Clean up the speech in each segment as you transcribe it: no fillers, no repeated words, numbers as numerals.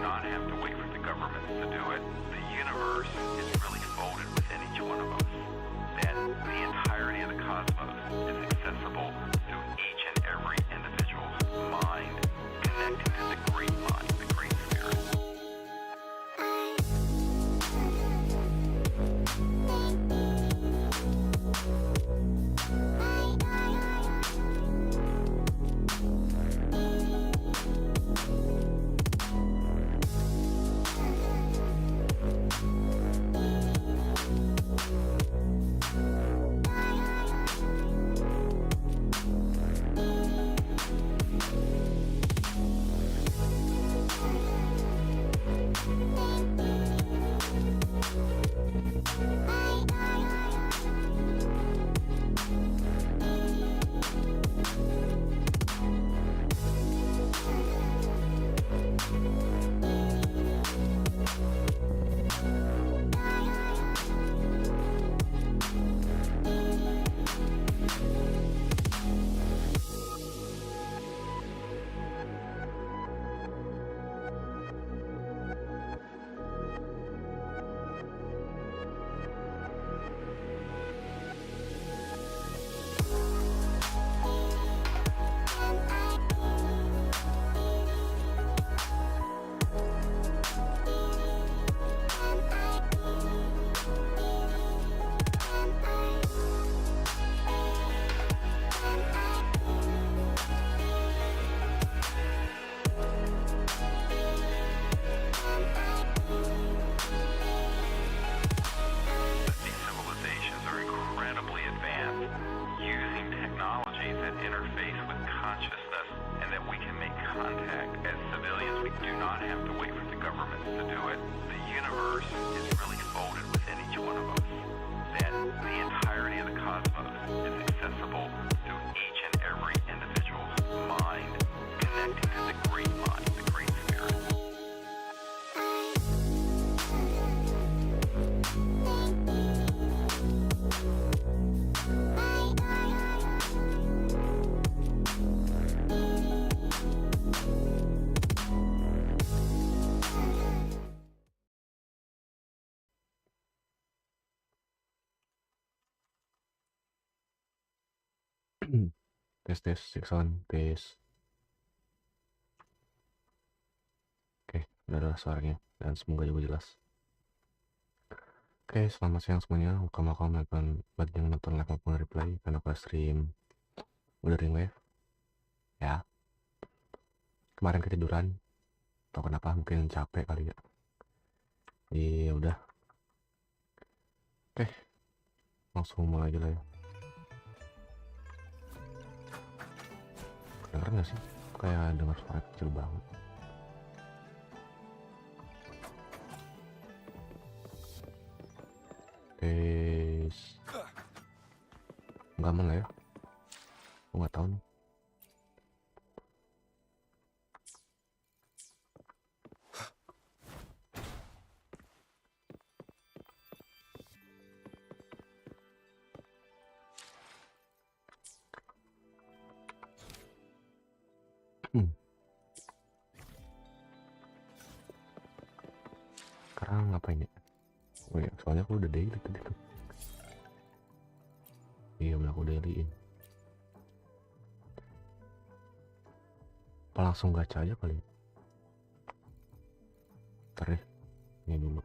not have to wait for the governments to do it. The universe is really folded within each one of us. That the entirety of the cosmos is accessible through each and every individual's mind, connecting to the great mind, the great spirit. Tes 6 on tes. Oke, udah ada suaranya dan semoga juga jelas. Oke, selamat siang semuanya. Welcome buat yang nonton live maupun replay karena aku stream WUTHERING live. Ya. Kemarin ketiduran. Atau kenapa? Mungkin capek kali ya. Iya udah. Oke. Langsung mulai aja lah ya. Kedengeran gak sih? Kayak dengar suara kecil banget. Nggak aman lah ya. Aku nggak tahu nih. Sekarang ngapain ya? Oh ya, soalnya aku udah daily tadi tuh. Iya, udah aku dailyin. Apa langsung gacha aja kali? Ntar deh, ini dulu.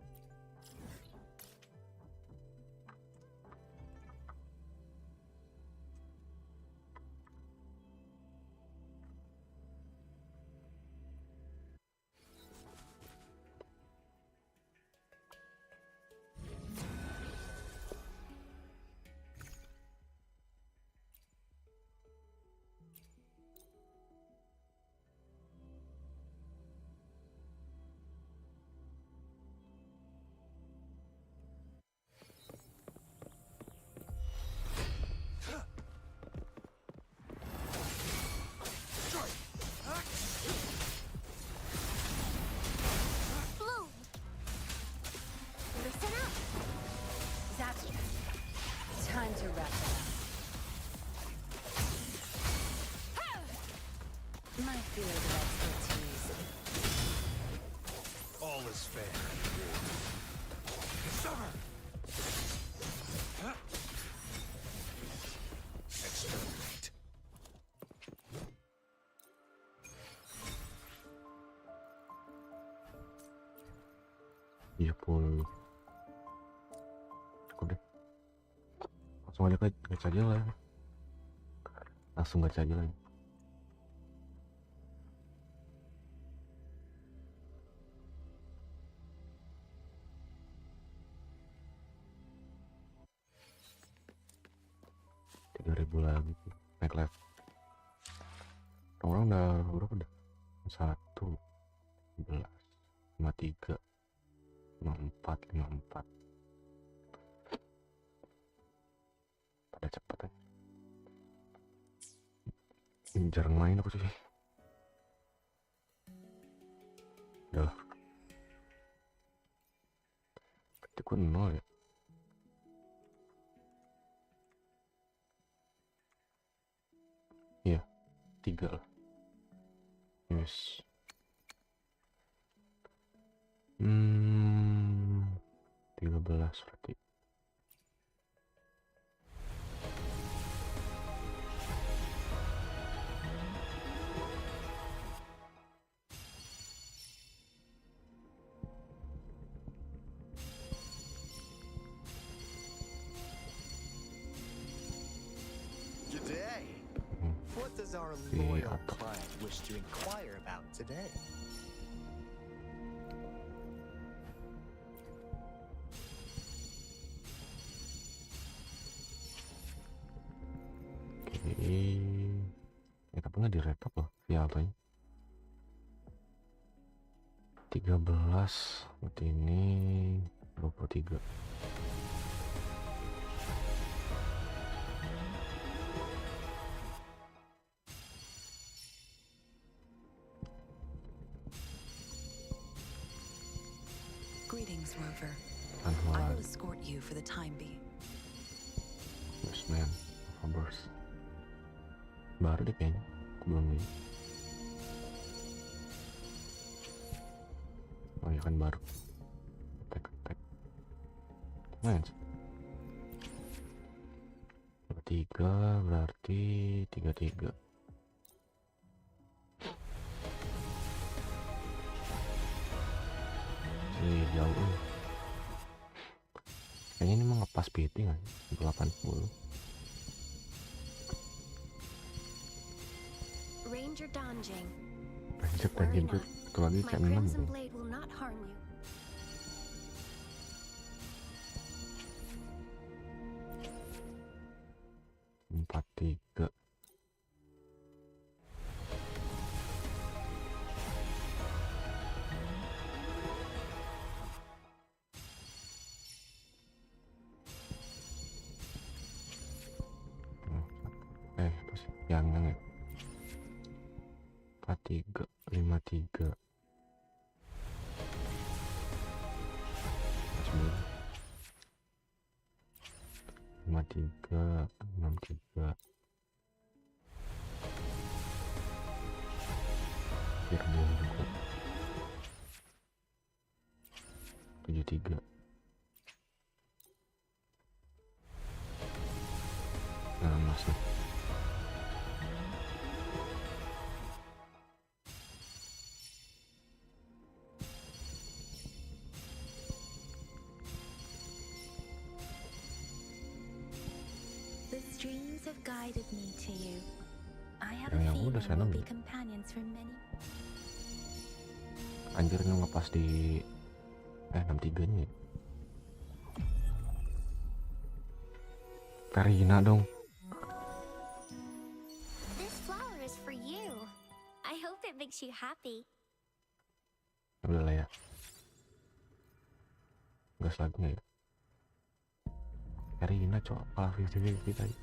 Time to wrap it up. My field of expertise. all is fair. Summer. Huh? Exterminate. Iya puluh. Cukup deh. Langsung aja gacha aja lah. Langsung gacha aja lah. $3.000 lagi naik level. Orang udah berapa dah? 1 11 53 54 54 pada cepet ya. Jarang main aku sih. Udah lah. Berarti gue 0 ya. Iya 3 lah. Yes. 13 berarti. Good day. What does our Si loyal Atau. client wish to inquire about today? Ya tapi nggak direkap loh via Altonya. 13 berarti ini 23. Greetings, Rover. Kan I will lagi. escort you for the time being. Yes man, Robbers. Baru deh kayaknya, aku belum lihat. Oh ya kan baru. Tek. Main sih. 23 berarti 33. Jauh. Kayaknya ini mah ngepas PT nggak sih? 80. Ranger Donjing. Ranger tuh. Satu lagi My kayak 6 crimson tuh. blade will not harm you. Empat tiga. Apa sih? Jangan ya. 43 53. Sebelum 53 63. Belum juga. 73. Nah, masuk. The streams have guided me to you. I have Yang a udah feeling sana we'll be belum? companions for many. Anjir ini ngepas di 63 nya. Karina dong. This flower is for you. I hope it makes you happy. Udah lah ya. Gas lagi nggak ya? Karina cok, kalah 50-50 tadi.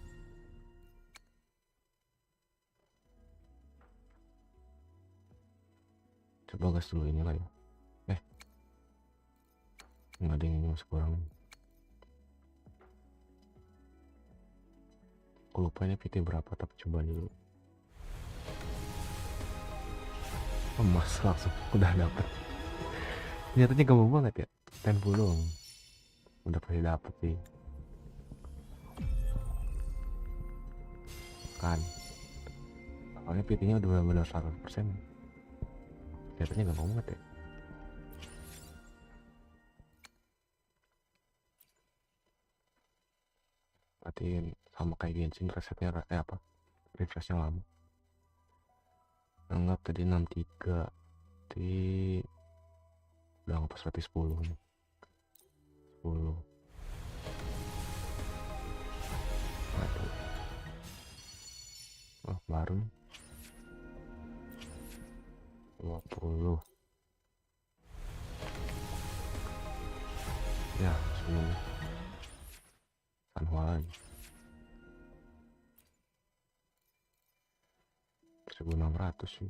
Coba gas dulu inilah ya. Nggak ada yang ini masuk kurang. Aku lupa ini PT berapa, tapi coba dulu. Emas langsung udah dapet. Ternyata gampang banget ya. 10 udah pasti dapet sih kan. Soalnya PT-nya udah benar-benar 100%. Ternyata gampang banget ya. Berarti sama kayak Genshin, resetnya refreshnya lama. Anggap tadi 63, di udah ngepas berarti 10 nih. 10. Aduh. Oh, baru nih. 20. Ya, sebelumnya Sanhua lagi 1600 sih.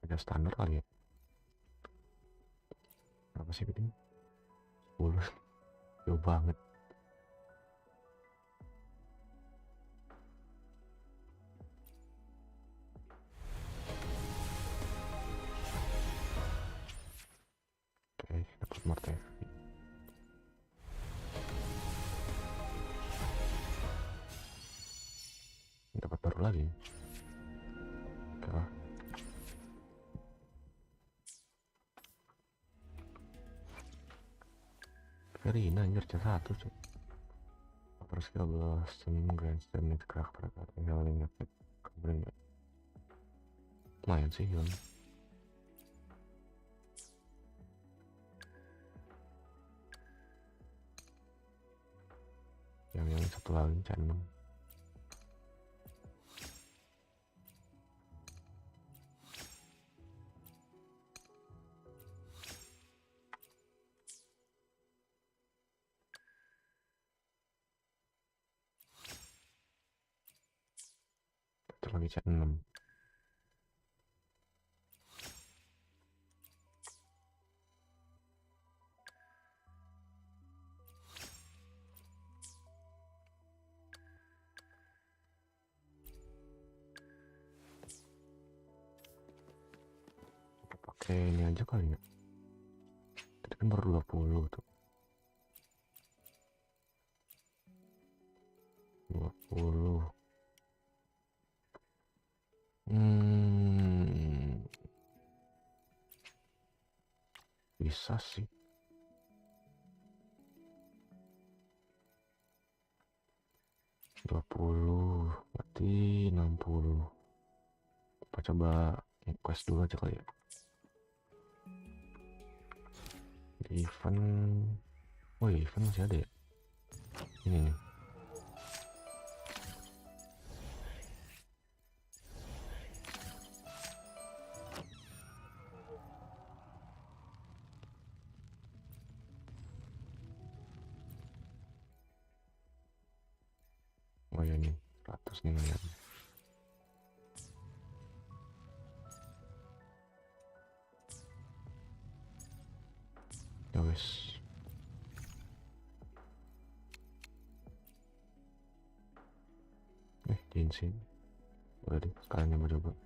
Ada standar kali ya. Berapa sih ini? 10. Jauh banget. Oke, dapat martef. Dapat baru lagi. Oke lah. Verina anjir C1 cuy. Upper skill blossom grandstand itu karakter healing effect kemudian lumayan sih healing. Yang satu lagi C6. Satu lagi C6. Pakai ini aja kali ya. Tadi kan baru 20 tuh. 20. Bisa sih. Berarti 60. Apa coba request dulu aja kali ya. Di event. Oh iya, event masih ada ya. Ini nih. Oh ya nih 100 nih lumayan. Ya wes. Jinsin. Udah deh, sekalian coba.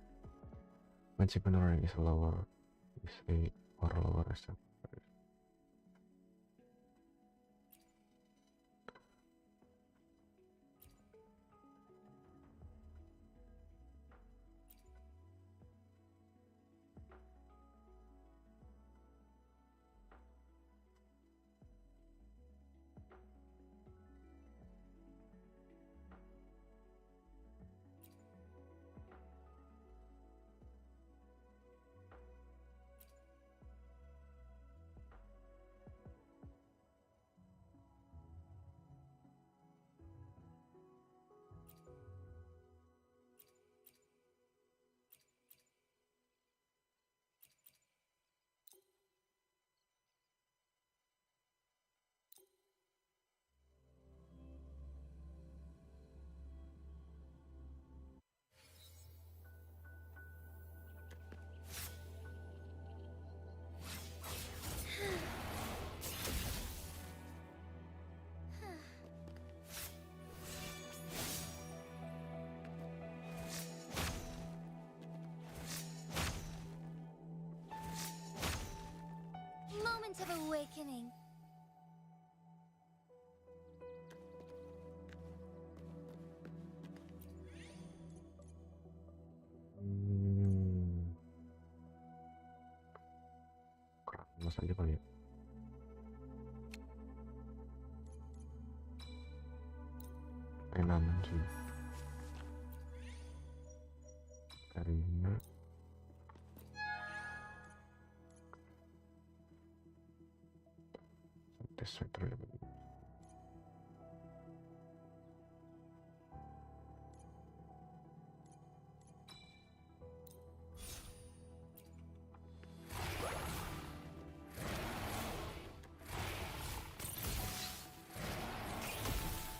When signaling is lower, is a or lower as a moment of awakening. Keras aja kali ya. Enaman sih. Karena tes sweater ya.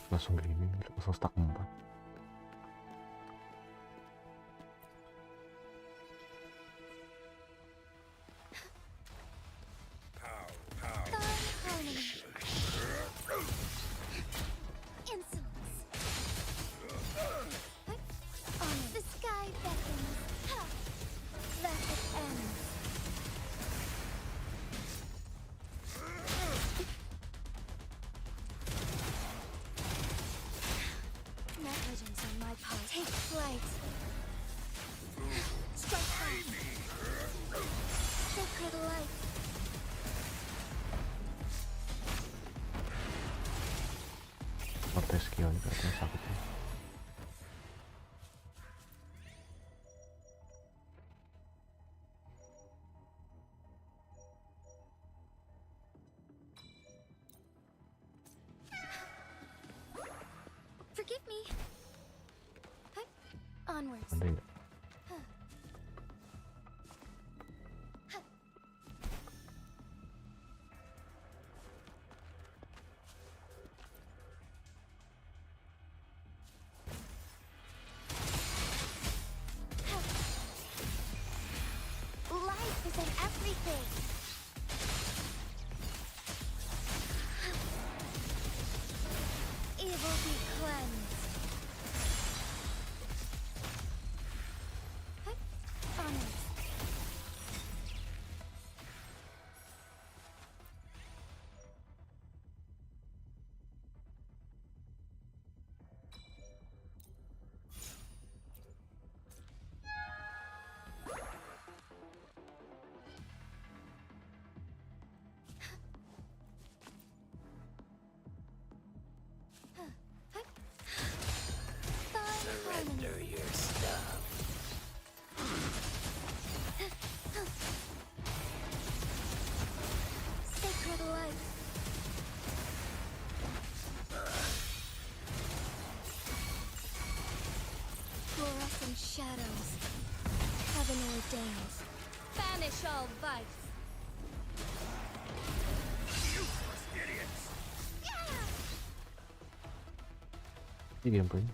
Langsung gini, langsung stuck 4. Take flight. Strike hard. Sacred light. Partai skill itu artinya sakit ya. Forgive me. Onwards. Ada ya? Life is in everything. Evil be cleansed. Surrender your stuff. Sacred light. Fluorescent shadows. Heaven ordained. Banish all vice. Useless idiots. Ini gameplaynya.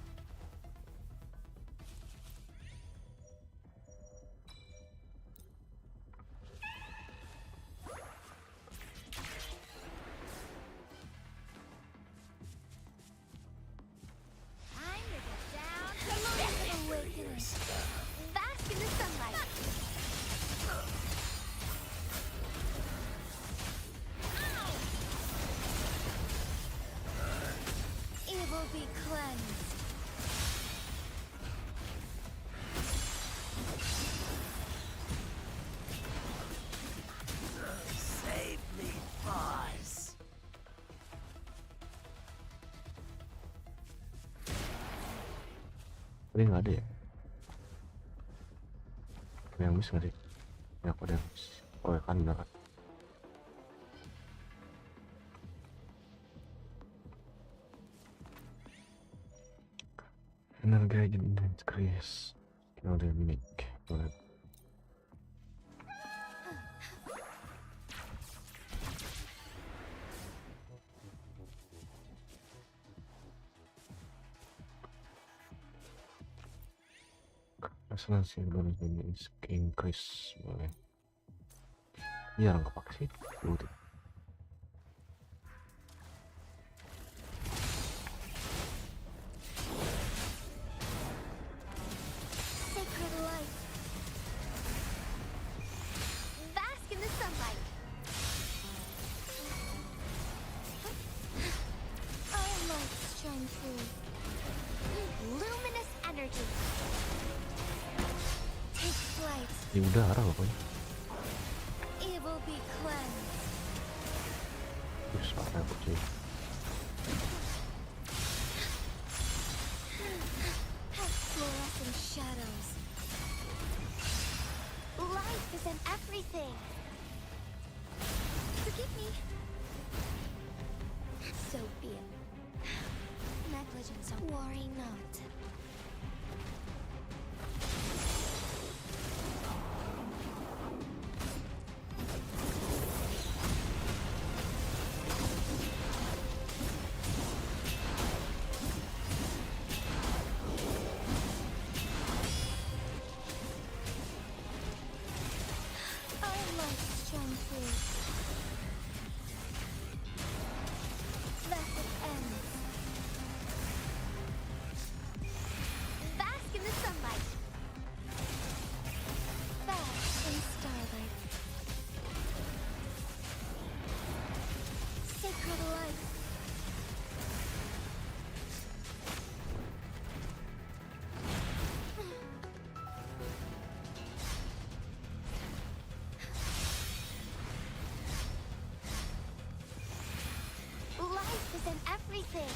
Time to get down. The moment of awakening. Bask in the sunlight. Evil be cleansed. Save me, boss. Tadi nggak ada ya? Ada yang miss nggak sih? Ya aku ada yang miss. Oh ya kan bener kan? Energi dan Chris kita udah make boleh. Resonansi bonus ini increase boleh. Jarang kepake sih. Luti. Sacred light. Bask in the sunlight. Di udara pokoknya. Evil be cleansed. Wih, suara aku cuy. Fluorescent shadows. Life is in everything. Forgive me. So be it. Negligence, worry not. I like strong food. Let it end. Bask in the sunlight. Bask in starlight. Sacred light. Life is in everything.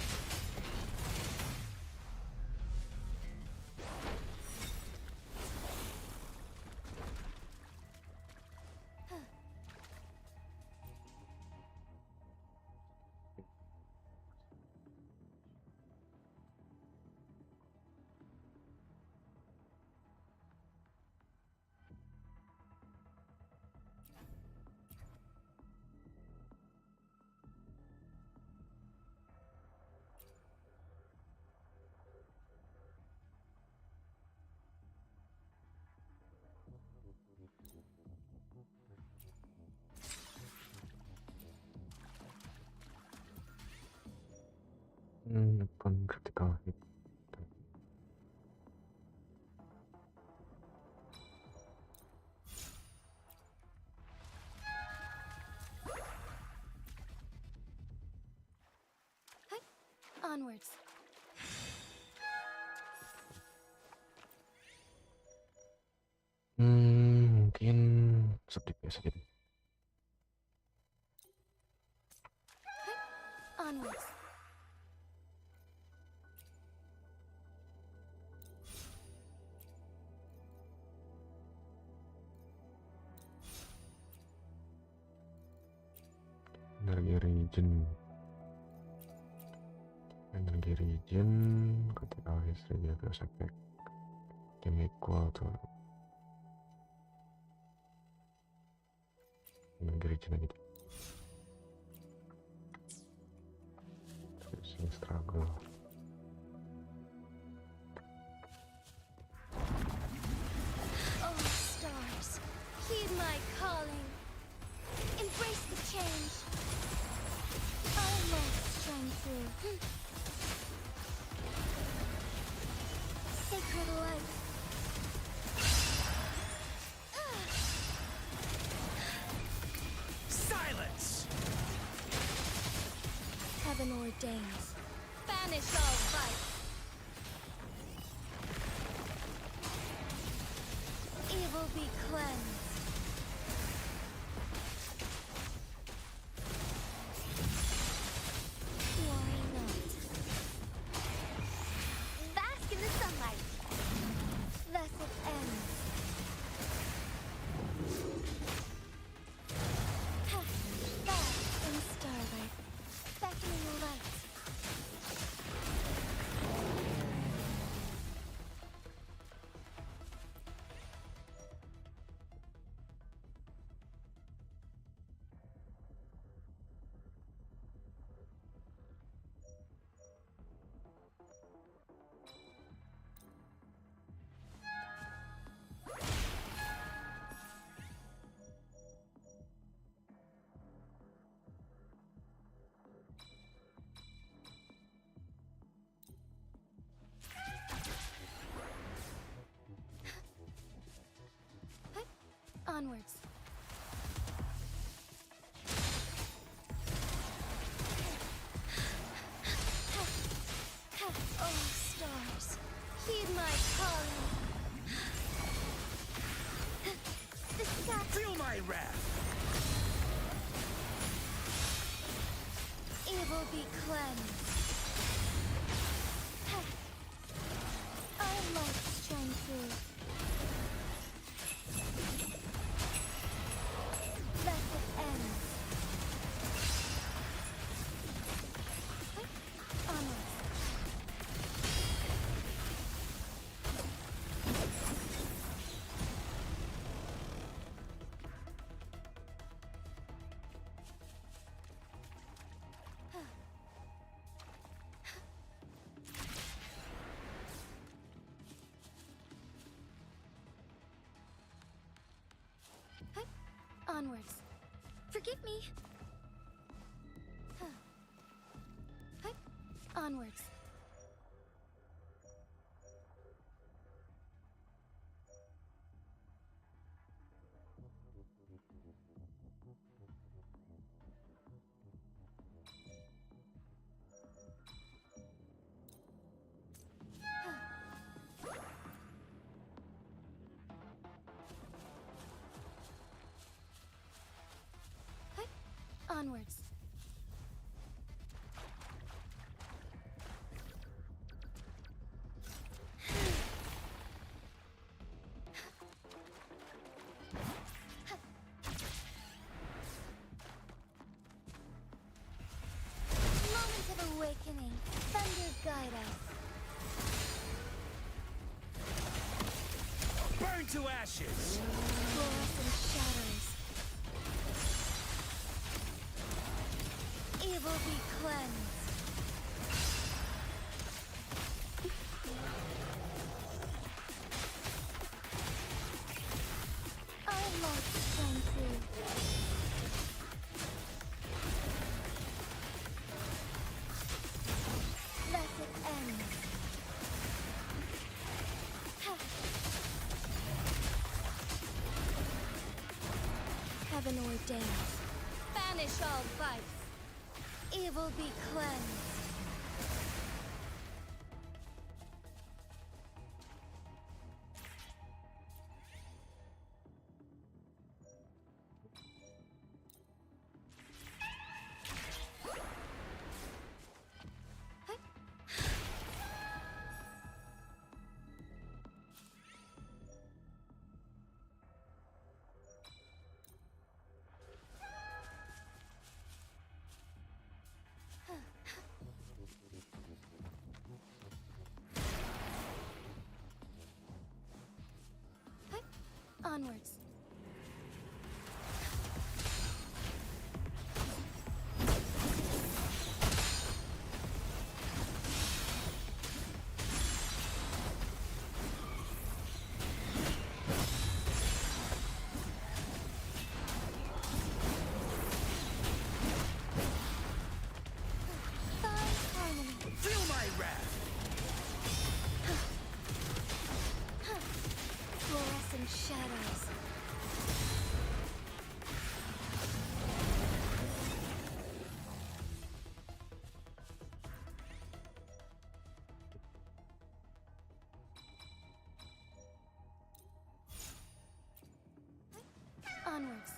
Critical hit. Onwards. Mungkin seperti biasa gitu. Onwards. Energi region ketika history bias effect game equal to energi region gitu. Facing struggle. Oh, stars, heed my calling. Embrace the change. I love shine through. Sacred light. Silence! Heaven ordains. Banish all vice. Evil be cleansed. Worry not. Bask in the sunlight. Let it end. Bask in starlight. Beckoning light. Onwards. Oh, stars, heed my calling. Feel my wrath! Evil be cleansed. I might strength you. Let it end. Onwards. Onwards. Forgive me. Onwards. Onwards. Moment of awakening. Thunder guide us. Burn to ashes! Fluorescent shadows. Evil be cleansed. I like strength. Let it end. Heaven ordains. Banish all vice. Evil be cleansed. Onwards. Find harmony. Feel my wrath! Fluorescent shadows. Onwards.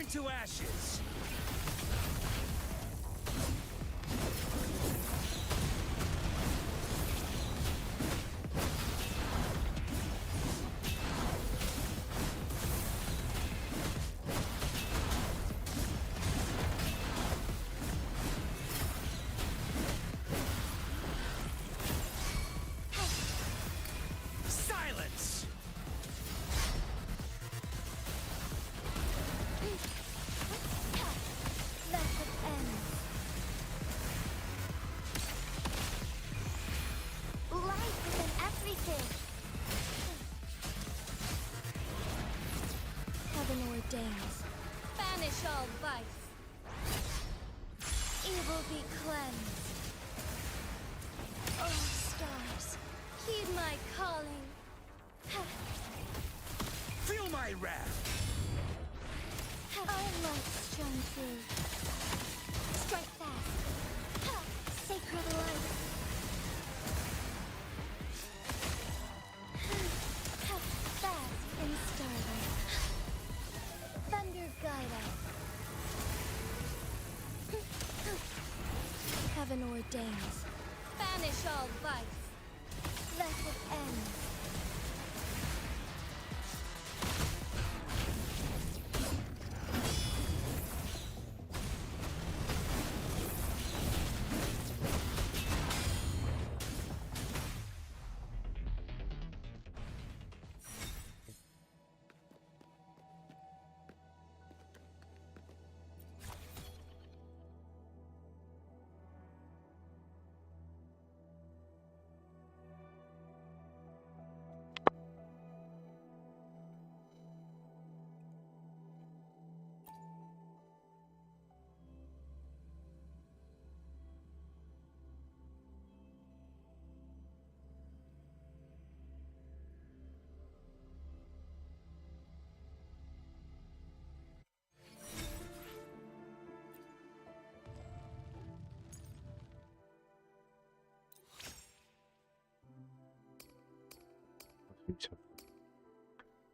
to ashes. Silence. Let it end. Life is in everything. Heaven ordains. Banish all vice. Evil be cleansed. Oh, stars, heed my calling. Feel my wrath. Our light shine through. Strike fast. Sacred light. Fast in starlight. Thunder guide us. Heaven ordains. Banish all vice. Let it end.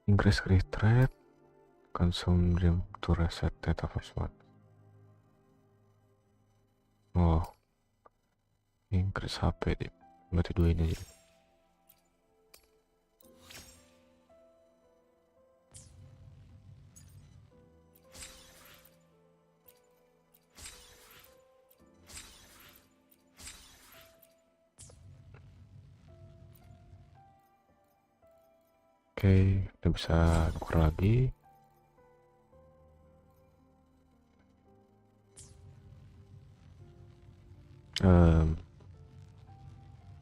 Increase credit rate, consume dream to reset data for smart. Oh, increase HP deh. Berarti dua ini aja. Oke, udah bisa nuker lagi.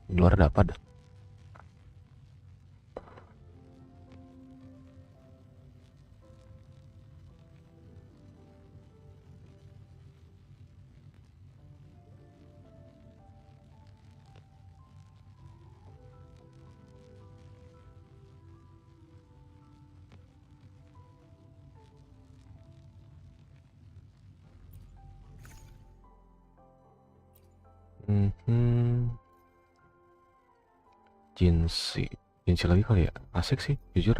Di luar ada apa dah? Jinsi lagi kali ya, asik sih jujur.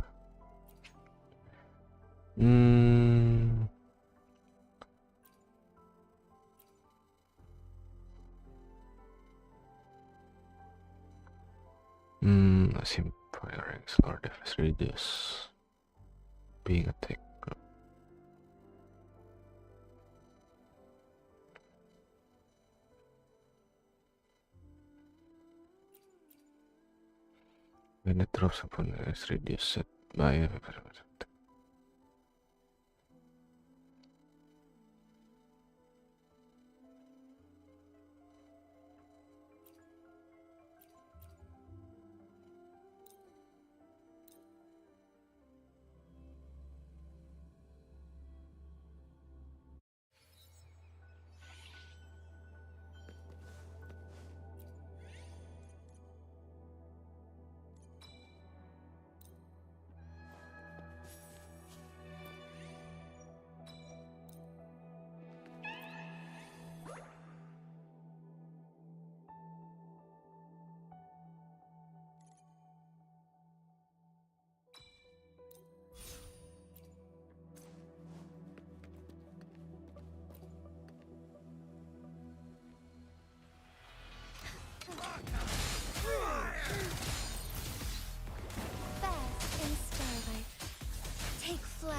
Firing slower defense reduce being attacked. When it drops upon is reduced by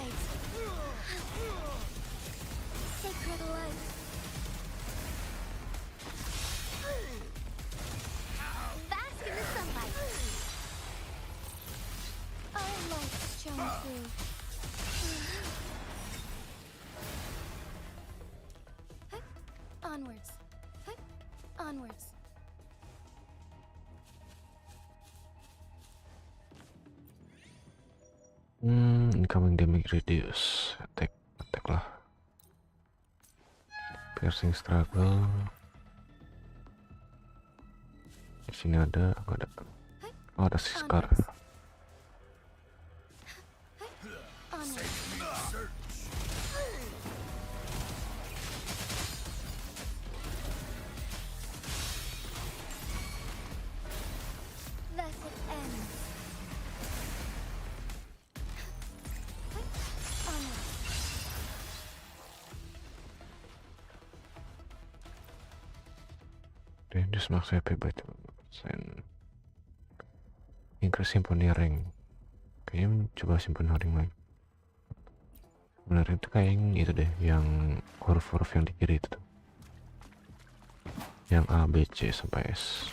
light. Sacred light. Bask in the sunlight. Our lights shine through. Onwards. Onwards. Incoming damage reduce. Attack lah. Piercing struggle. Di sini ada, nggak ada. Oh, ada scar. Thus it ends. Onwards. Reduce max HP by 2%. Increase symphony ring. Kayaknya coba symphony ring lagi. Bener itu kayak yang itu deh, yang huruf-huruf yang di kiri itu tuh. Yang A, B, C sampai S.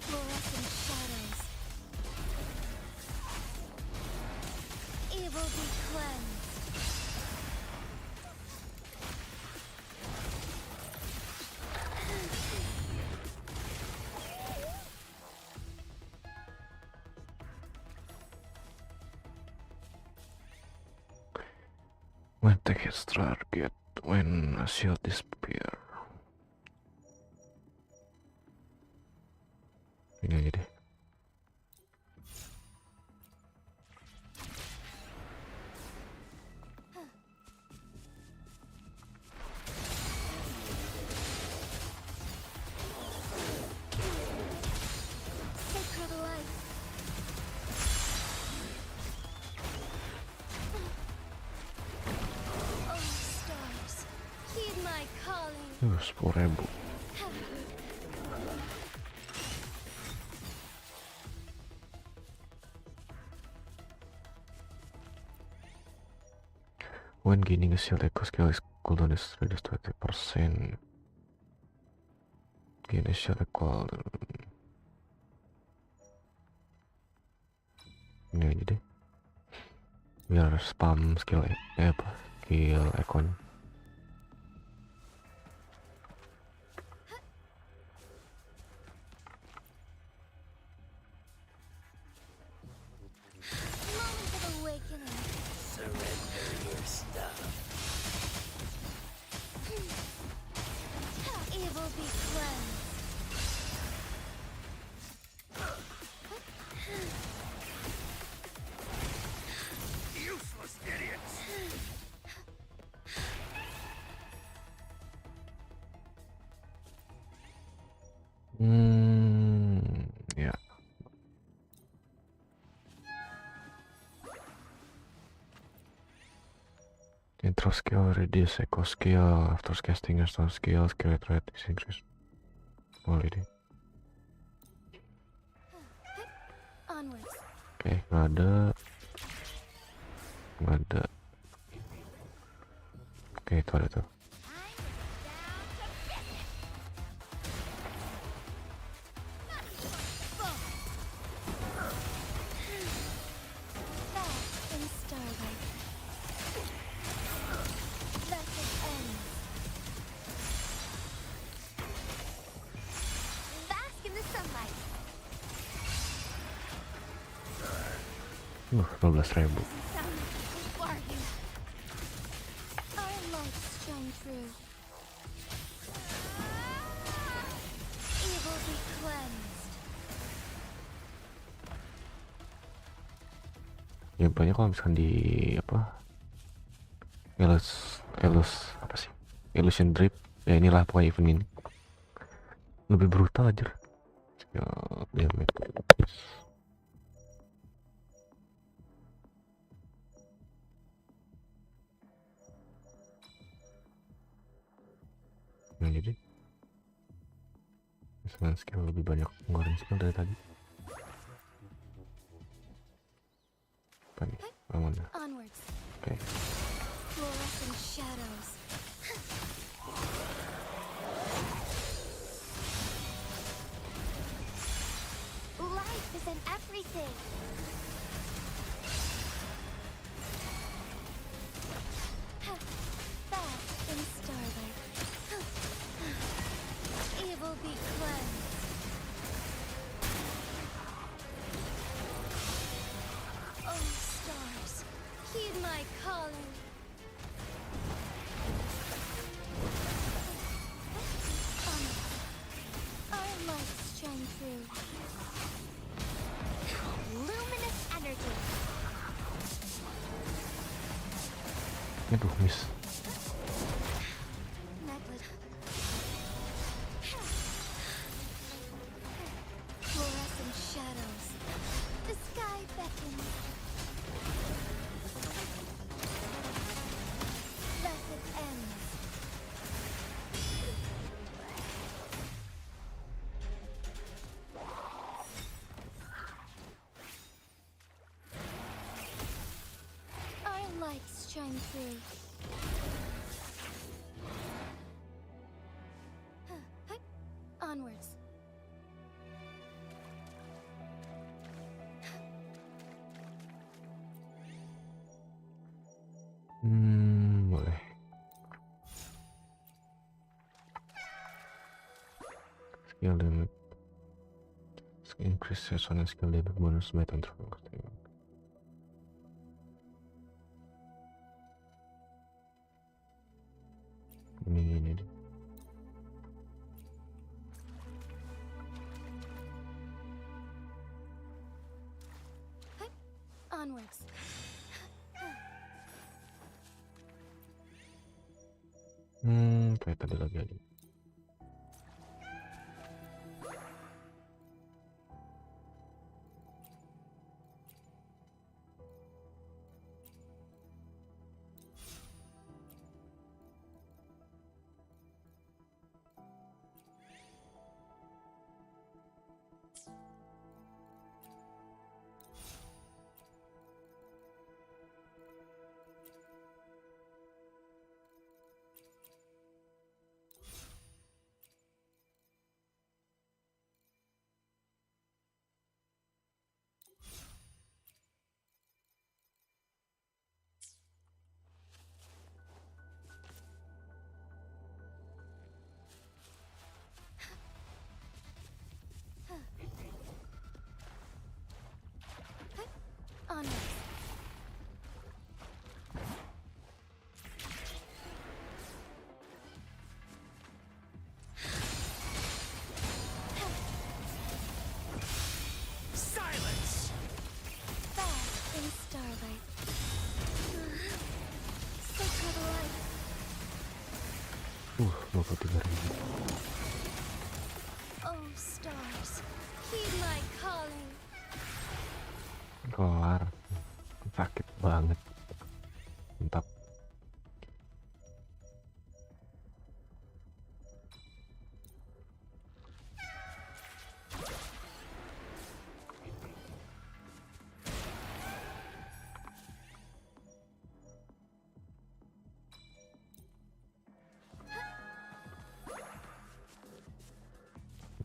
Fluorescent shadows. Evil be cleansed. When take hits target, when a shield disappear. Ini aja deh. Sacred light. Oh, stars, heed my calling. 10.000. When gaining a shield echo skill is cooldown is reduced 20%. Gain a shield equal. Ini aja deh. Biar spam skill apa? Skill icon. Moment of awakening. Surrender your stuff. Evil be cleansed. Useless idiots. Ya. Intro skill reduce echo skill after casting a stone skill rate is increased. Boleh deh. Onwards. Oke, nggak ada. Oke, itu ada tuh. Bask in starlight. Thus it ends. Bask in the sunlight. 12.000. Sound of bargain. Our lights shine through. Evil be cleansed. Ya banyak kalau misalkan di apa? Apa sih? Illusion drip. Ya inilah pokoknya event ini. Lebih brutal aja. Skill damage. Nah, jadi dengan skill lebih banyak ngeluarin skill dari tadi. Apa nih? Mana? Onwards. Oke. Fluorescent shadows. Life is in everything. Bath in starlight. Evil be cleansed. Oh, stars, heed my calling. Our lights shine through. Luminous energy. Aduh, miss. Necklace. Fluorescent shadows. The sky beckons. Blessed ends. Our lights shine through. Onwards. Boleh. Skill damage. Increase seasonal skill damage bonus by 20%. Ini deh. Onwards. Kayak tadi lagi aja. Onwards. Silence! Bath in starlight. Sacred light. 23.000. Oh, stars, heed my calling. Kelar. Sakit banget. Mantap.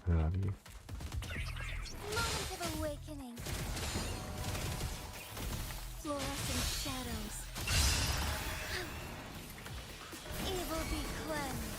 Ada lagi. Moment of awakening. Fluorescent shadows. Evil be cleansed.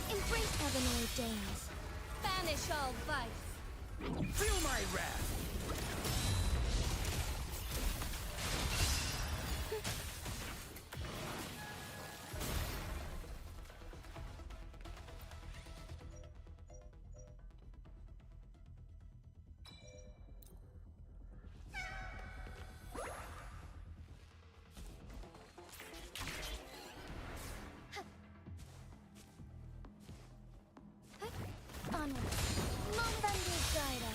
Embrace heavenly days. Banish all vice. Feel my wrath! Bercanda.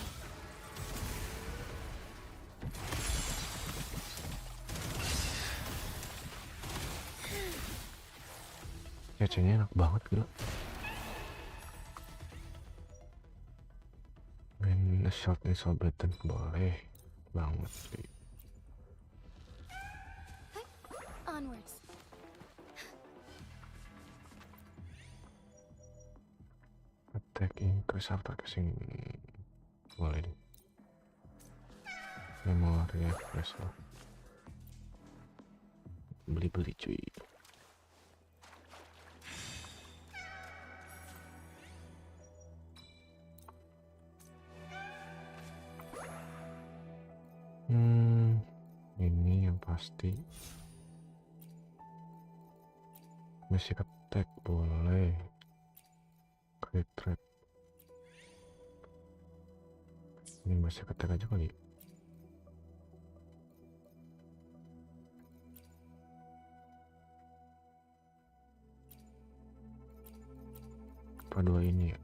Cecenya enak banget gila. Main a shot in sobetan boleh banget sih. Onwards. Attack increase after casing boleh deh. Memori refresh lah. Beli-beli cuy. Ini yang pasti masih attack boleh. Crit rate ini masih attack aja kali. Apa dua ini ya?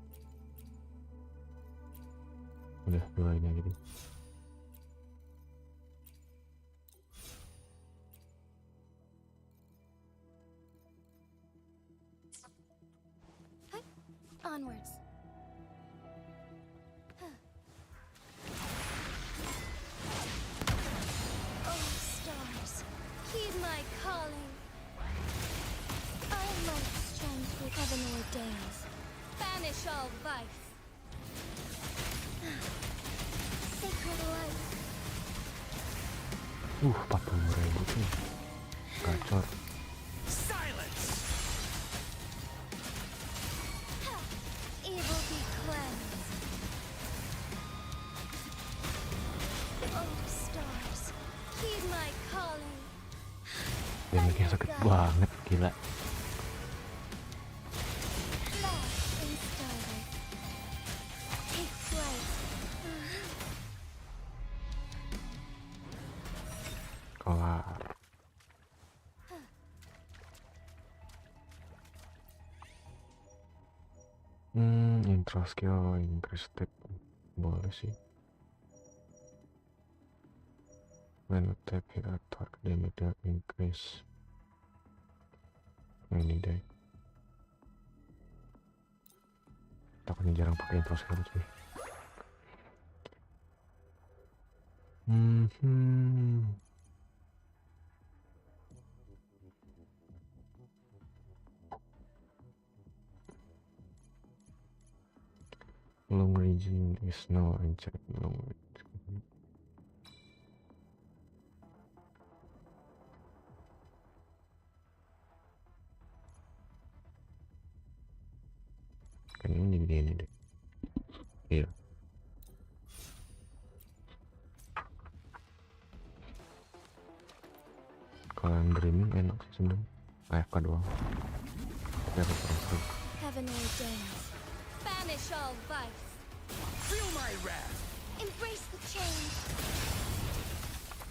Udah dua ini aja deh. Onwards. Oh, stars, heed my calling. I might strength with heaven ordains. Banish all vice. Sacred light. 40.000 tuh. Gacor. Silence! Evil be cleansed. Oh, stars, heed my calling. Damage-nya sakit banget gila. Lost in starlight. Take flight. Kelar. Intro skill increase step boleh sih. When attack hit attack damage increase. Nah, ini deh. Takutnya jarang pakai intro skill sih. Long region is now unchecked. Long region. Kayaknya ini deh. Iya. Kalau yang dreaming enak sih sebenernya. AFK doang. Tapi aku kurang seru. Heaven ordains. Banish all vice. Feel my wrath! Embrace the change.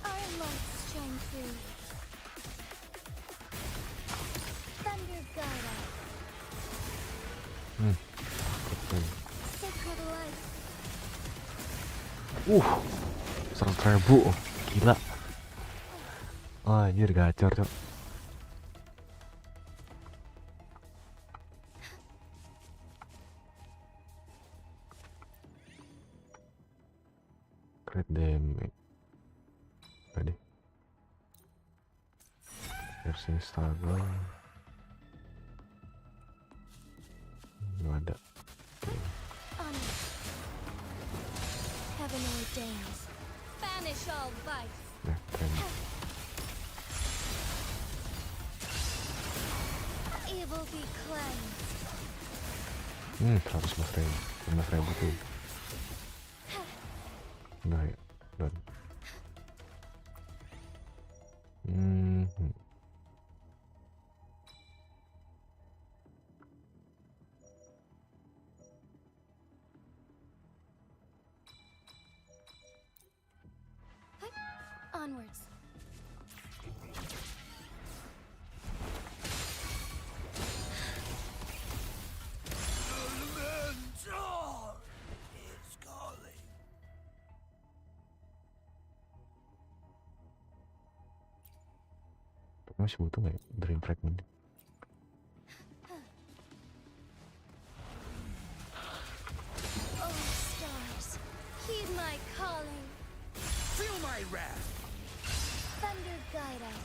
Our light shine through. Thunder guide us. Betul. Sacred light. 100.000. Gila. Anjir gacor cok. Crit damage. Tadi versi struggle nggak ada. Honor. Heaven ordains. Banish all vice. Nah, keren. Evil be cleansed. 115.000 tuh. Udah ya, done. Onwards. Elemental! Masih butuh nggak ya dream fragment? Oh, stars, heed my calling. Feel my wrath. Thunder guide us.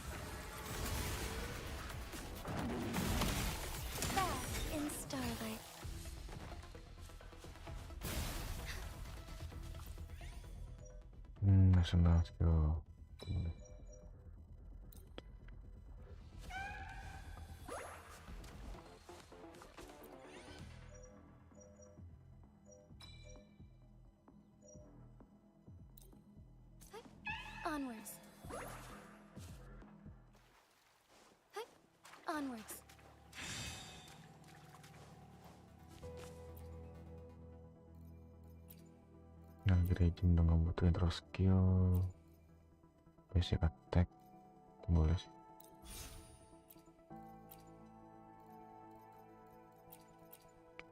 Bask in starlight. National skill. Onwards. Hey, onwards. Lagi regen udah nggak butuh intro skill, basic attack boleh sih.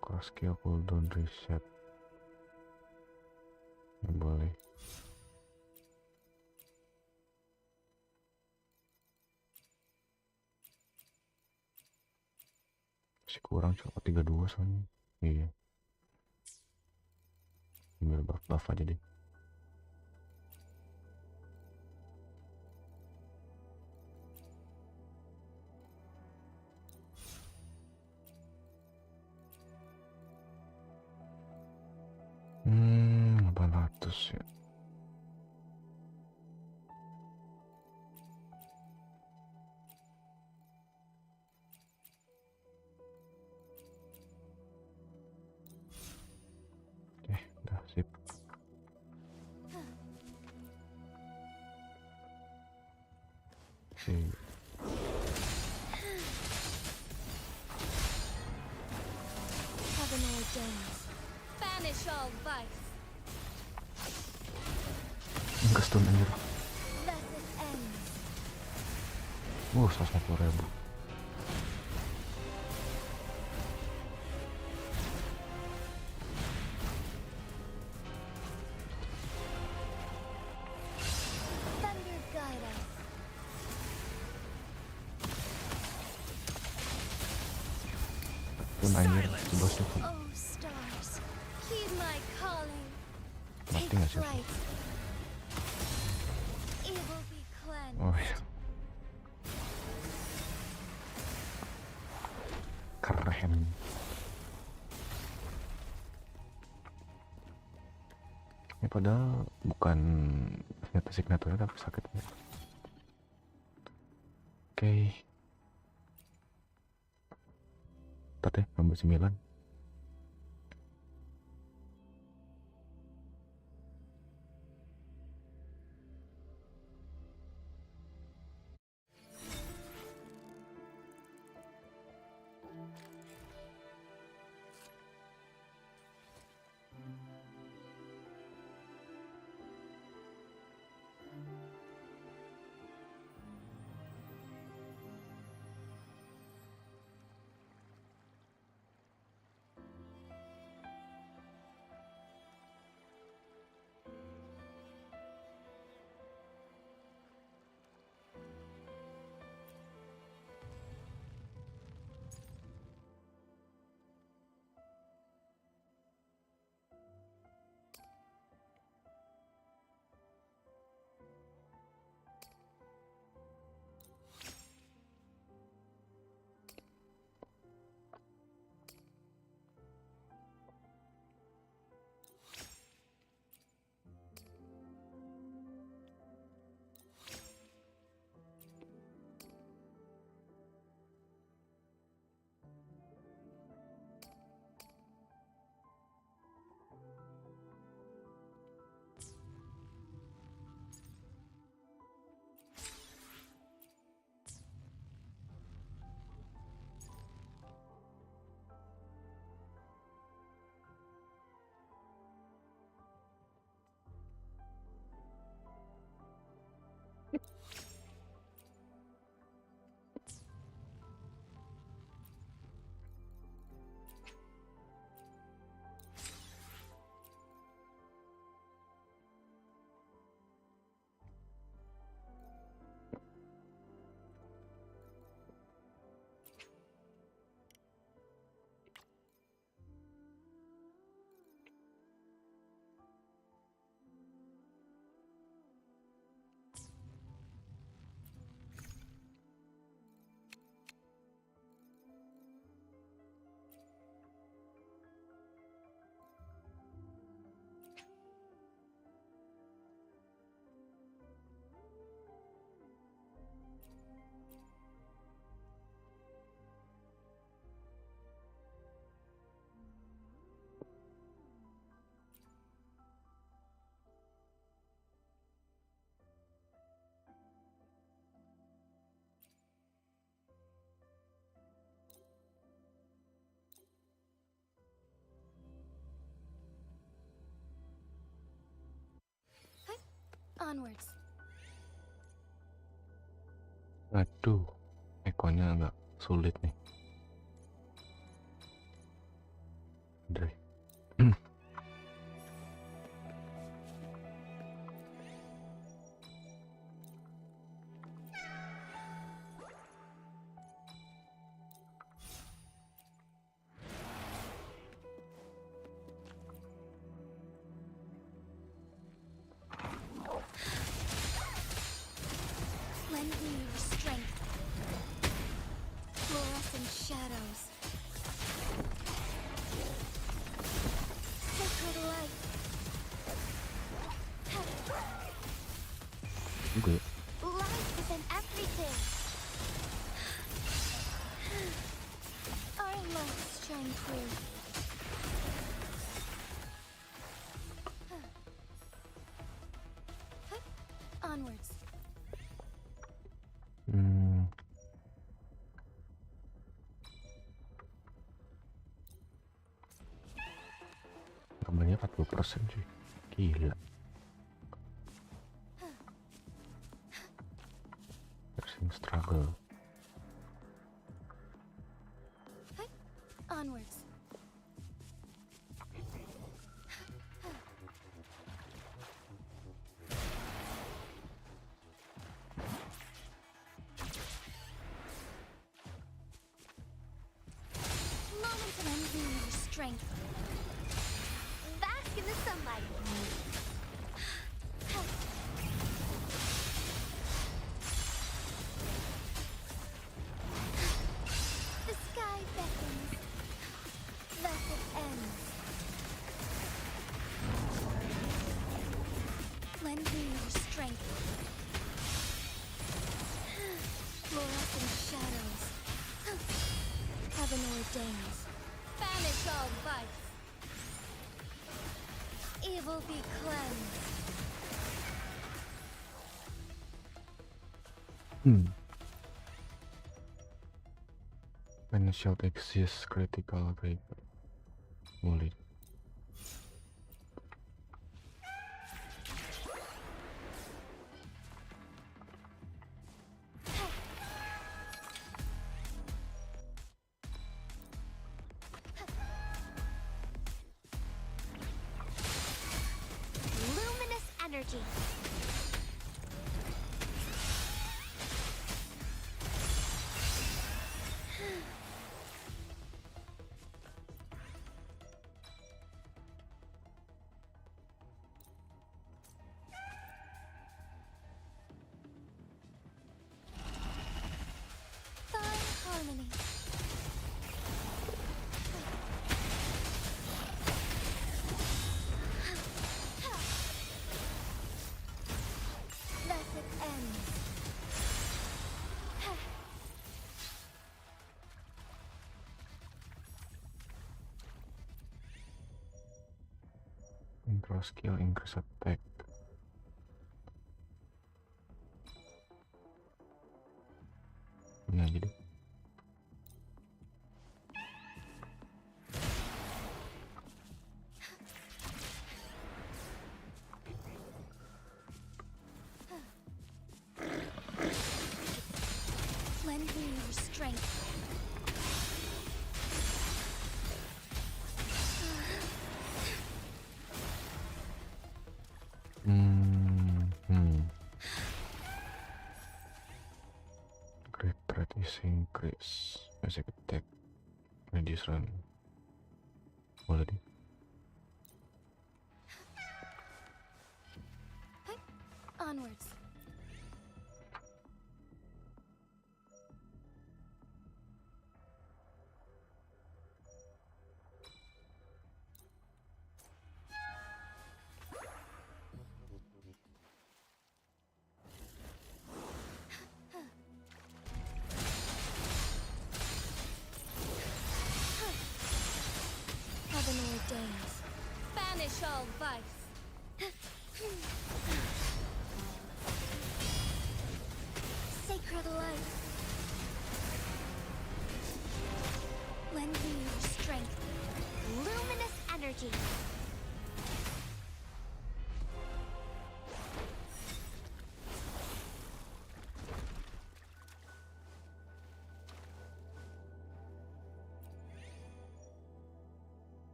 Cross skill cooldown reset nggak boleh. Masih kurang cuma 32 soalnya. Iya, ambil buff aja deh. Hmm, 800 ya. Udah sip. Sip. Heaven ordains. Banish all vice. Enggak stun anjir. Thus it ends. 150.000. Thunder guide us. Stun anjir, si bos tuh. Oh, stars, heed my calling. Mati Take nggak sih? flight. Evil be cleansed. Oh iya. Keren. Ini padahal bukan senjata signaturnya tapi sakitnya. Oke. Ntar deh, nambah 9. Onwards. Aduh, ekornya agak sulit nih. Dre. Lend me your strength. Fluorescent shadows. Sacred light. Juga ya. Light is in everything. Our lights shine through. Onwards. Gambarnya 40% cuy. Gila. Nursing struggle. Onwards. Moment to lend me your strength. Bask in the sunlight. The sky beckons. Thus it ends. Lend me your strength. Fluorescent shadows. Heaven ordains. Banish all vice. Evil be cleansed. When shall exist critical paper. Mulai. Luminous energy. Fine harmony. Thus it ends. Intro skill increase attack. Ini aja deh. Lend me your strength. Great threat is increase. Basic attack. Reduce run. Boleh deh. Onwards. Heaven ordains. Banish all vice. Sacred light. Lend me your strength. Luminous energy.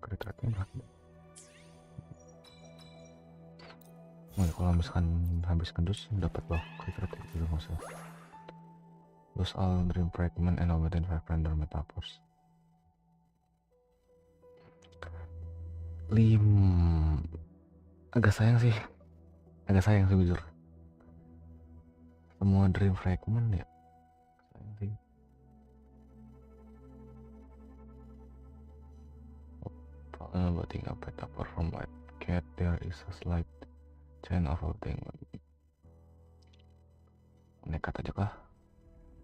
crit rate-nya berapa? Oh ya, kalau misalkan habis ngedus dapat buff crit rate itu nggak usah. Lose all dream fragment and within 5 random metaphors. 5 agak sayang sih jujur. Semua dream fragment ya sayang sih. Voting a metaphor from white cat, there is a slight chance of voting. Nekat aja kah?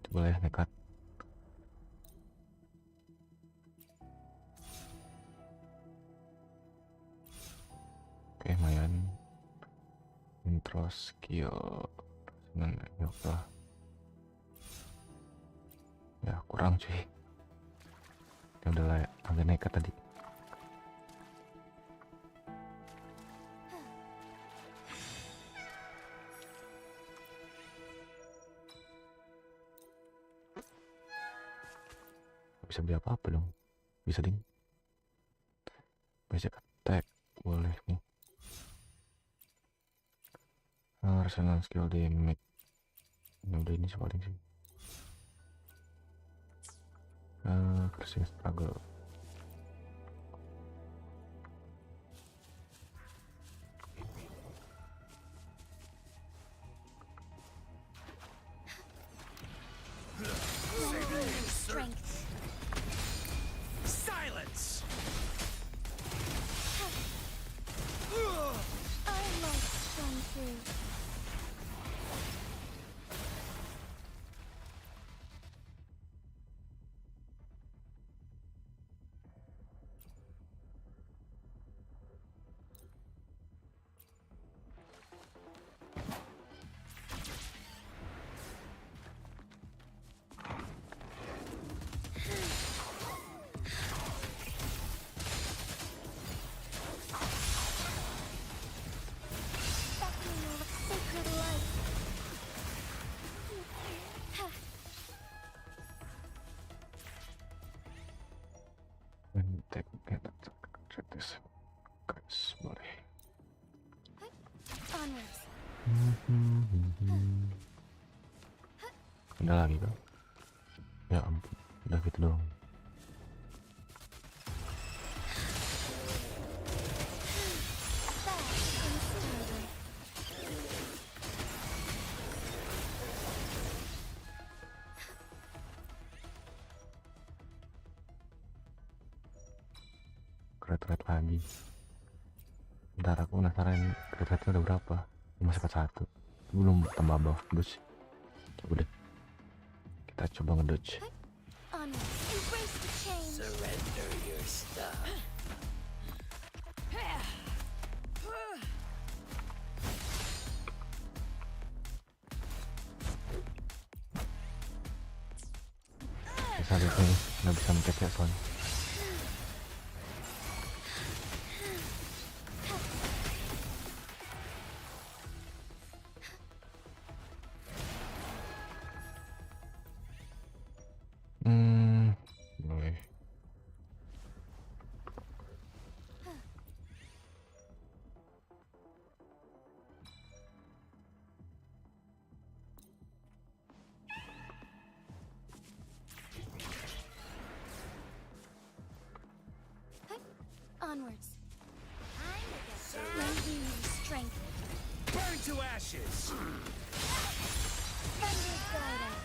Coba ya nekat. Oke, lumayan. Intro skill lah. Ya kurang cuy. Ya udahlah ya, agak nekat tadi. Bisa beli apa-apa dong. Bisa ding. Basic attack boleh nih. Arsenal skill damage. Ya udah ini paling sih. Cursing struggle. Strength. Silence! I like strength. Sacred light. And take check this. Guys, boleh. Onwards. Ada lagi kan? Ya ampun, udah gitu doang. Crit lagi. Ntar aku penasaran crit rate-nya udah berapa. Masih 41. Belum tambah buff dodge. Coba deh. Kita coba ngedodge. Onwards. Embrace the change. Surrender your stuff. Bisa lihat nih, nggak bisa mencet ya soalnya. Boleh. Onwards. Surrender your strength. Burn to ashes! Thunder guide us.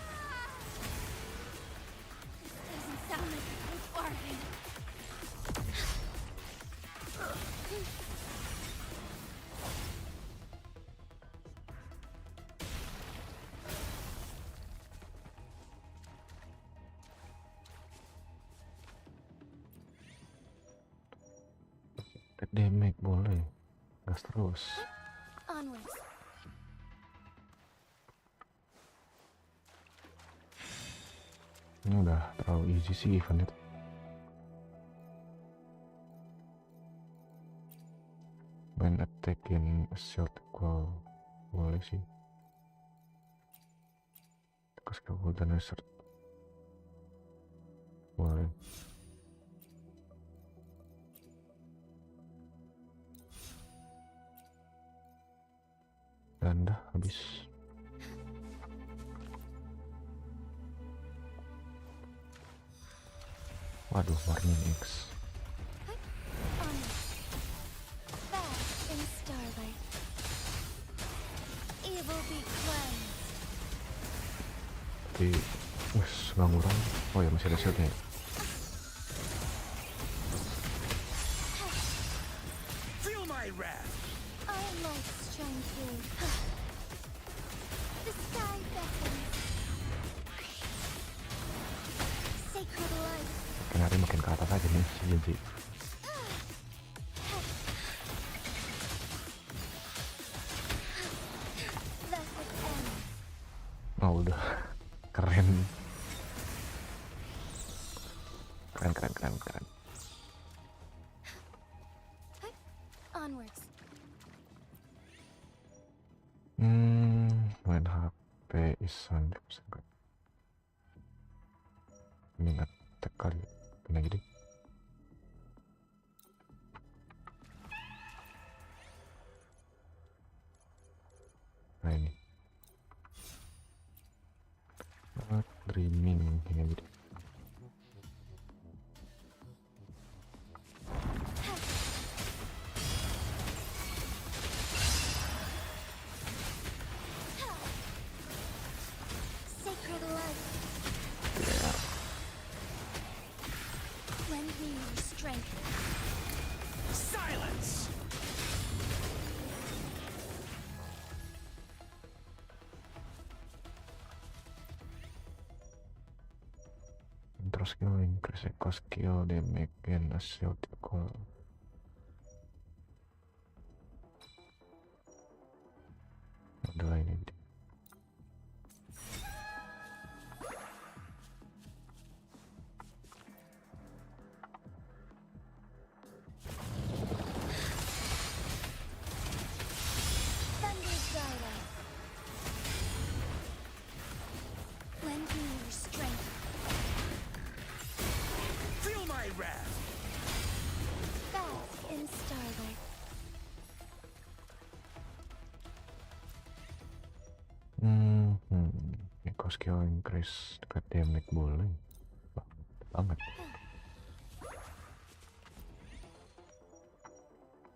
This doesn't sound like a good bargain. Attack damage boleh. Gas terus. Onwards. Ini udah terlalu easy sih event itu. When attacking a shield equal boleh sih. Terus ke dan research boleh. bercanda habis. Waduh, warning X. Bask in starlight. Evil be cleansed. Tapi nggak ngurang. Oh ya, masih ada shieldnya ya. Feel my wrath. Our lights shine through. The sky beckons. Sacred light. Kenapa makin ke atas aja nih si Jinji. Thus it ends. Oh udah. Keren. Keren. Onwards. Main HP is 100%. Ini ngetek kali. Ini aja deh. Nah ini. Dreaming ini aja deh. Sacred light. Lend me your strength. Silence. Intro skill increase eco skill damage and assault equal. Ada lain ini. Thunder guide us. Lend me your strength. Feel my wrath. Bask in starlight. Eco skill increase dekat damage boleh. Banget.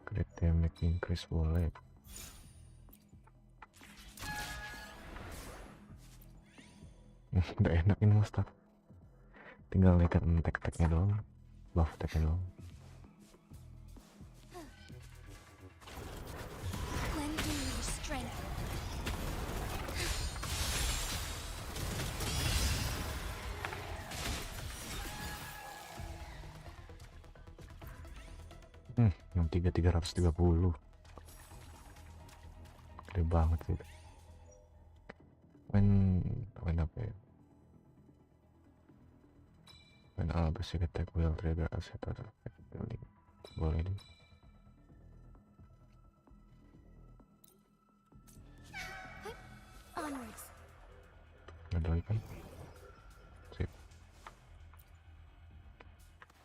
Crit damage increase boleh. Udah enak ini mas, tinggal naikin tag-tagnya doang, buff tagnya doang. Lend me your strength. Yang 330 gede banget sih. Main apa ya? Main basic attack will trigger asset atau effect building. Boleh deh. Onwards. Ada lagi kan? Sip.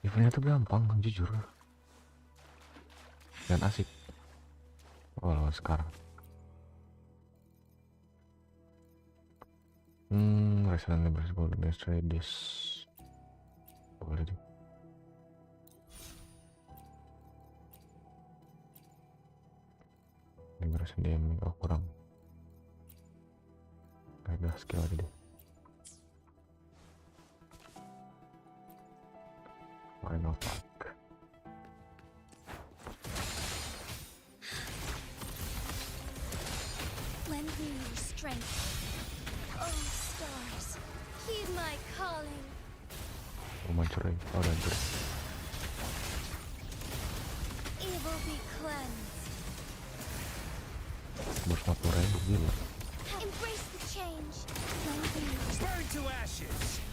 Eventnya tuh gampang, jujur. Dan asik. Walau sekarang. Resonant Liberty Golden This. Boleh deh. Liberation damage, oh kurang. Gak skill aja deh. Final pack. Lend me your strength. Oh, stars, heed my calling. Oh mancur ya, oh udah hancur. Evil be cleansed. 250.000 gila. Embrace the change. Lend me your Burn to ashes.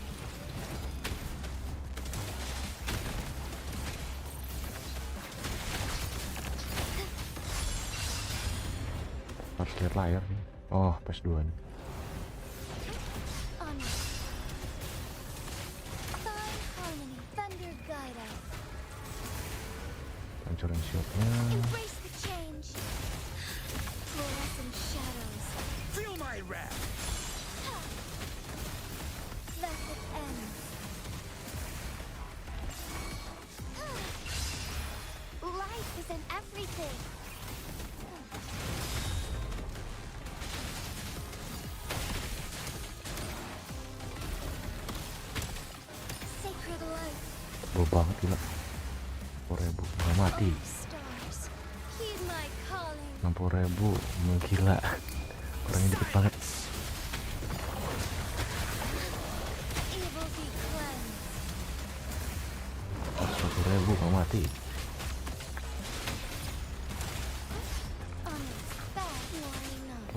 Harus lihat layar nih. Oh, PS2 nih. honor. Fine harmony, thunder guide us. Hancurin shotnya. Embrace the change. Fluorescent shadows. Feel my wrath. Thus it ends. Life is in everything. Sacred life. Bau banget gila. 60.000 nggak mati. Stars, heed my calling. 60.000 gila. Orangnya dikit banget. Evil be cleansed. 100.000 nggak mati. On its back, warning note.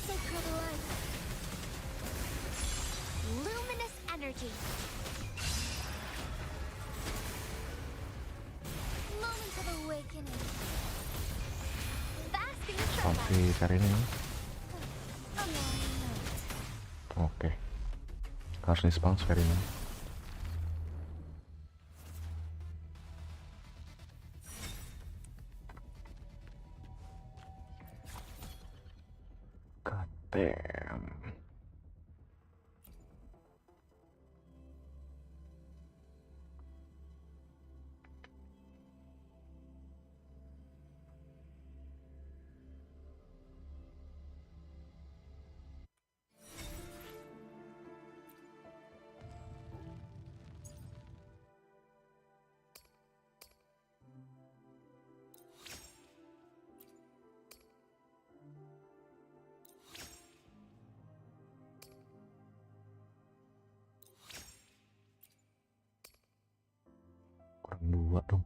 Sacred life. Luminous energy. Moment of awakening. Basking Sampai sunlight. kali ini. A warning note. Oke. Harus di-spawn kali ini. God damn. Kurang 2 dong.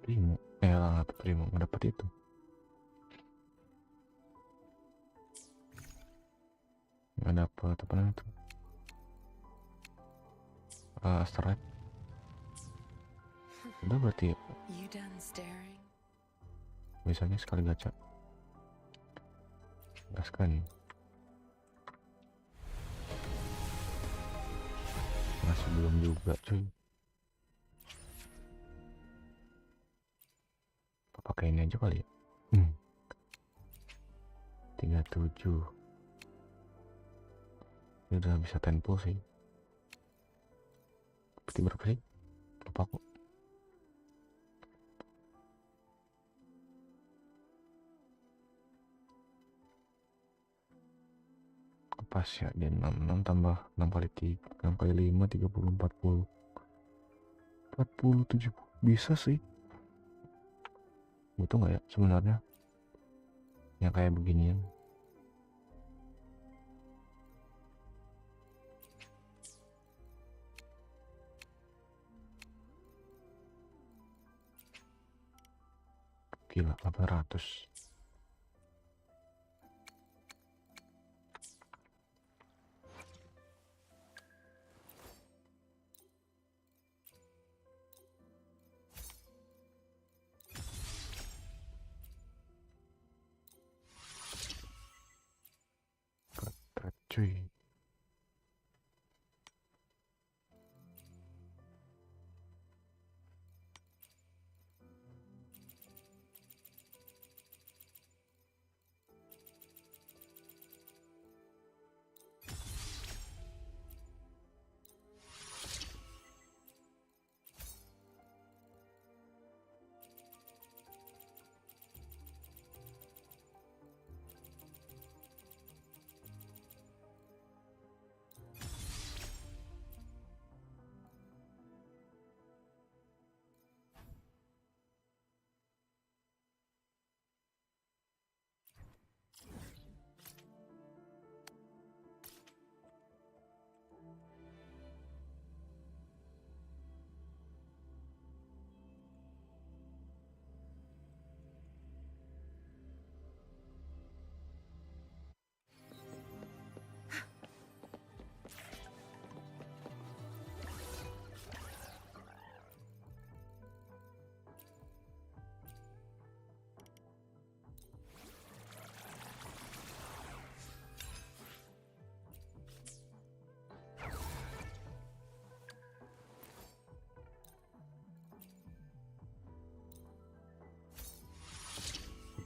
Primo, nggak Primo mendapat itu. Nggak dapat apa namanya itu? Asteroid. Udah berarti You done staring? misalnya sekali gacha. Gaskan. Masih belum juga cuy. Pakai ini aja kali ya. 37. Ini udah bisa 10 pull sih. Berarti berapa sih? Lupa aku. Pas ya dia 66 tambah 6 kali 3, 6 kali 5 30 40. 47 bisa sih. Butuh nggak ya sebenarnya yang kayak beginian? Gila 800. Cuy.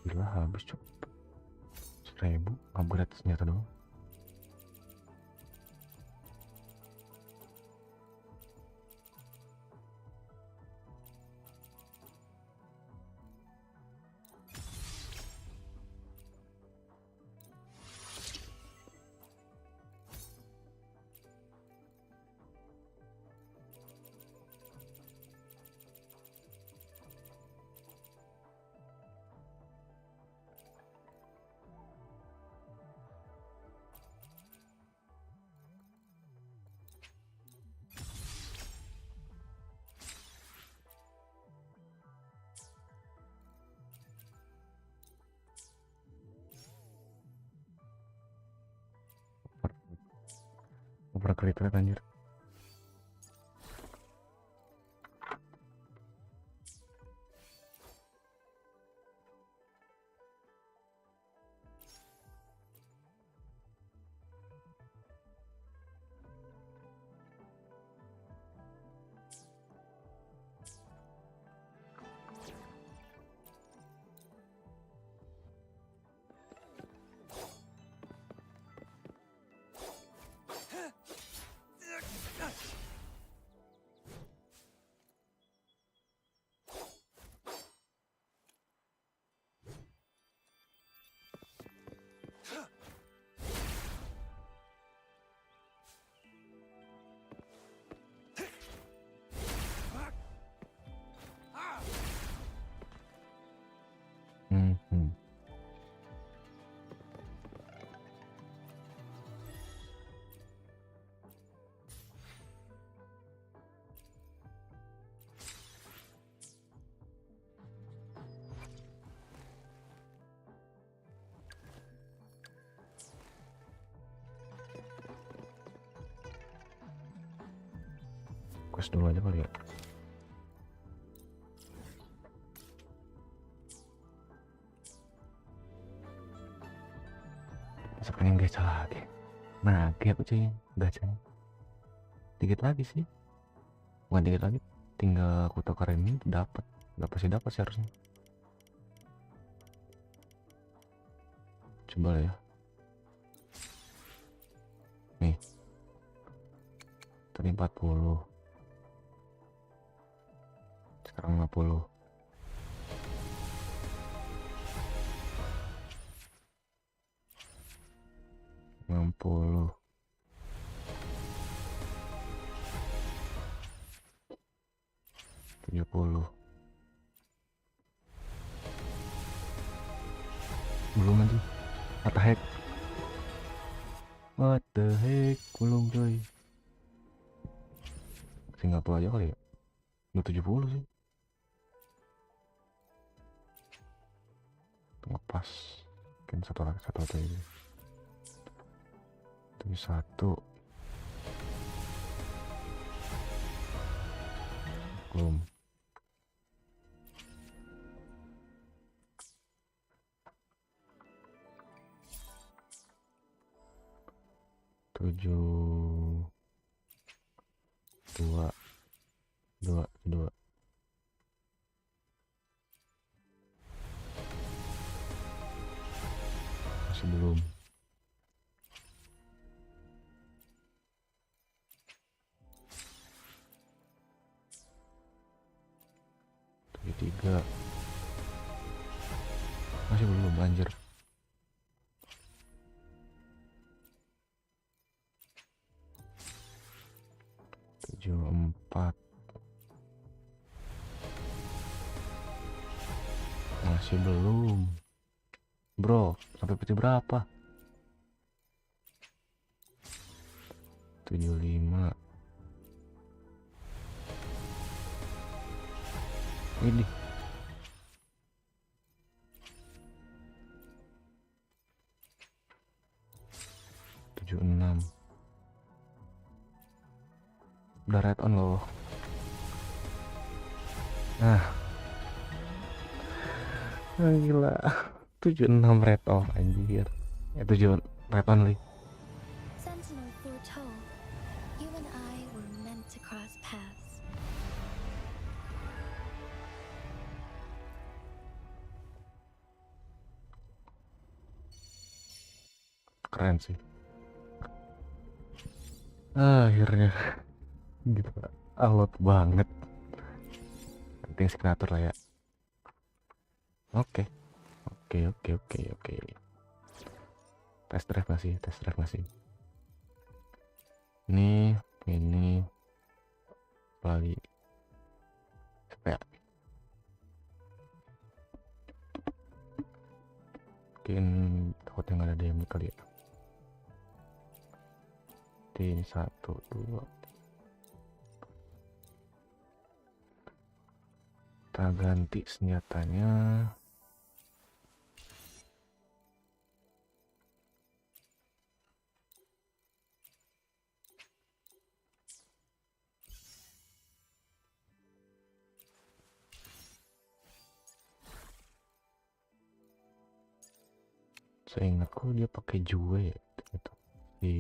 Gila habis cok. 1.000 upgrade senjata doang. Over crit rate anjir. Quest dulu aja kali ya. Masa pengen gacha lagi. Nah, aku cuy, gachanya. Dikit lagi sih. Bukan dikit lagi, tinggal aku tukar ini dapat. Gak pasti dapat sih harusnya. Coba lah ya. Nih. Tadi 40. Sekarang 50. Puluh 70. Belum aja. What the heck? What the heck? Belum coy. Singapura aja kali ya. Udah 70 sih. Ngepas. Mungkin satu aja ini. 1. Belum. Tujuh. Dua. Masih belum. Tiga. Masih belum anjir. Tujuh 4. Masih belum. Bro, sampai peti berapa? 75. Ini 76. Udah red on loh. Gila. 76 red off anjir. 7 red on li. Sentinel foretold, you and I were meant to cross paths. keren sih. Akhirnya gitu, alot banget. Penting signatur lah ya. Oke. Test drive masih. Ini apalagi apa ya? Mungkin takutnya nggak ada DM kali ya. Ini 1, 2. Kita ganti senjatanya. Saya ingatku dia pakai jue ya, gitu. Di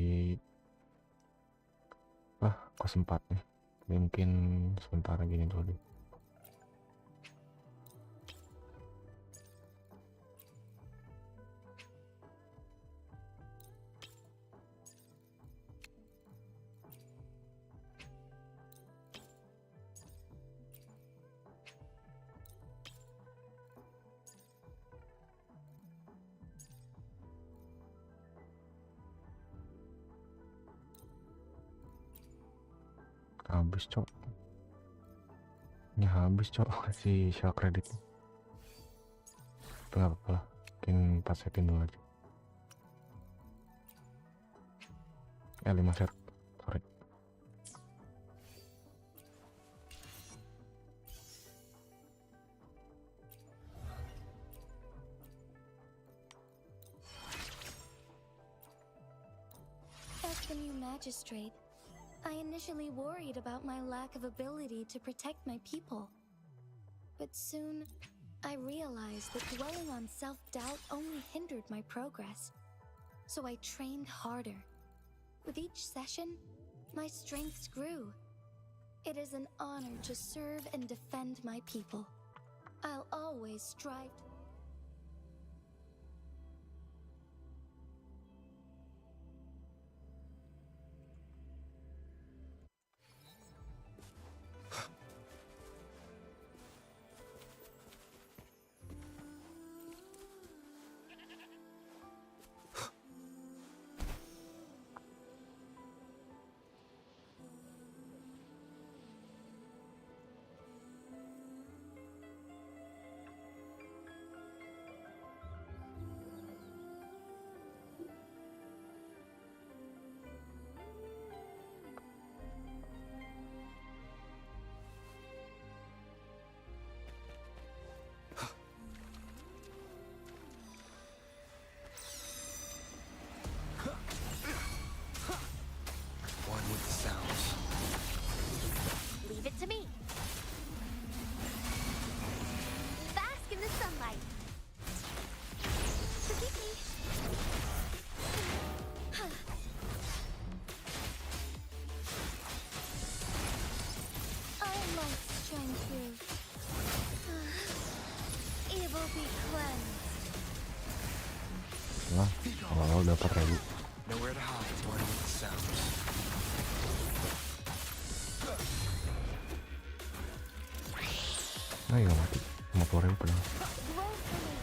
kelas 4 nih. Jadi mungkin sementara gini dulu deh. Habis cok, ini habis cok si shell kredit. Tapi nggak apa-apa lah, mungkin 4 setting dulu aja. 5 set, sorry. As the new magistrate, I initially worried about my lack of ability to protect my people. But soon, I realized that dwelling on self-doubt only hindered my progress. So I trained harder. With each session, my strengths grew. It is an honor to serve and defend my people. I'll always strive. One with the sounds. Leave it to me. Bask in the sunlight. Forgive me. Our light shine through. Evil be cleansed. Nah, awal dapat ribu. Nowhere to hide. One with the sounds. Nah, ya mati. 50.000 padahal. Woefully.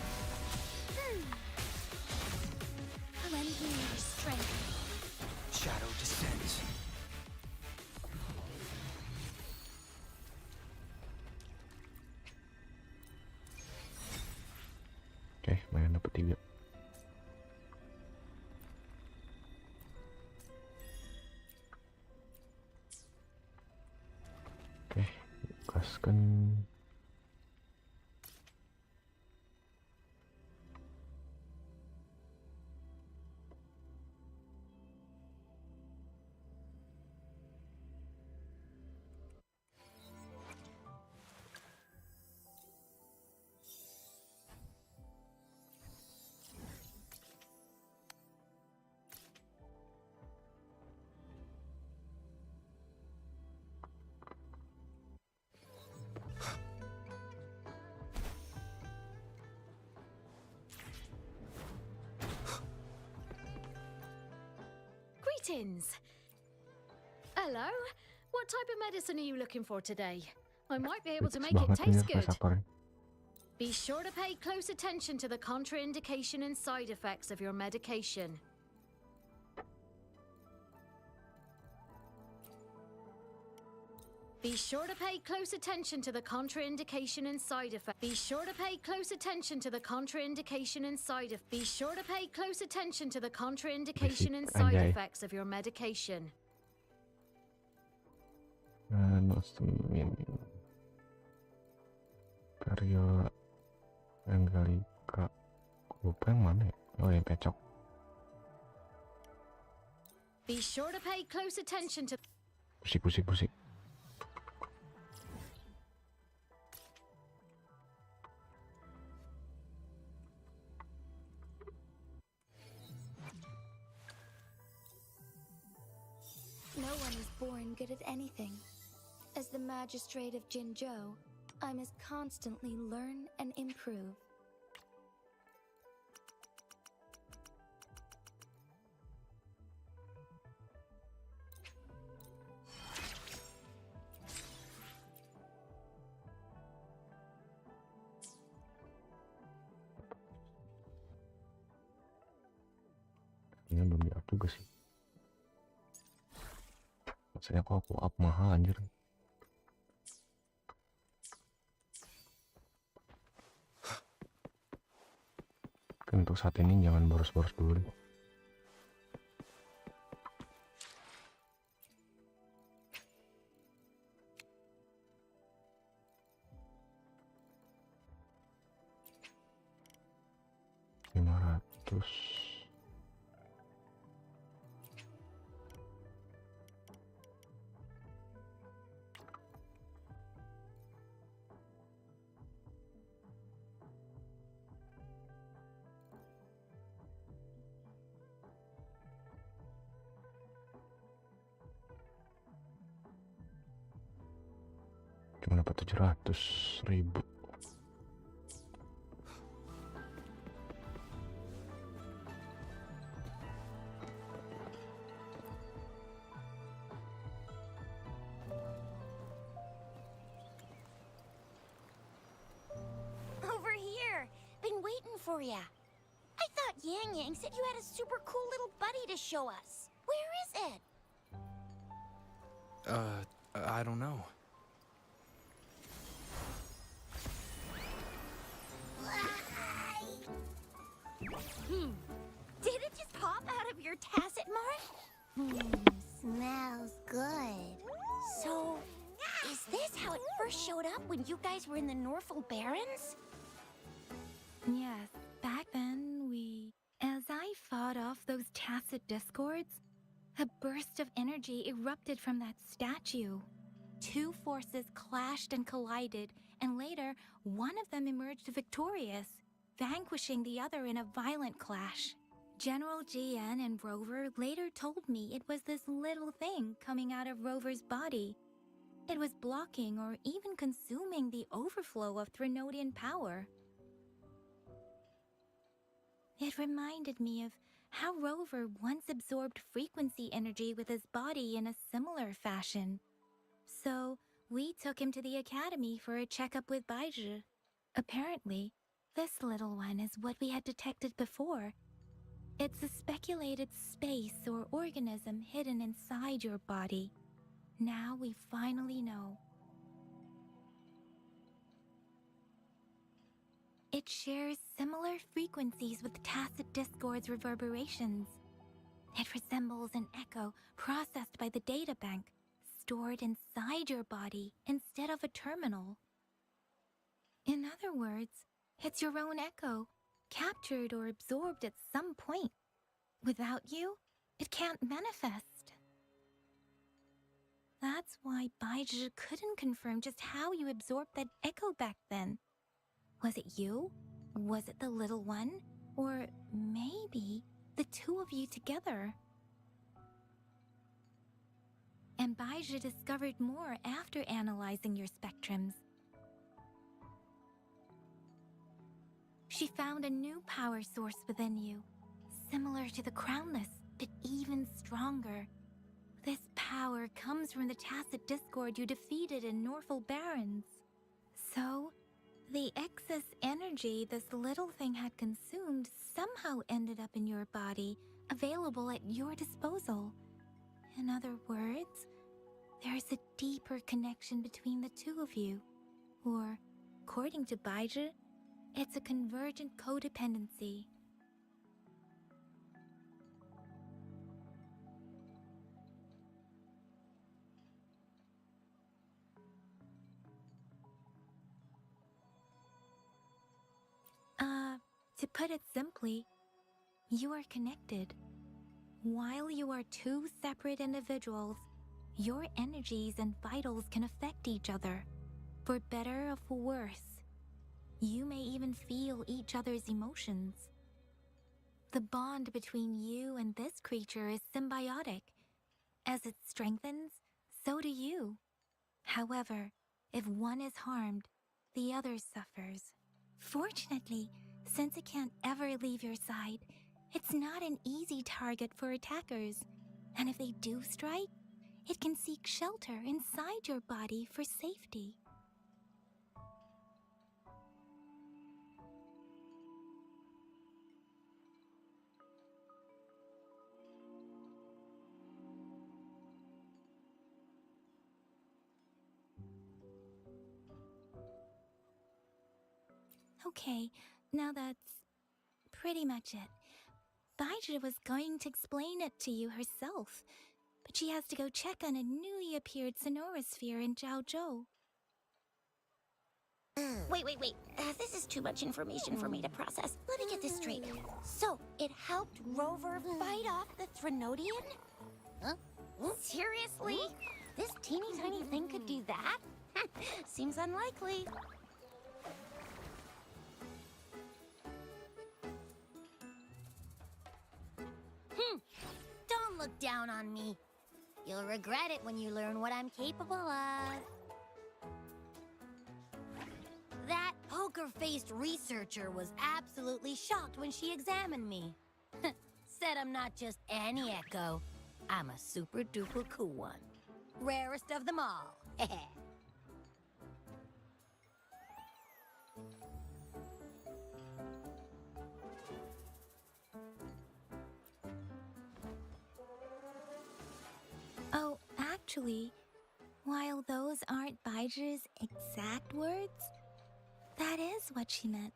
Lend me your strength. Shadow descends. Oke, main dapat 3. Oke, gaskan. Greetings. Hello. What type of medicine are you looking for today? I might be able to make it Banget ini taste voice good. actornya. Be sure to pay close attention to the contraindication and side effects of your medication. Be sure to pay close attention to the contraindication and side effects. Be sure to pay close attention to the contraindication and side effects. Be sure to pay close attention to the contraindication and side Anjay. effects of your medication. Nostemin Karya Anggalika. Lupa yang mana ya? Oh, yang pecok. Be sure to pay close attention to Pusing. No one is born good at anything. As the magistrate of Jinzhou, I must constantly learn and improve. Ini belum di up juga sih. Maksudnya kok aku up mahal anjir. Untuk saat ini jangan boros-boros dulu deh. Terus cuma dapat 700.000. Over here. Been waiting for ya. I thought Yang said you had a super cool little buddy to show us. Where is it? I don't know. Did it just pop out of your tacit mark? Smells good. So, is this how it first showed up when you guys were in the Norfolk Barrens? Yes, back then as I fought off those tacit discords, a burst of energy erupted from that statue. Two forces clashed and collided, and later, one of them emerged victorious, vanquishing the other in a violent clash. General GN and Rover later told me it was this little thing coming out of Rover's body. It was blocking or even consuming the overflow of Threnodian power. It reminded me of how Rover once absorbed frequency energy with his body in a similar fashion. So, we took him to the academy for a checkup with Baizhi. Apparently, this little one is what we had detected before. It's a speculated space or organism hidden inside your body. Now we finally know. It shares similar frequencies with tacit discord's reverberations. It resembles an echo processed by the data bank, stored inside your body instead of a terminal. In other words, it's your own echo, captured or absorbed at some point. Without you, it can't manifest. That's why Baizhi couldn't confirm just how you absorbed that echo back then. Was it you? Was it the little one? Or maybe the two of you together? And Baizhi discovered more after analyzing your spectrums. She found a new power source within you, similar to the crownless, but even stronger. This power comes from the tacit discord you defeated in Norfolk Barrens. So, the excess energy this little thing had consumed somehow ended up in your body, available at your disposal. In other words, there's a deeper connection between the two of you. Or, according to Baizhi, it's a convergent codependency. To put it simply, you are connected. While you are two separate individuals, your energies and vitals can affect each other, for better or for worse. You may even feel each other's emotions. The bond between you and this creature is symbiotic. As it strengthens, so do you. However, if one is harmed, the other suffers. Fortunately, since it can't ever leave your side, it's not an easy target for attackers. And if they do strike, it can seek shelter inside your body for safety. Okay, now that's pretty much it. Baizhi was going to explain it to you herself, but she has to go check on a newly appeared sonorosphere in Zhaozhou. Wait. This is too much information for me to process. Let me get this straight. So, it helped Rover fight off the Threnodian? Huh? Seriously? This teeny tiny thing could do that? Seems unlikely. Don't look down on me. You'll regret it when you learn what I'm capable of. That poker-faced researcher was absolutely shocked when she examined me. Said I'm not just any echo. I'm a super-duper cool one. Rarest of them all. Oh, actually, while those aren't Baizhi's exact words, that is what she meant.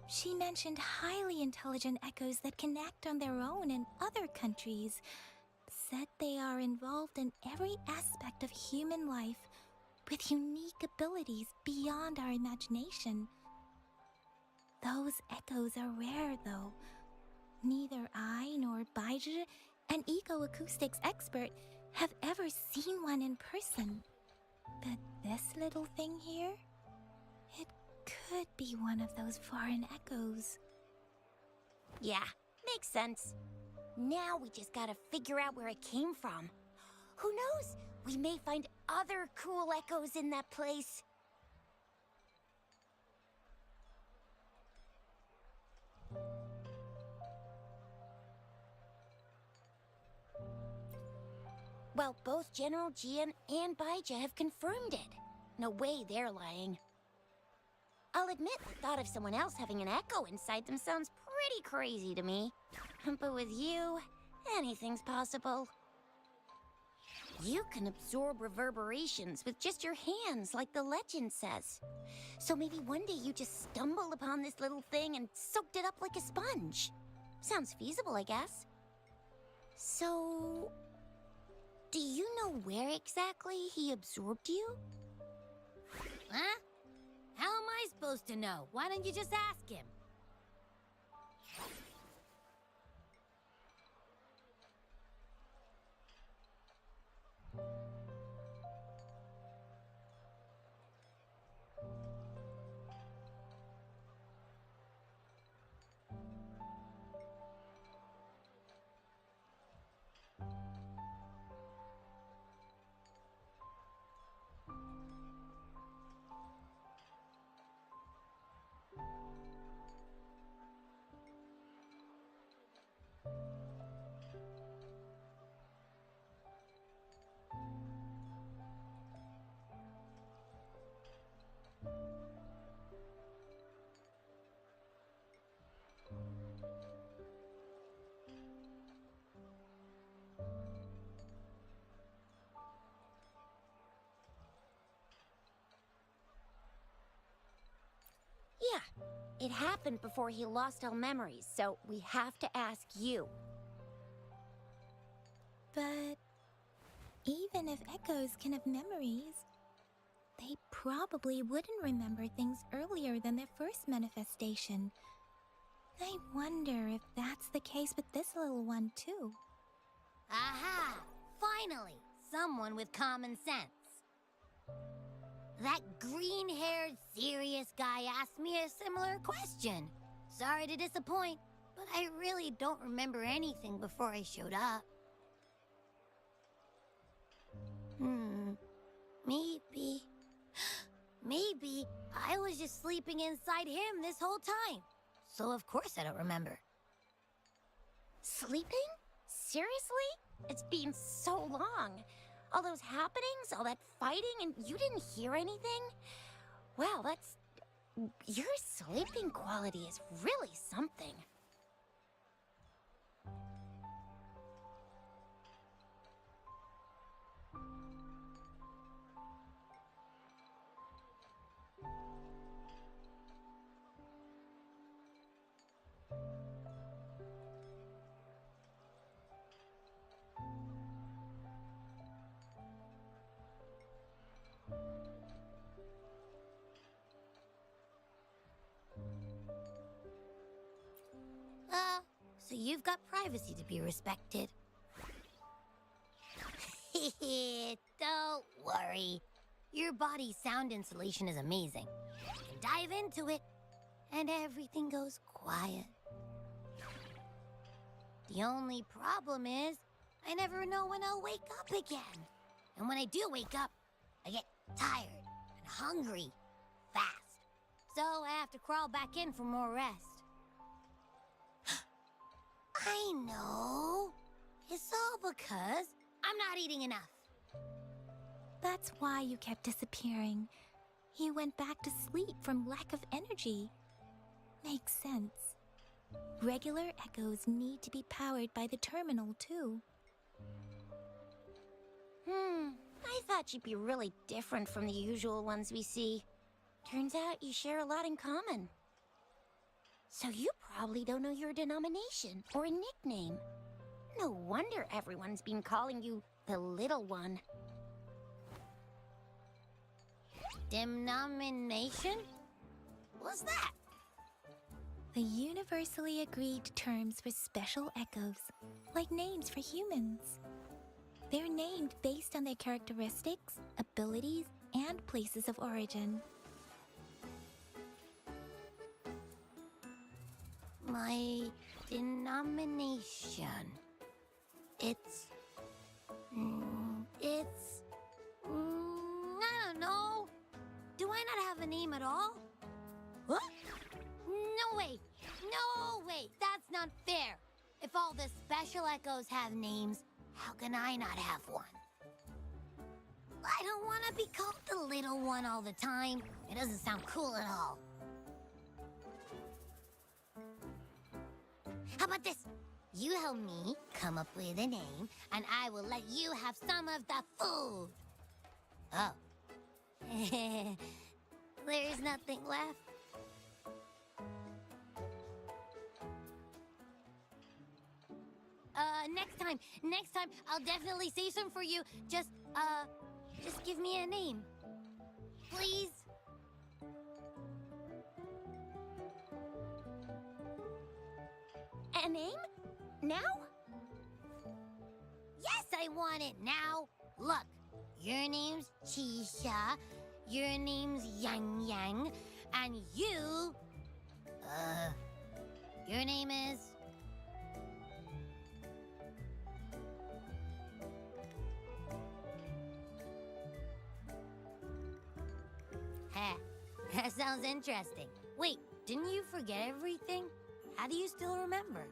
She mentioned highly intelligent echoes that can act on their own in other countries, said they are involved in every aspect of human life with unique abilities beyond our imagination. Those echoes are rare, though. Neither I nor Baizhi, an eco-acoustics expert, have ever seen one in person. But this little thing here, it could be one of those foreign echoes. Yeah, makes sense. Now we just gotta figure out where it came from. Who knows? We may find other cool echoes in that place. Well, both General Jian and Baizhi have confirmed it. No way they're lying. I'll admit the thought of someone else having an echo inside them sounds pretty crazy to me. But with you, anything's possible. You can absorb reverberations with just your hands, like the legend says. So maybe one day you just stumbled upon this little thing and soaked it up like a sponge. Sounds feasible, I guess. So, do you know where exactly he absorbed you? Huh? How am I supposed to know? Why don't you just ask him? It happened before he lost all memories, so we have to ask you. But even if echoes can have memories, they probably wouldn't remember things earlier than their first manifestation. I wonder if that's the case with this little one, too. Aha! Finally, someone with common sense. That green-haired, serious guy asked me a similar question. Sorry to disappoint, but I really don't remember anything before I showed up. Maybe I was just sleeping inside him this whole time. So of course I don't remember. Sleeping? Seriously? It's been so long. All those happenings, all that fighting, and you didn't hear anything? Wow, that's... Your sleeping quality is really something. So you've got privacy to be respected. Don't worry. Your body's sound insulation is amazing. You can dive into it, and everything goes quiet. The only problem is, I never know when I'll wake up again. And when I do wake up, I get tired and hungry fast. So I have to crawl back in for more rest. I know. It's all because I'm not eating enough. That's why you kept disappearing. You went back to sleep from lack of energy. Makes sense. Regular echoes need to be powered by the terminal, too. I thought you'd be really different from the usual ones we see. Turns out you share a lot in common. So you probably don't know your denomination or a nickname. No wonder everyone's been calling you the little one. Denomination? What's that? The universally agreed terms for special echoes, like names for humans. They're named based on their characteristics, abilities, and places of origin. My denomination. It's... I don't know. Do I not have a name at all? What? No way! No way! That's not fair! If all the special echoes have names, how can I not have one? I don't want to be called the little one all the time. It doesn't sound cool at all. How about this? You help me come up with a name, and I will let you have some of the food. Oh. There's nothing left. Next time, I'll definitely save some for you. Just give me a name. Please? A name? Now? Yes, I want it now. Look, your name's Chisha, your name's Yang Yang, and you... your name is... That sounds interesting. Wait, didn't you forget everything? How do you still remember?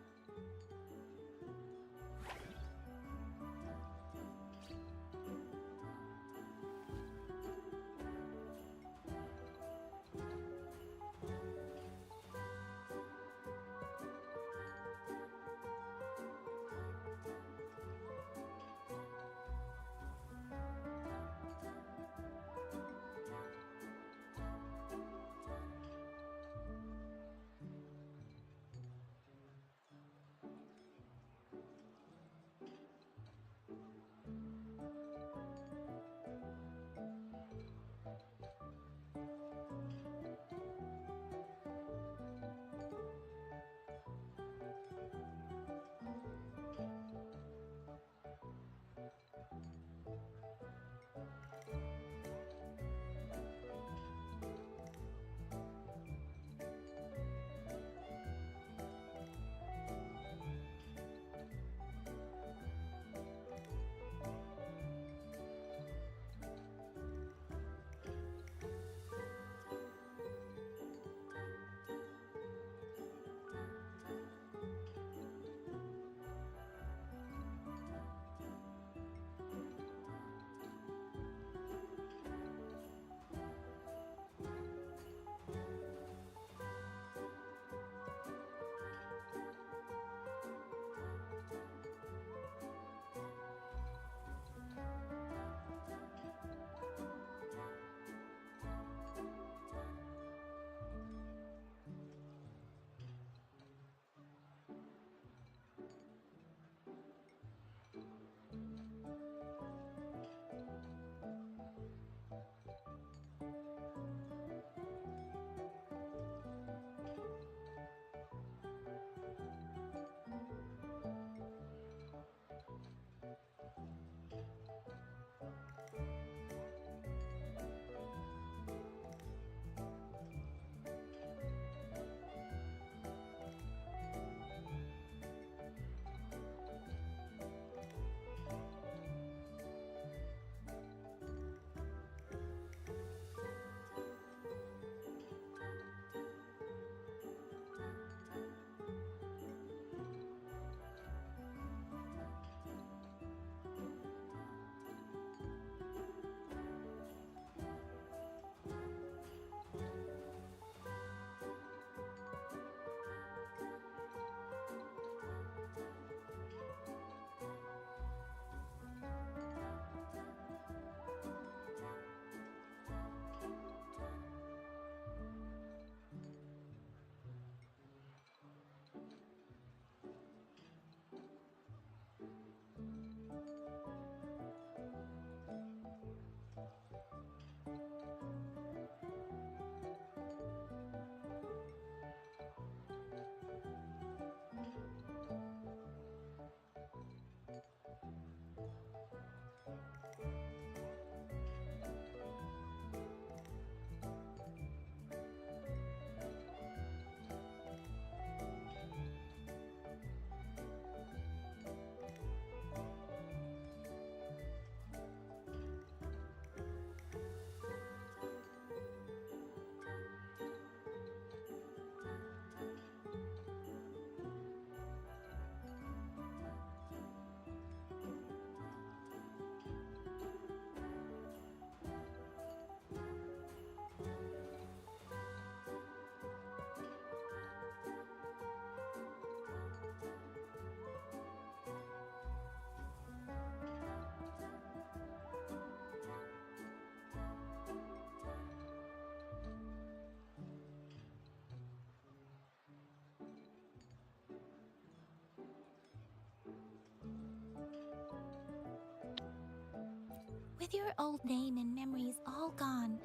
With your old name and memories all gone,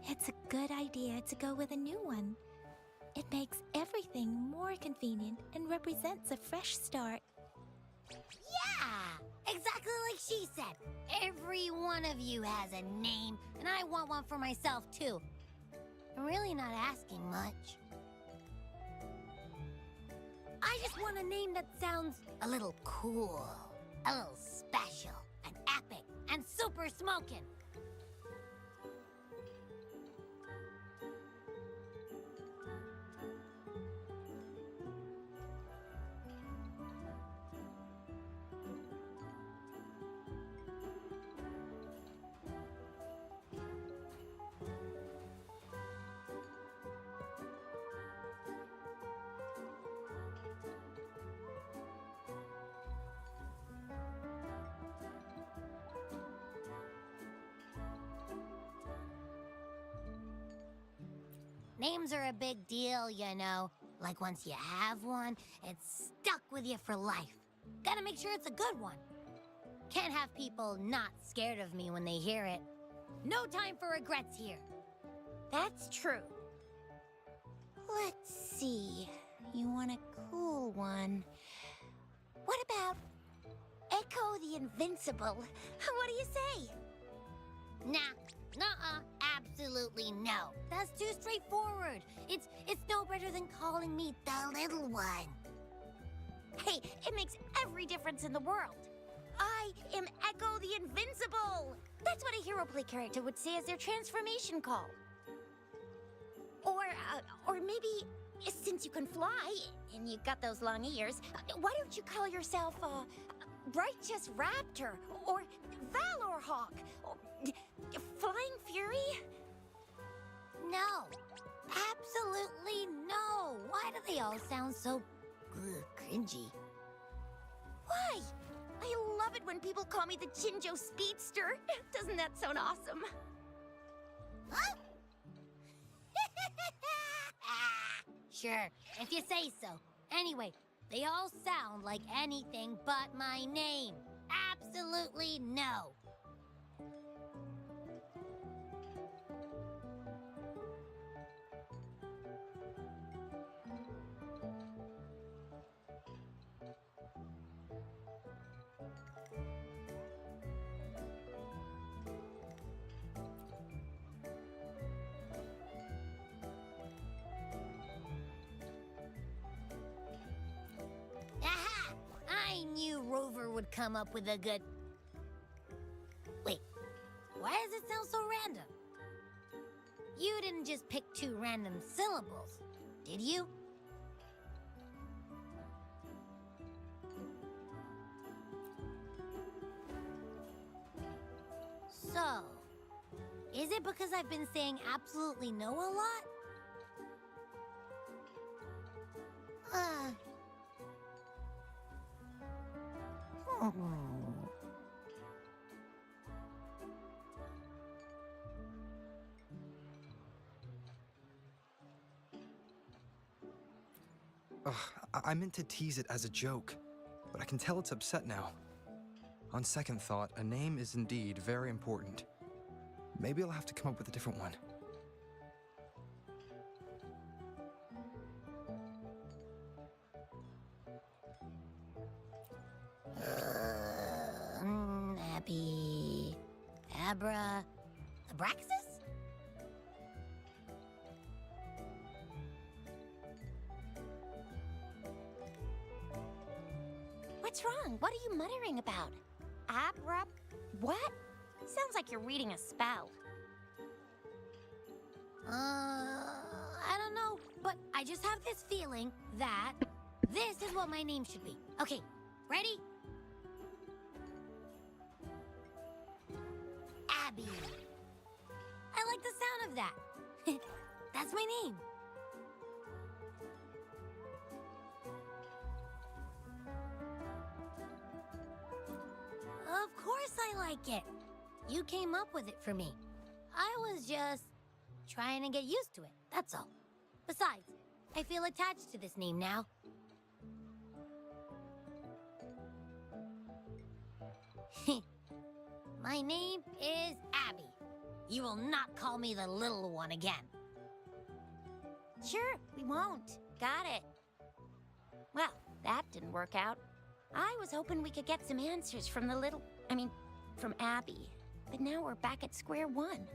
it's a good idea to go with a new one. It makes everything more convenient and represents a fresh start. Yeah, exactly like she said. Every one of you has a name, and I want one for myself too. I'm really not asking much. I just want a name that sounds a little cool, a little special, and epic, and super smoking. Names are a big deal, you know. Like once you have one, it's stuck with you for life. Gotta make sure it's a good one. Can't have people not scared of me when they hear it. No time for regrets here. That's true. Let's see. You want a cool one. What about Echo the Invincible? What do you say? Nah. Nuh-uh, absolutely no. That's too straightforward. It's no better than calling me the little one. Hey, it makes every difference in the world. I am Echo the Invincible. That's what a hero play character would say as their transformation call. Or maybe, since you can fly and you got those long ears, why don't you call yourself Righteous Raptor or Valor Hawk or Flying Fury? No, absolutely no. Why do they all sound so cringy? Why? I love it when people call me the Jinjo Speedster. Doesn't that sound awesome? Huh? Sure, if you say so. Anyway, they all sound like anything but my name. Absolutely no. Aha! I knew Rover would come up with a good... Wait, why does it sound so random? You didn't just pick two random syllables, did you? So, is it because I've been saying absolutely no a lot? Ugh, I meant to tease it as a joke, but I can tell it's upset now. On second thought, a name is indeed very important. Maybe I'll have to come up with a different one. Abby... Abra... Abraxas? What's wrong? What are you muttering about? Abra... what? Sounds like you're reading a spell. I don't know, but I just have this feeling that this is what my name should be. Okay, ready? Abby. I like the sound of that. That's my name. Of course I like it. You came up with it for me. I was just trying to get used to it, that's all. Besides, I feel attached to this name now. My name is Abby. You will not call me the little one again. Sure, we won't. Got it. Well, that didn't work out. I was hoping we could get some answers from from Abby. But now we're back at square one.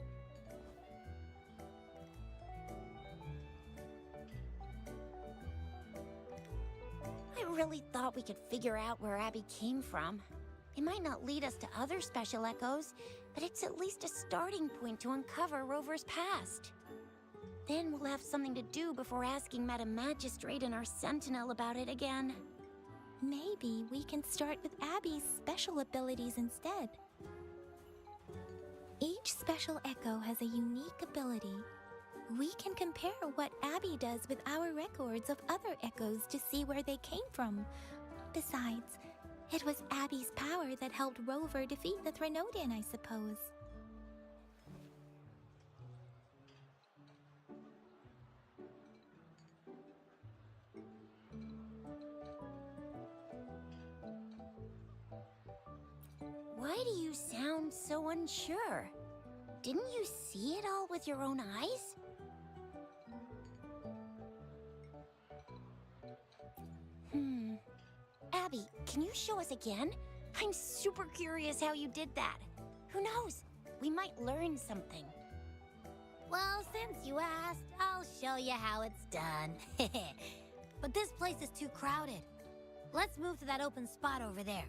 I really thought we could figure out where Abby came from. It might not lead us to other special echoes, but it's at least a starting point to uncover Rover's past. Then we'll have something to do before asking Madam Magistrate and our Sentinel about it again. Maybe we can start with Abby's special abilities instead. Each special echo has a unique ability. We can compare what Abby does with our records of other echoes to see where they came from. Besides, it was Abby's power that helped Rover defeat the Threnodian, I suppose. Why do you sound so unsure? Didn't you see it all with your own eyes? Abby, can you show us again? I'm super curious how you did that. Who knows? We might learn something. Well, since you asked, I'll show you how it's done. But this place is too crowded. Let's move to that open spot over there.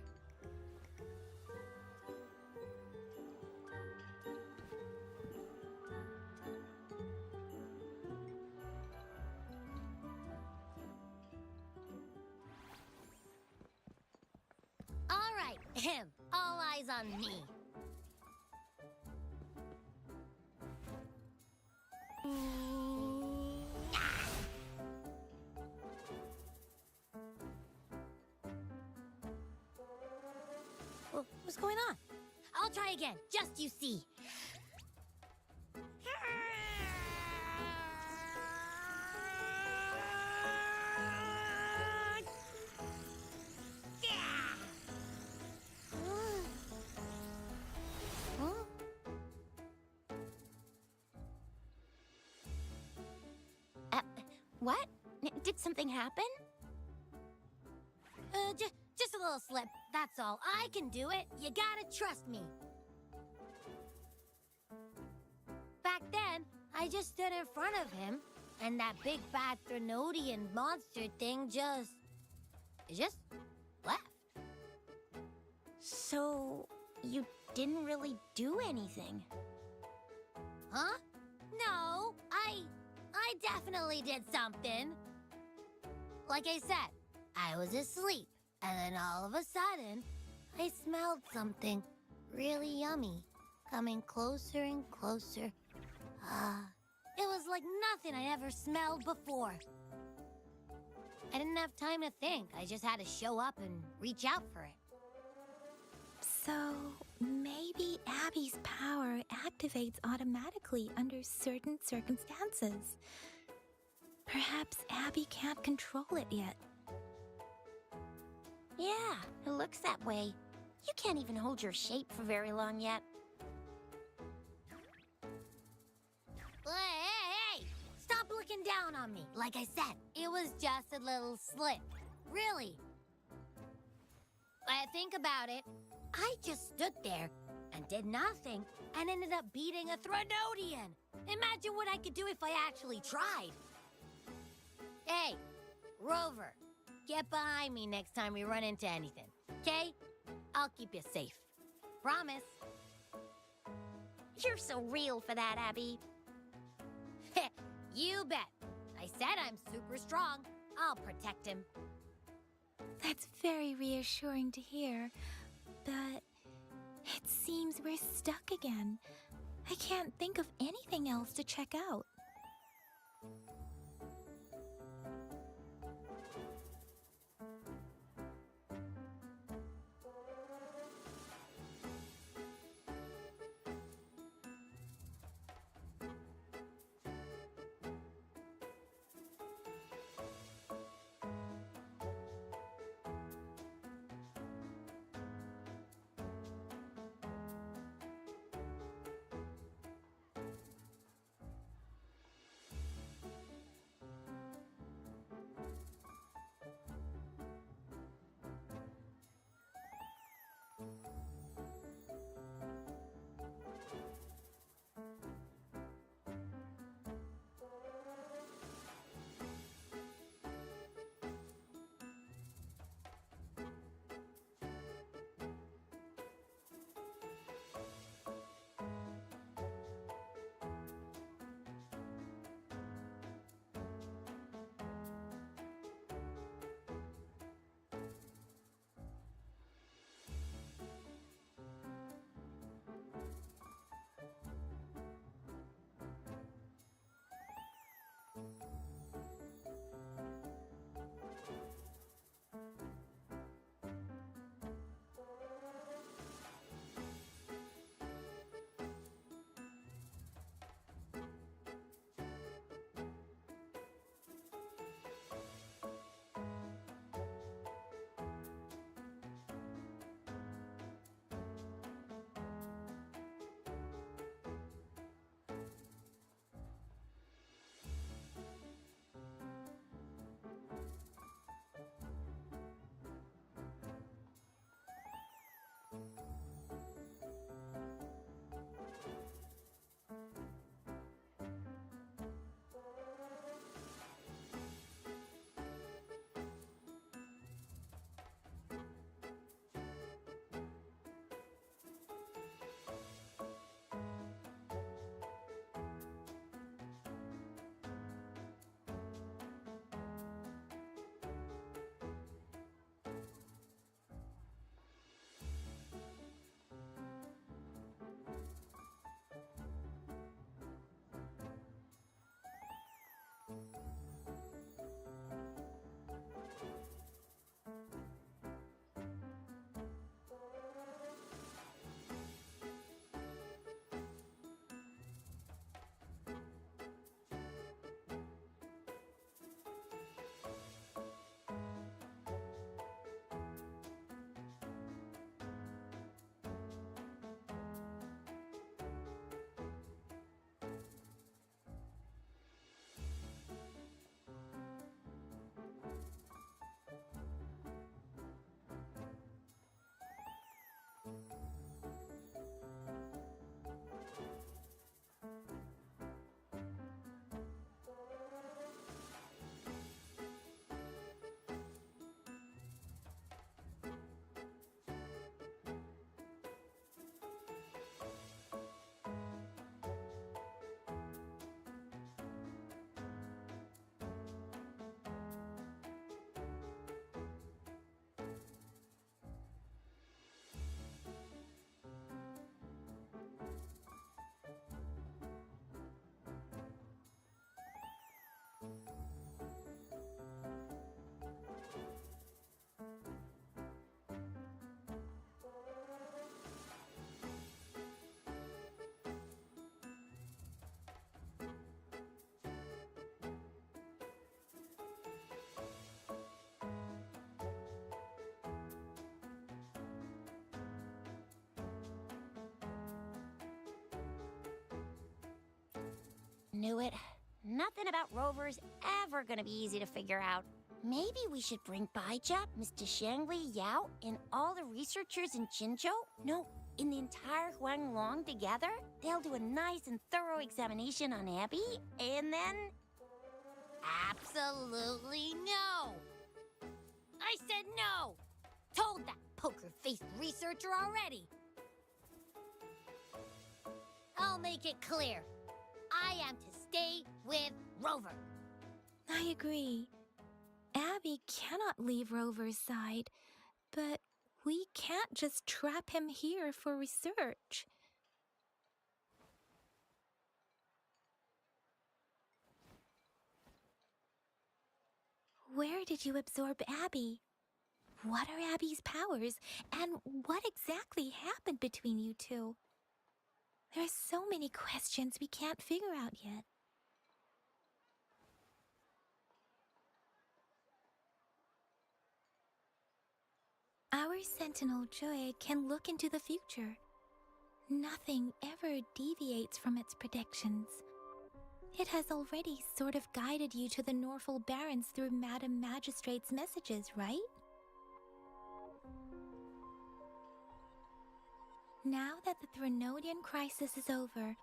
All right, all eyes on me. What's going on? I'll try again, just you see. What? Did something happen? Just a little slip, that's all. I can do it. You gotta trust me. Back then, I just stood in front of him, and that big bad Threnodian monster thing just left. So, you didn't really do anything? Huh? No, I definitely did something. Like I said, I was asleep, and then all of a sudden, I smelled something really yummy coming closer and closer. It was like nothing I ever smelled before. I didn't have time to think. I just had to show up and reach out for it. So, maybe Abby's power activates automatically under certain circumstances. Perhaps Abby can't control it yet. Yeah, it looks that way. You can't even hold your shape for very long yet. Hey! Stop looking down on me. Like I said, it was just a little slip. Really. Think about it. I just stood there and did nothing and ended up beating a Threnodian. Imagine what I could do if I actually tried. Hey, Rover, get behind me next time we run into anything, okay? I'll keep you safe. Promise. You're so real for that, Abby. You bet. I said I'm super strong. I'll protect him. That's very reassuring to hear, but it seems we're stuck again. I can't think of anything else to check out. Knew it. Nothing about Rover's ever gonna be easy to figure out. Maybe we should bring Baija, Mr. Shangli, Yao, and all the researchers in Jinzhou? No, in the entire Huanglong together? They'll do a nice and thorough examination on Abby, and then... Absolutely no! I said no! Told that poker-faced researcher already. I'll make it clear. I am to stay with Rover. I agree. Abby cannot leave Rover's side, but we can't just trap him here for research. Where did you absorb Abby? What are Abby's powers, and what exactly happened between you two? There are so many questions we can't figure out yet. Our Sentinel Joy can look into the future. Nothing ever deviates from its predictions. It has already sort of guided you to the Norfolk Barrens through Madam Magistrate's messages, right? Now that the Threnodian crisis is over,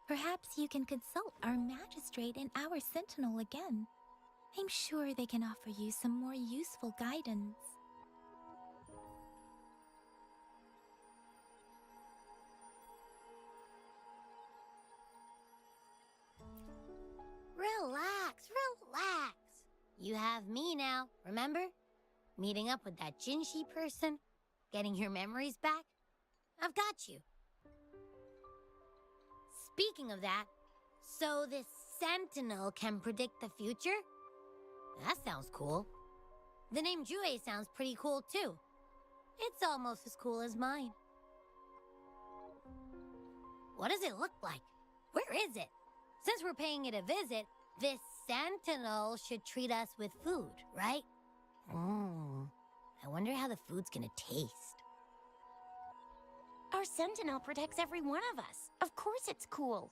perhaps you can consult our Magistrate and our Sentinel again. I'm sure they can offer you some more useful guidance. Relax, relax. You have me now, remember? Meeting up with that Jinshi person, getting your memories back. I've got you. Speaking of that, so this Sentinel can predict the future? That sounds cool. The name Jue sounds pretty cool too. It's almost as cool as mine. What does it look like? Where is it? Since we're paying it a visit, this Sentinel should treat us with food, right? I wonder how the food's gonna taste. Our Sentinel protects every one of us. Of course it's cool.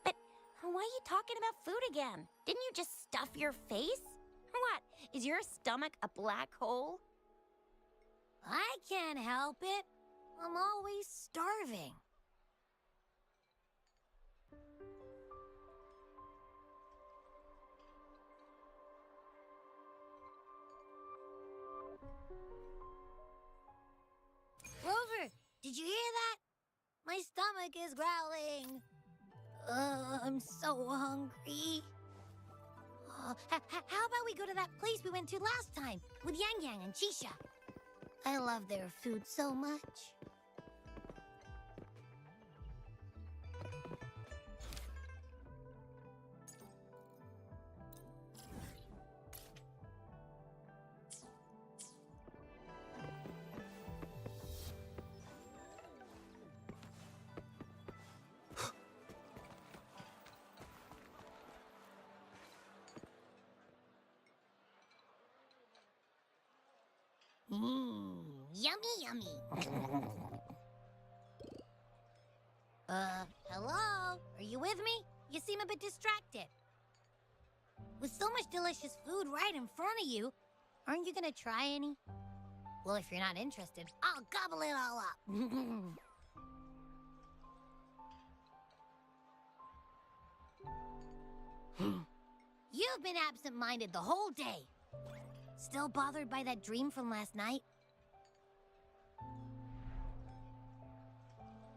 But why are you talking about food again? Didn't you just stuff your face? What, is your stomach a black hole? I can't help it. I'm always starving. Rover, did you hear that? My stomach is growling. I'm so hungry. How about we go to that place we went to last time with Yang Yang and Chisha? I love their food so much. Yummy, yummy. Hello? Are you with me? You seem a bit distracted. With so much delicious food right in front of you, aren't you gonna try any? Well, if you're not interested, I'll gobble it all up. You've been absent-minded the whole day. Still bothered by that dream from last night?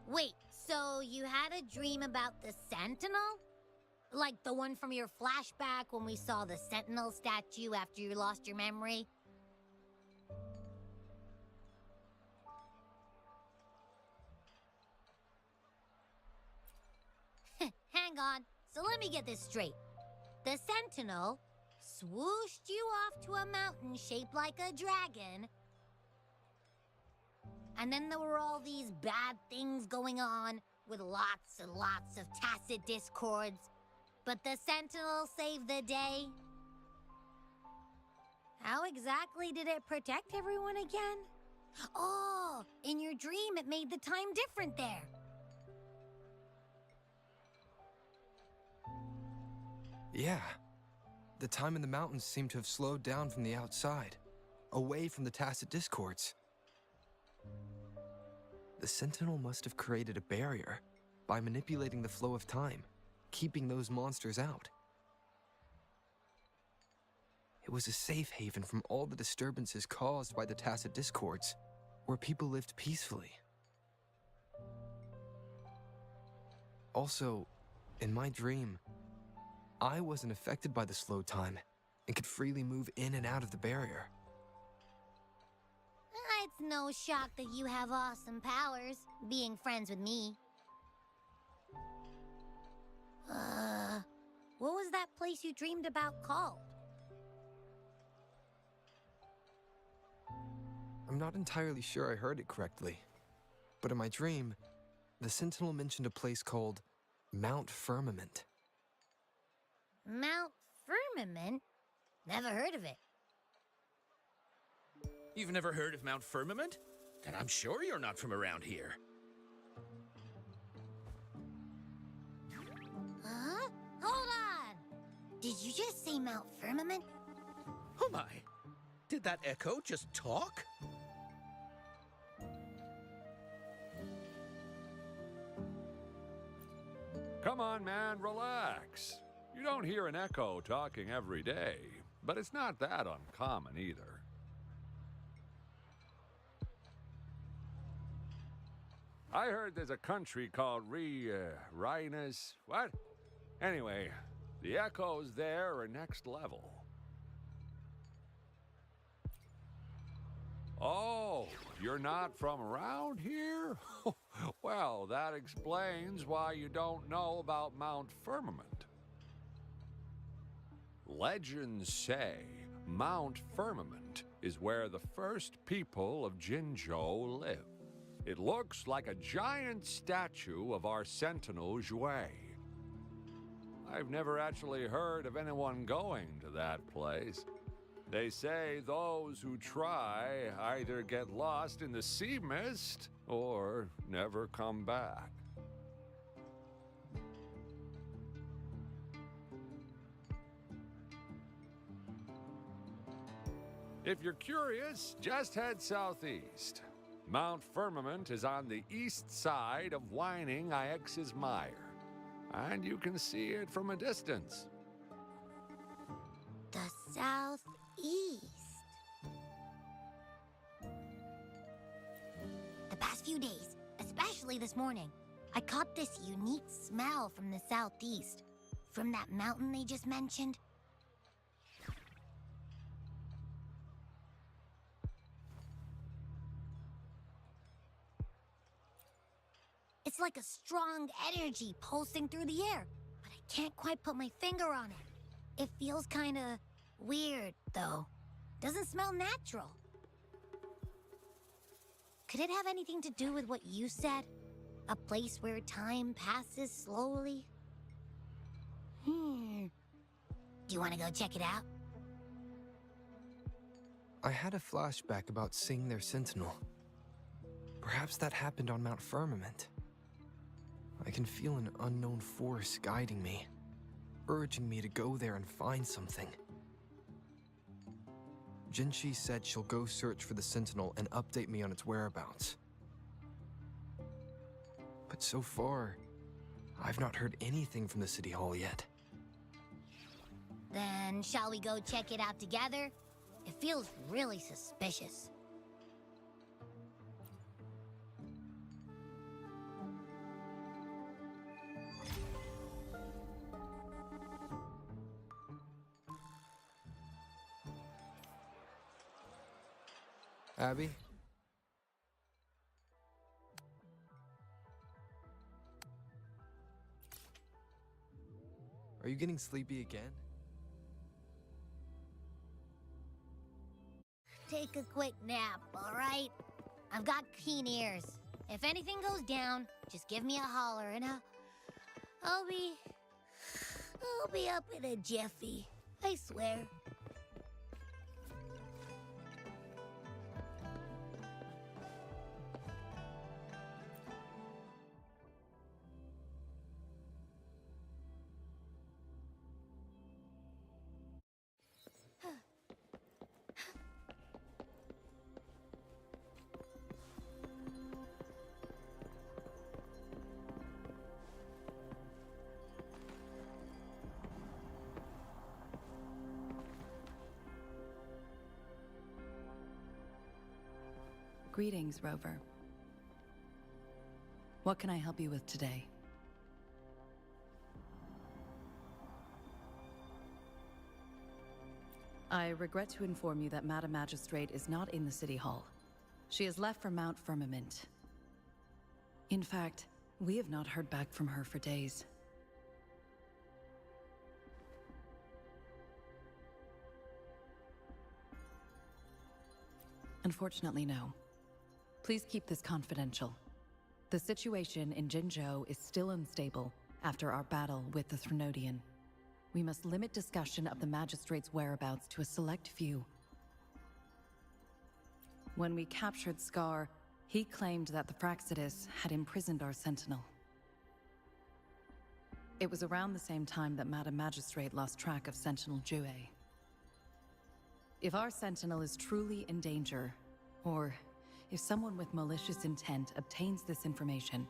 Wait, so you had a dream about the Sentinel? Like the one from your flashback when we saw the Sentinel statue after you lost your memory? Hang on, so let me get this straight. The Sentinel swooshed you off to a mountain shaped like a dragon. And then there were all these bad things going on with lots and lots of tacit discords. But the Sentinel saved the day. How exactly did it protect everyone again? Oh, in your dream it made the time different there. Yeah. The time in the mountains seemed to have slowed down from the outside, away from the tacit discords. The Sentinel must have created a barrier by manipulating the flow of time, keeping those monsters out. It was a safe haven from all the disturbances caused by the tacit discords, where people lived peacefully. Also, in my dream, I wasn't affected by the slow time and could freely move in and out of the barrier. It's no shock that you have awesome powers, being friends with me. What was that place you dreamed about called? I'm not entirely sure I heard it correctly, but in my dream, the Sentinel mentioned a place called Mount Firmament. Mount Firmament? Never heard of it. You've never heard of Mount Firmament? Then I'm sure you're not from around here. Huh? Hold on! Did you just say Mount Firmament? Oh my! Did that echo just talk? Come on, man, relax. You don't hear an echo talking every day, but it's not that uncommon either. I heard there's a country called Rhinus. What? Anyway, the echoes there are next level. Oh, you're not from around here? Well, that explains why you don't know about Mount Firmament. Legends say Mount Firmament is where the first people of Jinzhou live. It looks like a giant statue of our Sentinel Jue. I've never actually heard of anyone going to that place. They say those who try either get lost in the sea mist or never come back. If you're curious, just head southeast. Mount Firmament is on the east side of Whining Ix's Mire, and you can see it from a distance. The southeast. The past few days, especially this morning, I caught this unique smell from the southeast, from that mountain they just mentioned. It's like a strong energy pulsing through the air, but I can't quite put my finger on it. It feels kinda weird, though. Doesn't smell natural. Could it have anything to do with what you said? A place where time passes slowly? Do you want to go check it out? I had a flashback about seeing their Sentinel. Perhaps that happened on Mount Firmament. I can feel an unknown force guiding me, urging me to go there and find something. Jinshi said she'll go search for the Sentinel and update me on its whereabouts. But so far, I've not heard anything from the City Hall yet. Then shall we go check it out together? It feels really suspicious. Abby? Are you getting sleepy again? Take a quick nap, all right? I've got keen ears. If anything goes down, just give me a holler and I'll be up in a jiffy. I swear. Greetings, Rover. What can I help you with today? I regret to inform you that Madam Magistrate is not in the City Hall. She has left for Mount Firmament. In fact, we have not heard back from her for days. Unfortunately, no. Please keep this confidential. The situation in Jinzhou is still unstable after our battle with the Threnodian. We must limit discussion of the Magistrate's whereabouts to a select few. When we captured Scar, he claimed that the Fraxidus had imprisoned our Sentinel. It was around the same time that Madam Magistrate lost track of Sentinel Jue. If our Sentinel is truly in danger, or if someone with malicious intent obtains this information,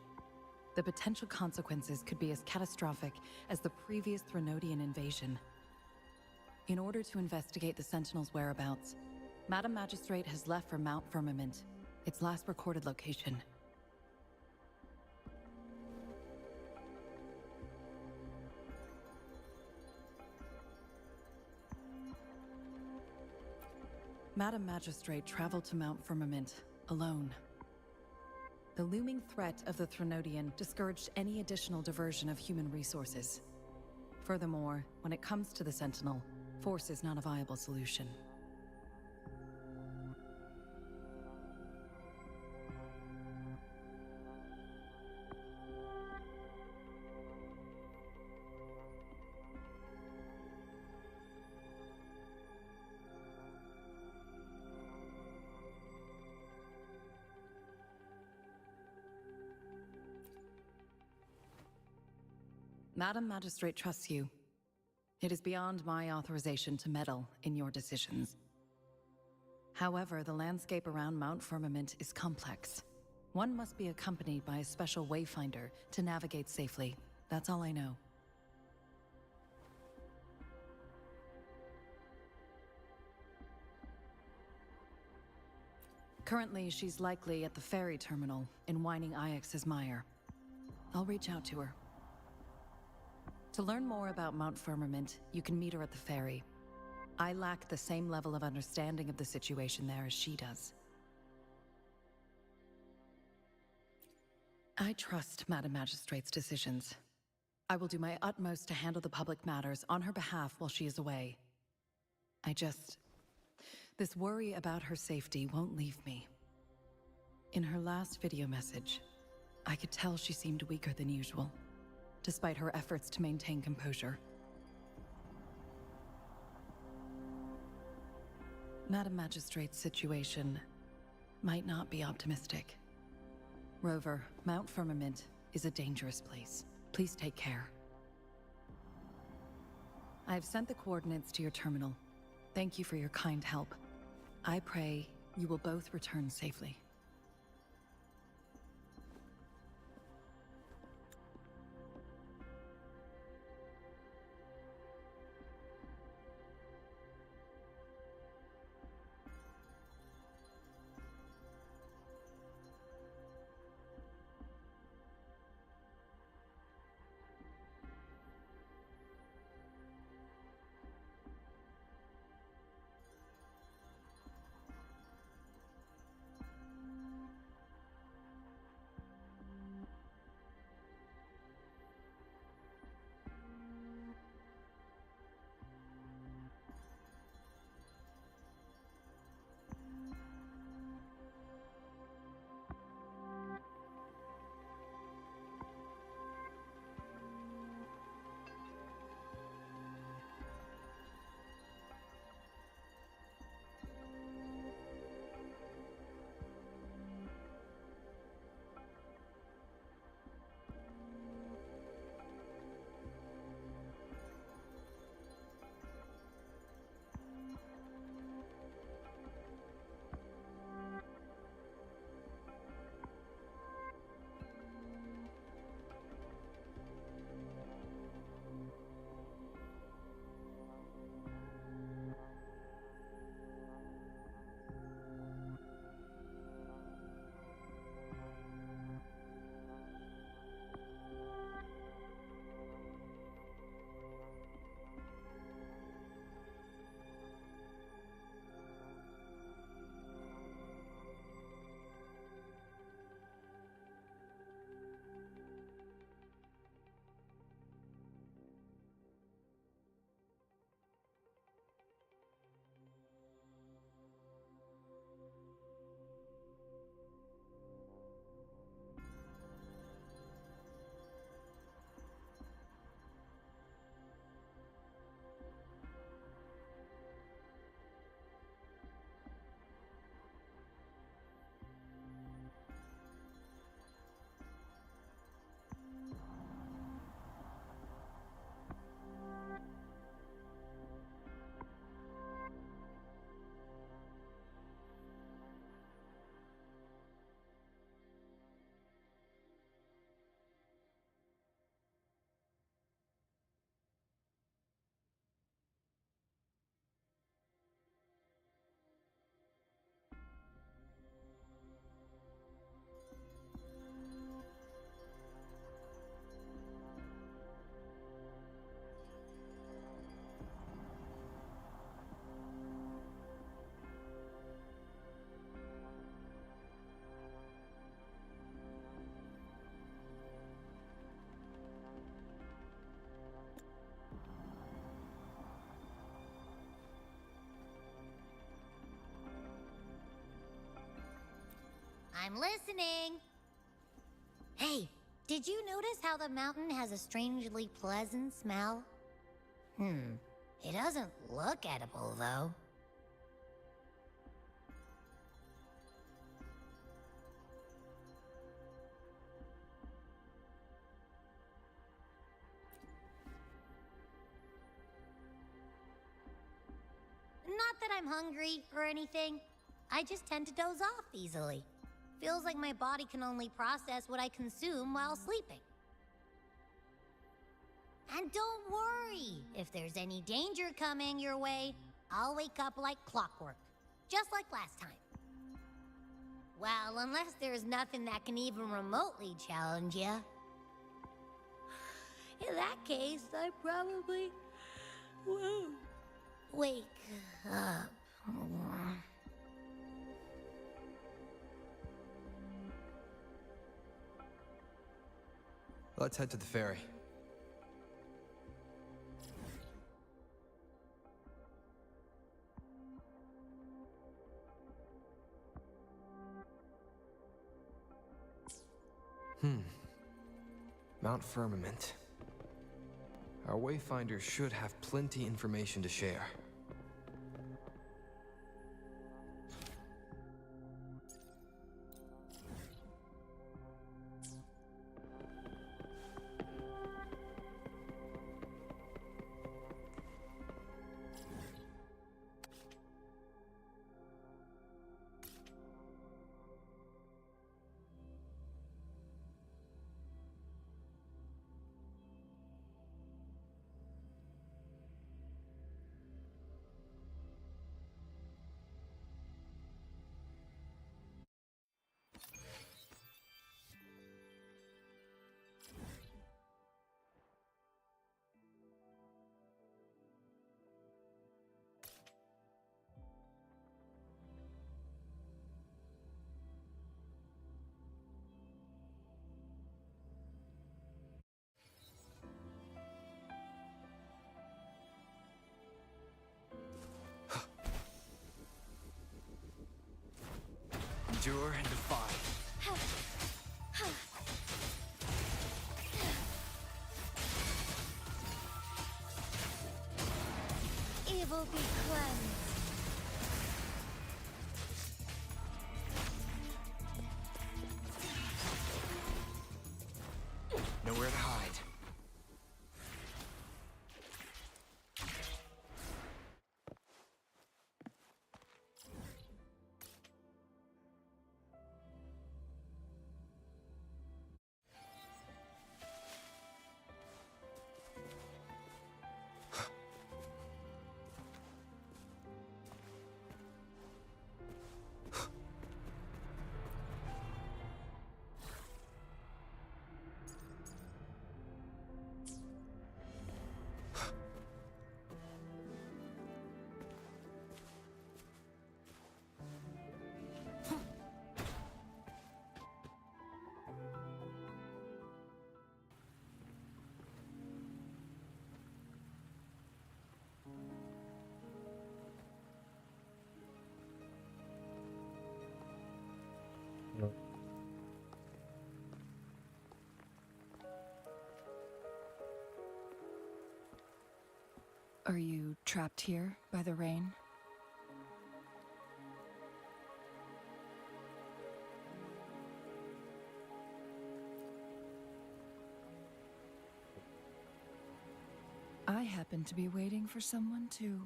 the potential consequences could be as catastrophic as the previous Threnodian invasion. In order to investigate the Sentinel's whereabouts, Madam Magistrate has left for Mount Firmament, its last recorded location. Madam Magistrate traveled to Mount Firmament alone. The looming threat of the Threnodian discouraged any additional diversion of human resources. Furthermore, when it comes to the Sentinel, force is not a viable solution. Madam Magistrate trusts you. It is beyond my authorization to meddle in your decisions. However, the landscape around Mount Firmament is complex. One must be accompanied by a special wayfinder to navigate safely. That's all I know. Currently, she's likely at the ferry terminal in Whining Ix's Mire. I'll reach out to her. To learn more about Mount Firmament, you can meet her at the ferry. I lack the same level of understanding of the situation there as she does. I trust Madam Magistrate's decisions. I will do my utmost to handle the public matters on her behalf while she is away. This worry about her safety won't leave me. In her last video message, I could tell she seemed weaker than usual, despite her efforts to maintain composure. Madam Magistrate's situation might not be optimistic. Rover, Mount Firmament is a dangerous place. Please take care. I have sent the coordinates to your terminal. Thank you for your kind help. I pray you will both return safely. I'm listening. Hey, did you notice how the mountain has a strangely pleasant smell? It doesn't look edible, though. Not that I'm hungry or anything. I just tend to doze off easily. Feels like my body can only process what I consume while sleeping. And don't worry, if there's any danger coming your way, I'll wake up like clockwork, just like last time. Well, unless there's nothing that can even remotely challenge you. In that case, I probably won't wake up. Let's head to the ferry. Mount Firmament. Our wayfinder should have plenty information to share. Endure and defy. Evil be cleansed. Nowhere to hide. Are you trapped here by the rain? I happen to be waiting for someone too.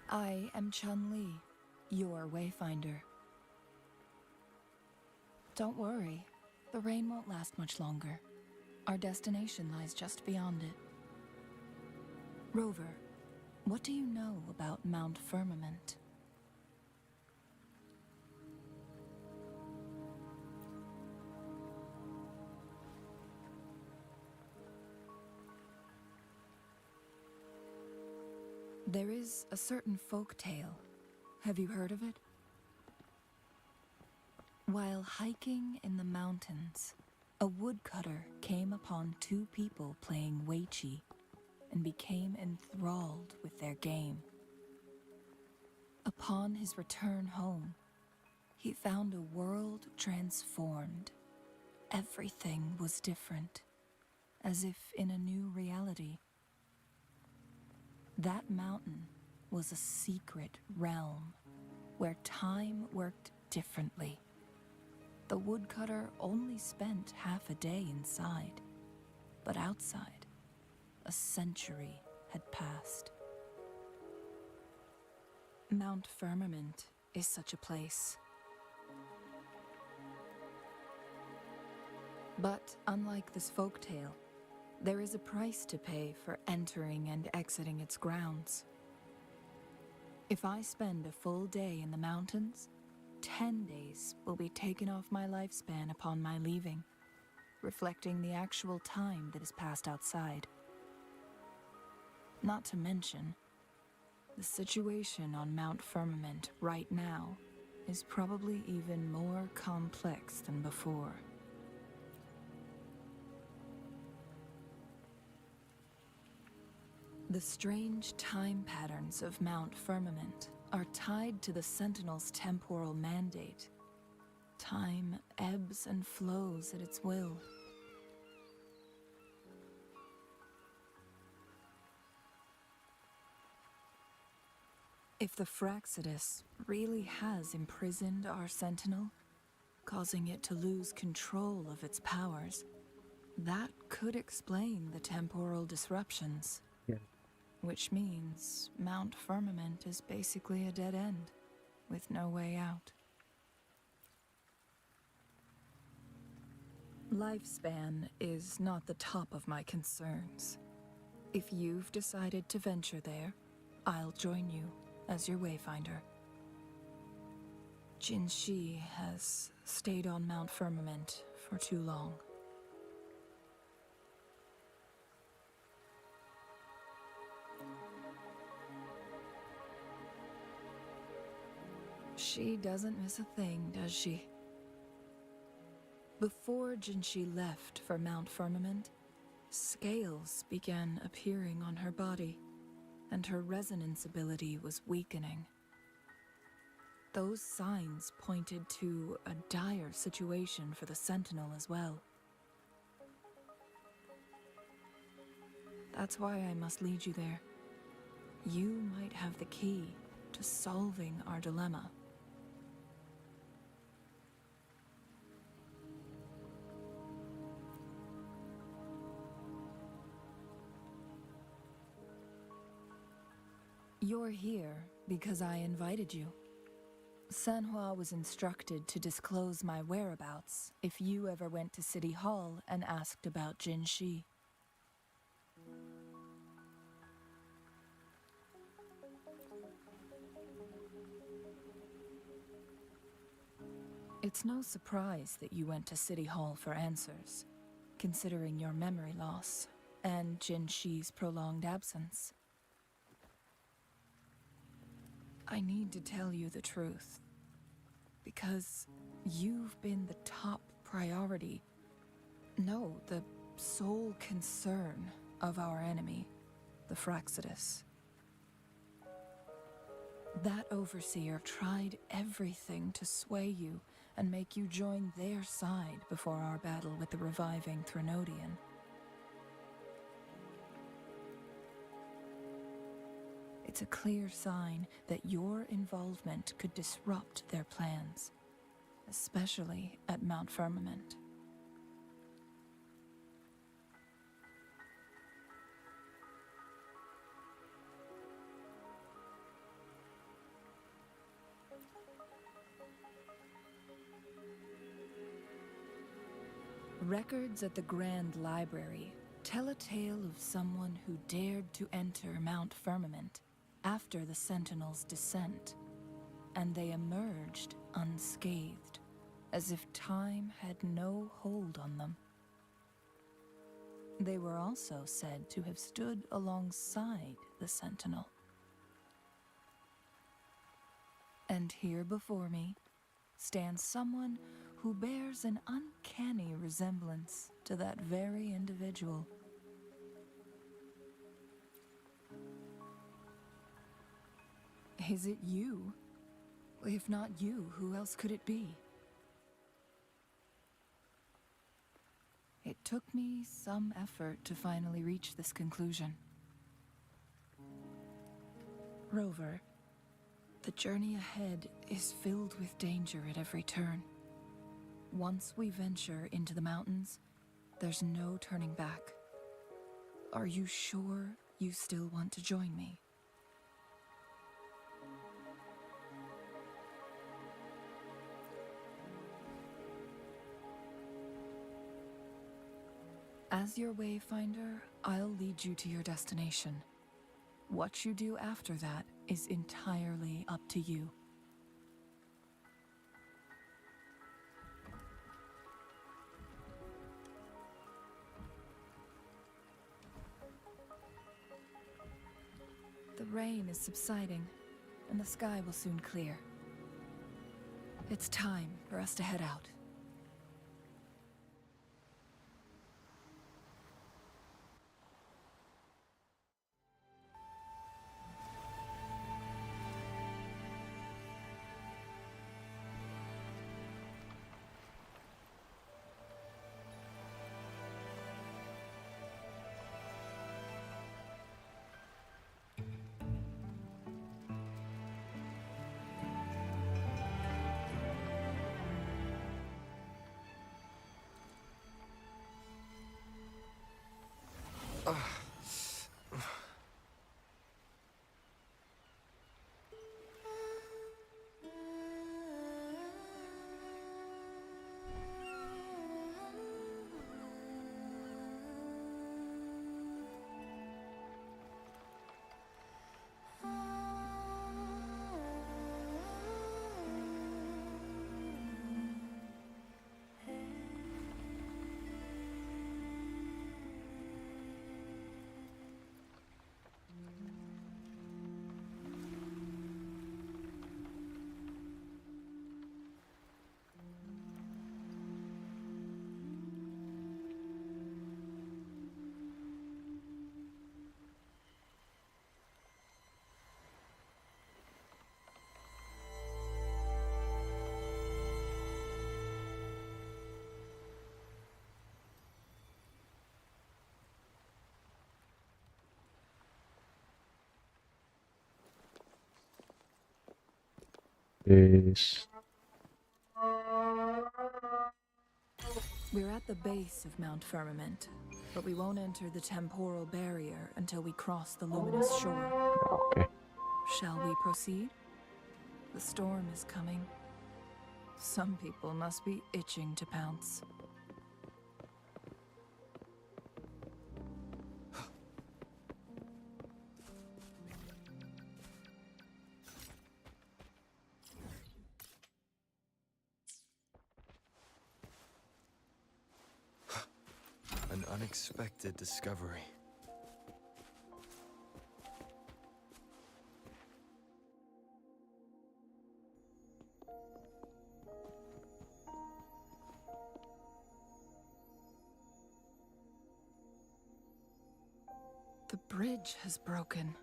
I am Chun-Li, your wayfinder. Don't worry, the rain won't last much longer. Our destination lies just beyond it. Rover, what do you know about Mount Firmament? There is a certain folk tale. Have you heard of it? While hiking in the mountains, a woodcutter came upon two people playing Weiqi and became enthralled with their game. Upon his return home, he found a world transformed. Everything was different, as if in a new reality. That mountain was a secret realm where time worked differently. The woodcutter only spent half a day inside, but outside, a century had passed. Mount Firmament is such a place. But unlike this folktale, there is a price to pay for entering and exiting its grounds. If I spend a full day in the mountains, 10 days will be taken off my lifespan upon my leaving, reflecting the actual time that is passed outside. Not to mention, the situation on Mount Firmament right now is probably even more complex than before. The strange time patterns of Mount Firmament are tied to the Sentinel's temporal mandate. Time ebbs and flows at its will. If the Fraxidus really has imprisoned our Sentinel, causing it to lose control of its powers, that could explain the temporal disruptions. Yeah. Which means Mount Firmament is basically a dead end, with no way out. Lifespan is not the top of my concerns. If you've decided to venture there, I'll join you as your wayfinder. Jinshi has stayed on Mount Firmament for too long. She doesn't miss a thing, does she? Before Jinshi left for Mount Firmament, scales began appearing on her body, and her resonance ability was weakening. Those signs pointed to a dire situation for the Sentinel as well. That's why I must lead you there. You might have the key to solving our dilemma. You're here because I invited you. Sanhua was instructed to disclose my whereabouts if you ever went to City Hall and asked about Jinshi. It's no surprise that you went to City Hall for answers, considering your memory loss and Jinshi's prolonged absence. I need to tell you the truth, because you've been the top priority, no, the sole concern of our enemy, the Fraxidus. That overseer tried everything to sway you and make you join their side before our battle with the reviving Threnodian. It's a clear sign that your involvement could disrupt their plans, especially at Mount Firmament. Records at the Grand Library tell a tale of someone who dared to enter Mount Firmament after the Sentinel's descent, and they emerged unscathed, as if time had no hold on them. They were also said to have stood alongside the Sentinel. And here before me stands someone who bears an uncanny resemblance to that very individual. Is it you? If not you, who else could it be? It took me some effort to finally reach this conclusion. Rover, the journey ahead is filled with danger at every turn. Once we venture into the mountains, there's no turning back. Are you sure you still want to join me? As your wayfinder, I'll lead you to your destination. What you do after that is entirely up to you. The rain is subsiding, and the sky will soon clear. It's time for us to head out. Yes. We're at the base of Mount Firmament, but we won't enter the temporal barrier until we cross the luminous shore. Okay. Shall we proceed? The storm is coming. Some people must be itching to pounce. An unexpected discovery. The bridge has broken.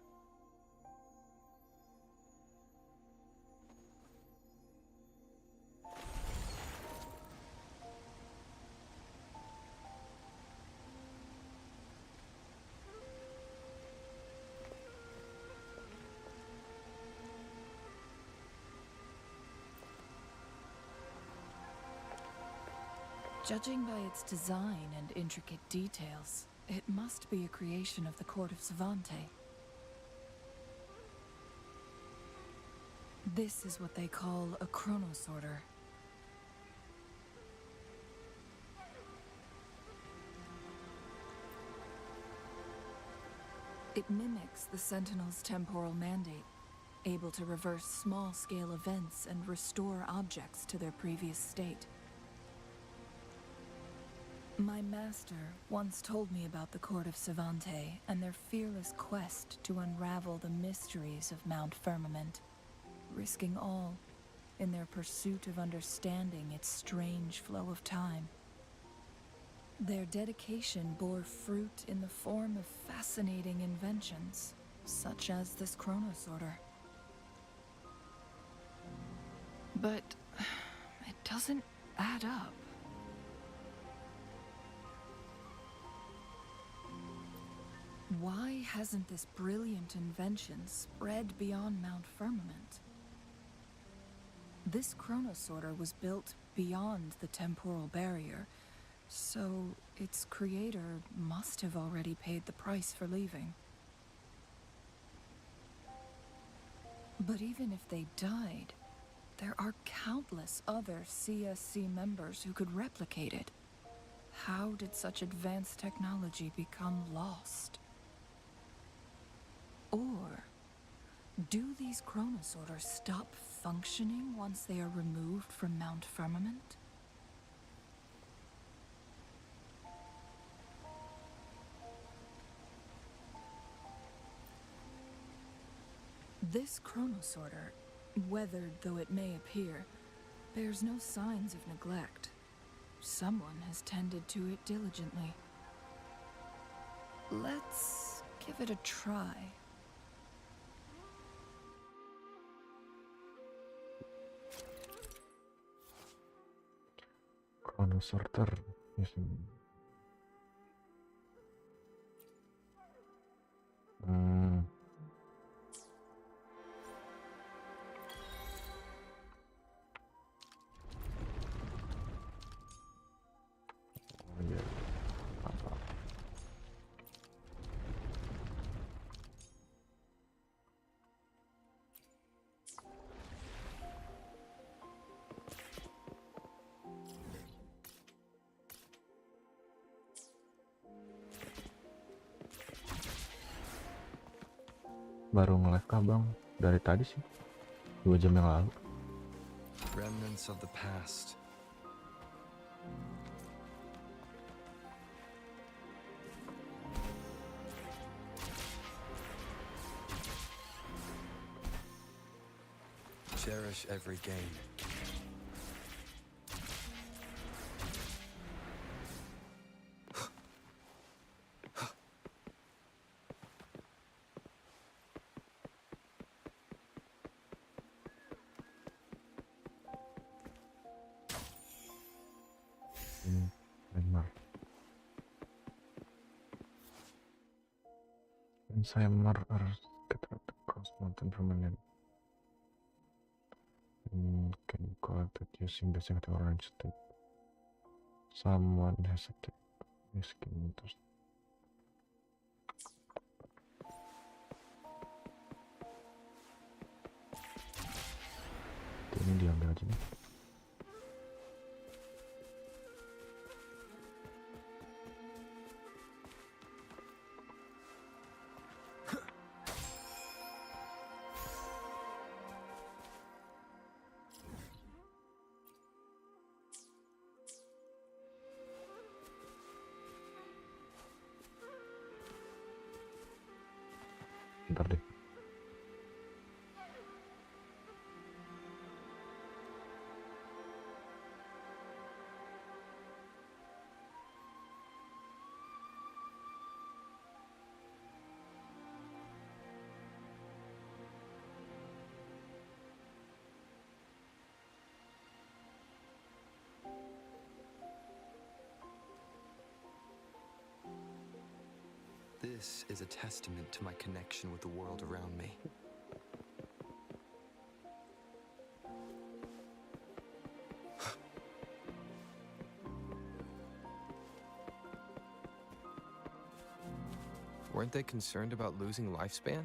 Judging by its design and intricate details, it must be a creation of the court of Savante. This is what they call a chronosorter. It mimics the Sentinel's temporal mandate, able to reverse small-scale events and restore objects to their previous state. My master once told me about the court of Savante and their fearless quest to unravel the mysteries of Mount Firmament, risking all in their pursuit of understanding its strange flow of time. Their dedication bore fruit in the form of fascinating inventions, such as this chronosorter. But it doesn't add up. Why hasn't this brilliant invention spread beyond Mount Firmament? This chronosorter was built beyond the temporal barrier, so its creator must have already paid the price for leaving. But even if they died, there are countless other CSC members who could replicate it. How did such advanced technology become lost? Or do these chronosorters stop functioning once they are removed from Mount Firmament? This chronosorter, weathered though it may appear, bears no signs of neglect. Someone has tended to it diligently. Let's give it a try. Chronosorter. Yes. Oh, yeah. Apa? Baru nge-live kah bang? Dari tadi sih, 2 jam yang lalu. Remnants of the past. Cherish every gain. Summer or mountain permanent. Can you call it using the second orange tape? Someone has a tape. Yes, terus. Ini diambil aja nih. Ntar deh. This is a testament to my connection with the world around me. Weren't they concerned about losing lifespan?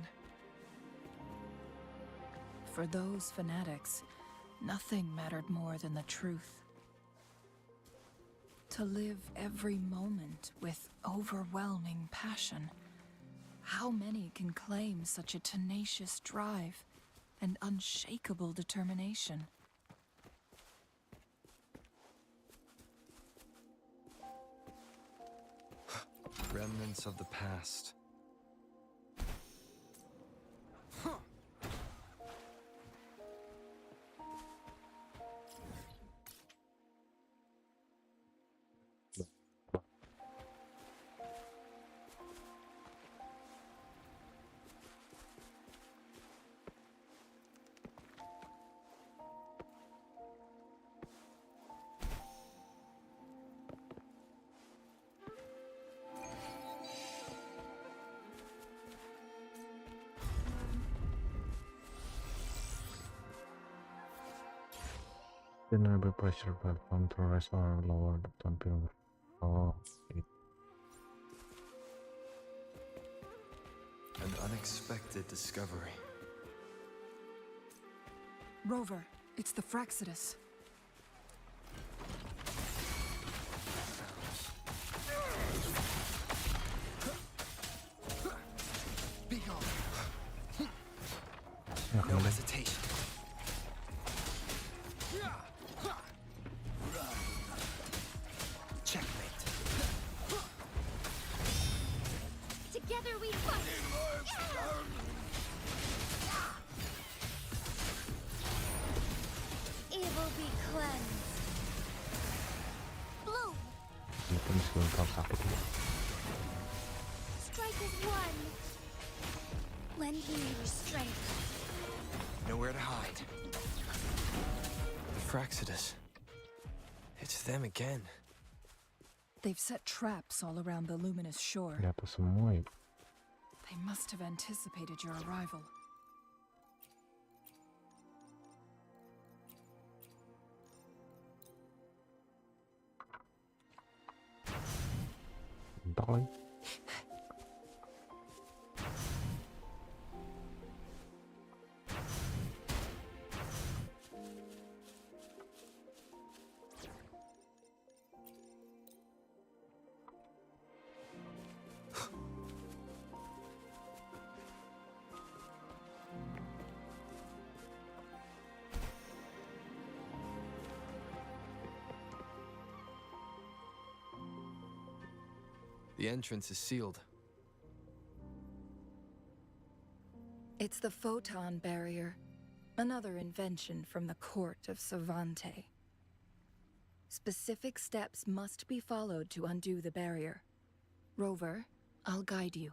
For those fanatics, nothing mattered more than the truth. To live every moment with overwhelming passion. How many can claim such a tenacious drive and unshakable determination? Remnants of the past. Generally pressure platform to rise or lower the tampil. Oh, An unexpected discovery. Rover, it's the Fraxidus. Be gone. ya No kan. hesitation. Checkmate. Together we fight! Evil be cleansed. Bloom, Mungkin meskipun terlalu sakit ya. strike as one. Lend me your strength. Nowhere to hide. The Fraxidus. It's them again. They've set traps all around the luminous shore. Di atas semua ya. They must have anticipated your arrival. Bentar lagi. The entrance is sealed. It's the photon barrier, another invention from the court of Savante. Specific steps must be followed to undo the barrier. Rover, I'll guide you.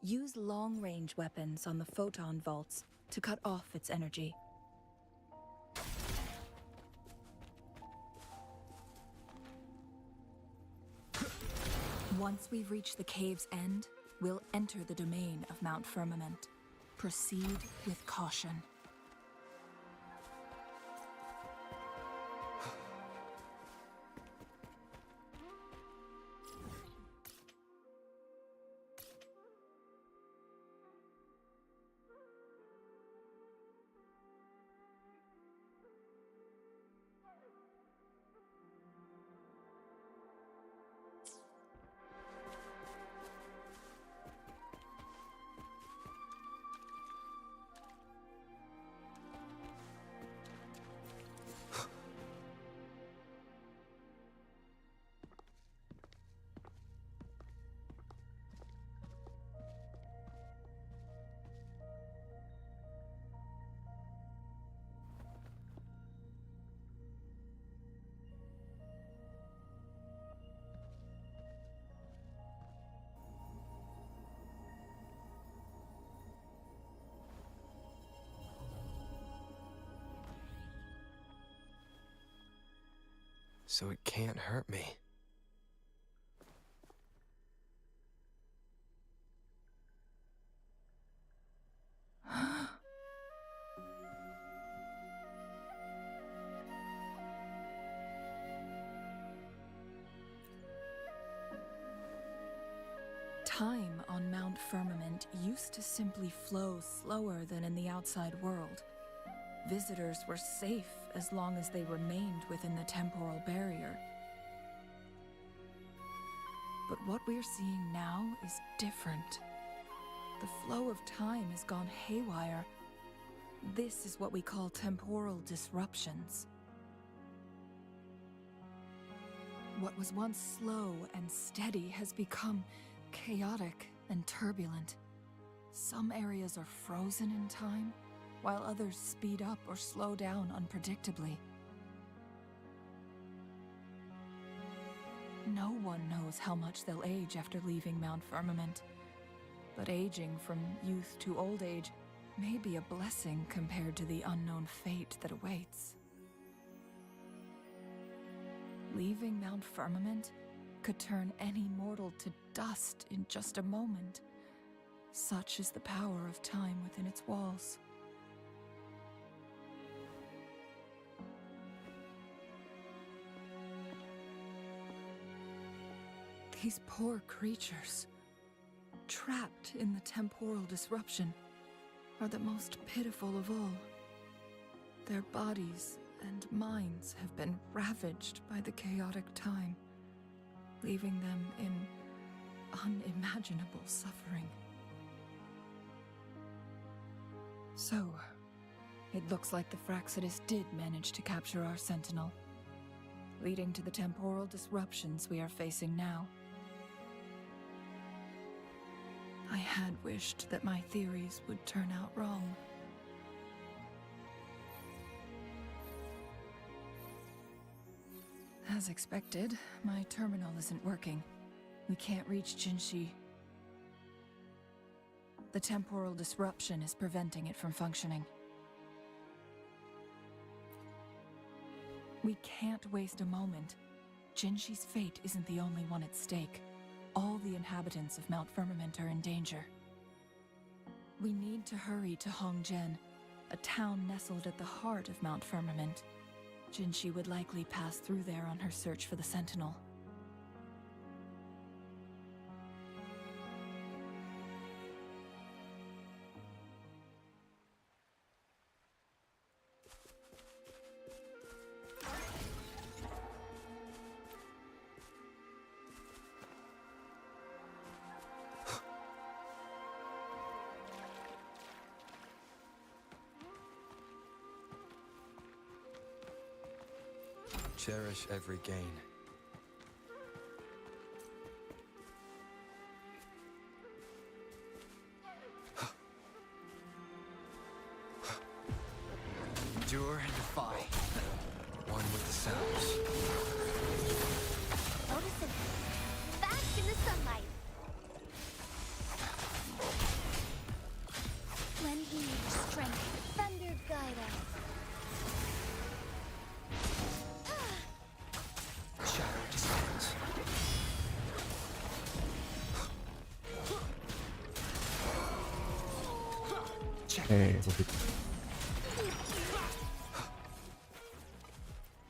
Use long-range weapons on the photon vaults to cut off its energy. Once we've reached the cave's end, we'll enter the domain of Mount Firmament. Proceed with caution. So it can't hurt me. Time on Mount Firmament used to simply flow slower than in the outside world. Visitors were safe as long as they remained within the temporal barrier. But what we're seeing now is different. The flow of time has gone haywire. This is what we call temporal disruptions. What was once slow and steady has become chaotic and turbulent. Some areas are frozen in time, while others speed up or slow down unpredictably. No one knows how much they'll age after leaving Mount Firmament, but aging from youth to old age may be a blessing compared to the unknown fate that awaits. Leaving Mount Firmament could turn any mortal to dust in just a moment. Such is the power of time within its walls. These poor creatures, trapped in the temporal disruption, are the most pitiful of all. Their bodies and minds have been ravaged by the chaotic time, leaving them in unimaginable suffering. So, it looks like the Fraxidus did manage to capture our sentinel, leading to the temporal disruptions we are facing now. I had wished that my theories would turn out wrong. As expected, my terminal isn't working. We can't reach Jinshi. The temporal disruption is preventing it from functioning. We can't waste a moment. Jinshi's fate isn't the only one at stake. All the inhabitants of Mount Firmament are in danger. We need to hurry to Hongjian, a town nestled at the heart of Mount Firmament. Jinshi would likely pass through there on her search for the Sentinel. Cherish every gain. Endure and defy. One with the sounds. Notice it. Bask in the sunlight. Lend me your strength. Thunder guide us. Shadow descends.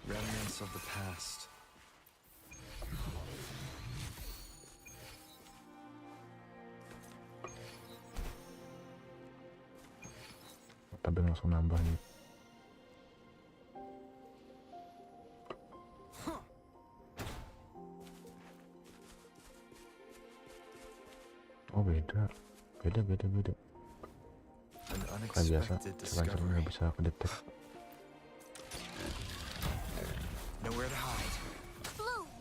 Remnants of the past. Tapi langsung nambah nih. Oh beda. Kayak biasa, selanjutnya nggak bisa kedetek. Nowhere to hide. Bloom.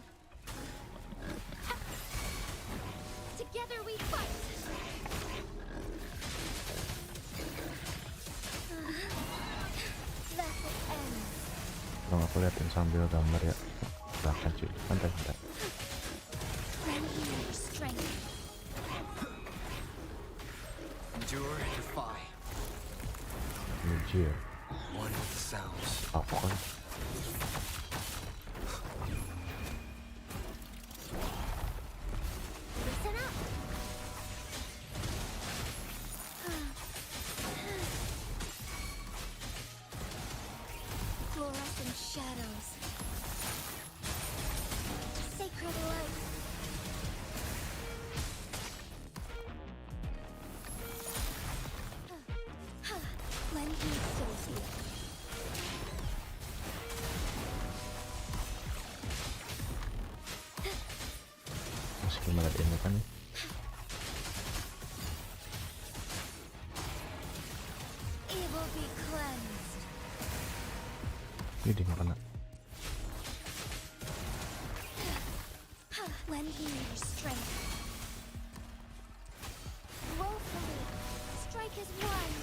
Together we fight. That's it ends. Kalau aku liatin sambil gambar ya, belakang cuy, santai. Lend me your strength. Endure and defy. Mujir. One with the sounds. Popcorn. Listen up. Fluorescent shadows. Sacred light. Lend me Sophie. Masih belum ada ini kan? Evil be cleansed. Ini dia nggak kena. Lend me your strength. Woefully, strike as one.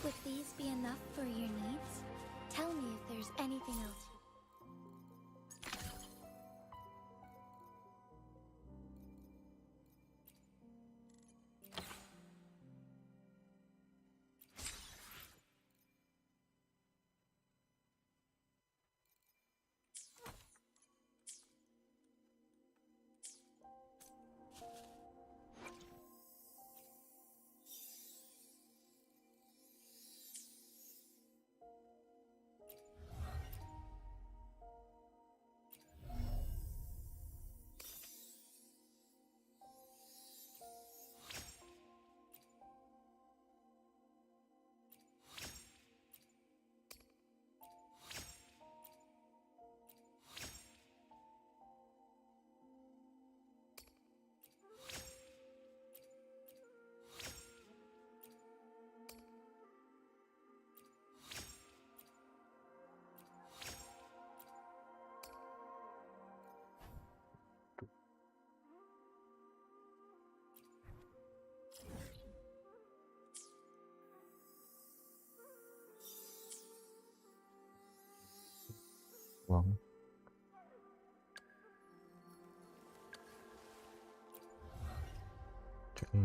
Would these be enough for your needs? Tell me if there's anything else. uang. Cek 6.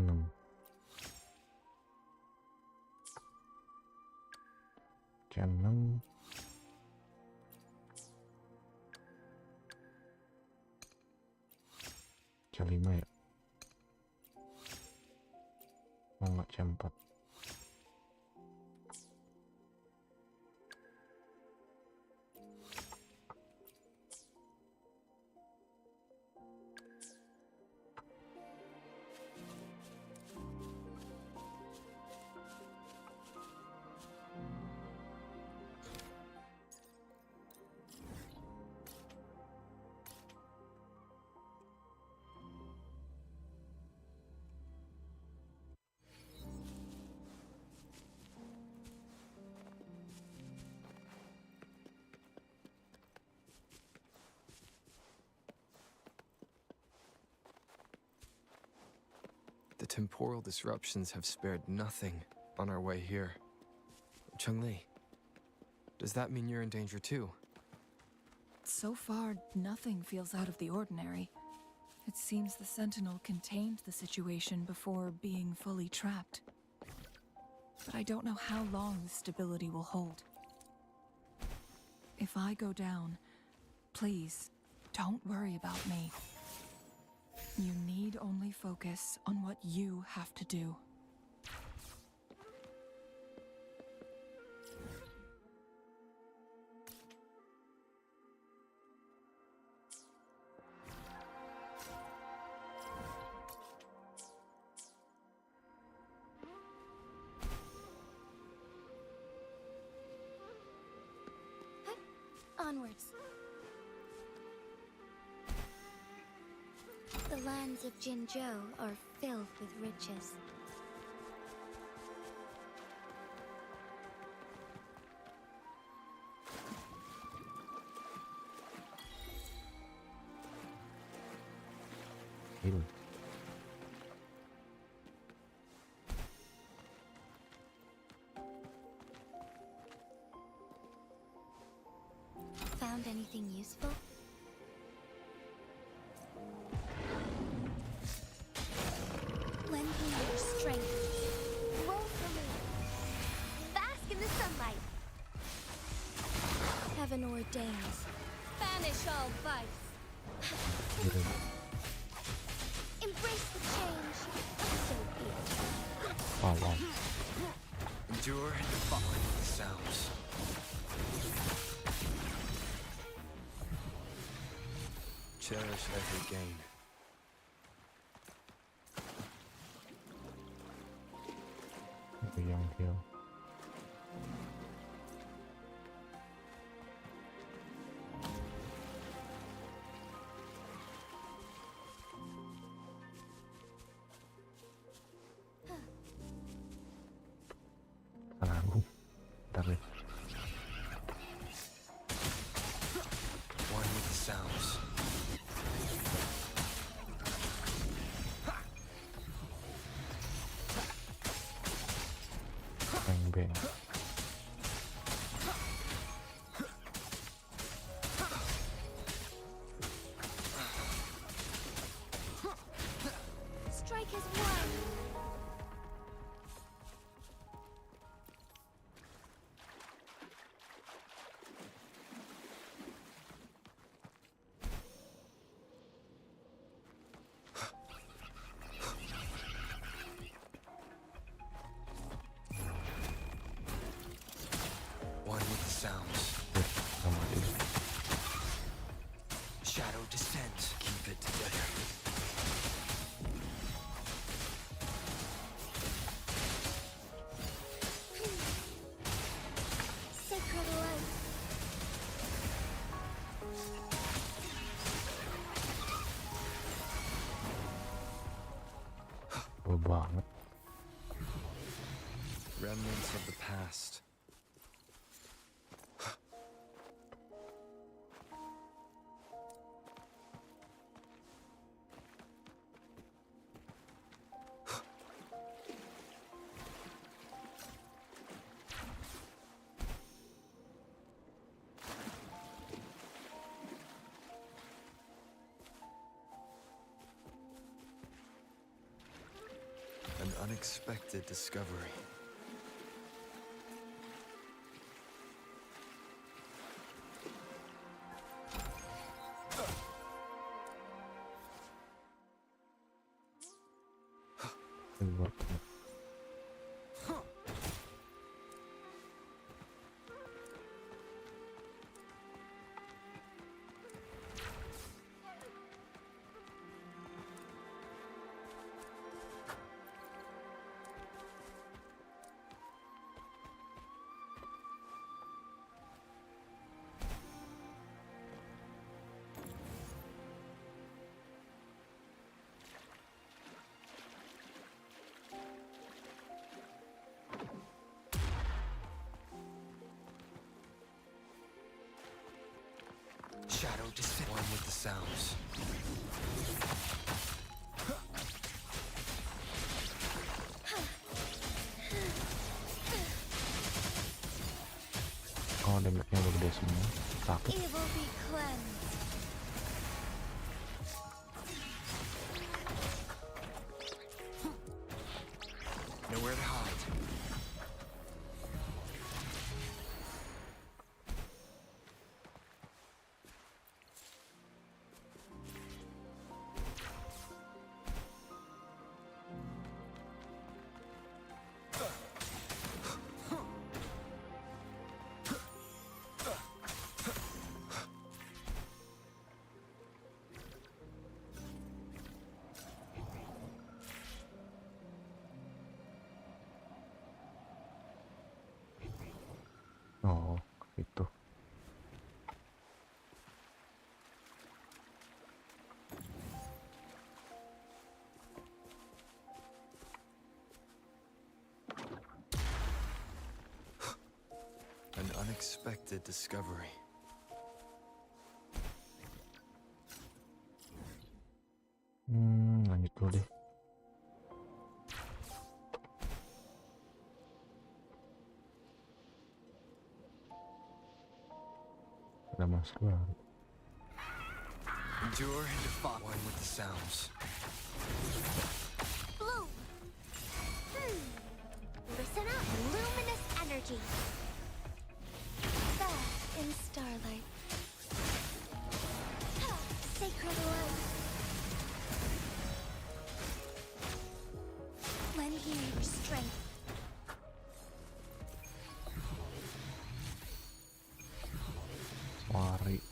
Cek 6. Cek 5 ya. Oh nggak, cek 4. The temporal disruptions have spared nothing on our way here. Chun-Li, does that mean you're in danger too? So far, nothing feels out of the ordinary. It seems the Sentinel contained the situation before being fully trapped. But I don't know how long the stability will hold. If I go down, please, don't worry about me. You need only focus on what you have to do. Onwards. The lands of Jinzhou are filled with riches. Found anything useful? Lend me your strength. Roll for me. Bask in the sunlight. Heaven ordains. Banish all vice. Embrace the change. So be it. Oh, wow. Endure the following sounds. Cherish every gain. The young hill. Salah aku. Bentar deh. One with the sounds. Bang bang. Strike has won. One with the sounds. Sama ini. Shadow descends. Keep it together. Sacred light. Bau banget. Remnants of the past. unexpected discovery. Shadow descent. One with the sounds. Oh, damage-nya udah gede semua. Takut. Evil be cleansed. Nowhere to hide. Oh, itu. An unexpected discovery. Lanjut dulu deh. Ada masuk baru. Endure and defy. One with the sounds. Bloom. Listen up, luminous energy. Bask in starlight. Sacred light. Lend me your strength. Mari.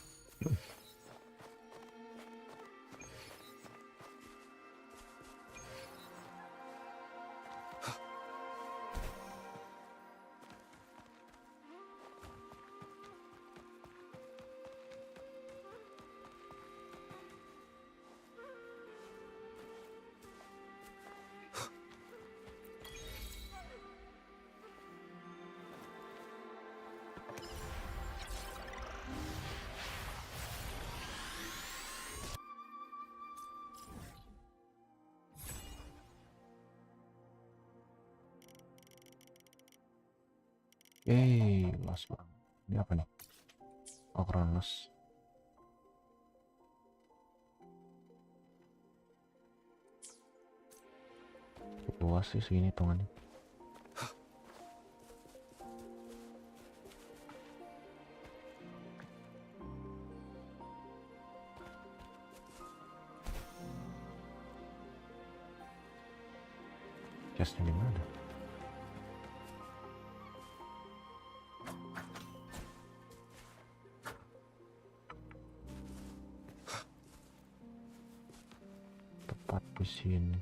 Los bang. Ini apa nih? Oh, Kronos. Luas sih segini hitungannya. Chestnya di mana? Tepat di sini.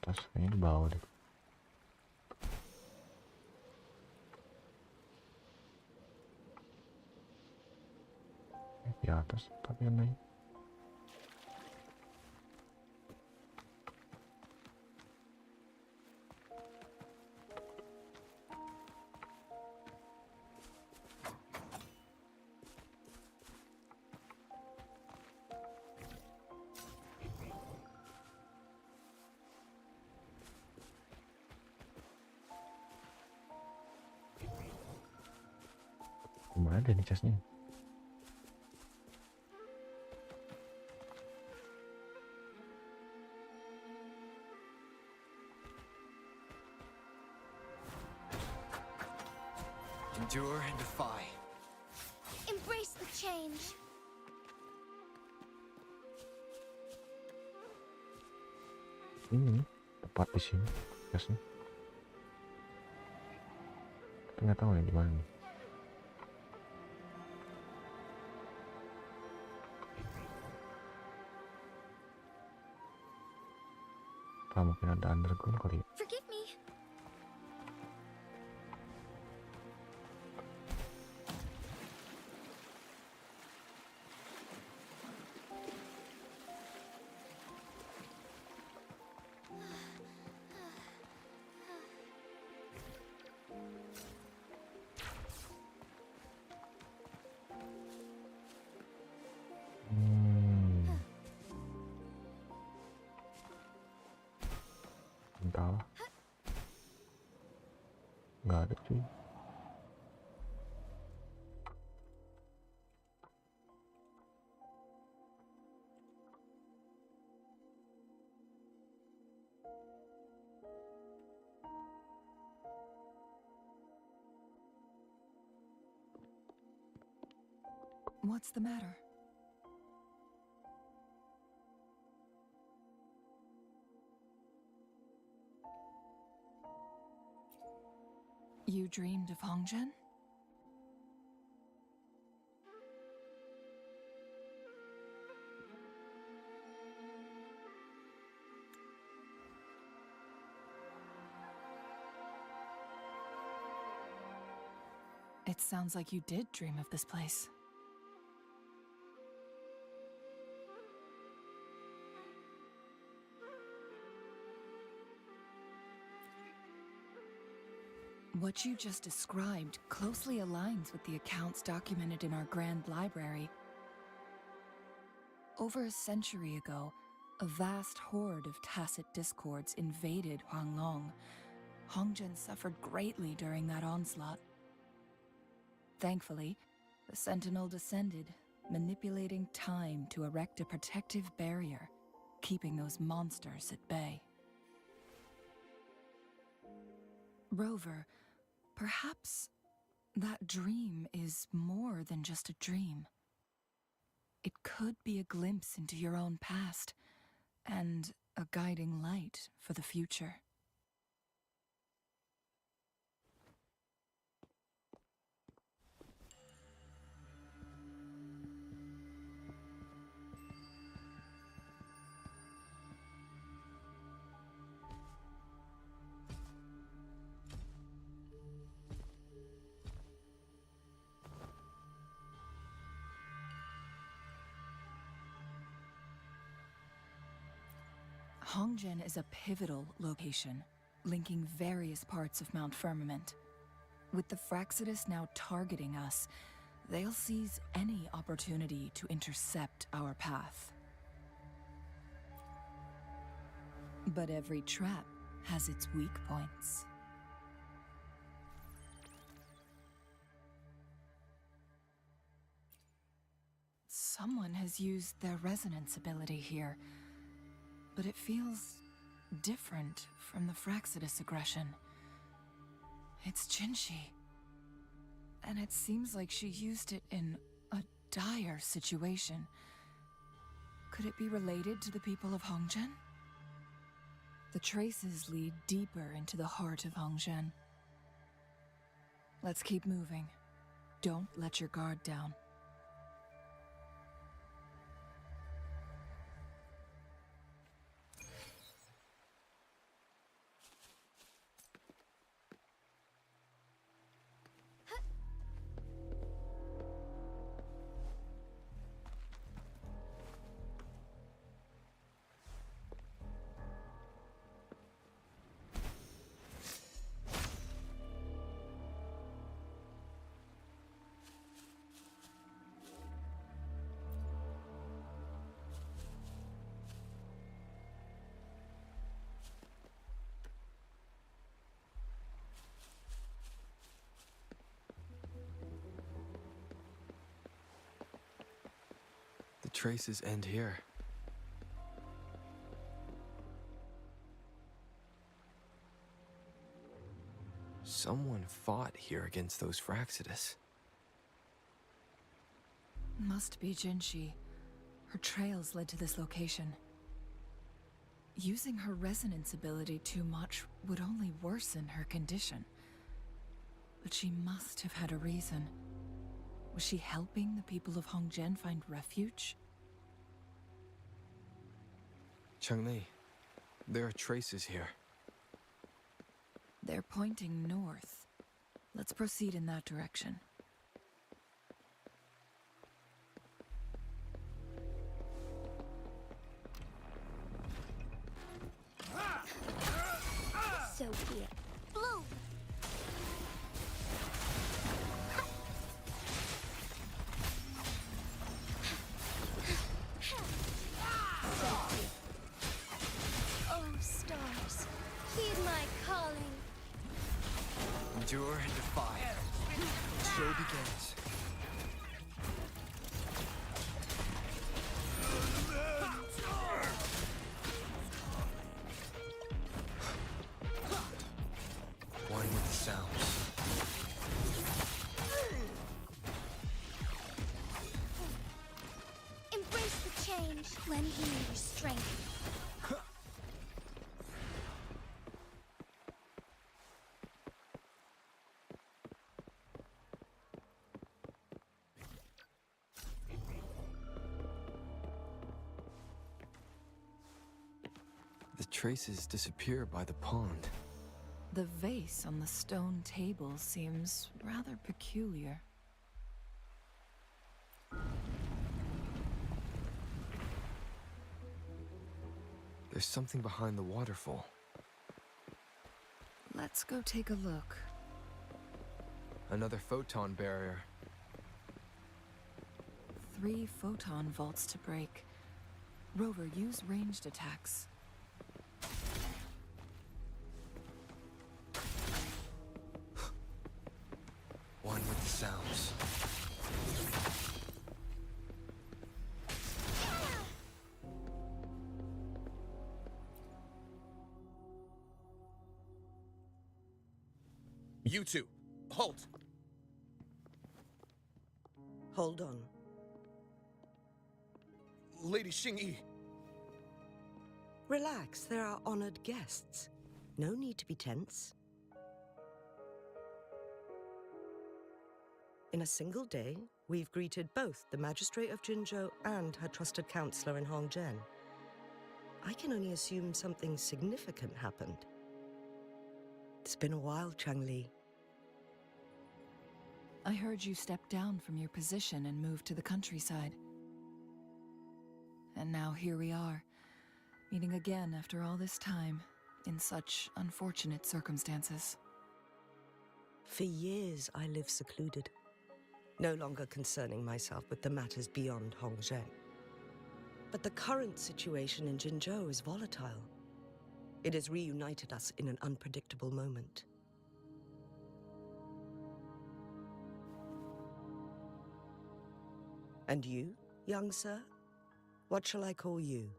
Atas kayaknya di bawah deh. Di atas tapi yang lain. Mana ada nih chestnya? Endure and defy. Embrace the change. Tepat di sini, gasnya. Tapi nggak tahu nih gimana nih. Apa mungkin ada underground kali ya? Forgive me. Entahlah. Nggak ada cuy. What's the matter? You dreamed of Hongzhen? It sounds like you did dream of this place. What you just described closely aligns with the accounts documented in our Grand Library. Over a century ago, a vast horde of tacit discords invaded Huanglong. Hongzhen suffered greatly during that onslaught. Thankfully, the Sentinel descended, manipulating time to erect a protective barrier, keeping those monsters at bay. Rover, perhaps that dream is more than just a dream. It could be a glimpse into your own past and a guiding light for the future. Hongzhen is a pivotal location, linking various parts of Mount Firmament. With the Fraxidus now targeting us, they'll seize any opportunity to intercept our path. But every trap has its weak points. Someone has used their resonance ability here, but it feels different from the Fraxidus aggression. It's Jinshi, and it seems like she used it in a dire situation. Could it be related to the people of Hongzhen? The traces lead deeper into the heart of Hongzhen. Let's keep moving. Don't let your guard down. The traces end here. Someone fought here against those Fraxidus. Must be Jinshi. Her trails led to this location. Using her resonance ability too much would only worsen her condition. But she must have had a reason. Was she helping the people of Hongzhen find refuge? Changli, there are traces here. They're pointing north. Let's proceed in that direction. So be it. Bloom! Oh, stars, heed my calling. Endure and defy. The show begins. One with the sounds. Embrace the change. Lend me your strength. The traces disappear by the pond. The vase on the stone table seems rather peculiar. There's something behind the waterfall. Let's go take a look. Another photon barrier. 3 photon vaults to break. Rover, use ranged attacks. One with the sounds. You two, halt! Hold on. Lady Xingyi. Relax, there are honored guests. No need to be tense. In a single day, we've greeted both the Magistrate of Jinzhou and her trusted counselor in Hongzhen. I can only assume something significant happened. It's been a while, Changli. I heard you stepped down from your position and moved to the countryside. And now here we are, meeting again after all this time, in such unfortunate circumstances. For years, I lived secluded, no longer concerning myself with the matters beyond Hongzhen. But the current situation in Jinzhou is volatile. It has reunited us in an unpredictable moment. And you, young sir? What shall I call you?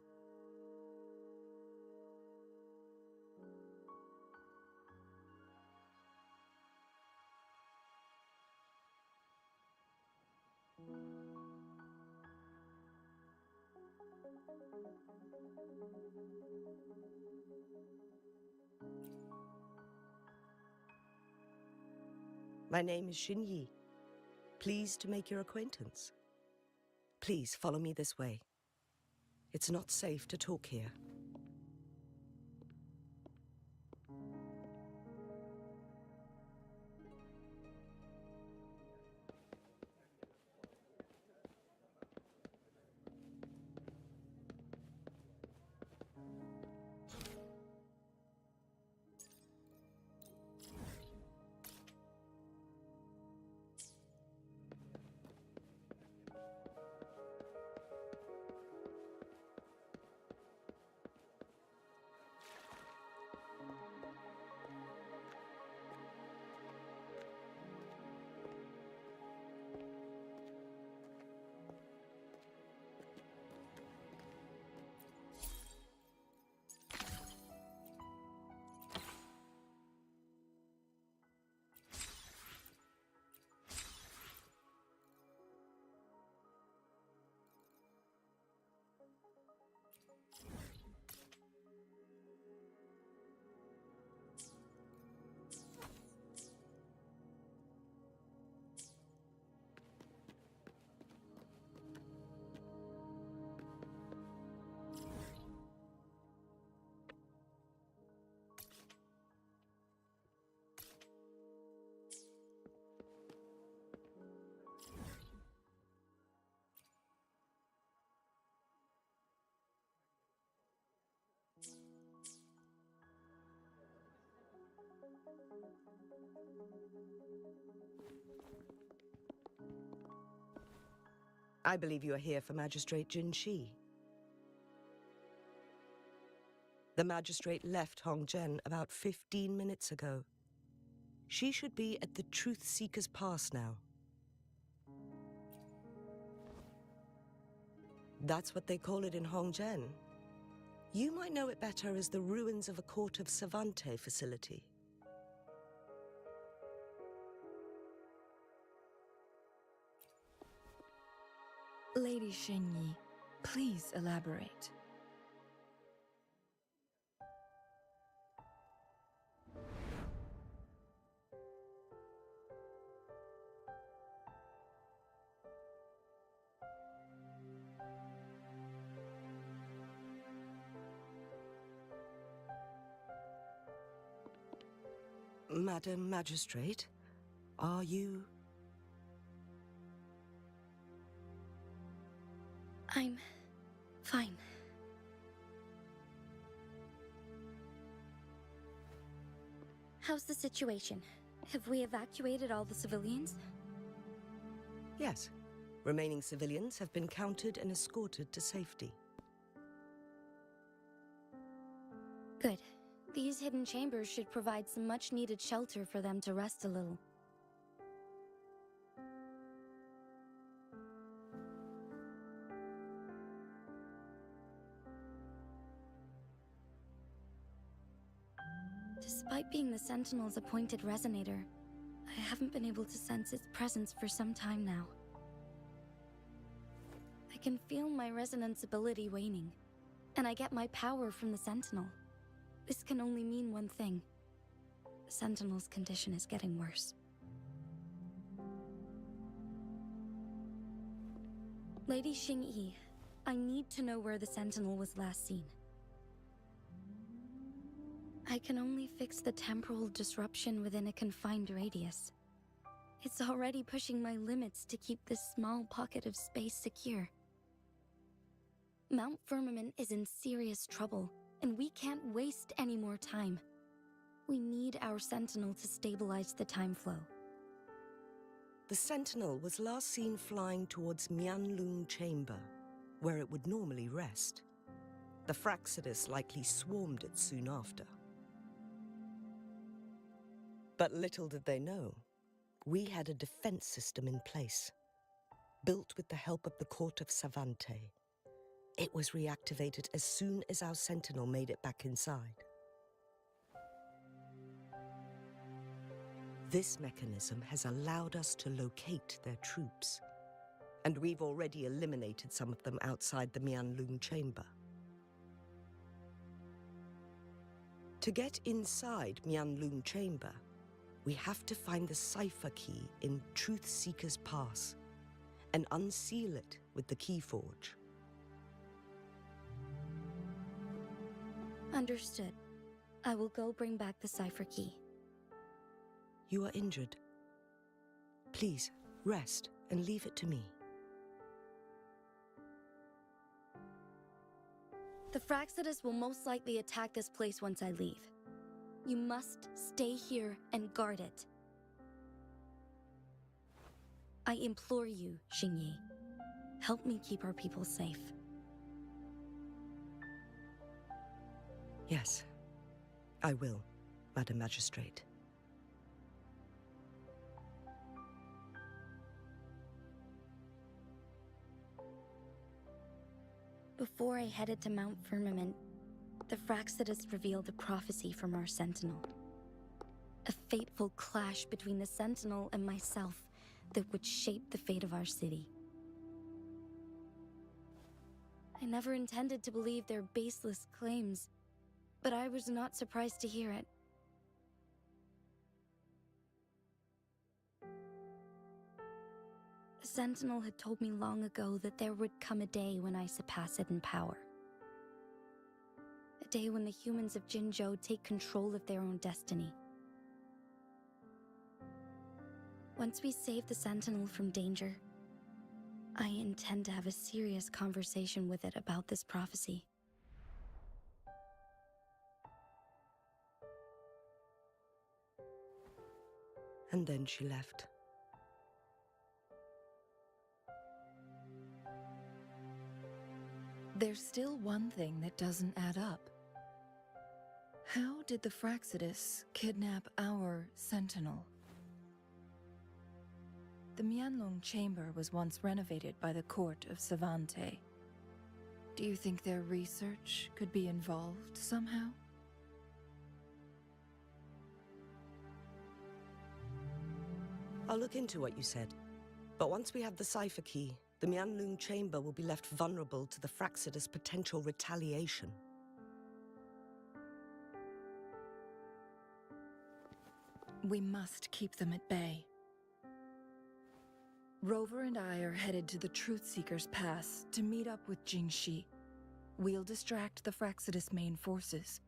My name is Xinyi. Pleased to make your acquaintance. Please follow me this way. It's not safe to talk here. I believe you are here for Magistrate Jinshi. The magistrate left Hongzhen about 15 minutes ago. She should be at the Truth Seeker's Pass now. That's what they call it in Hongzhen. You might know it better as the ruins of a court of Savante facility. Lady Xingyi, please elaborate. Madam Magistrate, are you... I'm fine. How's the situation? Have we evacuated all the civilians? Yes. Remaining civilians have been counted and escorted to safety. Good. These hidden chambers should provide some much-needed shelter for them to rest a little. Despite being the Sentinel's appointed resonator, I haven't been able to sense its presence for some time now. I can feel my resonance ability waning, and I get my power from the Sentinel. This can only mean one thing. The Sentinel's condition is getting worse. Lady Xingyi, I need to know where the Sentinel was last seen. I can only fix the temporal disruption within a confined radius. It's already pushing my limits to keep this small pocket of space secure. Mount Firmament is in serious trouble, and we can't waste any more time. We need our Sentinel to stabilize the time flow. The Sentinel was last seen flying towards Mianlung Chamber, where it would normally rest. The Fraxidus likely swarmed it soon after. But little did they know, we had a defense system in place, built with the help of the Court of Savante. It was reactivated as soon as our Sentinel made it back inside. This mechanism has allowed us to locate their troops, and we've already eliminated some of them outside the Mianlung Chamber. To get inside Mianlung Chamber, we have to find the cipher key in Truth Seeker's Pass and unseal it with the Keyforge. Understood. I will go bring back the cipher key. You are injured. Please, rest and leave it to me. The Fraxidus will most likely attack this place once I leave. You must stay here and guard it. I implore you, Xingyi. Help me keep our people safe. Yes, I will, Madam Magistrate. Before I headed to Mount Firmament, the Fraxidus revealed a prophecy from our Sentinel. A fateful clash between the Sentinel and myself that would shape the fate of our city. I never intended to believe their baseless claims, but I was not surprised to hear it. The Sentinel had told me long ago that there would come a day when I surpass it in power. A day when the humans of Jinzhou take control of their own destiny. Once we save the Sentinel from danger, I intend to have a serious conversation with it about this prophecy. And then she left. There's still one thing that doesn't add up. How did the Fraxidus kidnap our sentinel? The Mianlong chamber was once renovated by the court of Savante. Do you think their research could be involved somehow? I'll look into what you said. But once we have the cipher key, the Mianlong chamber will be left vulnerable to the Fraxidus' potential retaliation. We must keep them at bay. Rover and I are headed to the Truth Seekers Pass to meet up with Jingxi. We'll distract the Fraxidus main forces,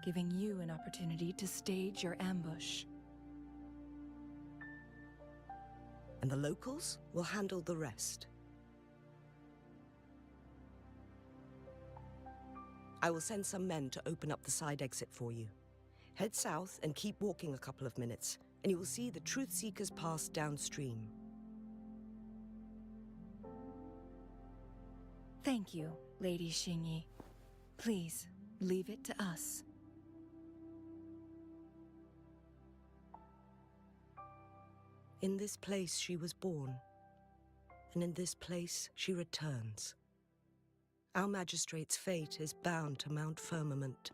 giving you an opportunity to stage your ambush. And the locals will handle the rest. I will send some men to open up the side exit for you. Head south and keep walking a couple of minutes, and you will see the Truth Seekers Pass downstream. Thank you, Lady Xingyi. Please, leave it to us. In this place she was born, and in this place she returns. Our magistrate's fate is bound to Mount Firmament.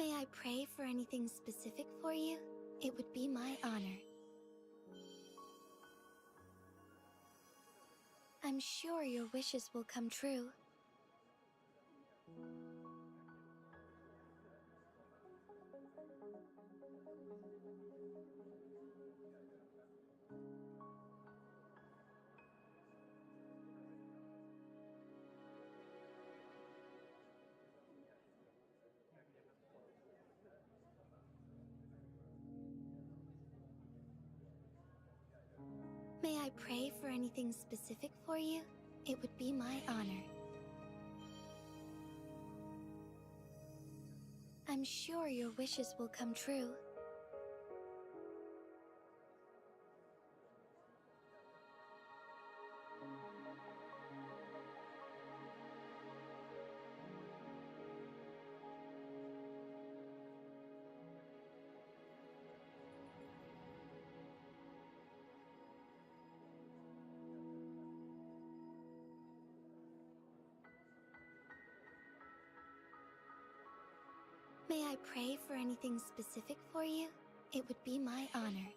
May I pray for anything specific for you? It would be my honor. I'm sure your wishes will come true. May I pray for anything specific for you? It would be my honor. I'm sure your wishes will come true. May I pray for anything specific for you? It would be my honor.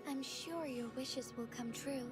I'm sure your wishes will come true.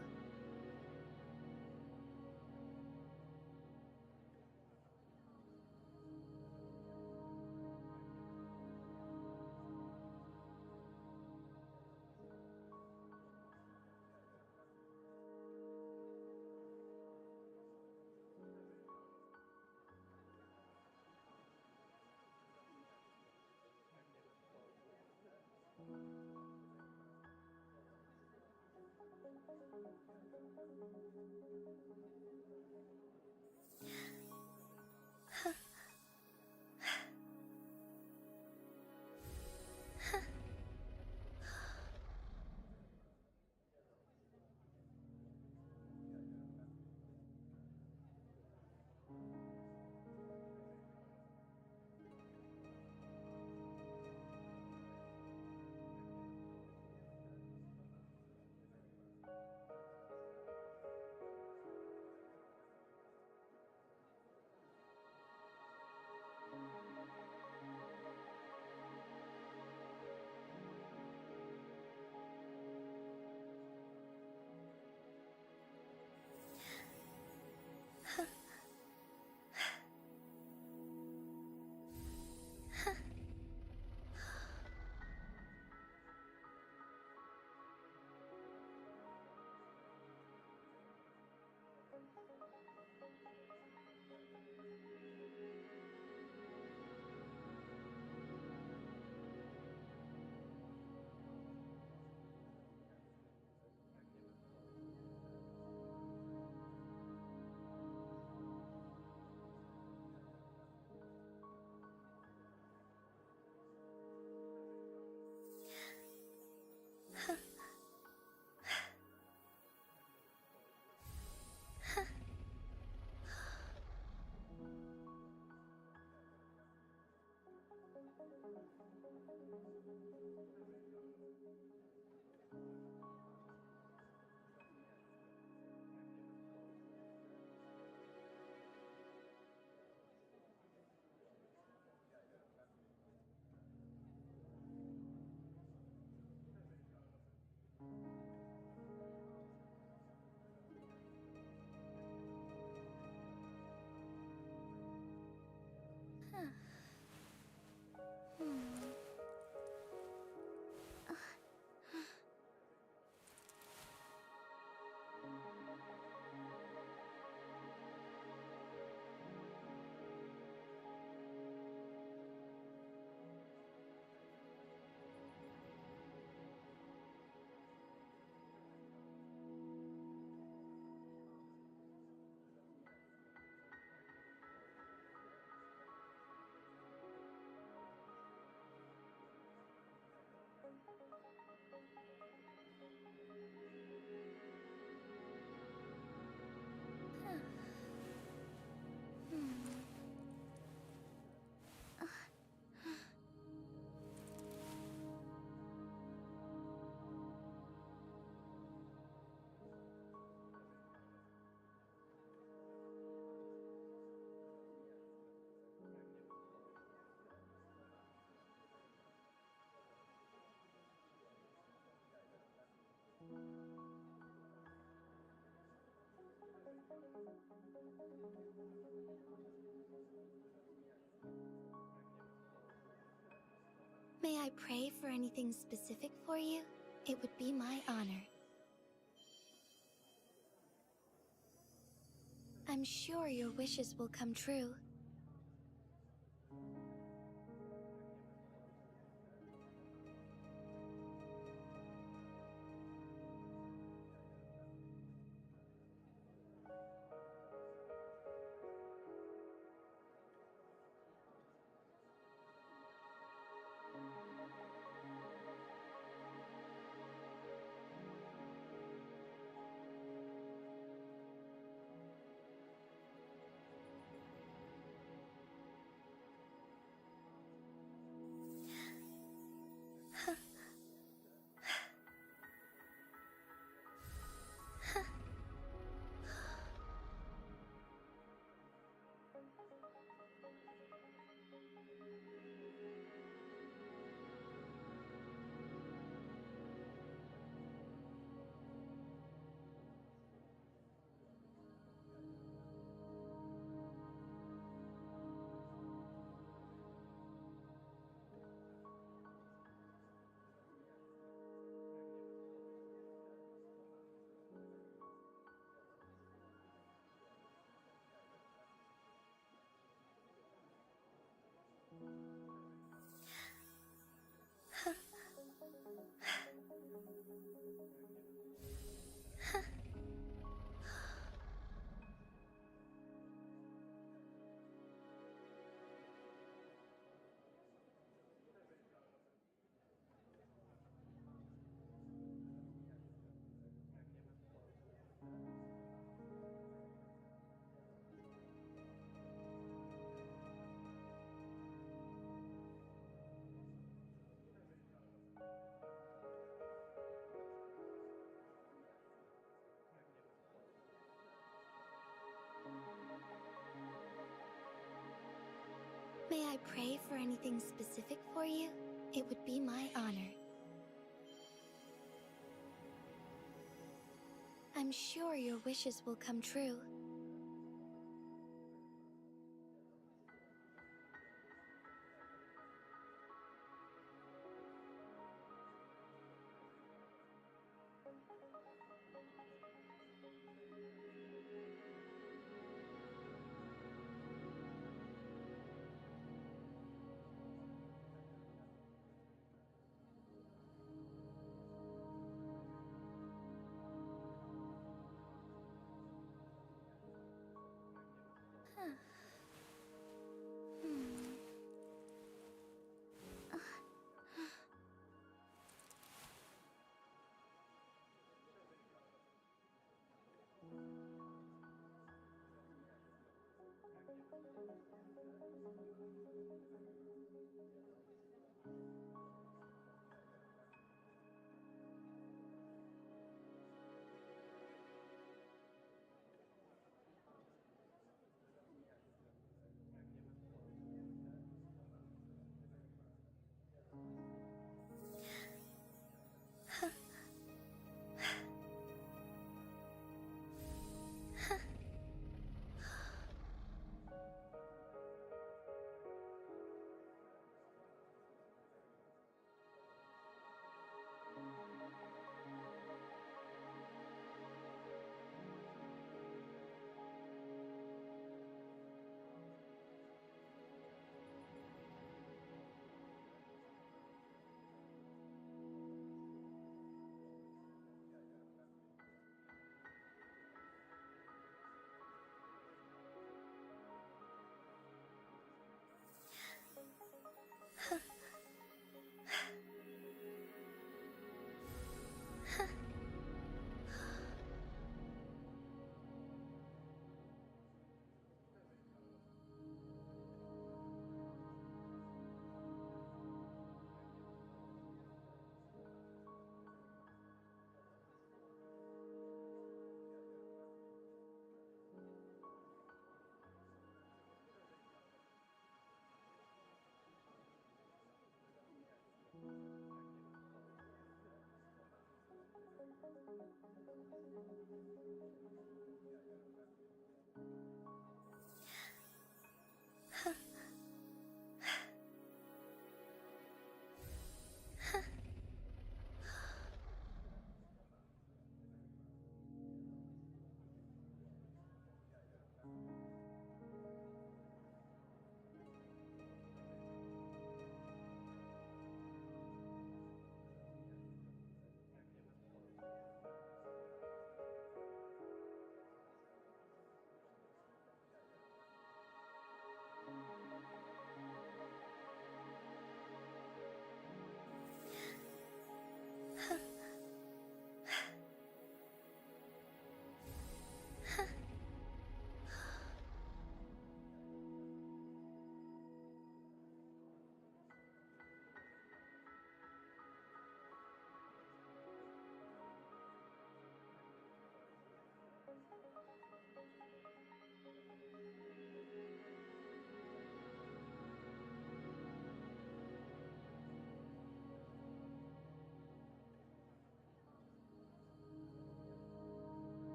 May I pray for anything specific for you? It would be my honor. I'm sure your wishes will come true. May I pray for anything specific for you? It would be my honor. I'm sure your wishes will come true.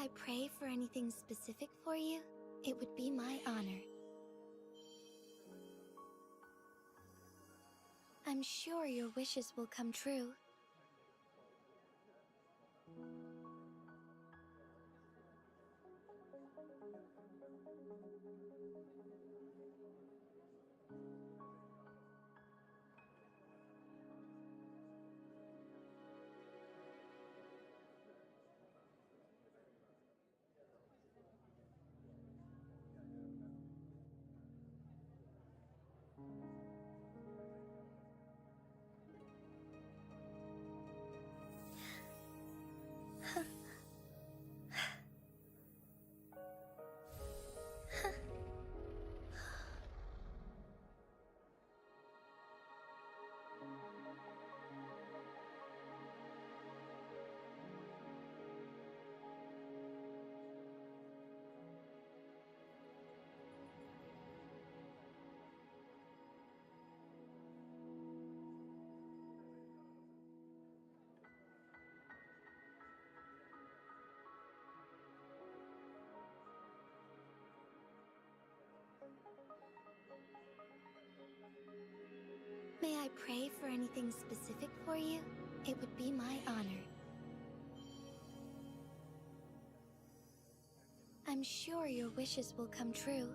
May I pray for anything specific for you? It would be my honor. I'm sure your wishes will come true. May I pray for anything specific for you? It would be my honor. I'm sure your wishes will come true.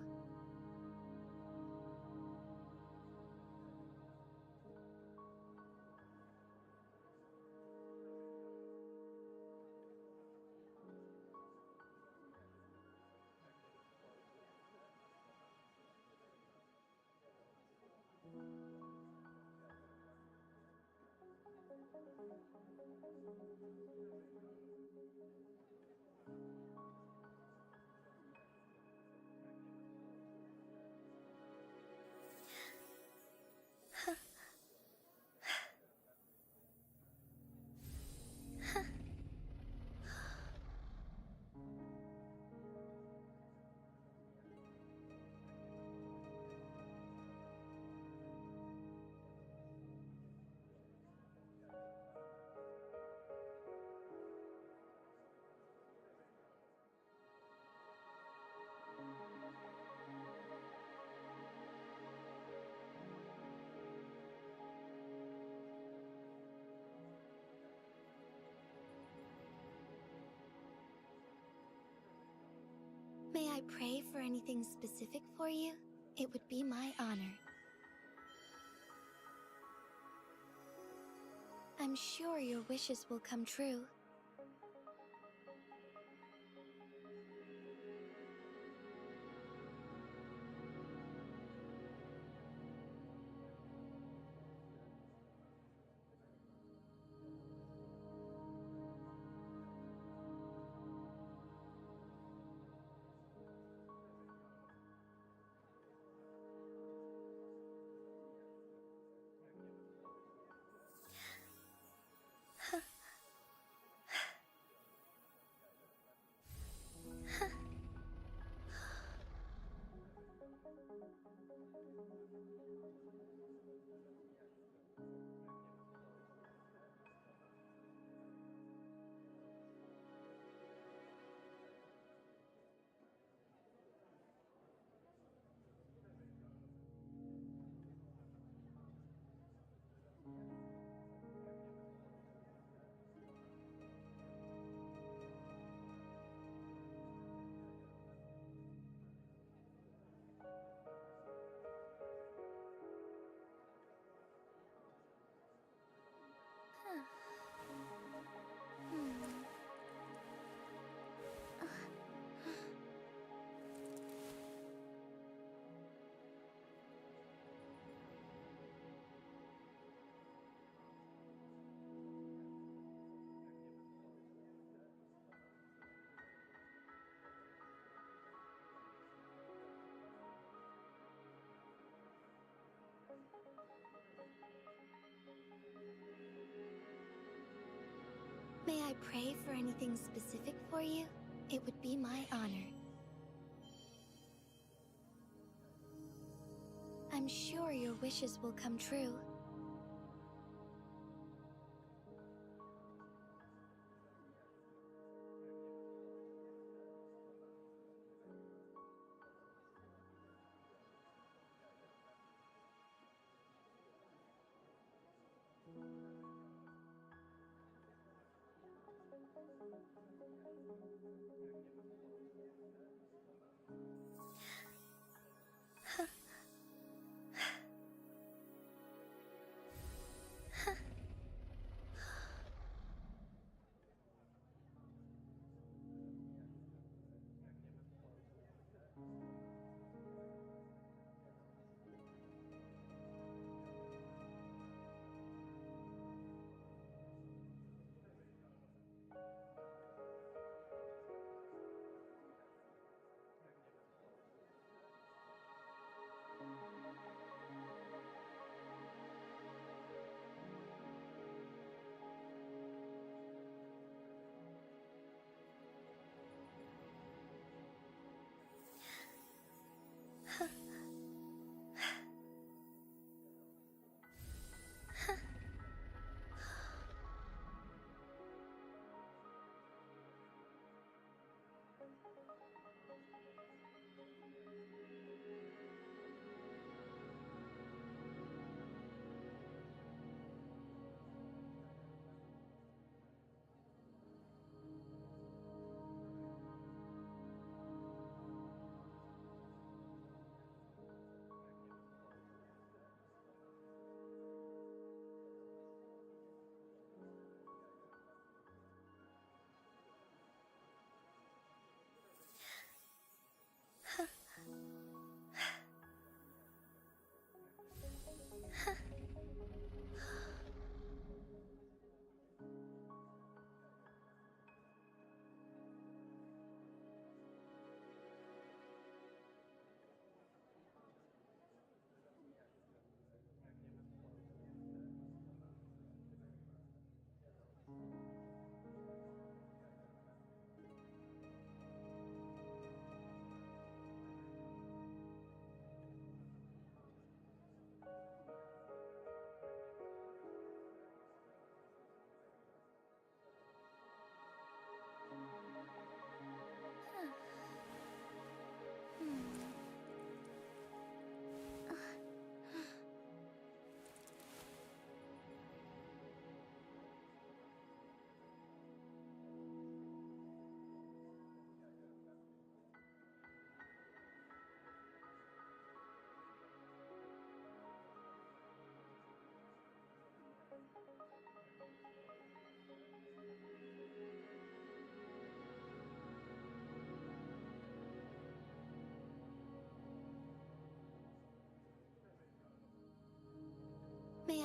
May I pray for anything specific for you? It would be my honor. I'm sure your wishes will come true. May I pray for anything specific for you? It would be my honor. I'm sure your wishes will come true.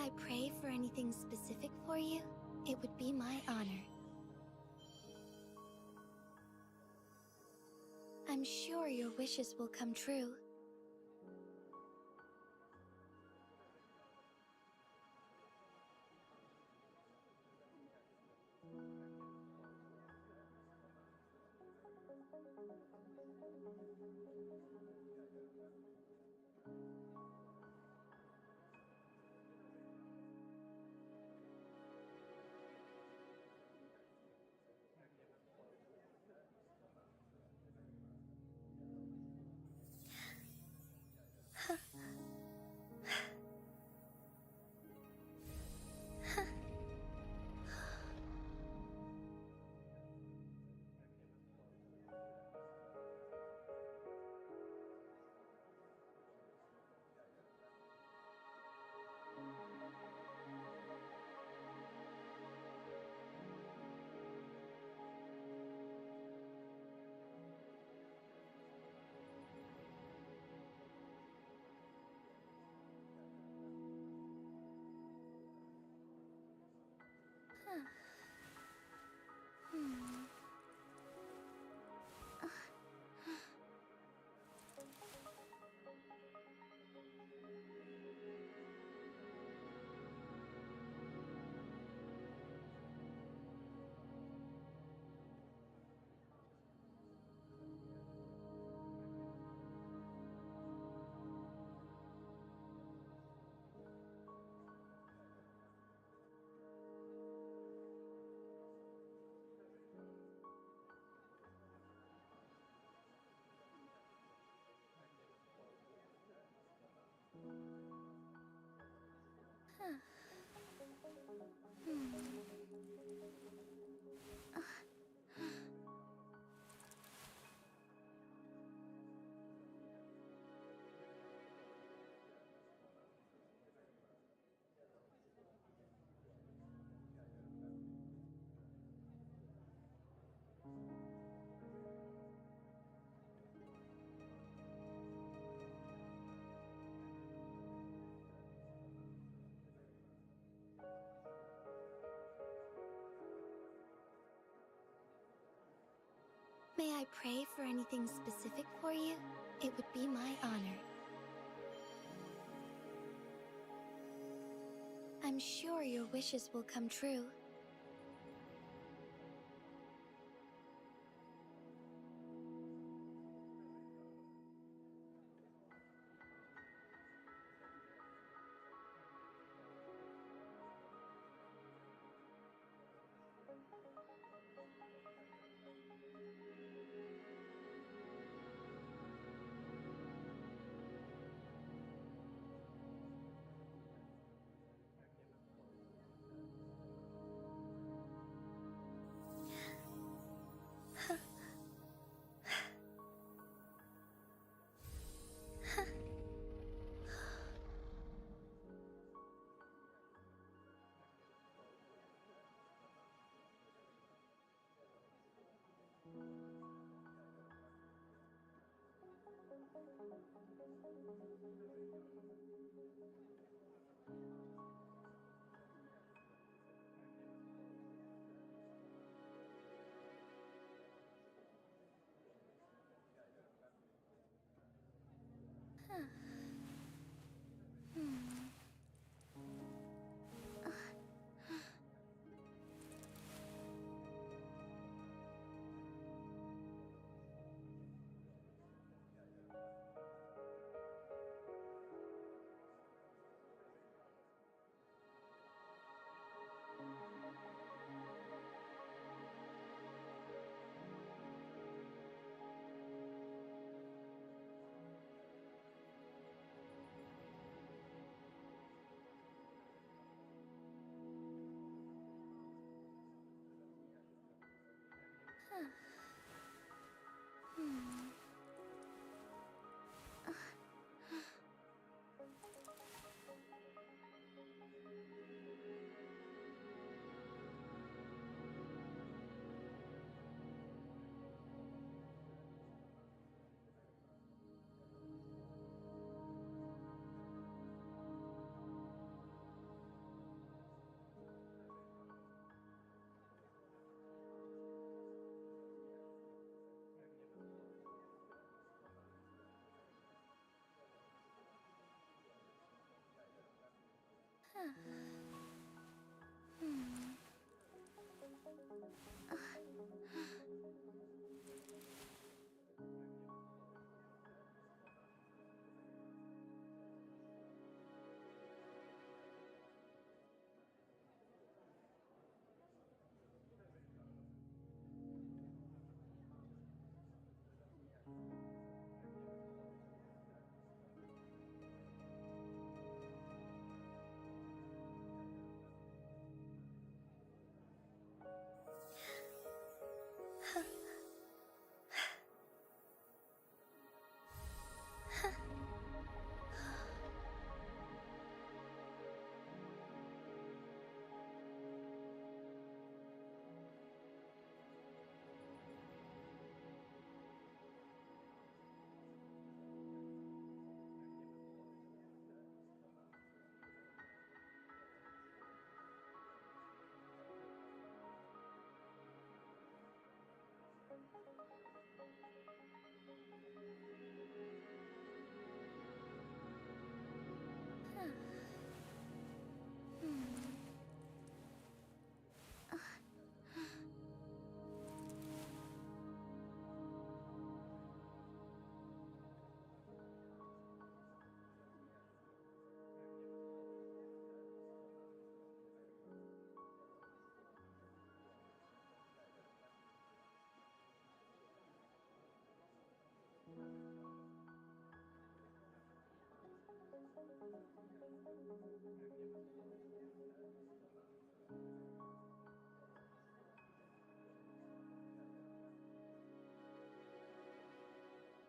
I pray for anything specific for you? It would be my honor. I'm sure your wishes will come true. May I pray for anything specific for you? It would be my honor. I'm sure your wishes will come true.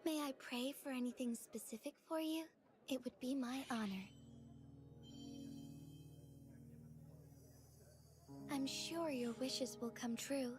May I pray for anything specific for you? It would be my honor. I'm sure your wishes will come true.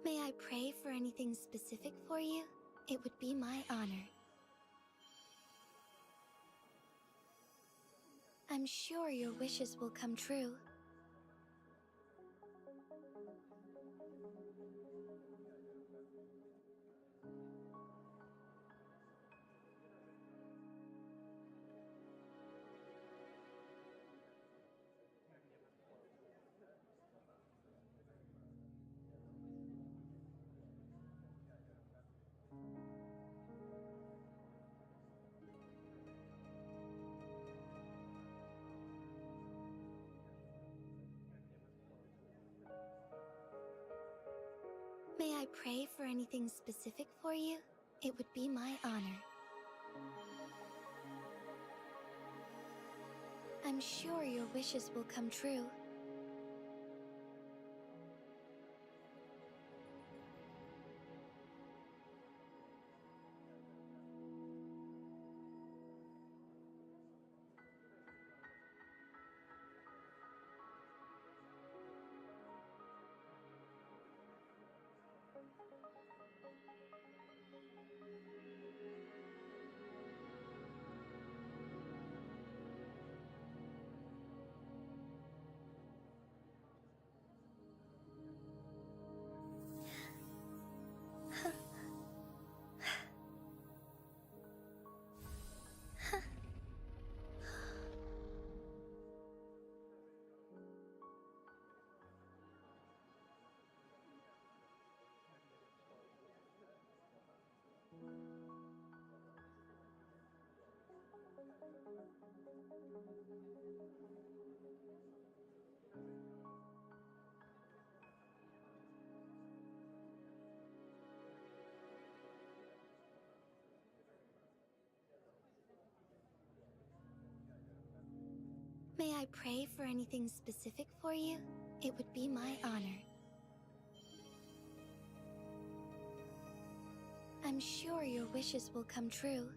May I pray for anything specific for you? It would be my honor. I'm sure your wishes will come true. I pray for anything specific for you, it would be my honor. I'm sure your wishes will come true. May I pray for anything specific for you? It would be my honor. I'm sure your wishes will come true.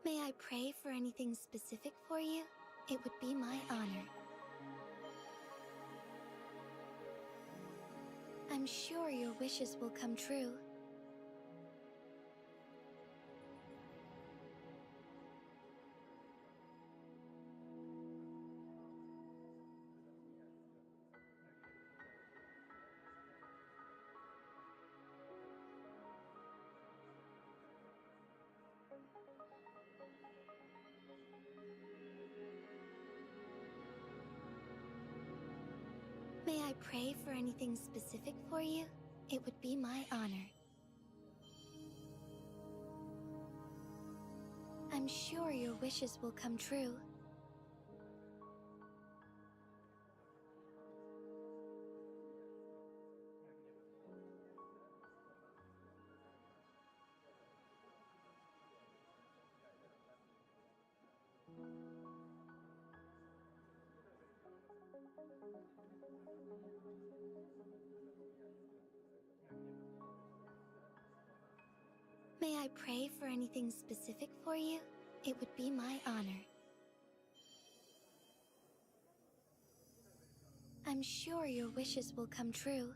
May I pray for anything specific for you? It would be my honor. I'm sure your wishes will come true. May I pray for anything specific for you? It would be my honor. I'm sure your wishes will come true. May I pray for anything specific for you? It would be my honor. I'm sure your wishes will come true.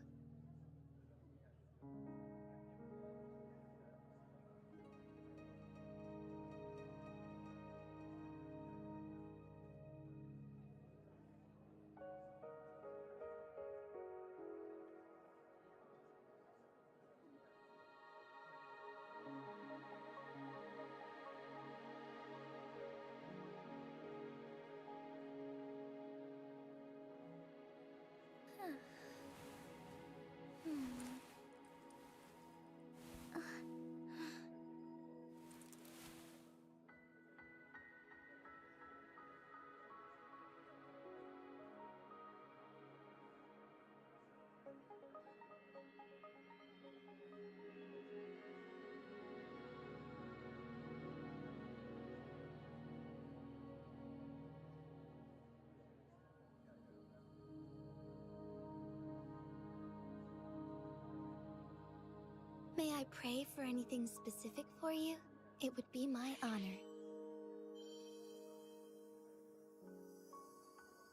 May I pray for anything specific for you? It would be my honor.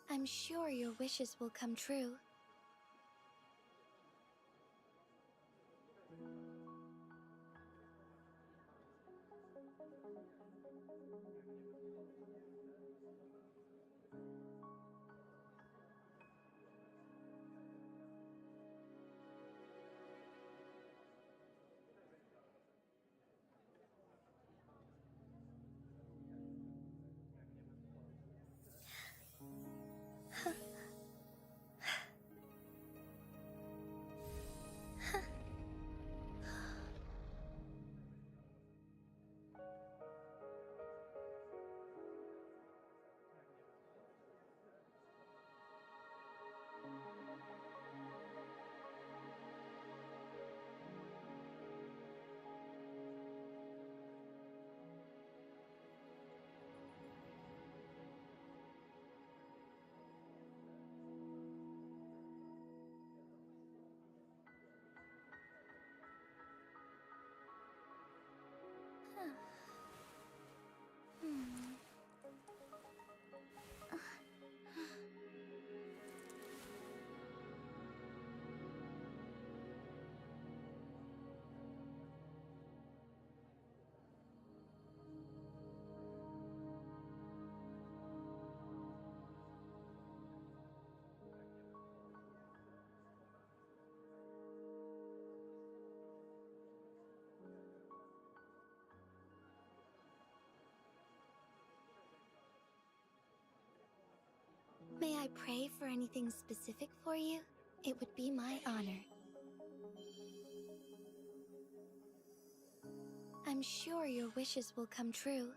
I'm sure your wishes will come true. May I pray for anything specific for you? It would be my honor. I'm sure your wishes will come true.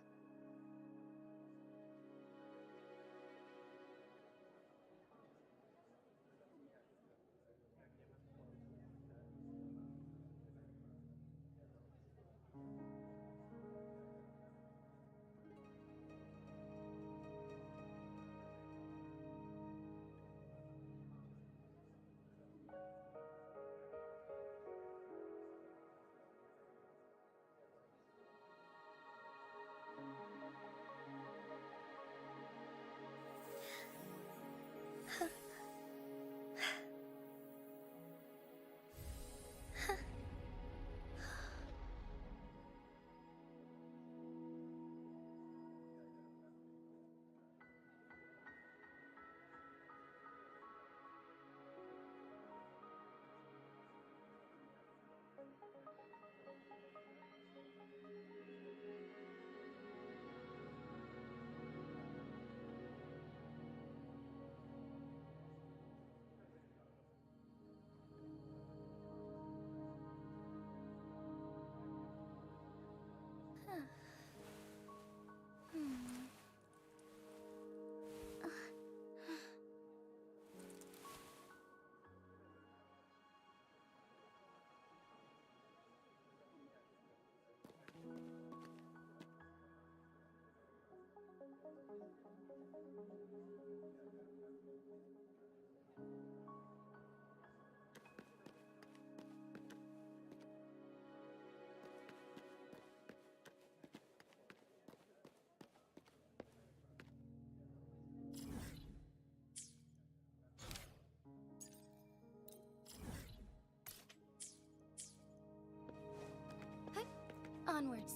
Onwards.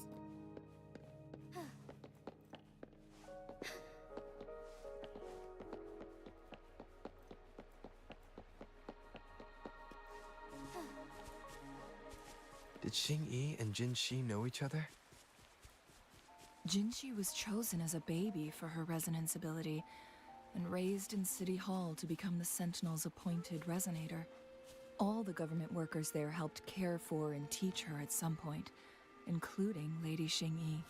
Did Xing-Yi and Jin-Shi know each other? Jin-Shi was chosen as a baby for her resonance ability and raised in City Hall to become the Sentinel's appointed resonator. All the government workers there helped care for and teach her at some point, including Lady Xing-Yi.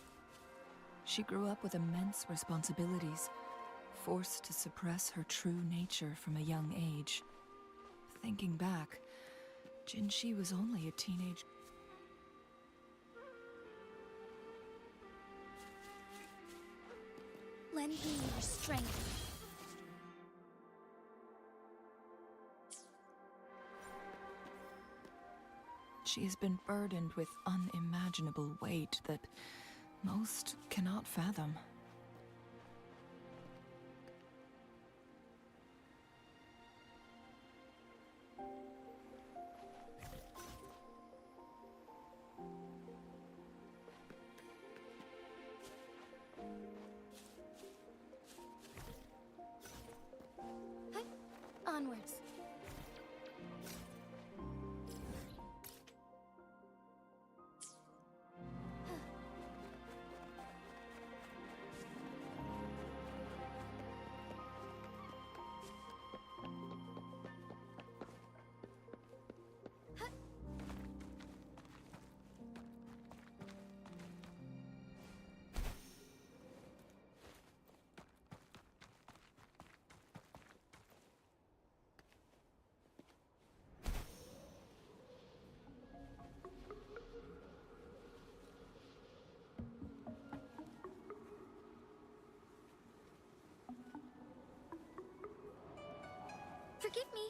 She grew up with immense responsibilities, forced to suppress her true nature from a young age. Thinking back, Jin-Shi was only a teenage... Lend me your strength. She has been burdened with unimaginable weight that most cannot fathom. Onwards. Forgive me.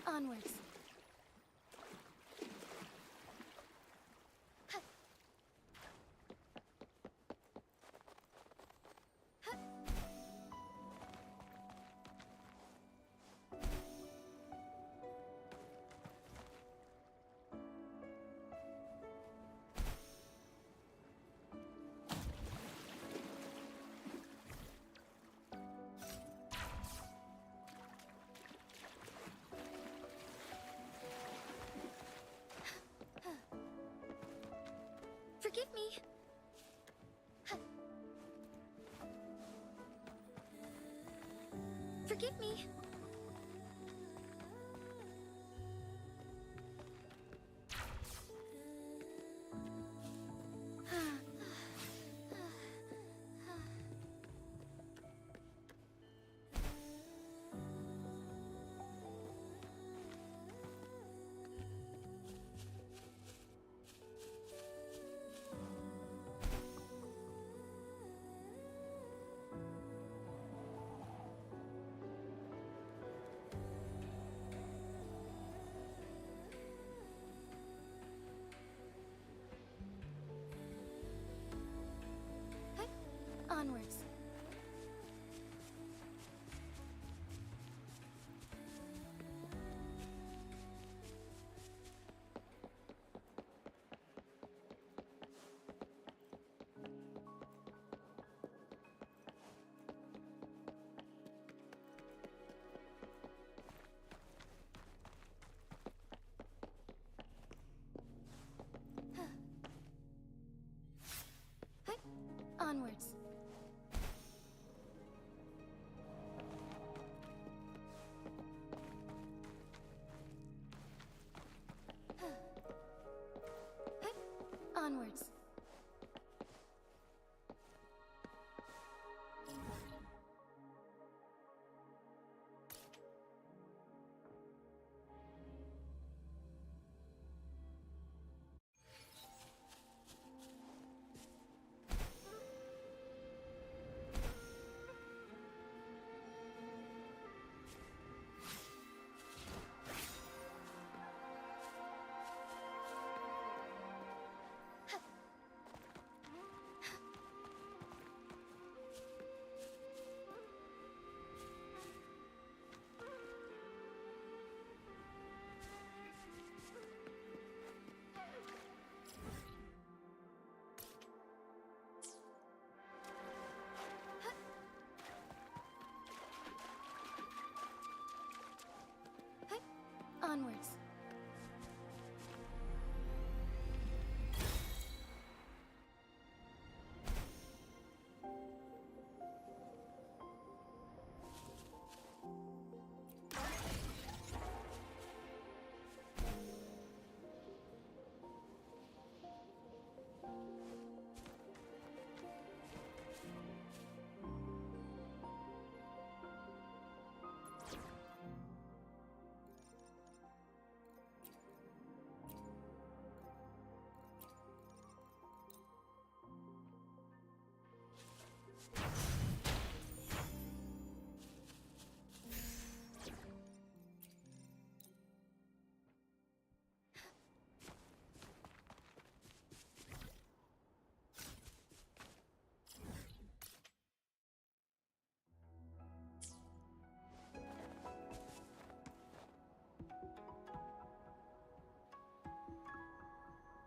Onwards. Forgive me. Forgive me.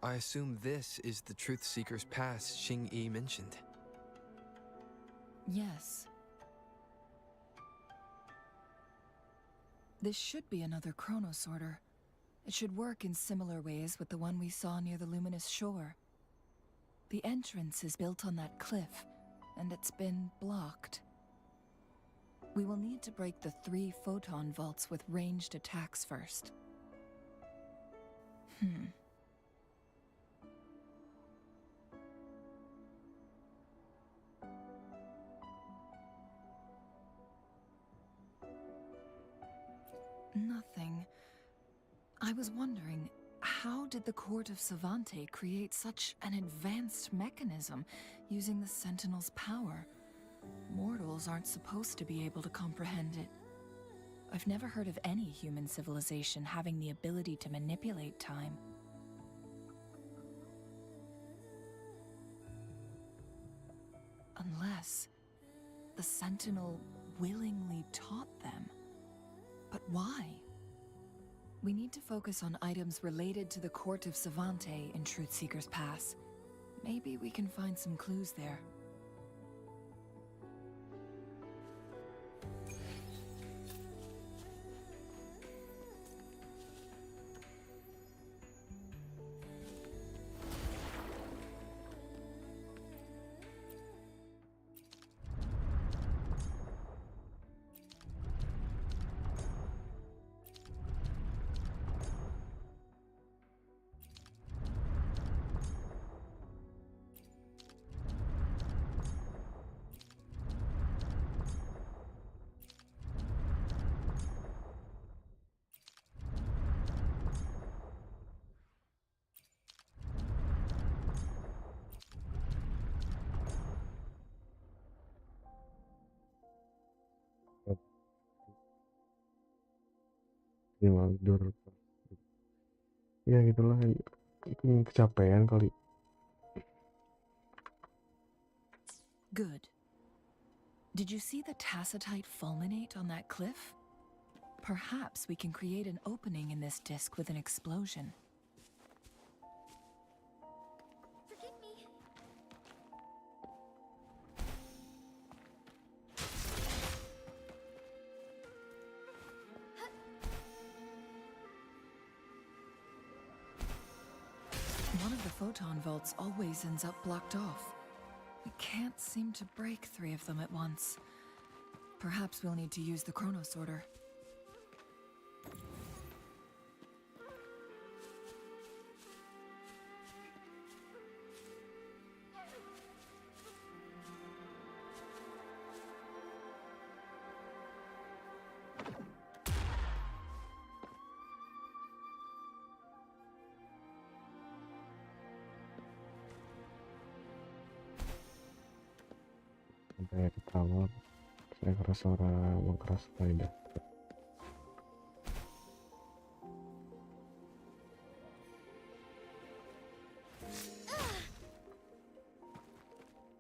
I assume this is the truth seeker's pass Xing Yi mentioned. Yes. This should be another chronosorter. It should work in similar ways with the one we saw near the luminous shore. The entrance is built on that cliff, and it's been blocked. We will need to break the 3 photon vaults with ranged attacks first. Nothing. I was wondering, how did the Court of Savante create such an advanced mechanism using the Sentinel's power? Mortals aren't supposed to be able to comprehend it. I've never heard of any human civilization having the ability to manipulate time. Unless the Sentinel willingly taught them. But why? We need to focus on items related to the Court of Savante in Truthseeker's Pass. Maybe we can find some clues there. Tidur. Ya gitulah, kecapean kali. Good. Did you see the tacitite fulminate on that cliff? Perhaps we can create an opening in this disk with an explosion. Forgive me. One of the photon vaults always ends up blocked off. We can't seem to break 3 of them at once. Perhaps we'll need to use the chronosorter. Sampai ketawa, saya keras suara mengkeras sekali dah.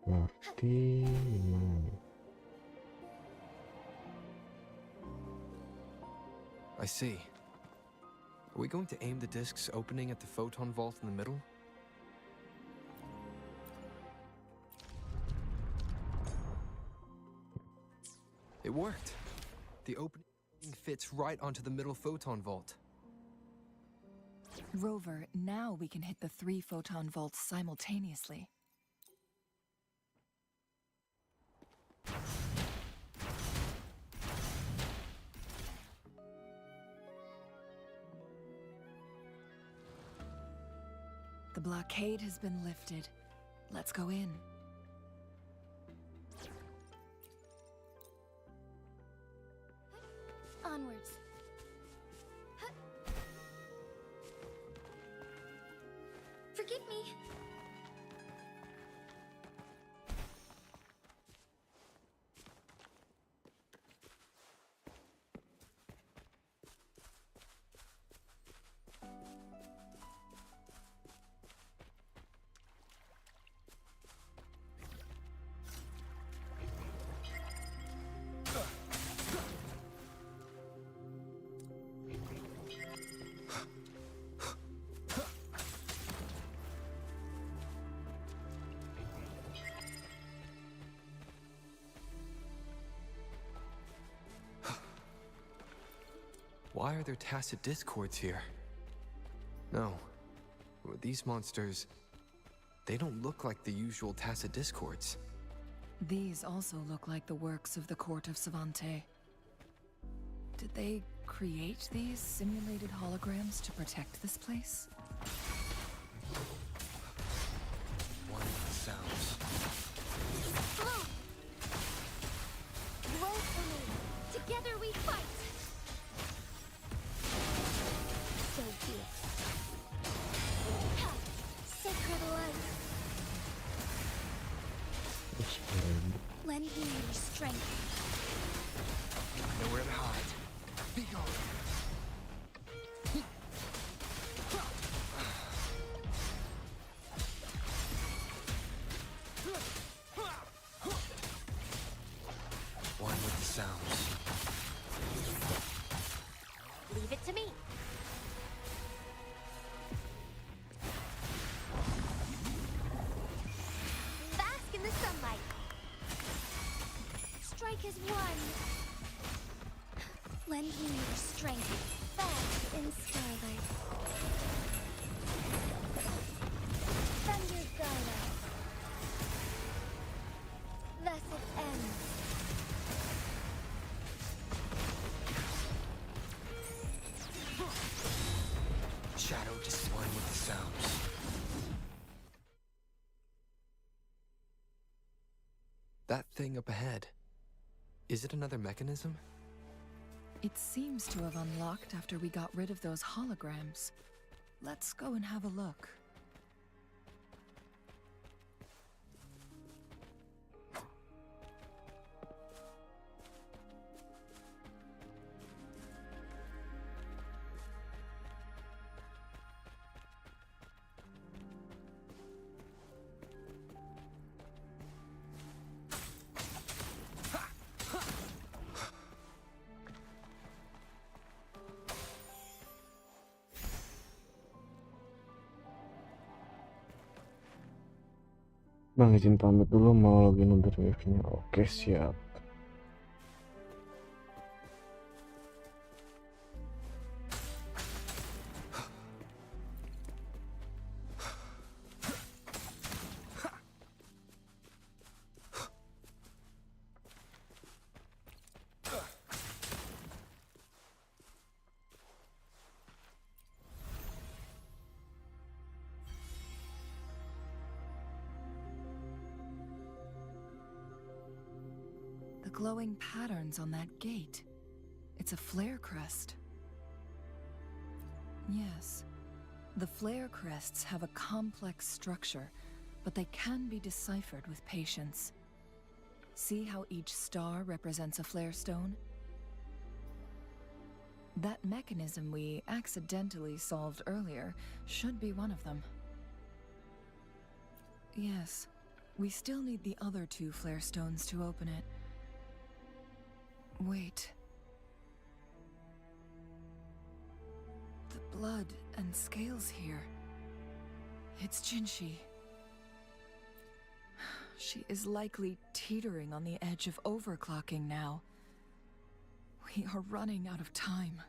Berarti gimana? I see. Are we going to aim the disk's opening at the photon vault in the middle? It worked. The opening fits right onto the middle photon vault. Rover, now we can hit the 3 photon vaults simultaneously. The blockade has been lifted. Let's go in. Onwards. Forgive me. why are there tacit discords here? No, these monsters, they don't look like the usual tacit discords. These also look like the works of the court of Savante. Did they create these simulated holograms to protect this place? One with the sounds. Roll for me. Together we fight. So be it. Ha! Sacred light. Lend me your strength. I know where to hide. Be gone. One with the sounds. Leave it to me. Bask in the sunlight. Strike as one. Lend me your strength. Bask in starlight. Thunder guide us. Thus it ends. Shadow just one with the sounds. That thing up ahead. Is it another mechanism? It seems to have unlocked after we got rid of those holograms. Let's go and have a look. Bang, izin pamit dulu, mau login untuk wifi-nya. Oke, siap. Glowing patterns on that gate. It's a flare crest. Yes, the flare crests have a complex structure, but they can be deciphered with patience. See how each star represents a flare stone? That mechanism we accidentally solved earlier should be one of them. Yes, we still need the other two flare stones to open it. Wait. The blood and scales here. It's Jinshi. She is likely teetering on the edge of overclocking now. We are running out of time.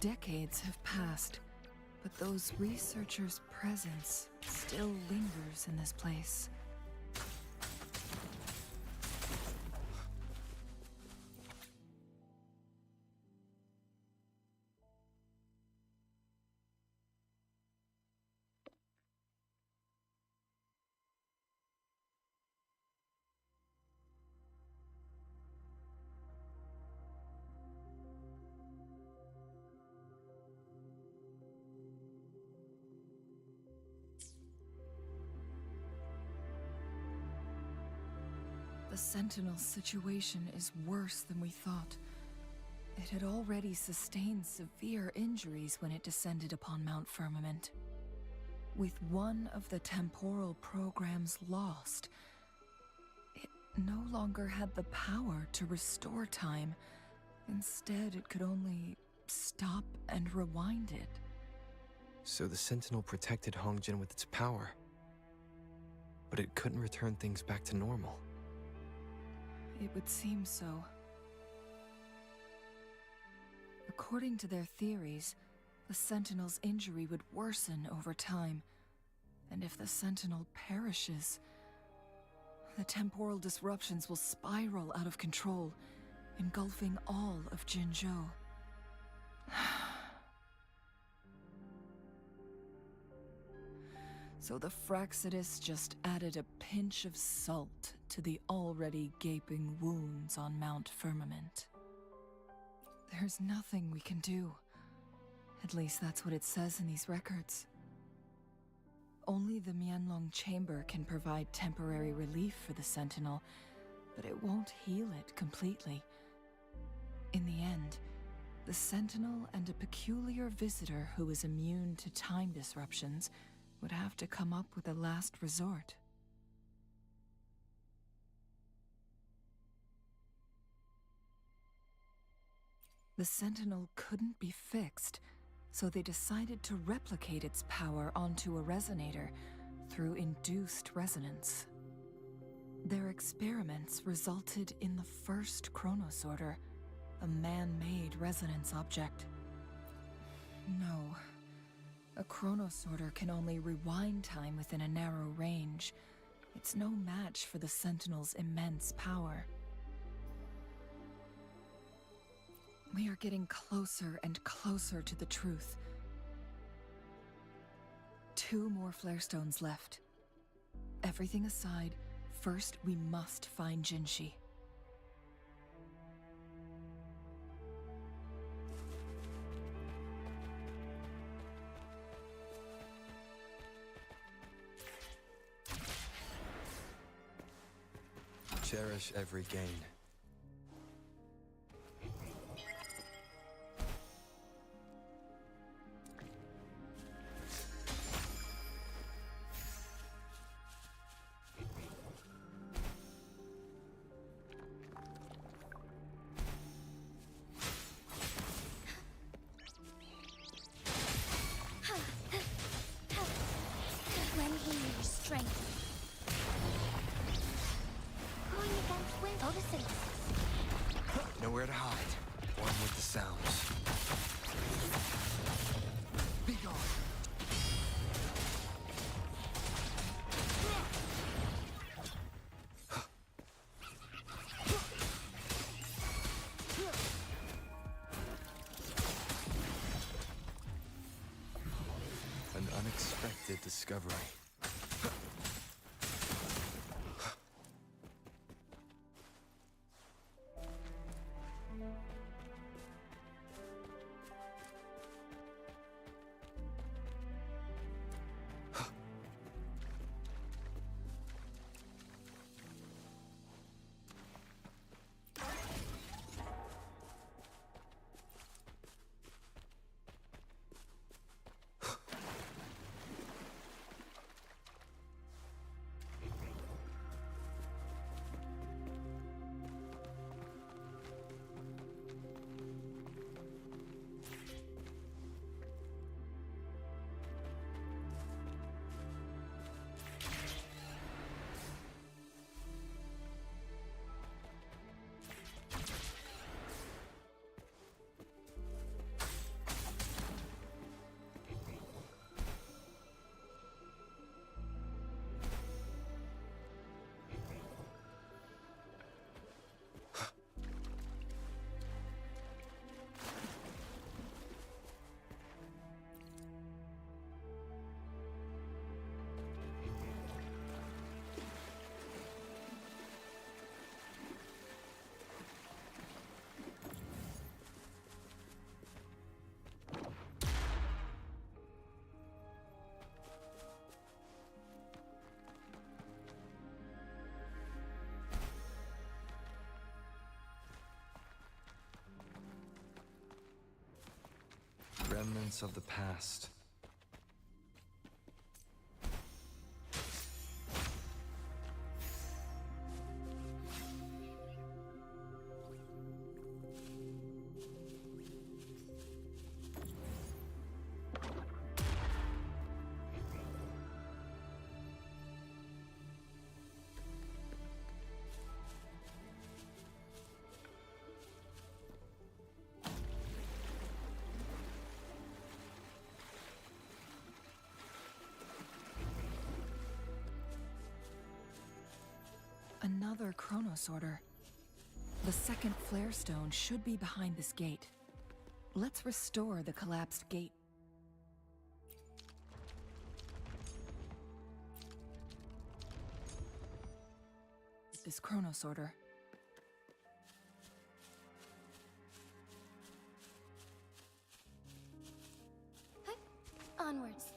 Decades have passed, but those researchers' presence still lingers in this place. The Sentinel situation is worse than we thought. It had already sustained severe injuries when it descended upon Mount Firmament. With one of the temporal programs lost, it no longer had the power to restore time. Instead, it could only stop and rewind it. So the Sentinel protected Hongjin with its power, but it couldn't return things back to normal. It would seem so. According to their theories, the Sentinel's injury would worsen over time, and if the Sentinel perishes, the temporal disruptions will spiral out of control, engulfing all of Jinzhou. So the Fraxidus just added a pinch of salt to the already gaping wounds on Mount Firmament. There's nothing we can do. At least that's what it says in these records. Only the Mianlong Chamber can provide temporary relief for the Sentinel, but it won't heal it completely. In the end, the Sentinel and a peculiar visitor who is immune to time disruptions would have to come up with a last resort. The Sentinel couldn't be fixed, so they decided to replicate its power onto a resonator through induced resonance. Their experiments resulted in the first chronosorter, a man-made resonance object. No, a chronosorter can only rewind time within a narrow range. It's no match for the Sentinel's immense power. We are getting closer and closer to the truth. 2 more flare stones left. Everything aside, first we must find Jinshi. Cherish every gain. Lend me your strength. Going against wind photosynthesis. Nowhere to hide. One with the sounds. Be gone. An unexpected discovery. remnants of the past. Another chronosorter. The second flare stone should be behind this gate. Let's restore the collapsed gate. This chronosorter. Onwards.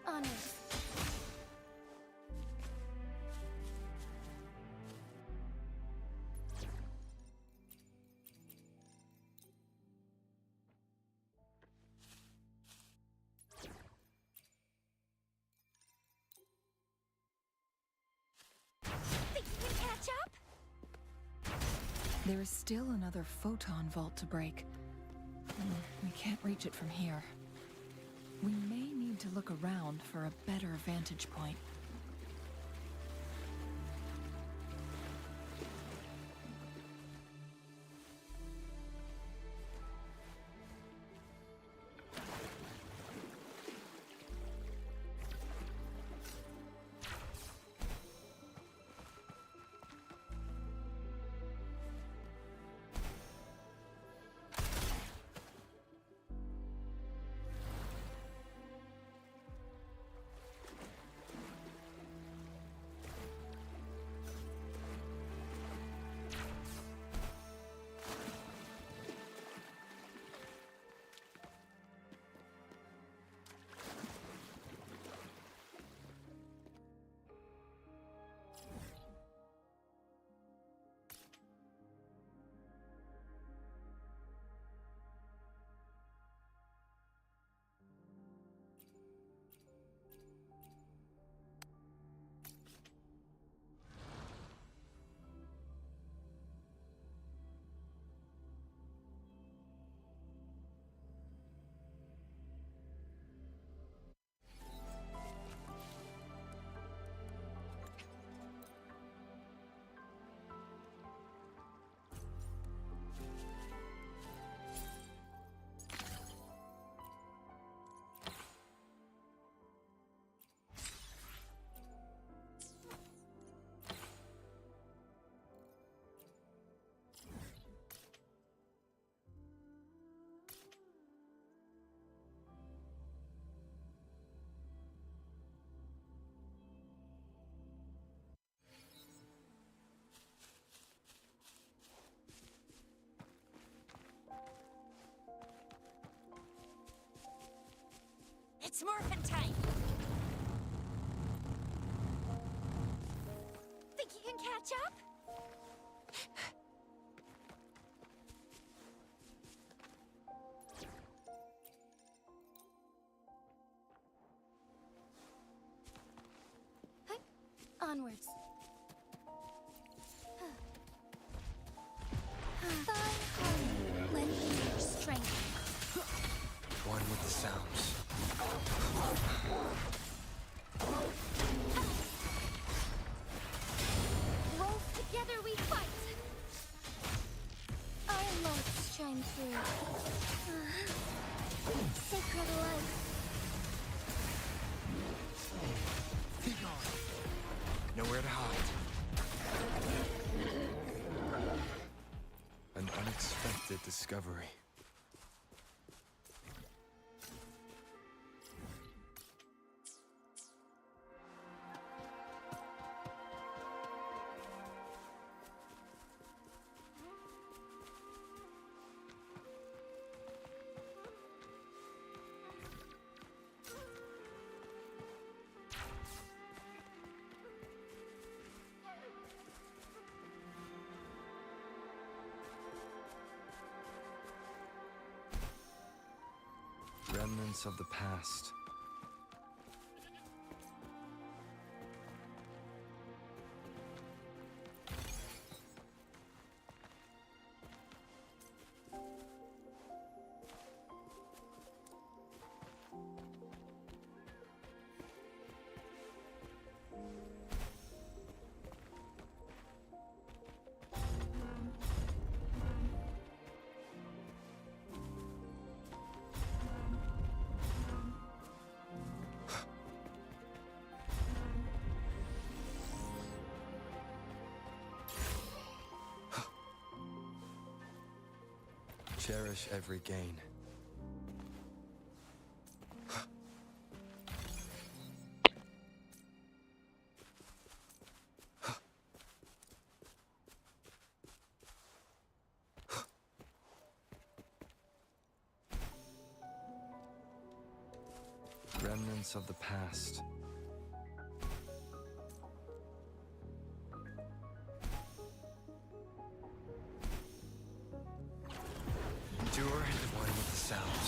Onwards. Think you can catch up? There is still another photon vault to break. We can't reach it from here. We may need to look around for a better vantage point. It's morphin' time! Think you can catch up? Onwards. Fine harmony, lend me your strength. One with the sounds. Roll together we fight. Our lights shine through. Sacred light. Be gone. Nowhere to hide. An unexpected discovery. Remnants of the past. Cherish every gain. Remnants of the past. Endure and one with the sounds.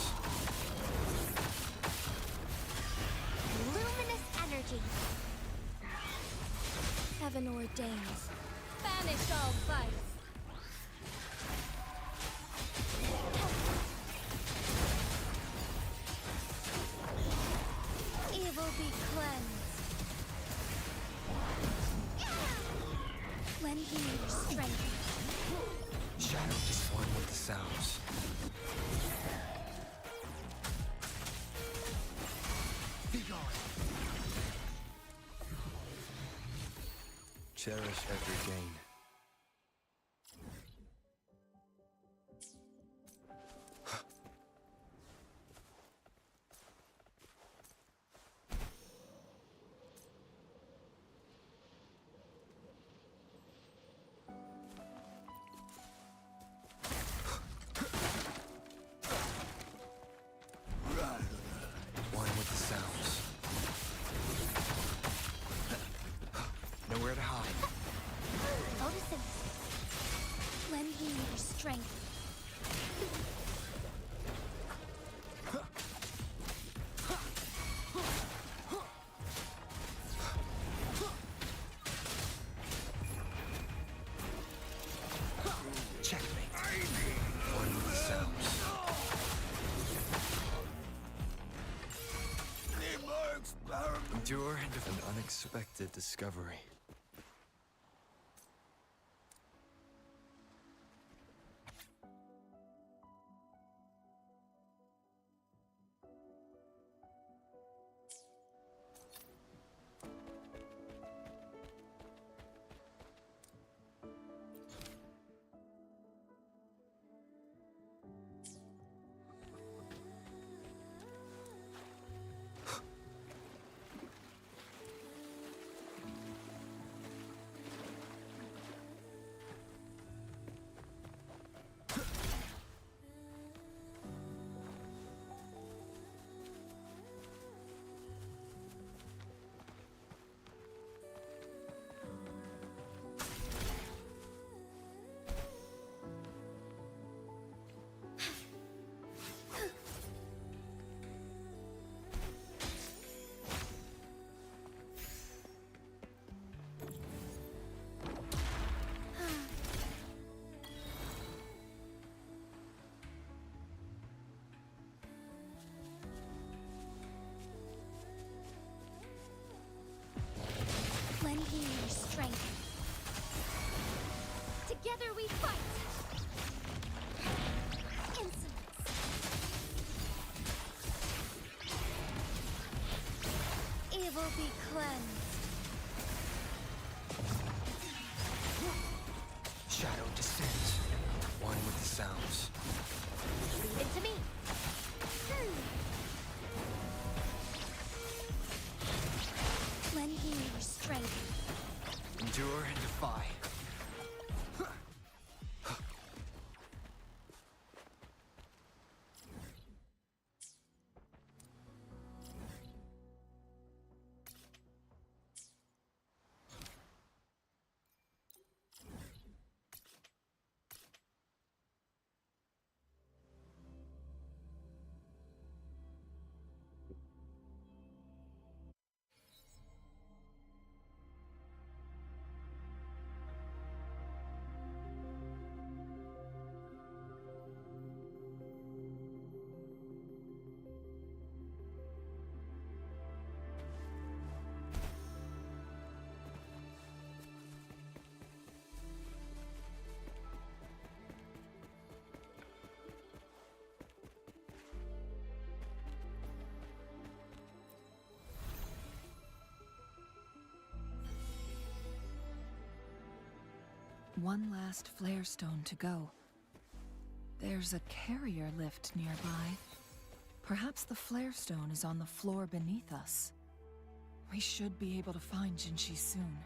Luminous energy. Heaven ordains. Banish all vice. Evil be cleansed. Lend me your strength. Shadow just one with the sounds. Be gone. Cherish every gain. One with the sounds. Nowhere to hide. Photosynthesis. Lend me your strength. Checkmate. One with the sounds. Endure and an unexpected discovery. Lend me your strength. Together we fight. Insolence. Evil be cleansed. Shadow descends. One with the sounds. Leave it to me. Lend me your strength. Endure and defy. One last flare stone to go. There's a carrier lift nearby. Perhaps the flare stone is on the floor beneath us. We should be able to find Jinshi soon.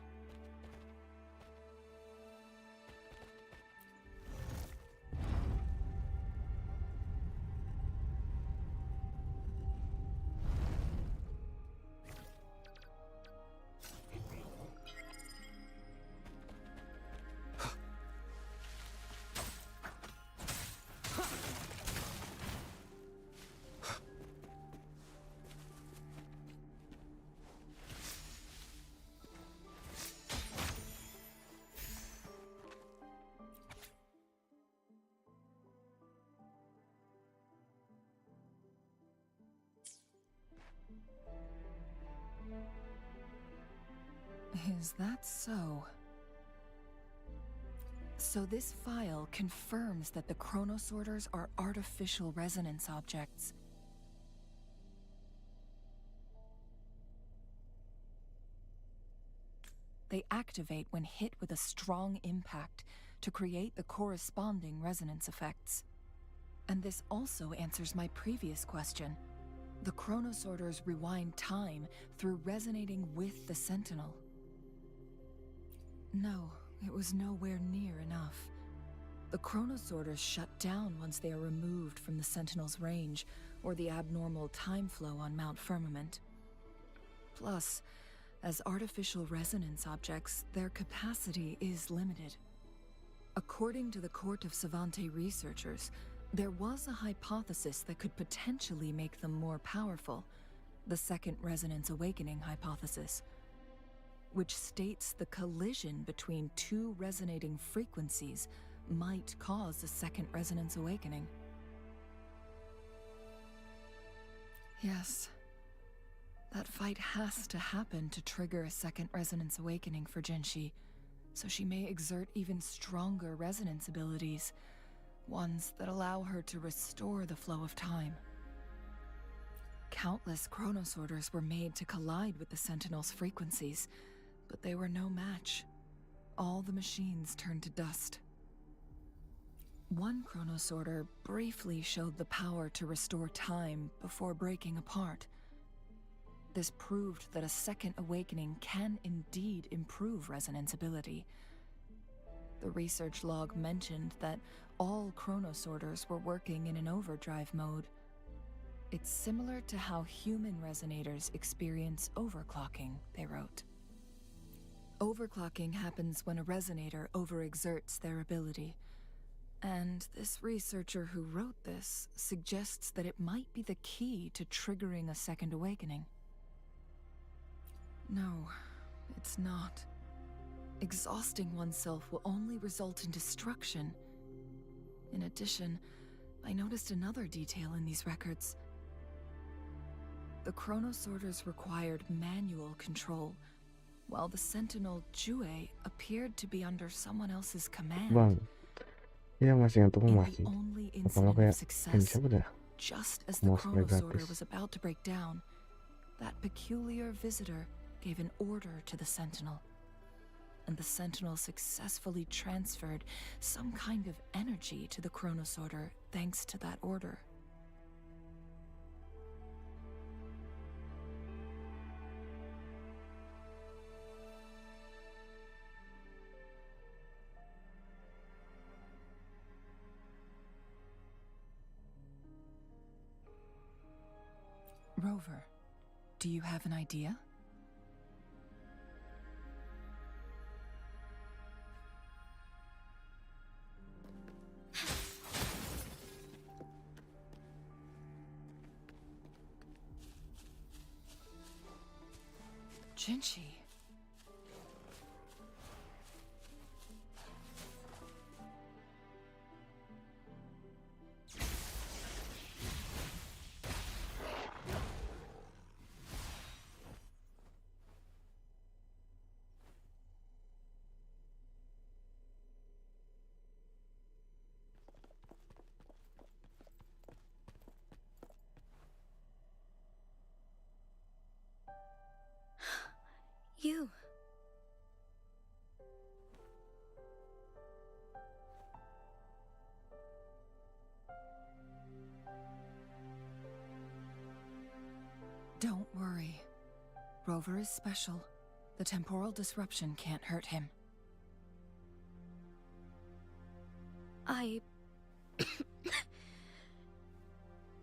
Is that so? So this file confirms that the chronosorters are artificial resonance objects. They activate when hit with a strong impact to create the corresponding resonance effects. And this also answers my previous question. The chronosorters rewind time through resonating with the sentinel. No, it was nowhere near enough. The chronosorters shut down once they are removed from the sentinel's range or the abnormal time flow on Mount Firmament. Plus, as artificial resonance objects, their capacity is limited. According to the Court of Savante researchers, there was a hypothesis that could potentially make them more powerful, the second resonance awakening hypothesis, which states the collision between two resonating frequencies might cause a second resonance awakening. Yes, that fight has to happen to trigger a second resonance awakening for Jinshi, so she may exert even stronger resonance abilities, ones that allow her to restore the flow of time. Countless chronosorters were made to collide with the Sentinel's frequencies, but they were no match. All the machines turned to dust. One chronosorter briefly showed the power to restore time before breaking apart. This proved that a second awakening can indeed improve resonance ability. The research log mentioned that all chronosorters were working in an overdrive mode. It's similar to how human resonators experience overclocking, they wrote. Overclocking happens when a resonator overexerts their ability. And this researcher who wrote this suggests that it might be the key to triggering a second awakening. No, it's not. Exhausting oneself will only result in destruction. In addition, I noticed another detail in these records. The chronosorters required manual control, while the sentinel Jue appeared to be under someone else's command. Bang, iya masih ngantuk masih. Only Kalau incident of kayak success, siapa dah? just as the Mau spray chronosorter gratis. was about to break down, that peculiar visitor gave an order to the sentinel. And the sentinel successfully transferred some kind of energy to the chronosorter thanks to that order. Rover, do you have an idea? Jinshi. Don't worry. Rover is special. The temporal disruption can't hurt him.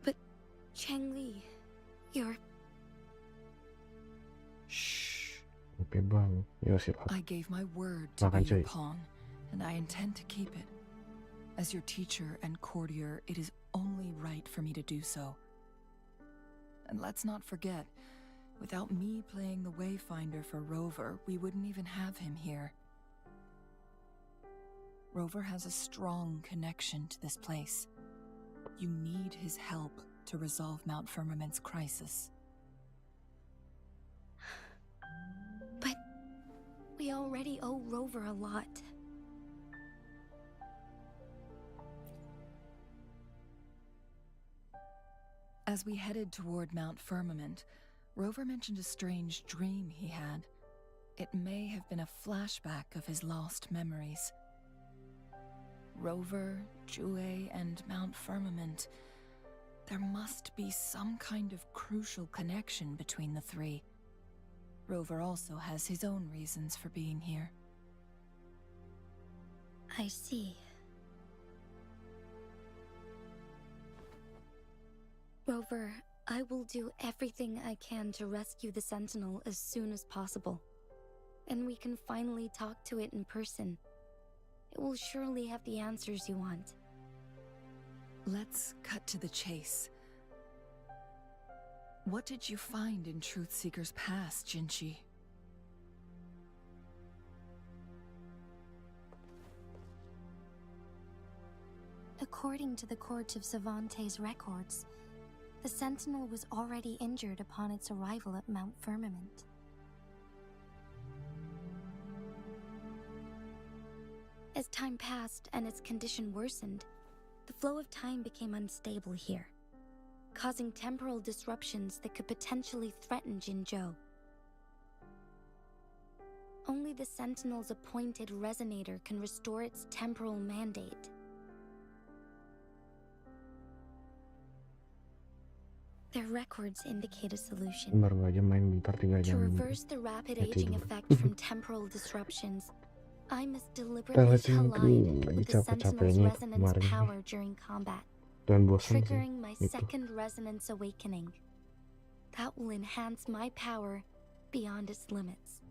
But, Changli, you're... Shh. Oke bang. Yo siap. I gave my word to Makan be your cuy. pawn, and I intend to keep it. As your teacher and courtier, it is only right for me to do so. And let's not forget, without me playing the Wayfinder for Rover, we wouldn't even have him here. Rover has a strong connection to this place. You need his help to resolve Mount Firmament's crisis. But we already owe Rover a lot. As we headed toward Mount Firmament, Rover mentioned a strange dream he had. It may have been a flashback of his lost memories. Rover, Jue, and Mount Firmament. There must be some kind of crucial connection between the three. Rover also has his own reasons for being here. I see. Rover, I will do everything I can to rescue the Sentinel as soon as possible. And we can finally talk to it in person. It will surely have the answers you want. Let's cut to the chase. What did you find in Truthseeker's past, Jinshi? According to the Court of Savante's records, the Sentinel was already injured upon its arrival at Mount Firmament. As time passed and its condition worsened, the flow of time became unstable here, causing temporal disruptions that could potentially threaten Jinzhou. Only the Sentinel's appointed resonator can restore its temporal mandate. Their records indicate a solution. Baru aja main bentar 3 To jam. reverse the rapid Ya aging tidur. effect from temporal disruptions, I must deliberately collide lagi with the Sentinel's capek-capeknya resonance kemarin. power during combat, Dan bosan sih. triggering my Itu. second resonance awakening. That will enhance my power beyond its limits.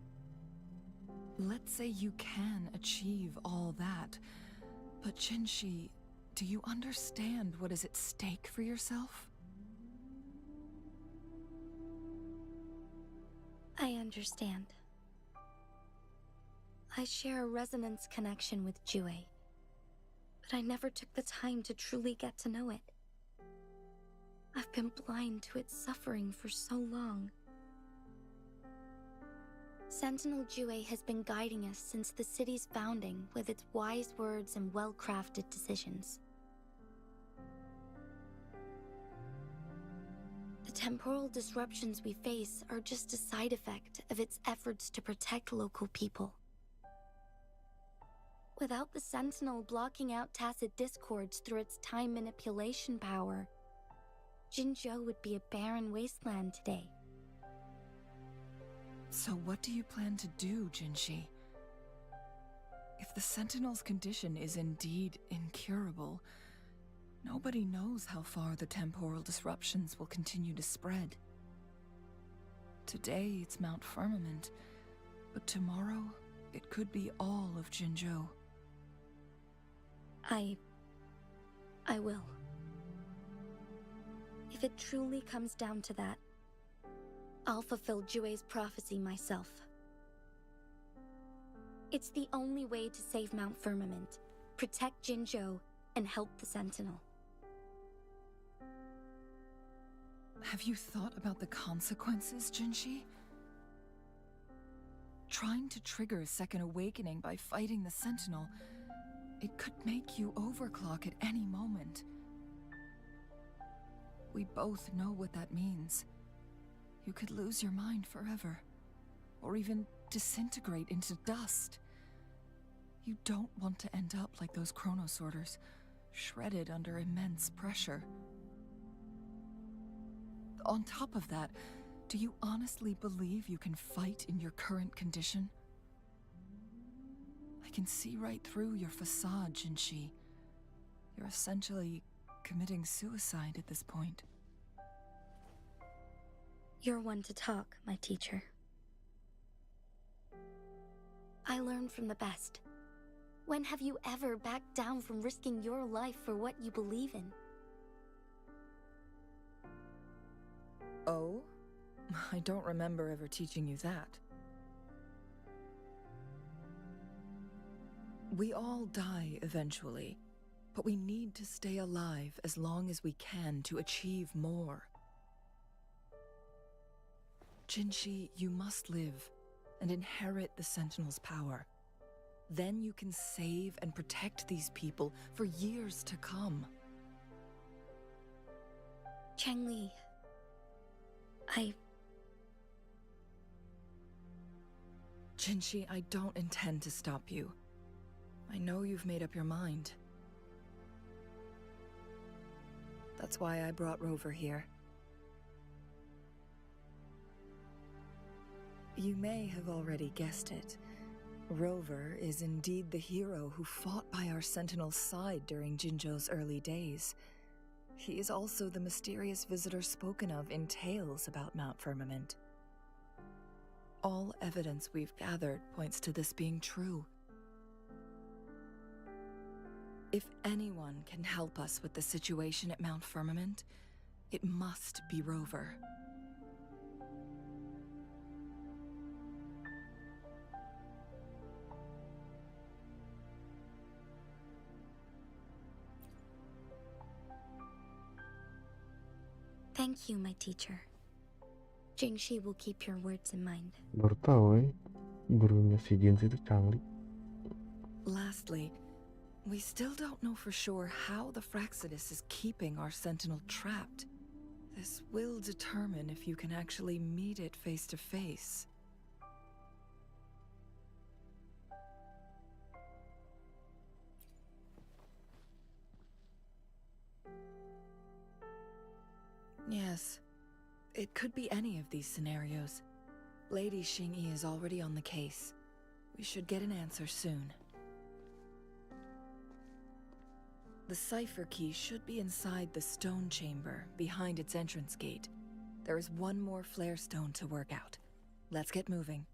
Let's say you can achieve all that, but Jinshi, do you understand what is at stake for yourself? I understand. I share a resonance connection with Jue, but I never took the time to truly get to know it. I've been blind to its suffering for so long. Sentinel Jue has been guiding us since the city's founding with its wise words and well-crafted decisions. The temporal disruptions we face are just a side effect of its efforts to protect local people. Without the Sentinel blocking out tacit discords through its time manipulation power, Jinzhou would be a barren wasteland today. So what do you plan to do, Jinshi? If the Sentinel's condition is indeed incurable, nobody knows how far the temporal disruptions will continue to spread. Today it's Mount Firmament, but tomorrow it could be all of Jinzhou. I will. If it truly comes down to that, I'll fulfill Jue's prophecy myself. It's the only way to save Mount Firmament, protect Jinzhou, and help the Sentinel. Have you thought about the consequences, Jinshi? Trying to trigger a second awakening by fighting the Sentinel, it could make you overclock at any moment. We both know what that means. You could lose your mind forever, or even disintegrate into dust. You don't want to end up like those chronosorters, shredded under immense pressure. On top of that, Do you honestly believe you can fight in your current condition? I can see right through your facade, Jinshi. You're essentially committing suicide at this point. You're one to talk, my teacher. I learn from the best. When have you ever backed down from risking your life for what you believe in? Oh? I don't remember ever teaching you that. We all die eventually, but we need to stay alive as long as we can to achieve more. Jinshi, you must live and inherit the Sentinel's power. Then you can save and protect these people for years to come. Changli, Jinshi, I don't intend to stop you. I know you've made up your mind. That's why I brought Rover here. You may have already guessed it. Rover is indeed the hero who fought by our Sentinel's side during Jinzhou's early days. He is also the mysterious visitor spoken of in tales about Mount Firmament. All evidence we've gathered points to this being true. If anyone can help us with the situation at Mount Firmament, it must be Rover. Thank you, my teacher. Jingshi will keep your words in mind. Baru tahu gurunya si Jins itu Changli. Lastly, we still don't know for sure how the Fraxidus is keeping our Sentinel trapped. This will determine if you can actually meet it face to face. Yes, it could be any of these scenarios. Lady Xingyi is already on the case. We should get an answer soon. The cipher key should be inside the stone chamber, behind its entrance gate. There is one more flare stone to work out. Let's get moving.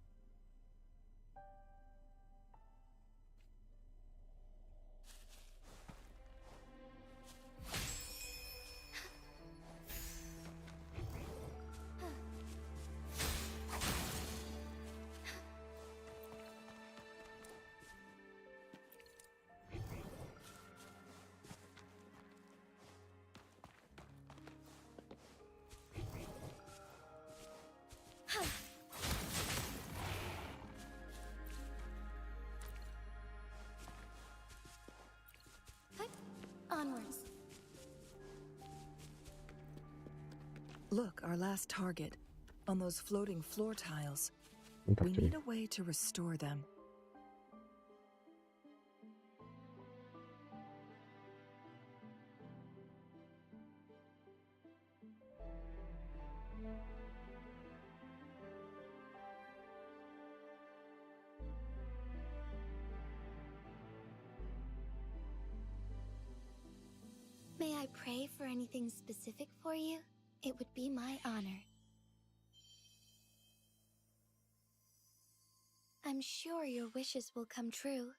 Onwards. Look, our last target. On those floating floor tiles. We need a way to restore them. May I pray for anything specific for you? It would be my honor. I'm sure your wishes will come true.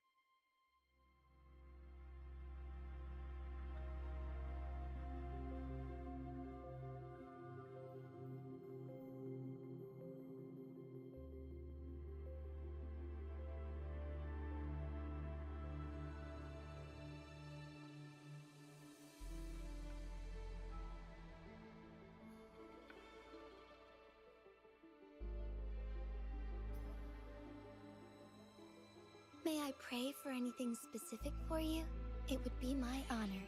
May I pray for anything specific for you? It would be my honor.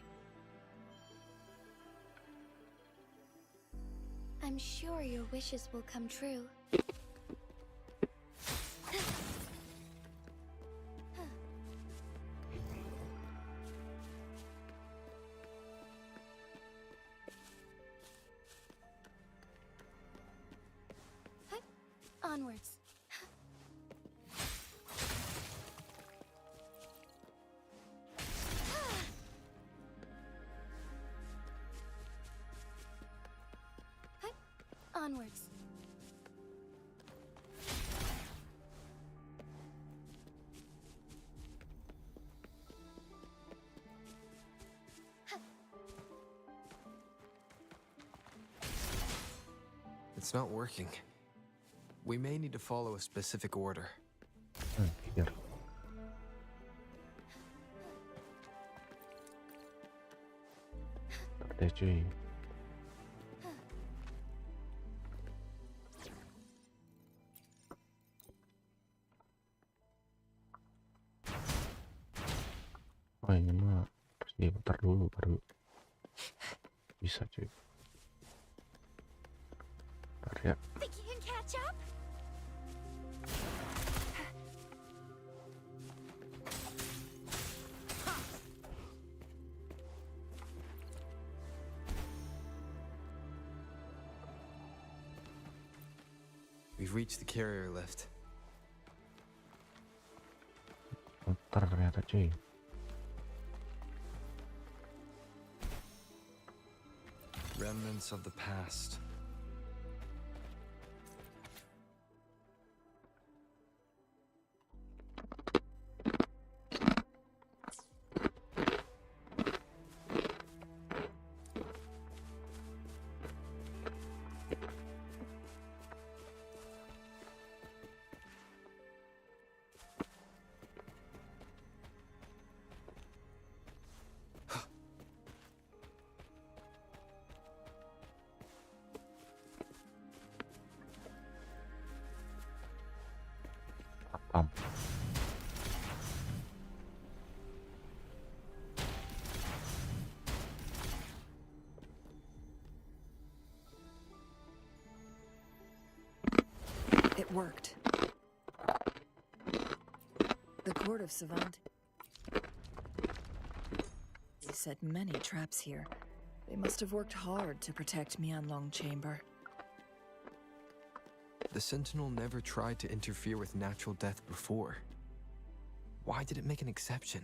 I'm sure your wishes will come true. onwards. It's not working. We may need to follow a specific order. Pikir. Deh cuy. Oh ini mah harus diputar dulu baru bisa cuy. Bentar ya. Think you can catch up? We've reached the carrier lift. Bentar ternyata cuy. Remnants of the past. It worked. The court of Savant. They set many traps here. They must have worked hard to protect Mianlong Chamber. The Sentinel never tried to interfere with natural death before. Why did it make an exception?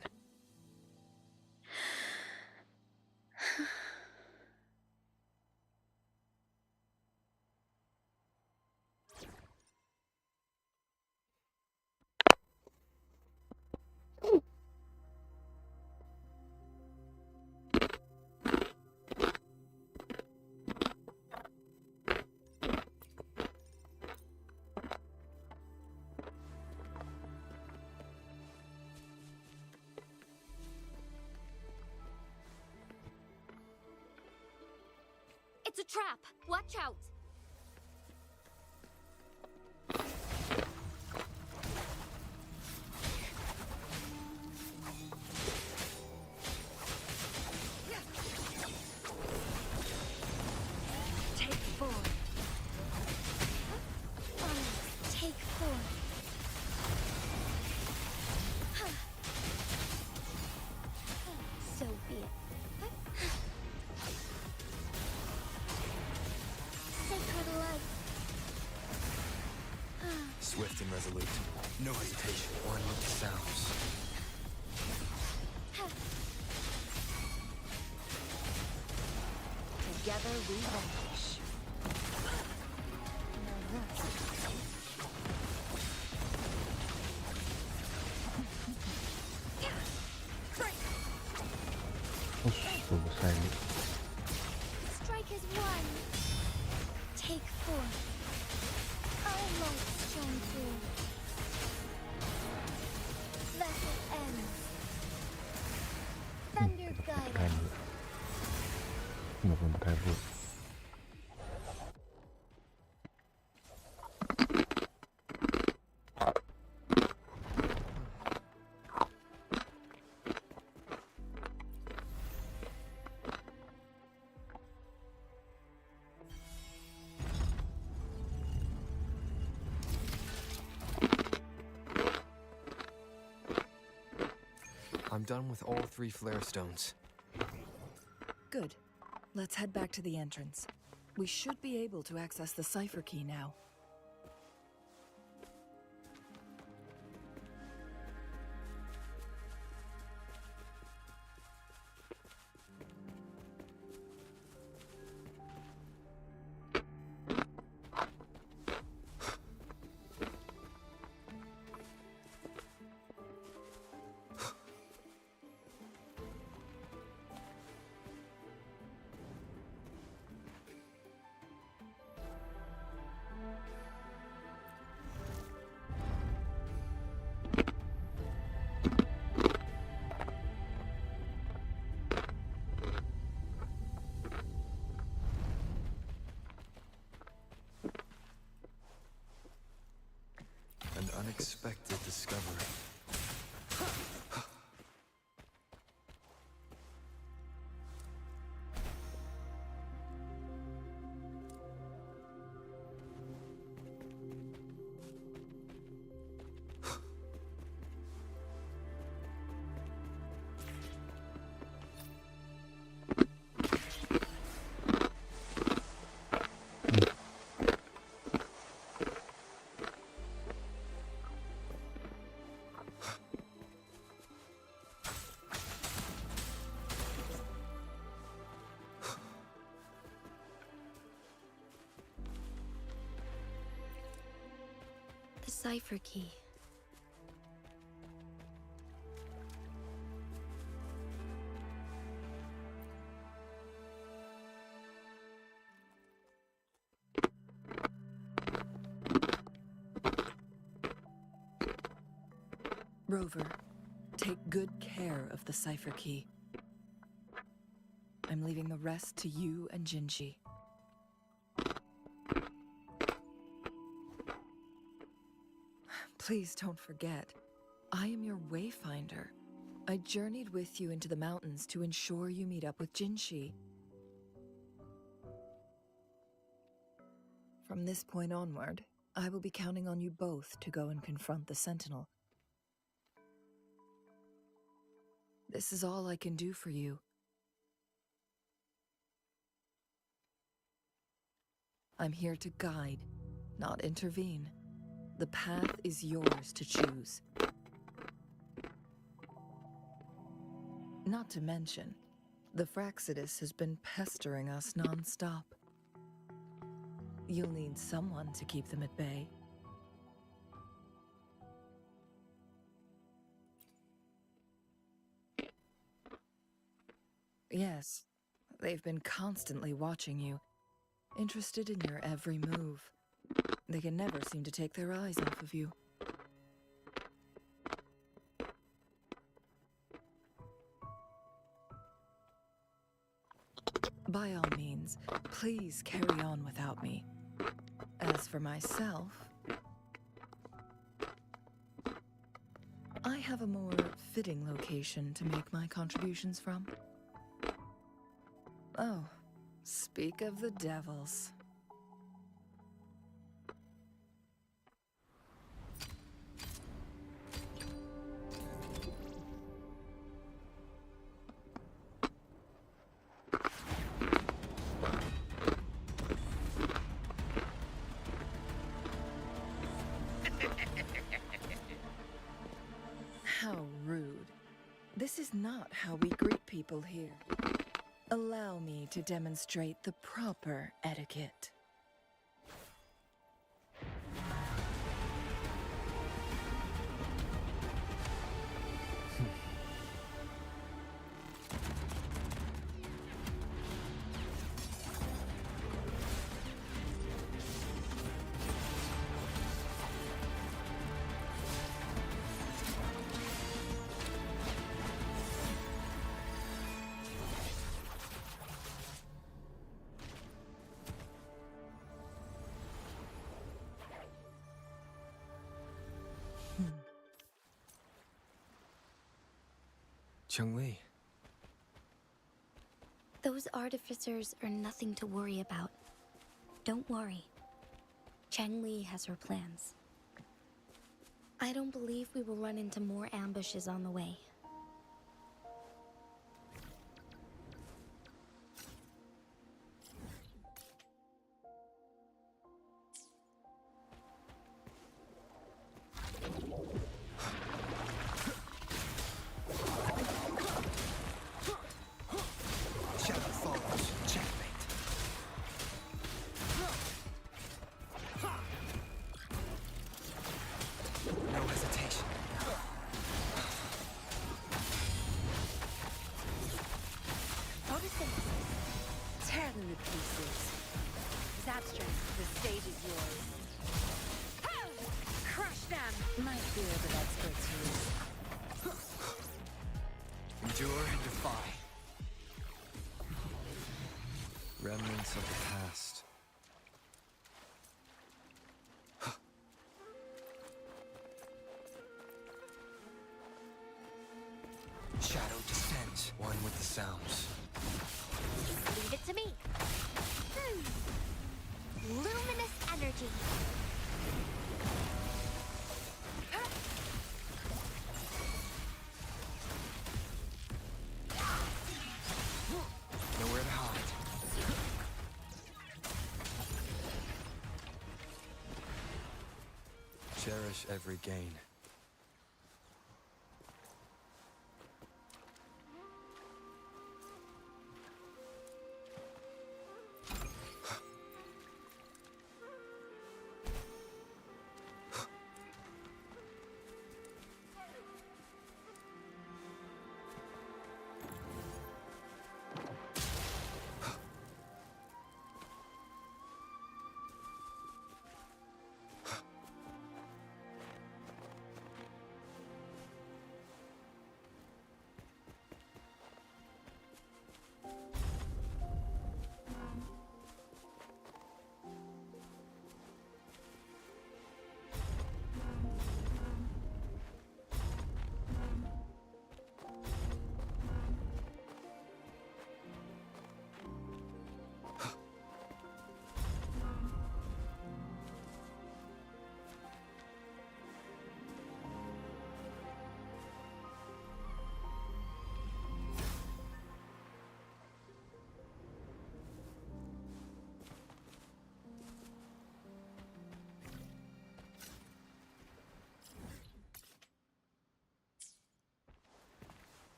It's a trap! Watch out! Take 4. Take 4. So be it. Sacred light. Swift and resolute. No hesitation or unlooked sounds. Together we vanquish. Selesai nih. Strike is one. Take 4. Our lights shine through. Vessel ends. Thunder guide us. 54.000. I'm done with all 3 flare stones. Good. Let's head back to the entrance. We should be able to access the cipher key now. cipher key. Rover, take good care of the cipher key. I'm leaving the rest to you and Jinji. Please don't forget, I am your wayfinder. I journeyed with you into the mountains to ensure you meet up with Jinshi. From this point onward, I will be counting on you both to go and confront the Sentinel. This is all I can do for you. I'm here to guide, not intervene. The path is yours to choose. Not to mention, the Fraxidus has been pestering us non-stop. You'll need someone to keep them at bay. Yes, they've been constantly watching you, interested in your every move. They can never seem to take their eyes off of you. By all means, please carry on without me. As for myself, I have a more fitting location to make my contributions from. Oh, speak of the devils. How rude. This is not how we greet people here. Allow me to demonstrate the proper etiquette. Chun-Li. Those artificers are nothing to worry about. Don't worry. Chang-Li has her plans. I don't believe we will run into more ambushes on the way. Endure and defy. Remnants of the past. Shadow descends, one with the sounds. Leave it to me. Luminous energy. Nowhere to hide. Cherish every gain.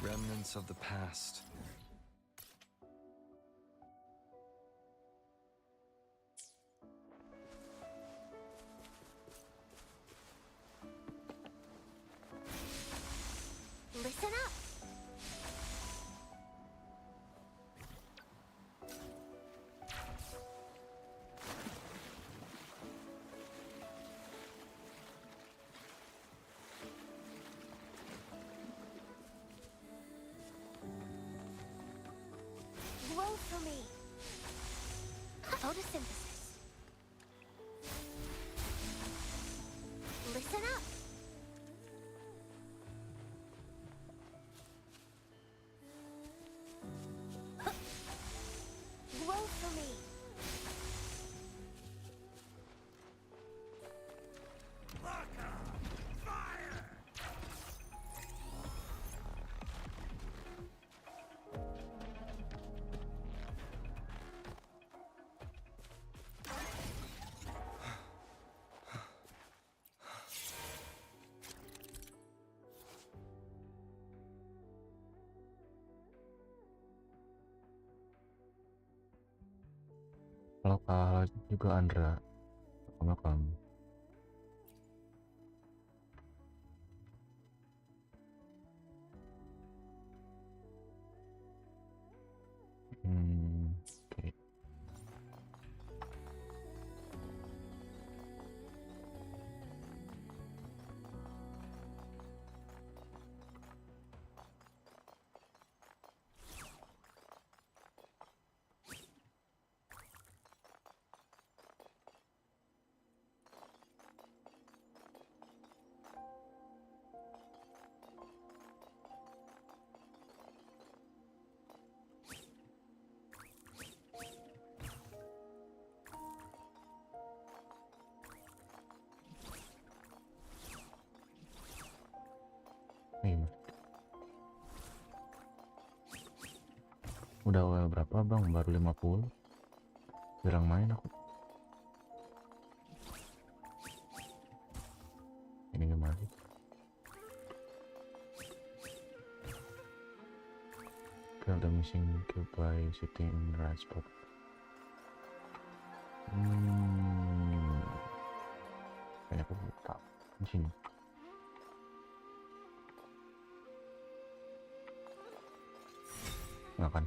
Remnants of the past. Listen up. Grow for me. Photosynthesis. Listen up. Grow for me. Kalau kalah juga Andra sama kamu. Oke. Udah awal berapa bang? Baru 50. Jarang main aku. Ini gimana sih? Kill the missing cube by sitting in the right spot. Kayaknya aku buka di sini. Nggak kan?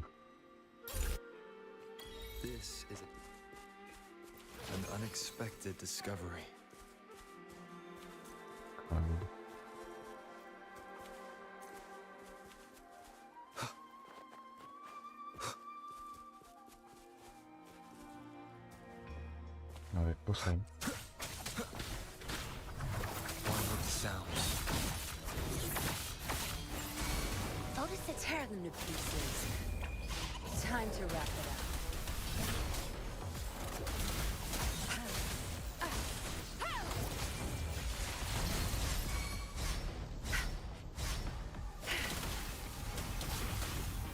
This is an unexpected discovery. No, it was fine. One with the sounds. Tear them to pieces. Time to wrap it up.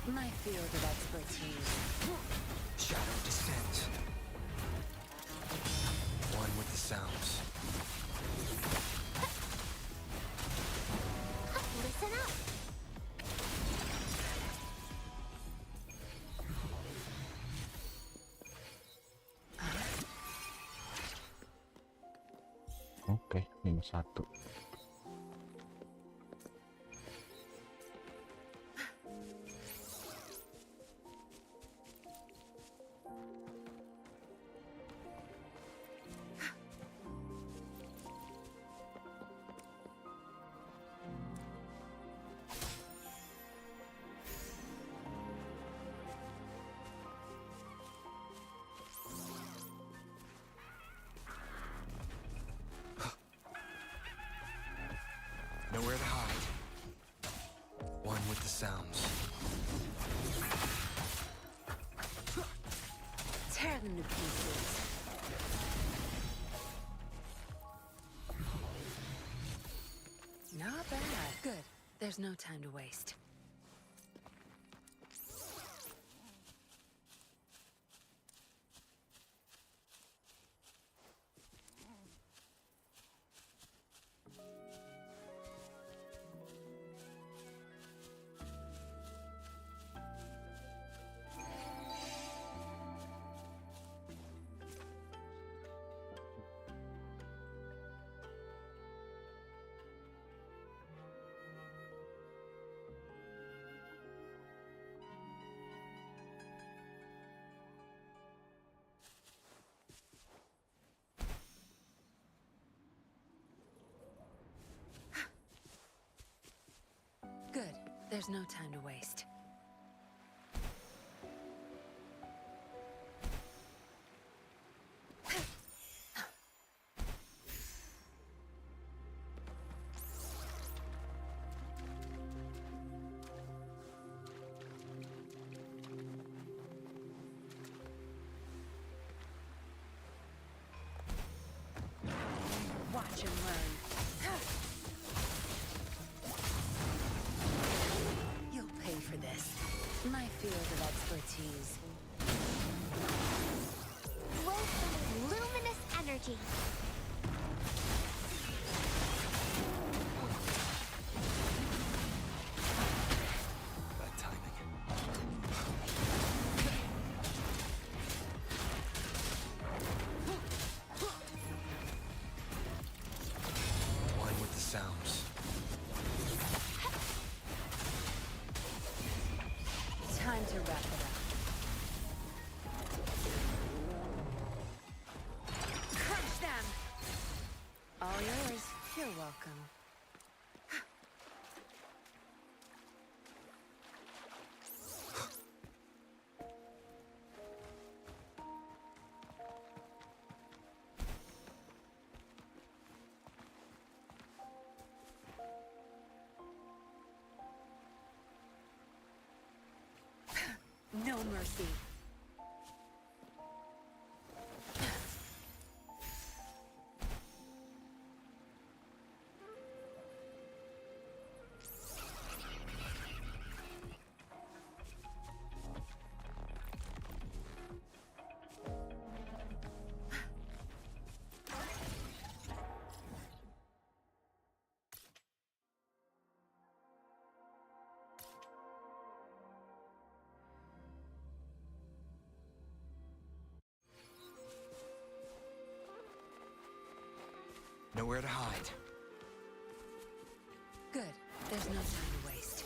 My field of expertise. Shadow descent. One with the sounds. Listen up. Oke, 51. Nowhere to hide. One with the sounds. Tear them to pieces. Not bad. Good. There's no time to waste. There's no time to waste. Watch and learn. You'll pay for this. My field of expertise. Flow from luminous energy. Bad timing. One with the sounds. Time to wrap it up. Crunch them! All yours. You're welcome. No mercy. Nowhere to hide. Good. There's no time to waste.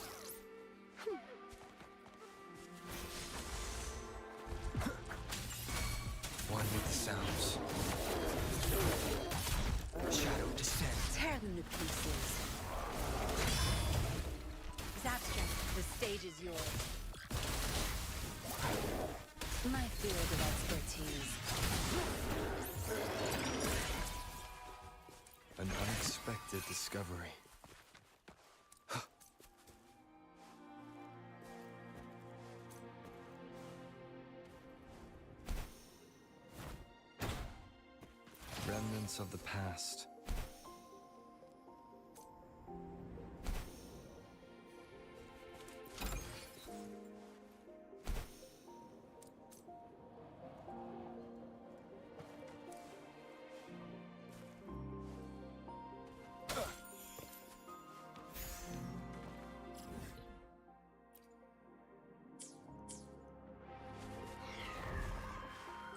One with the sounds. Shadow descend. Tear them to pieces. Zapskin, the stage is yours. My field of expertise. An unexpected discovery. Remnants of the past.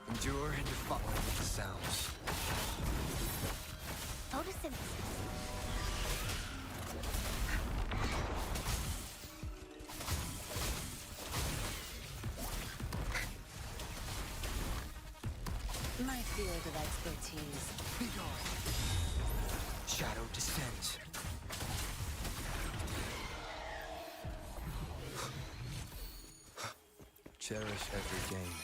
Endure and defy with the sounds. Photosynthesis. My field of expertise. Be gone. Shadow descends. Cherish every gain.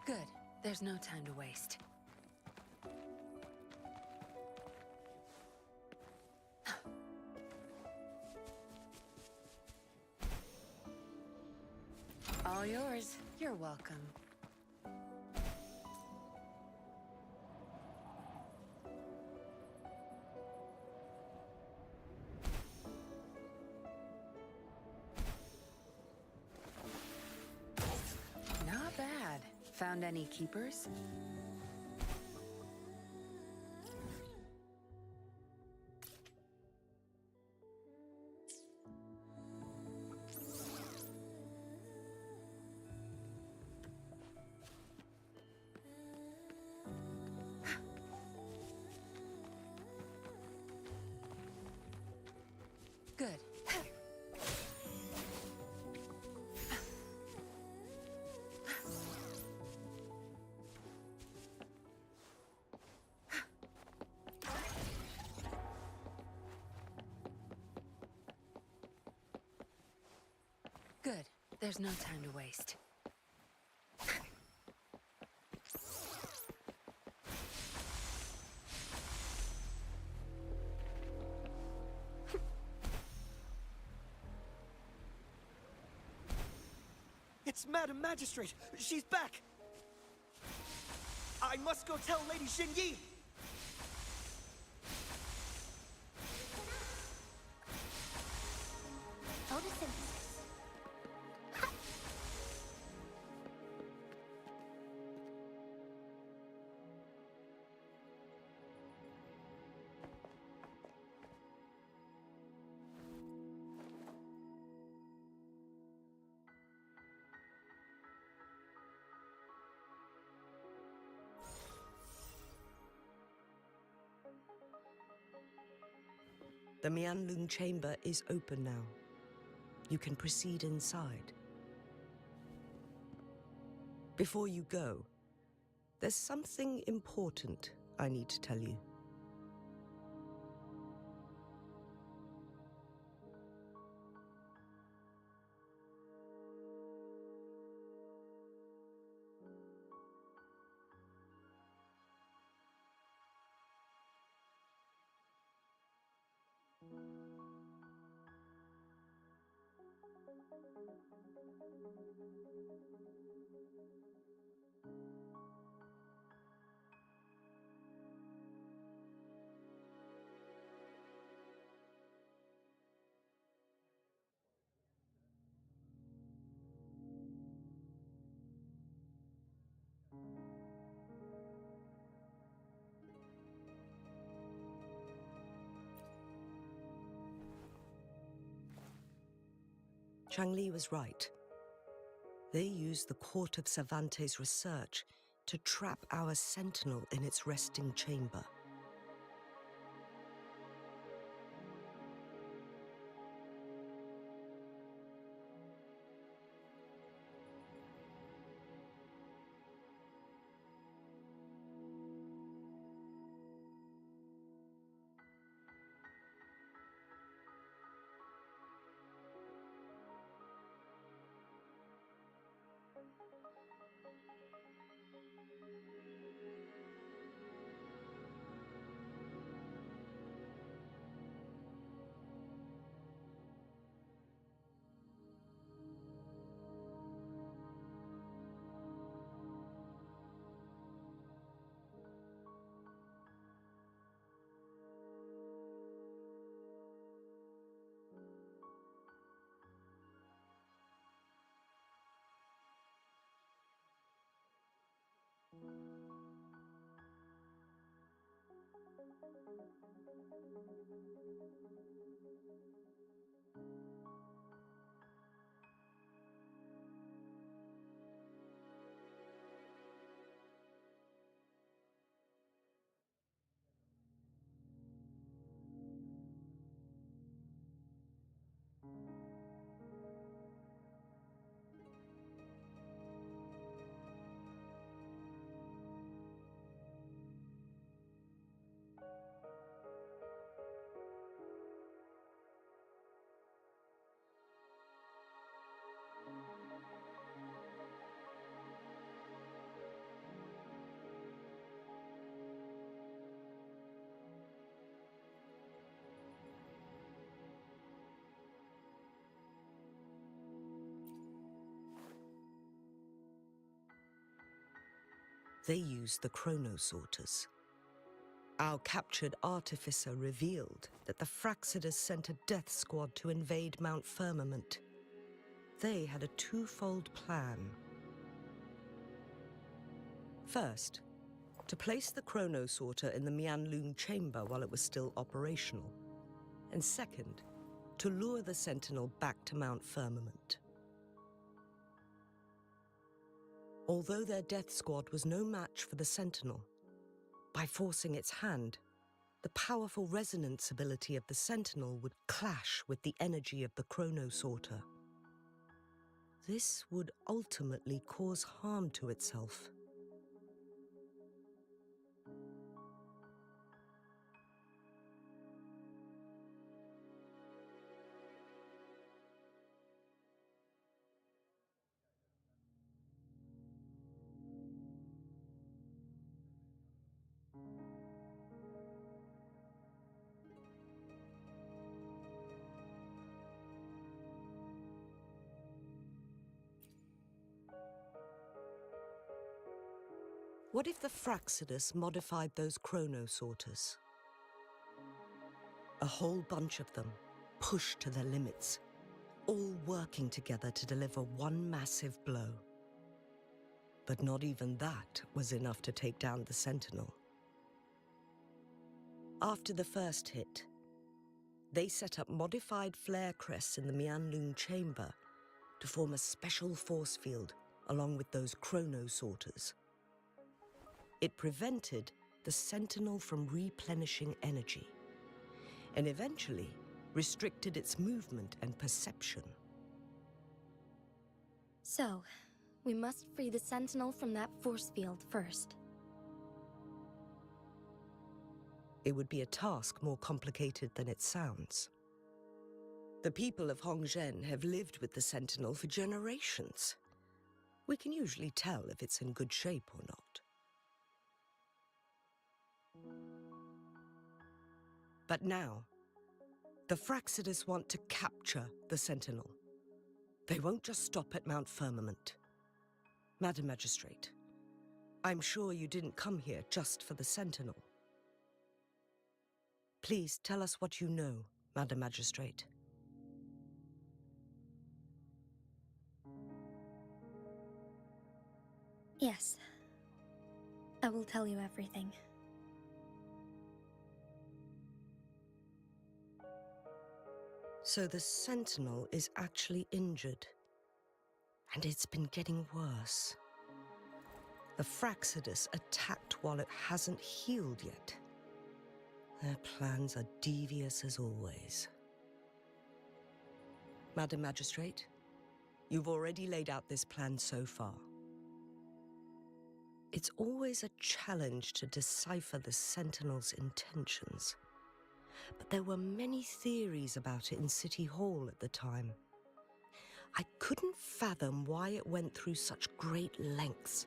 Good. There's no time to waste. All yours. You're welcome. Not bad. Found any keepers? Good. Good. There's no time to waste. It's Madam Magistrate! She's back! I must go tell Lady Xinyi! Photosynthesis. The Mianlung chamber is open now. You can proceed inside. Before you go, there's something important I need to tell you. Changli was right. They used the court of Cervantes' research to trap our sentinel in its resting chamber. They used the chronosorters. Our captured artificer revealed that the Fraxidus sent a death squad to invade Mount Firmament. They had a twofold plan. First, to place the chrono sorter in the Mianlung chamber while it was still operational. And second, to lure the Sentinel back to Mount Firmament. Although their death squad was no match for the Sentinel, by forcing its hand, the powerful resonance ability of the Sentinel would clash with the energy of the chrono sorter. This would ultimately cause harm to itself. What if the Fraxidus modified those chrono sorters? A whole bunch of them, pushed to their limits, all working together to deliver one massive blow. But not even that was enough to take down the Sentinel. After the first hit, they set up modified flare crests in the Mianlung chamber to form a special force field along with those chrono sorters. It prevented the Sentinel from replenishing energy, and eventually restricted its movement and perception. So, we must free the Sentinel from that force field first. It would be a task more complicated than it sounds. The people of Hongzhen have lived with the Sentinel for generations. We can usually tell if it's in good shape or not. But now, the Fraxidus want to capture the Sentinel. They won't just stop at Mount Firmament. Madam Magistrate, I'm sure you didn't come here just for the Sentinel. Please tell us what you know, Madam Magistrate. Yes. I will tell you everything. So the Sentinel is actually injured. And it's been getting worse. The Fraxidus attacked while it hasn't healed yet. Their plans are devious as always. Madam Magistrate, you've already laid out this plan so far. It's always a challenge to decipher the Sentinel's intentions. But there were many theories about it in City Hall at the time. I couldn't fathom why it went through such great lengths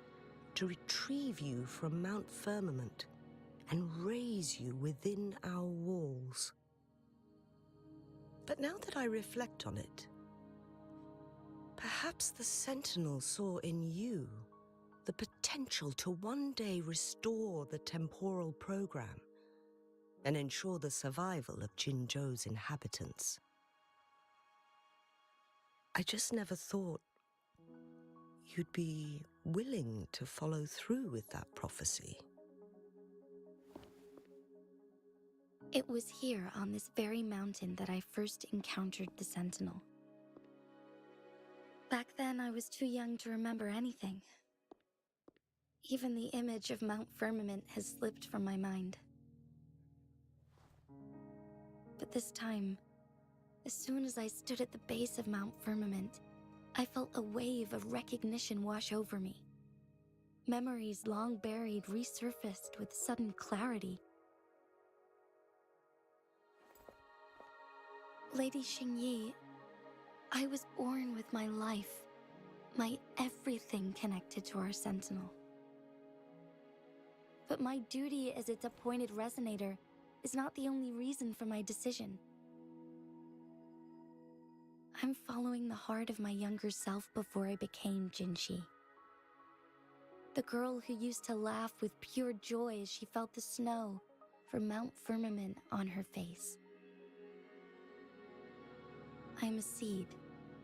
to retrieve you from Mount Firmament and raise you within our walls. But now that I reflect on it, perhaps the Sentinel saw in you the potential to one day restore the temporal program and ensure the survival of Jinzhou's inhabitants. I just never thought you'd be willing to follow through with that prophecy. It was here on this very mountain that I first encountered the Sentinel. Back then, I was too young to remember anything. Even the image of Mount Firmament has slipped from my mind. But this time, as soon as I stood at the base of Mount Firmament, I felt a wave of recognition wash over me. Memories long buried resurfaced with sudden clarity. Lady Xingyi, I was born with my life, my everything connected to our Sentinel. But my duty as its appointed resonator is not the only reason for my decision. I'm following the heart of my younger self before I became Jinshi. The girl who used to laugh with pure joy as she felt the snow from Mount Firmament on her face. I am a seed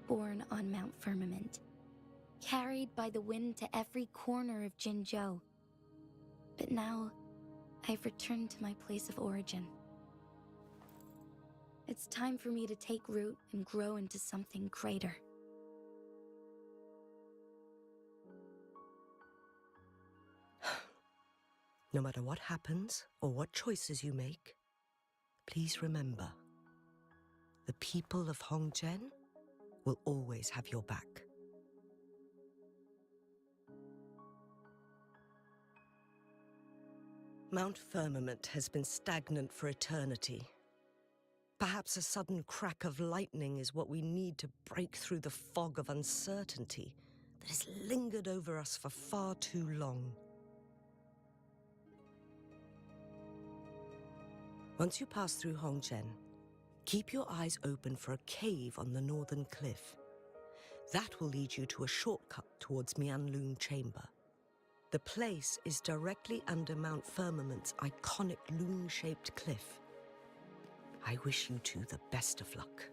born on Mount Firmament, carried by the wind to every corner of Jinzhou, But now, I've returned to my place of origin. It's time for me to take root and grow into something greater. No matter what happens or what choices you make, please remember, the people of Hongzhen will always have your back. Mount Firmament has been stagnant for eternity. Perhaps a sudden crack of lightning is what we need to break through the fog of uncertainty that has lingered over us for far too long. Once you pass through Hongzhen, keep your eyes open for a cave on the northern cliff. That will lead you to a shortcut towards Mianlun Chamber. The place is directly under Mount Firmament's iconic loon-shaped cliff. I wish you two the best of luck.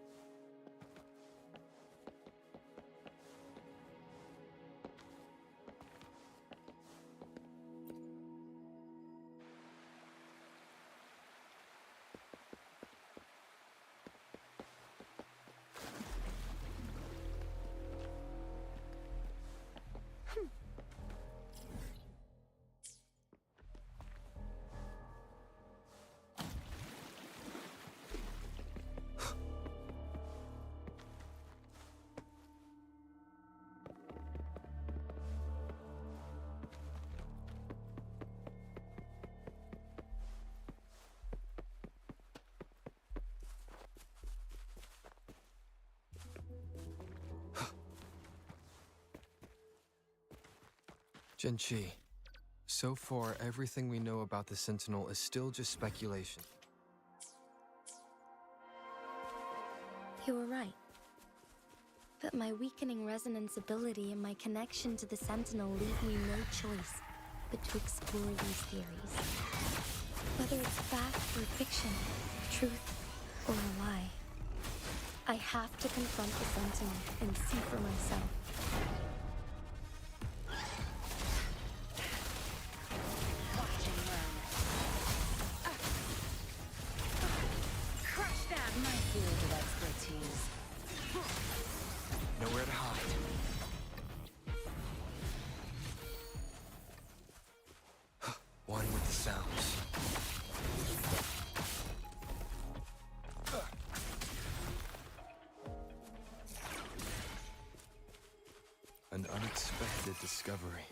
Jinchi, so far everything we know about the Sentinel is still just speculation. You were right. But my weakening resonance ability and my connection to the Sentinel leave me no choice but to explore these theories. Whether it's fact or fiction, truth or a lie, I have to confront the Sentinel and see for myself. Nowhere to hide. One with the sounds. An unexpected discovery.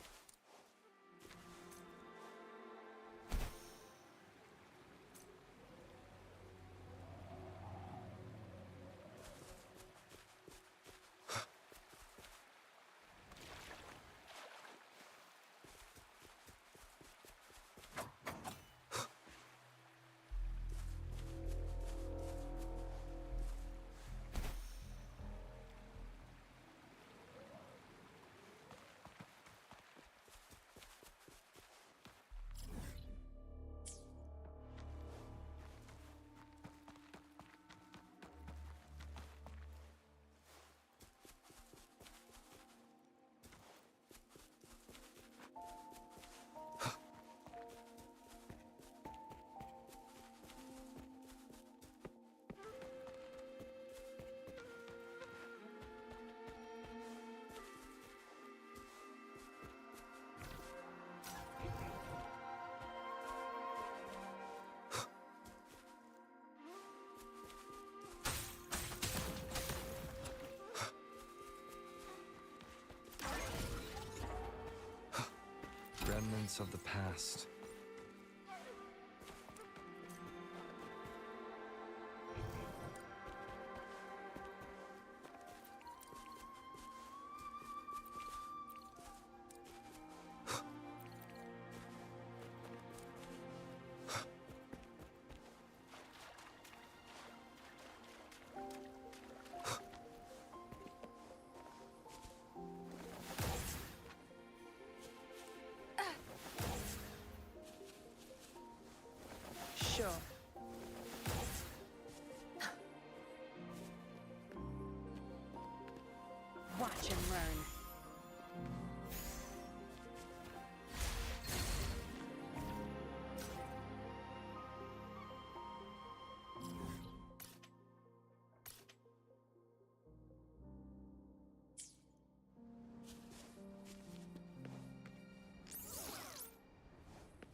Remnants of the past.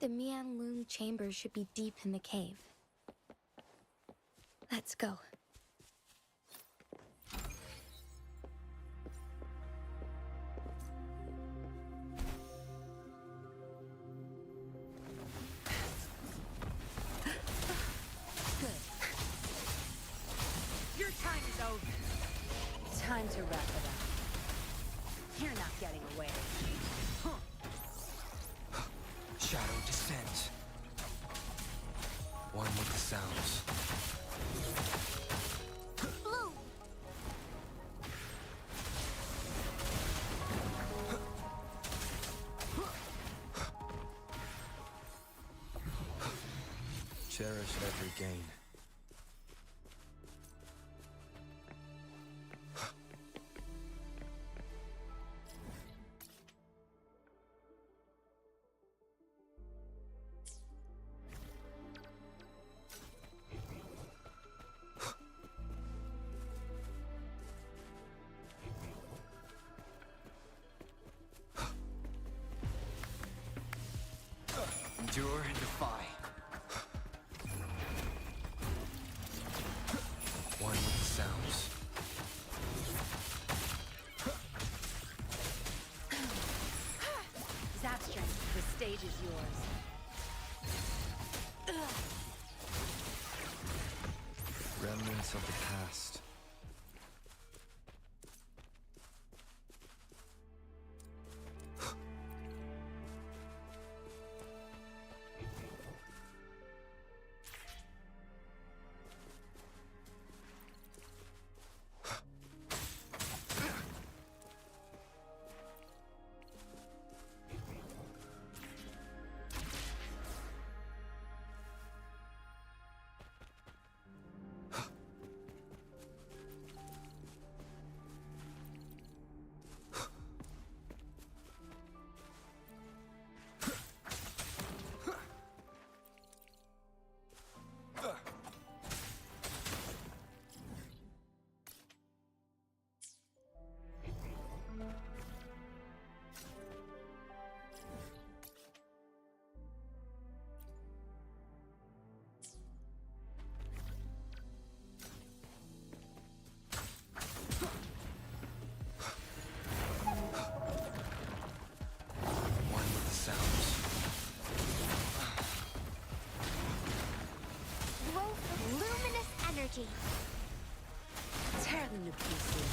The Mianlung chamber should be deep in the cave. Let's go. Good. Your time is over. Time to wrap it up. You're not getting away. Shadow descends. One with the sounds. Blue! Cherish every gain. Endure and defy. One with the sounds. Zapstring, the stage is yours. Remnants of the past. energy. Tear them to pieces.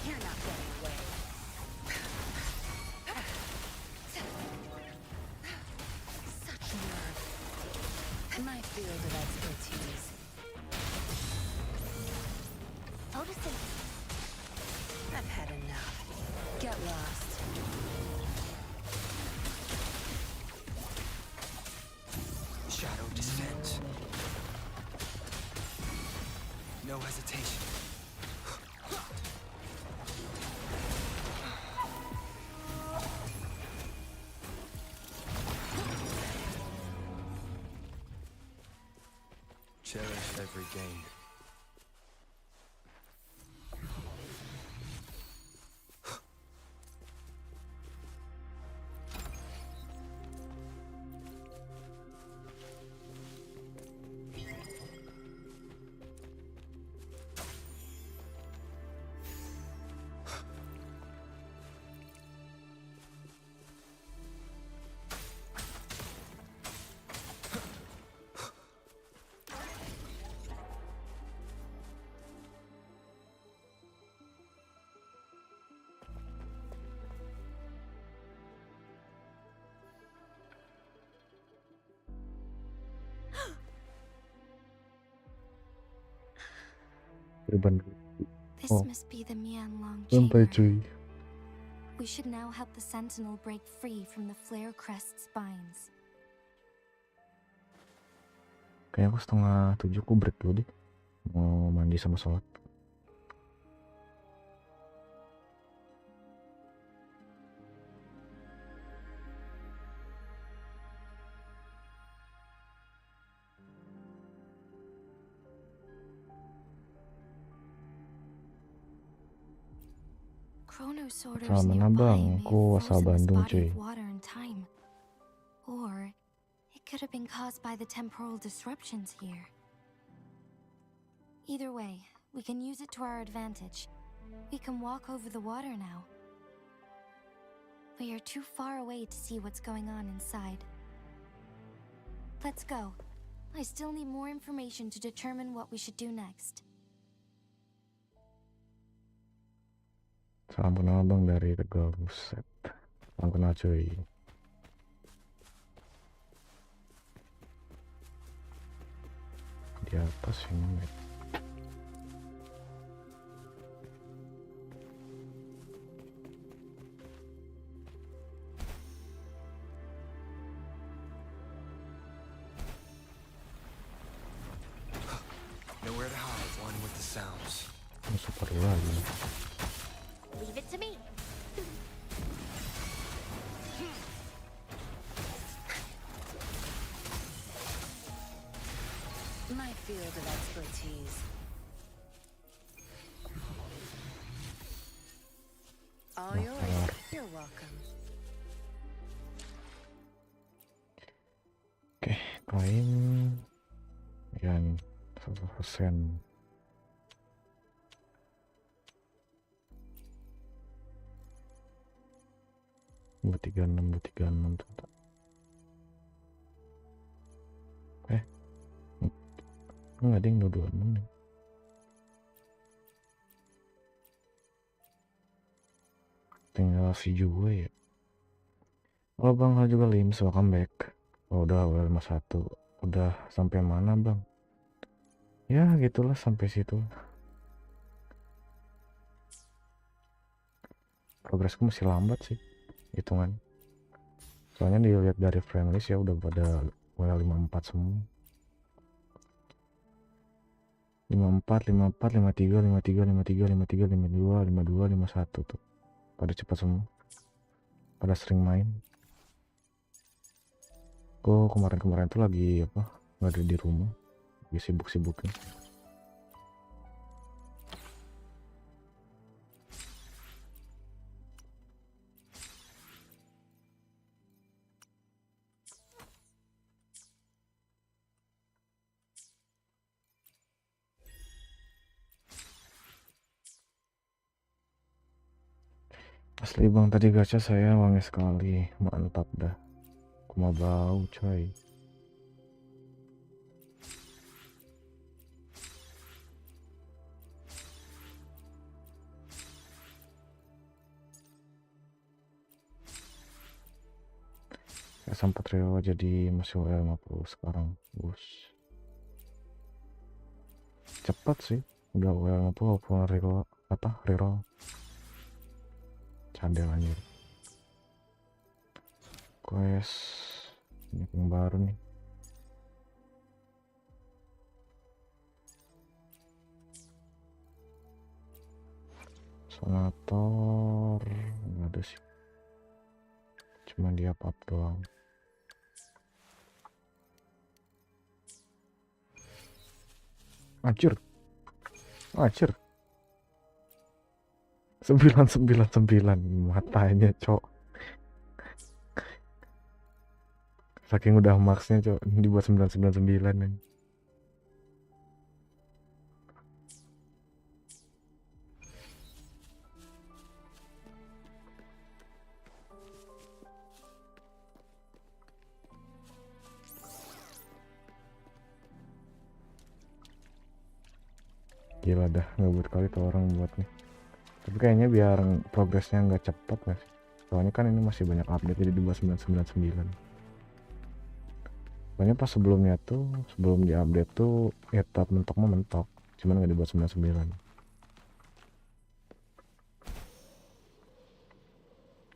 You're not getting away. Such nerve. My field of expertise. Photosynthesis. I've had enough. Get lost. Shadow descends. No hesitation. Cherish every gain. This must be the Mianlong Sampai chamber. cuy. We should now help the Sentinel break free from the flare crest's spines. Kayaknya aku 6:30 aku break dulu deh. Mau mandi sama sholat. Chronos orders Sama nearby Bang, may have aku asal frozen this Bandung body cuy. of water in time. Or could have been caused by the temporal disruptions here. Either way, we can use it to our advantage. We can walk over the water now. We are too far away to see what's going on inside. Let's go. I still need more information to determine what we should do next. Salam kenal bang dari Tegal, buset. Salam kenal cuy. Di atas ini. Nowhere to hide, one with the sounds. Super lagi. Leave it to me. My field of expertise. All yours. You're welcome. Oke, klaim yang 100%. Buat 36 tuh. Enggak ada yang 26 nih. Tinggal si juga ya. Oh bang, halo juga Lims, welcome back. Oh udah WL51. Udah sampai mana bang? Ya gitulah, sampai situ. Progresku masih lambat sih hitungan. Soalnya dilihat dari friendlist ya udah pada WL54 semua. 54, 54, 53, 53, 53, 53, 52, 52, 51 tuh. Pada cepat semua. Pada sering main. Kok kemarin-kemarin tuh lagi apa? Nggak ada di rumah. Lagi sibuk-sibuknya. Asli bang, tadi gacha saya wangi sekali, mantap dah. Aku mau bau coy. Ya sempat rewa jadi masih WL50 sekarang, bos. Cepat sih, udah WL50 walaupun reroll apa reroll. Cadel anjir. Quest ini yang baru nih. Senator nggak ada sih, cuma dia pub doang. Anjir 999 matanya cok, saking udah maxnya cok, dibuat 999 nih. Gila dah, ngebut kali tuh orang buat nih. Tapi kayaknya biar progresnya nggak cepet nggak sih? Soalnya kan ini masih banyak update, jadi dibuat 999. Soalnya pas sebelumnya tuh, sebelum diupdate tuh ya tetap mentok mah mentok, cuman nggak dibuat 99.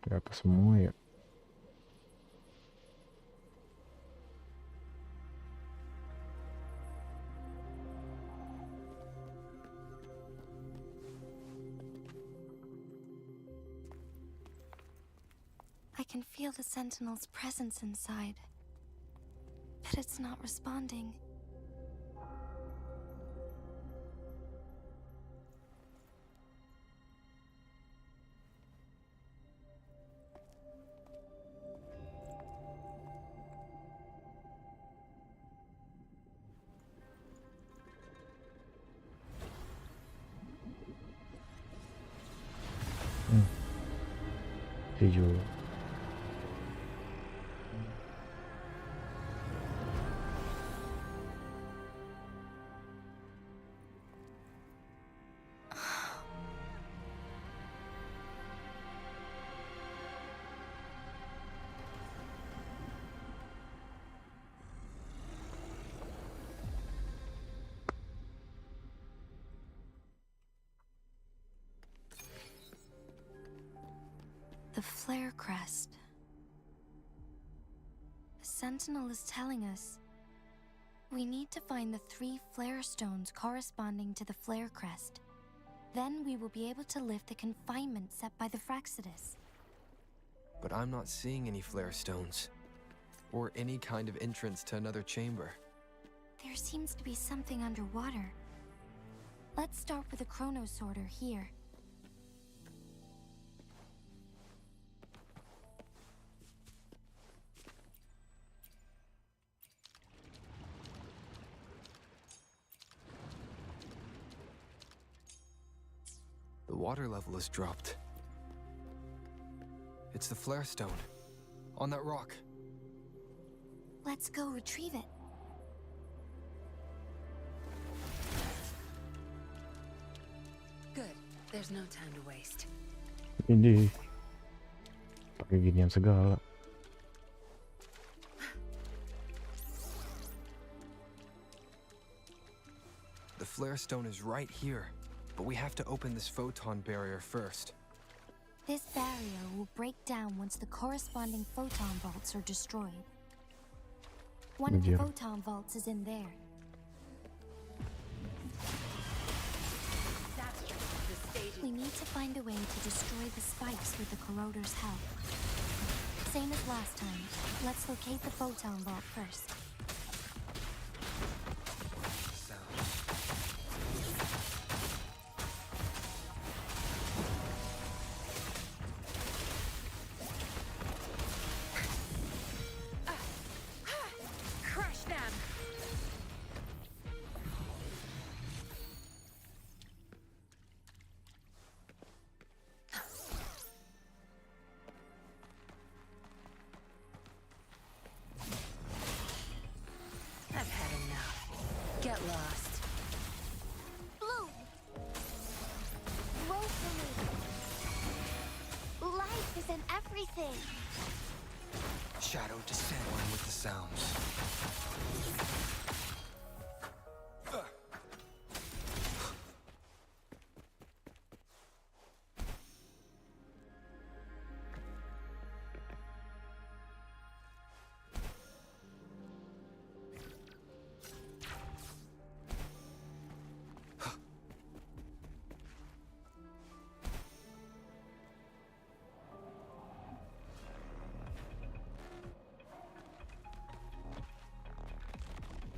Di atas semua ya. I can feel the Sentinel's presence inside, but it's not responding. See you. The flare crest. The sentinel is telling us we need to find the 3 flare stones corresponding to the flare crest. Then we will be able to lift the confinement set by the Fraxidus. But I'm not seeing any flare stones, or any kind of entrance to another chamber. There seems to be something underwater. Let's start with the chrono sorter here. The water level has dropped. It's the flare stone. On that rock. Let's go retrieve it. Good. There's no time to waste. Ini pakai ginian segala. The flare stone is right here, but we have to open this photon barrier first. This barrier will break down once the corresponding photon vaults are destroyed. One of the photon vaults is in there. We need to find a way to destroy the spikes with the corroder's help. Same as last time. Let's locate the photon vault first. Crush them! I've had enough. Get lost. Bloom! Roll for me. Life is in everything. Shadow descend with the sounds.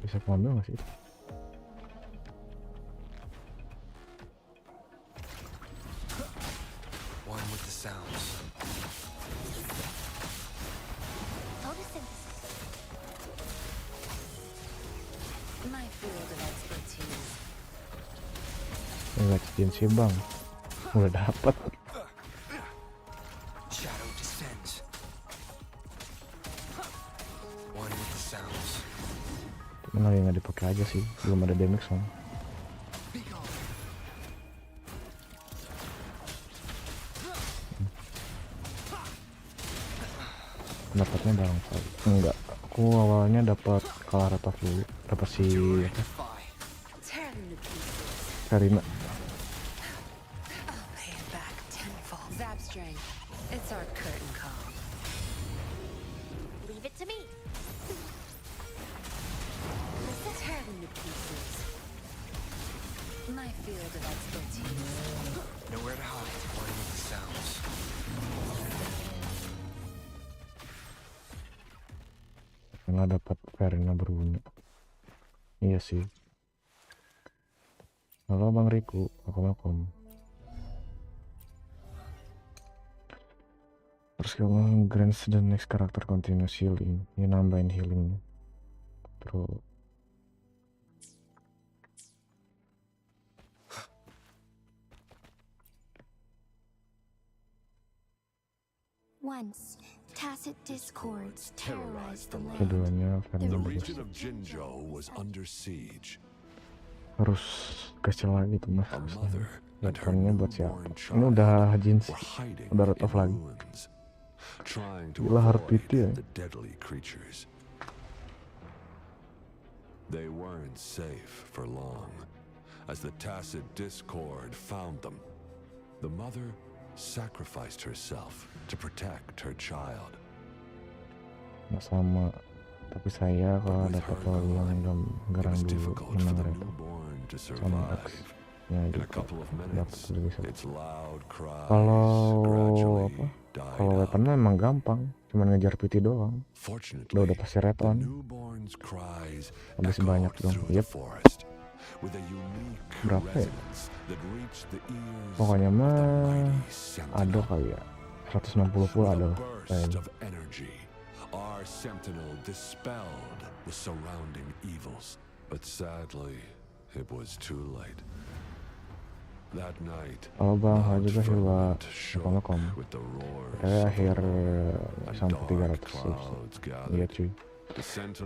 Bisa aku ambil nggak sih? One with the sounds. Photosynthesis. My field of expertise. Extensi bang, udah dapat. Shadow descends. One with the sounds. Cuman lagi nggak dipakai aja sih, belum ada damage soalnya. Dapatnya barangkali enggak, aku awalnya dapat kalah atas dulu, dapat si apa? Karina. It's our curtain call. Leave it to me. Tear them to pieces. My field of expertise. Nowhere to hide. One with the sounds. Karena dapat Karina berguna. Iya sih. Halo Bang Riku, welcome. Terus kalau grants the next character continuous healing, ini nambahin healingnya. Terus Once, tacit discords terrorized the land. Keduanya The family region of Jinzhou was under siege. harus kasih lagi tuh mas. A mother and her Weaponnya buat siapa? newborn Ini child udah Jins, were hiding udah in red off lagi. ruins, trying to Gila hard avoid pity ya. the deadly creatures. They weren't safe for long, as the tacit discord found them. The mother sacrificed herself to protect her child. Nggak sama, tapi saya kalau dapat role yang garang dulu menang itu sama X nya juga dapat lebih seru. Kalau apa, kalau weaponnya emang gampang, cuman ngejar PT doang, udah pasti red on. Habis banyak dong. Yep. Berapa ya? Pokoknya mah ada kali ya 160 pun ada lah kayaknya. Our sentinel dispelled the surrounding evils, but sadly, it was too late. That night, Kalau Bang Hal juga sih buat kom akhir sampai 300 subs. Iya cuy.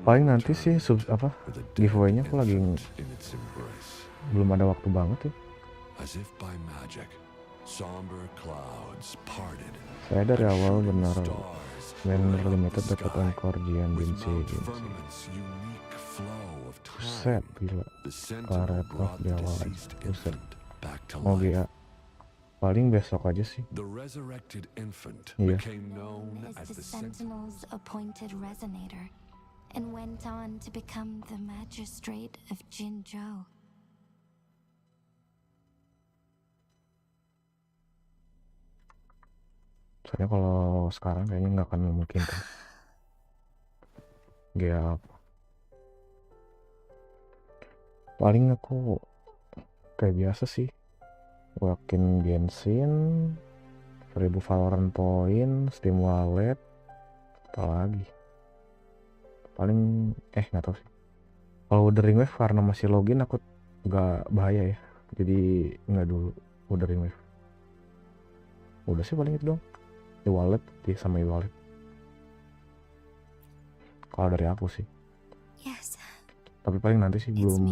Paling nanti sih sub apa giveaway-nya aku lagi belum ada waktu banget ya. As if by magic, somber clouds parted. Saya dari awal benar limited dapat encore Jian Binsi. Buset gila, karet off di awal aja. Buset. Mau GA paling besok aja sih. Iya. As the Sentinel's appointed resonator, and went on to become the magistrate of Jinzhou. Soalnya kalau sekarang kayaknya nggak akan memungkinkan. GA apa? Paling aku kayak biasa sih, wakin Genshin, 1000 Valorant point, Steam Wallet, apalagi. Paling nggak tahu sih. Kalau Wuthering Wave karena masih login aku nggak bahaya ya, jadi nggak dulu Wuthering Wave. Udah sih paling itu dong. E-wallet sama e-wallet. Kalau dari aku sih. Yes. Tapi paling nanti sih belum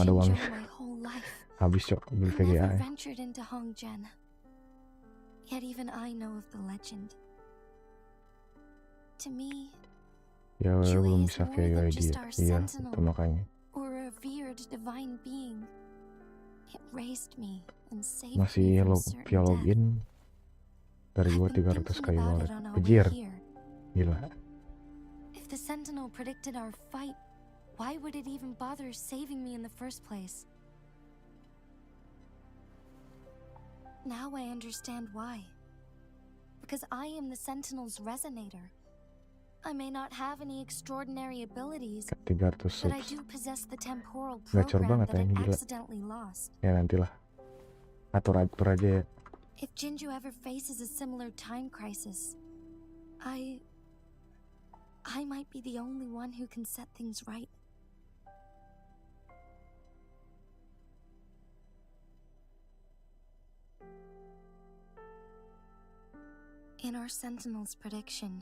ada uangnya. Habis cok beli VGA ya. Yet even I know of the legend. To me, Ya belum bisa VUID ya. Iya itu makanya. or a revered divine being. It raised me and saved Masih me from via certain death. login dari gua 300 kayak wallet. Bejir. Gila. If the Sentinel predicted our fight, why would it even bother saving me in the first place? Now I understand why. Because I am the Sentinel's resonator. I may not have any extraordinary abilities, 300 but I subs. do possess the temporal Gacor program banget that I ini gila. accidentally lost. Ya nantilah. Atur aja ya. If Jinzhou ever faces a similar time crisis, I might be the only one who can set things right. In our Sentinel's prediction,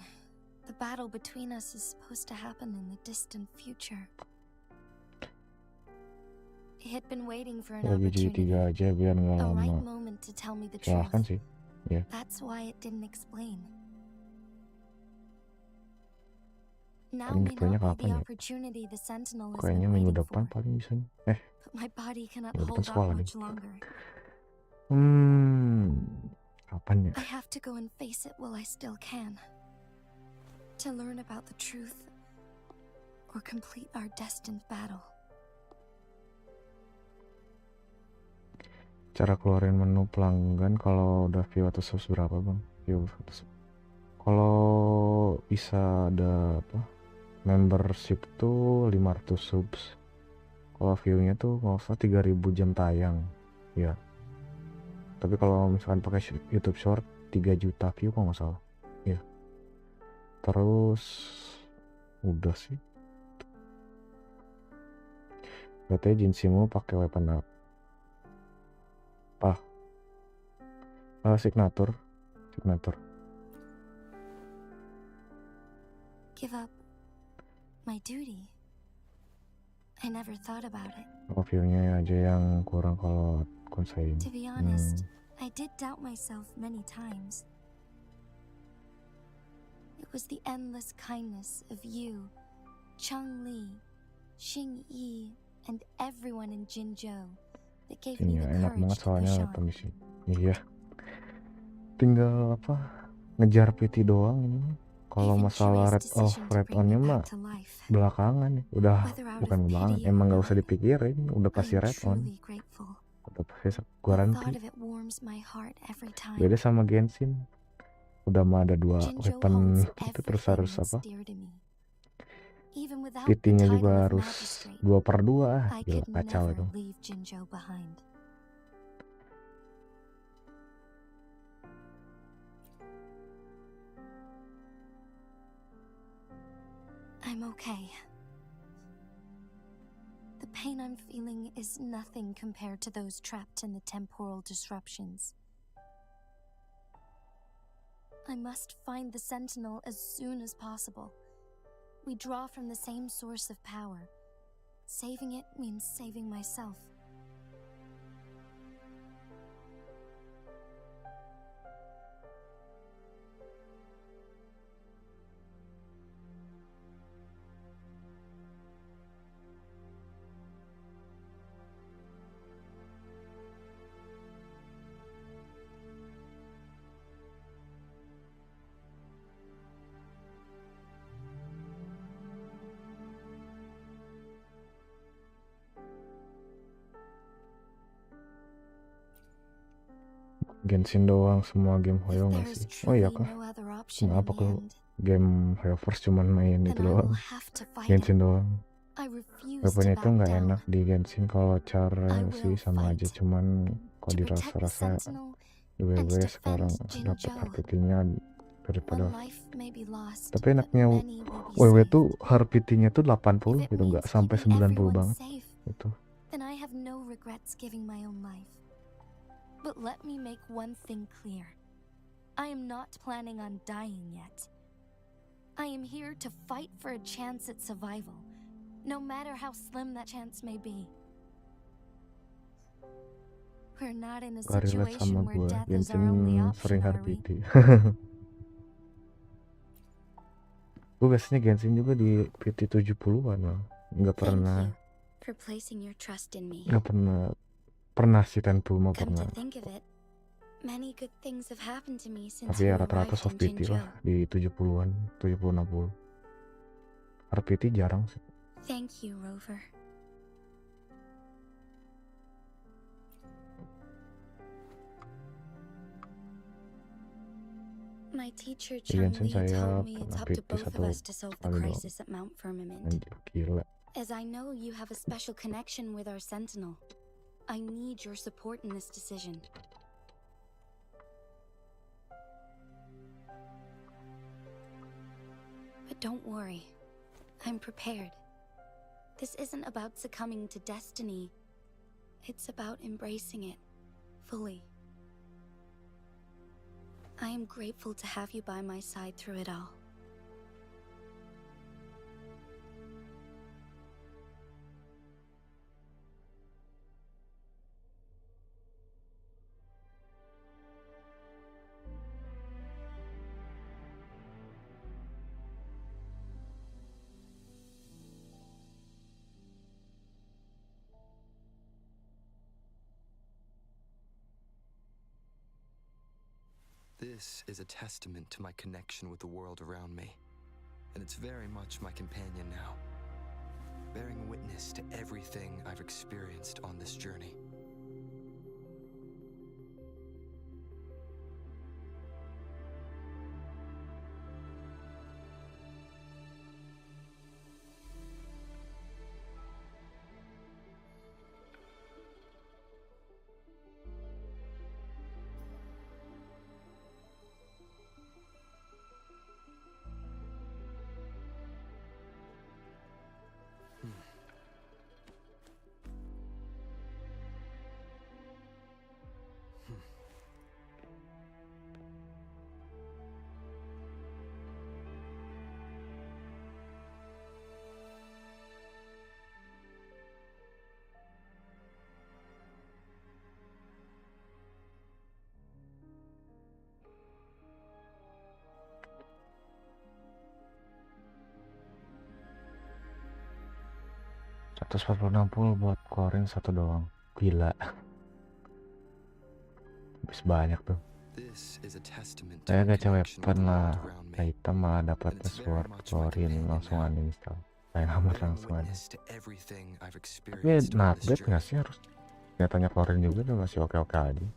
the battle between us is supposed to happen in the distant future. He had been waiting for an Lagi jadi 3 opportunity, aja biar nggak a right lama. moment to tell me the truth. Silahkan sih. Ya. That's why it didn't explain. Now Paling may infonya not be kapan the ya? opportunity the Sentinel has Kayaknya been minggu waiting depan for, paling bisanya. but my body cannot Minggu depan hold sekolah out nih. much longer. Kapan ya? I have to go and face it while I still can. To learn about the truth or complete our destined battle. Cara keluarin menu pelanggan kalau udah view atau subs berapa bang? View atau subs. Kalau bisa ada apa? Membership tuh 500 subs. Kalau view-nya tuh nggak usah 3000 jam tayang. Ya. Tapi kalau misalkan pakai YouTube Short 3 juta view kok nggak salah. Ya. Terus udah sih. Katanya Jinsimu pakai weapon apa? Signatur. Give up my duty. I never thought about it. View-nya aja yang kurang kalau konsein. To be honest, I did doubt myself many times. It was the endless kindness of you, Cheng Li, Xing Yi, and everyone in Jinzhou that gave me the Enak banget courage to soalnya push on. permisi. Iya. Tinggal ngejar PT doang ini. Kalau masalah red on-nya mah belakangan nih. Udah bukan belakangan, emang nggak usah dipikirin, udah pasti red on. Udah pasti garansi. Beda sama Genshin. Udah mah ada 2 weapon itu terus harus apa? PT-nya juga harus 2/2. Gila, kacau itu. I'm okay. The pain I'm feeling is nothing compared to those trapped in the temporal disruptions. I must find the Sentinel as soon as possible. We draw from the same source of power. Saving it means saving myself. Genshin doang semua game Hoyo nggak sih? Oh iya kah? Kenapa kalau game Hoyo First cuman main itu doang? Genshin doang. Weapon itu nggak enak di Genshin kalau cara sih sama aja, cuman kalau dirasa-rasa di WW sekarang dapat RPT-nya daripada. Tapi enaknya WW tuh RPT-nya tuh 80 gitu, nggak sampai 90 banget itu. Then I have no regrets giving my own life. But let me make one thing clear. I am not planning on dying yet. I am here to fight for a chance at survival, no matter how slim that chance may be. We're not in a situation where death is our only option, are we? Gue biasanya Genshin juga di PT 70-an loh. Nggak pernah. For placing your trust in me. Nggak pernah sih 10 mah pernah. Many good things have happened to me since tapi ya rata-rata soft PT lah di 70-an, 70-60. RPT jarang sih. Thank you, Rover. My teacher Cheng Li told me it's up to both of us to solve the crisis at Mount Firmament. Gila. As I know you have a special connection with our Sentinel, I need your support in this decision. But don't worry, I'm prepared. This isn't about succumbing to destiny. It's about embracing it fully. I am grateful to have you by my side through it all. This is a testament to my connection with the world around me, and it's very much my companion now, bearing witness to everything I've experienced on this journey. 140-60 buat keluarin satu doang. Gila. Habis banyak tuh. Saya gacha weapon lah. Item malah dapatnya sword, keluarin langsung uninstall. Sayang amat langsung aja. Tapi not bad nggak sih, harus nyatanya keluarin juga tuh, masih oke-oke aja.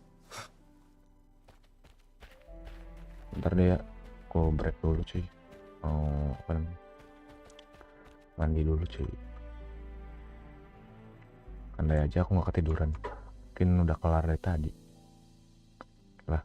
Bentar deh ya, aku break dulu cuy. Mau apa namanya? Mandi dulu cuy. Andai aja aku nggak ketiduran, mungkin udah kelar dari tadi. Lah.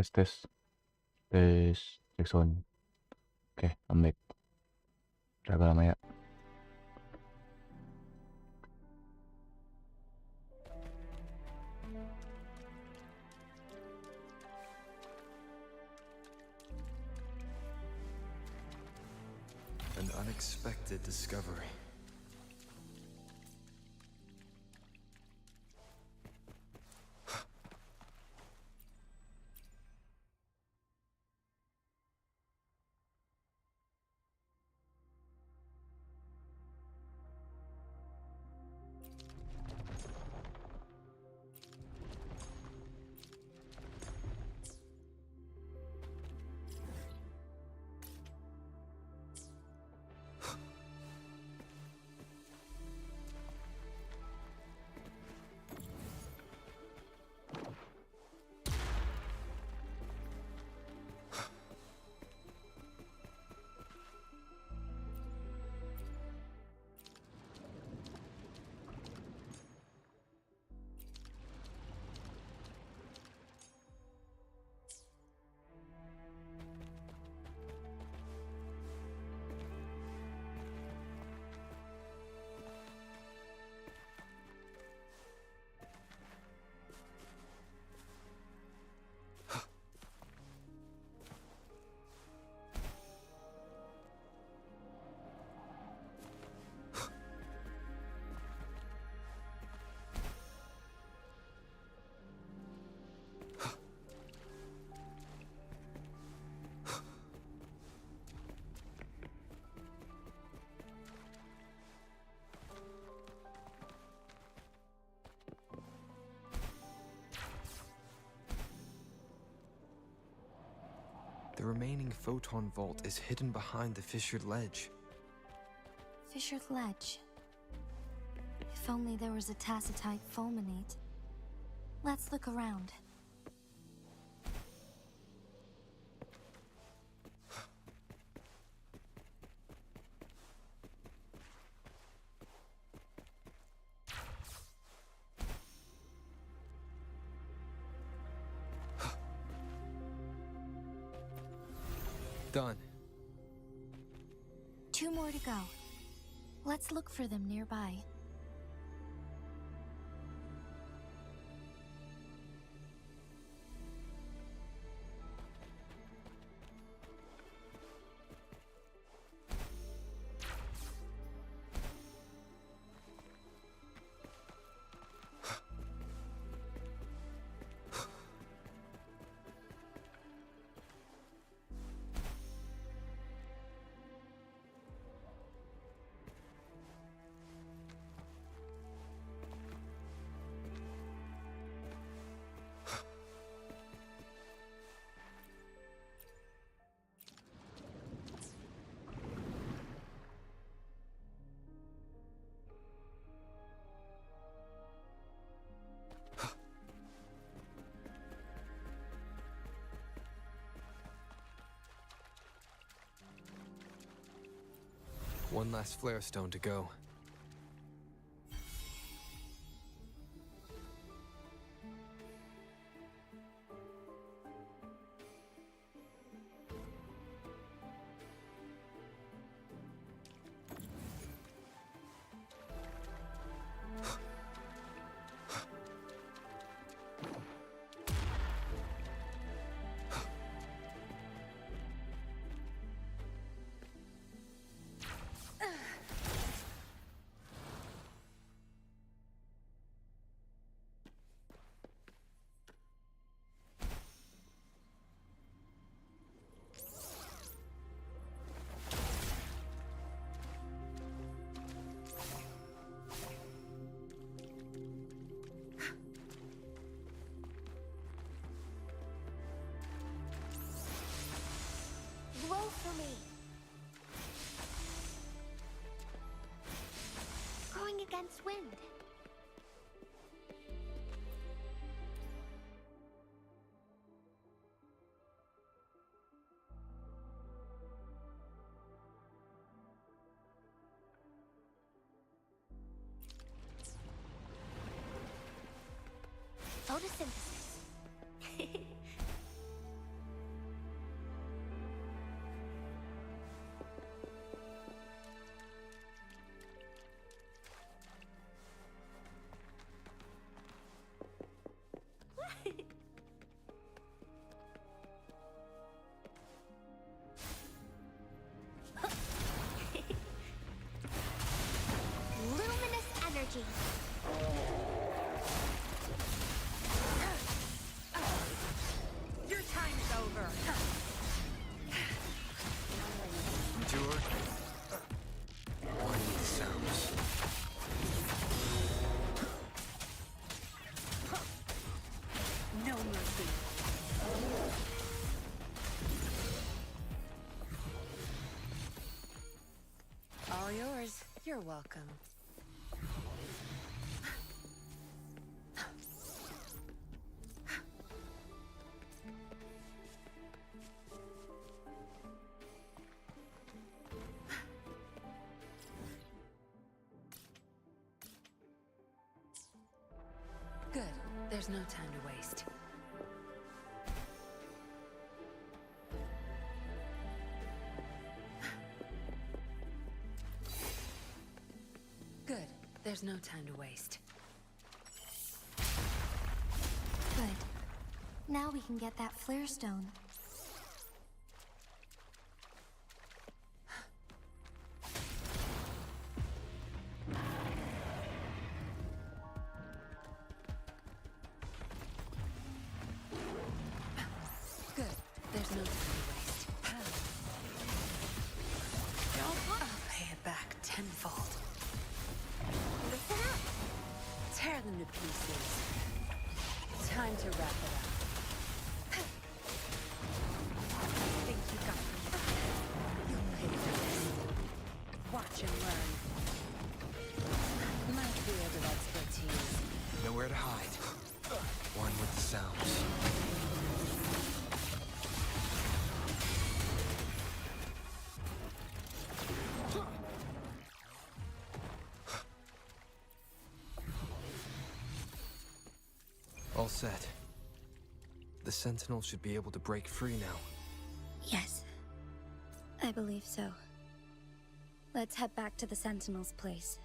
Tes. Cek sound. Oke, I'm back. Udah agak lama ya. An unexpected discovery. The remaining photon vault is hidden behind the fissured ledge. Fissured ledge. If only there was a tacitite fulminate. Let's look around. Done. 2 more to go. Let's look for them nearby. One last flare stone to go. Blow for me. Going against wind. Photosynthesis. You're welcome. Good. There's no time to waste. Good. There's no time to waste. Good. Now we can get that flare stone. Good. There's no time to waste. I'll pay it back tenfold. Listen up. Tear them to pieces. Time to wrap it up. Think you got me? You'll pay for this. Watch and learn. My field of expertise. Nowhere to hide. One with the sounds. All set. The Sentinel should be able to break free now. Yes. I believe so. Let's head back to the Sentinel's place.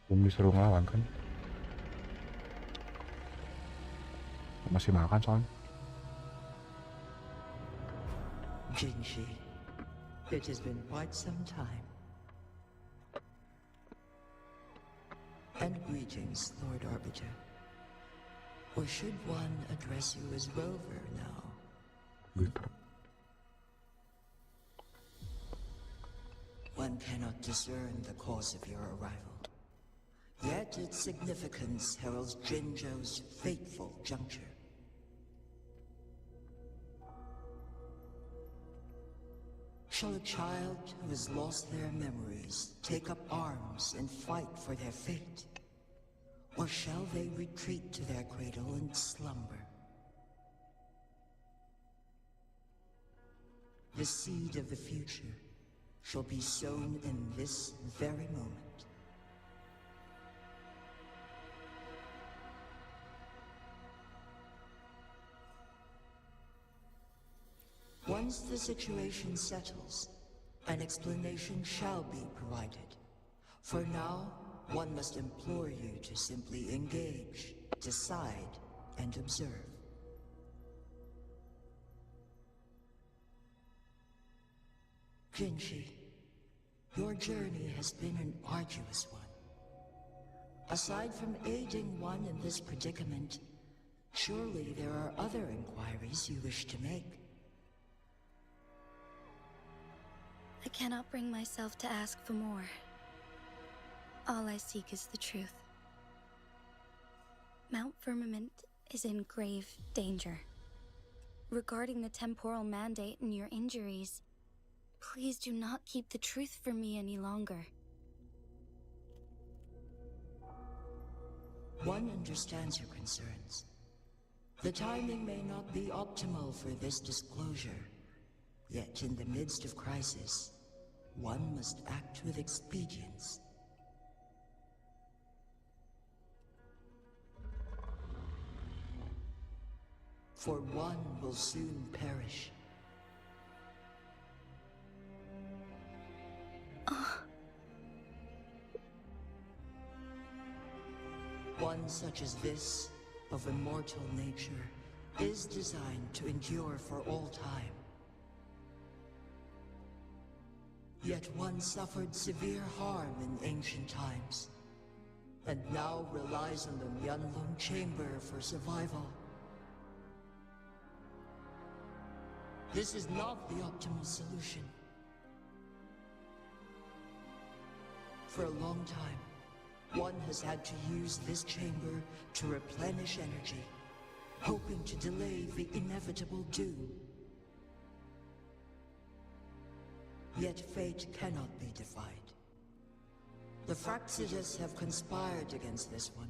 Belum disuruh ngelawan kan? Masih makan soalnya. Jinshi, it has been quite some time. And greetings, Lord Arbiter. Or should one address you as Rover now? Gitu. One cannot discern the cause of your arrival. Yet its significance heralds Jinzhou's fateful juncture. Shall a child who has lost their memories take up arms and fight for their fate? Or shall they retreat to their cradle and slumber? The seed of the future shall be sown in this very moment. Once the situation settles, an explanation shall be provided. For now, one must implore you to simply engage, decide, and observe. Jinshi, your journey has been an arduous one. Aside from aiding one in this predicament, surely there are other inquiries you wish to make. I cannot bring myself to ask for more. All I seek is the truth. Mount Firmament is in grave danger. Regarding the temporal mandate and your injuries, please do not keep the truth from me any longer. One understands your concerns. The timing may not be optimal for this disclosure. Yet in the midst of crisis, one must act with expedience. For one will soon perish. One such as this, of immortal nature, is designed to endure for all time. Yet one suffered severe harm in ancient times, and now relies on the Myeonlong chamber for survival. This is not the optimal solution. For a long time, one has had to use this chamber to replenish energy, hoping to delay the inevitable doom. Yet fate cannot be defied. The Fraxidas have conspired against this one.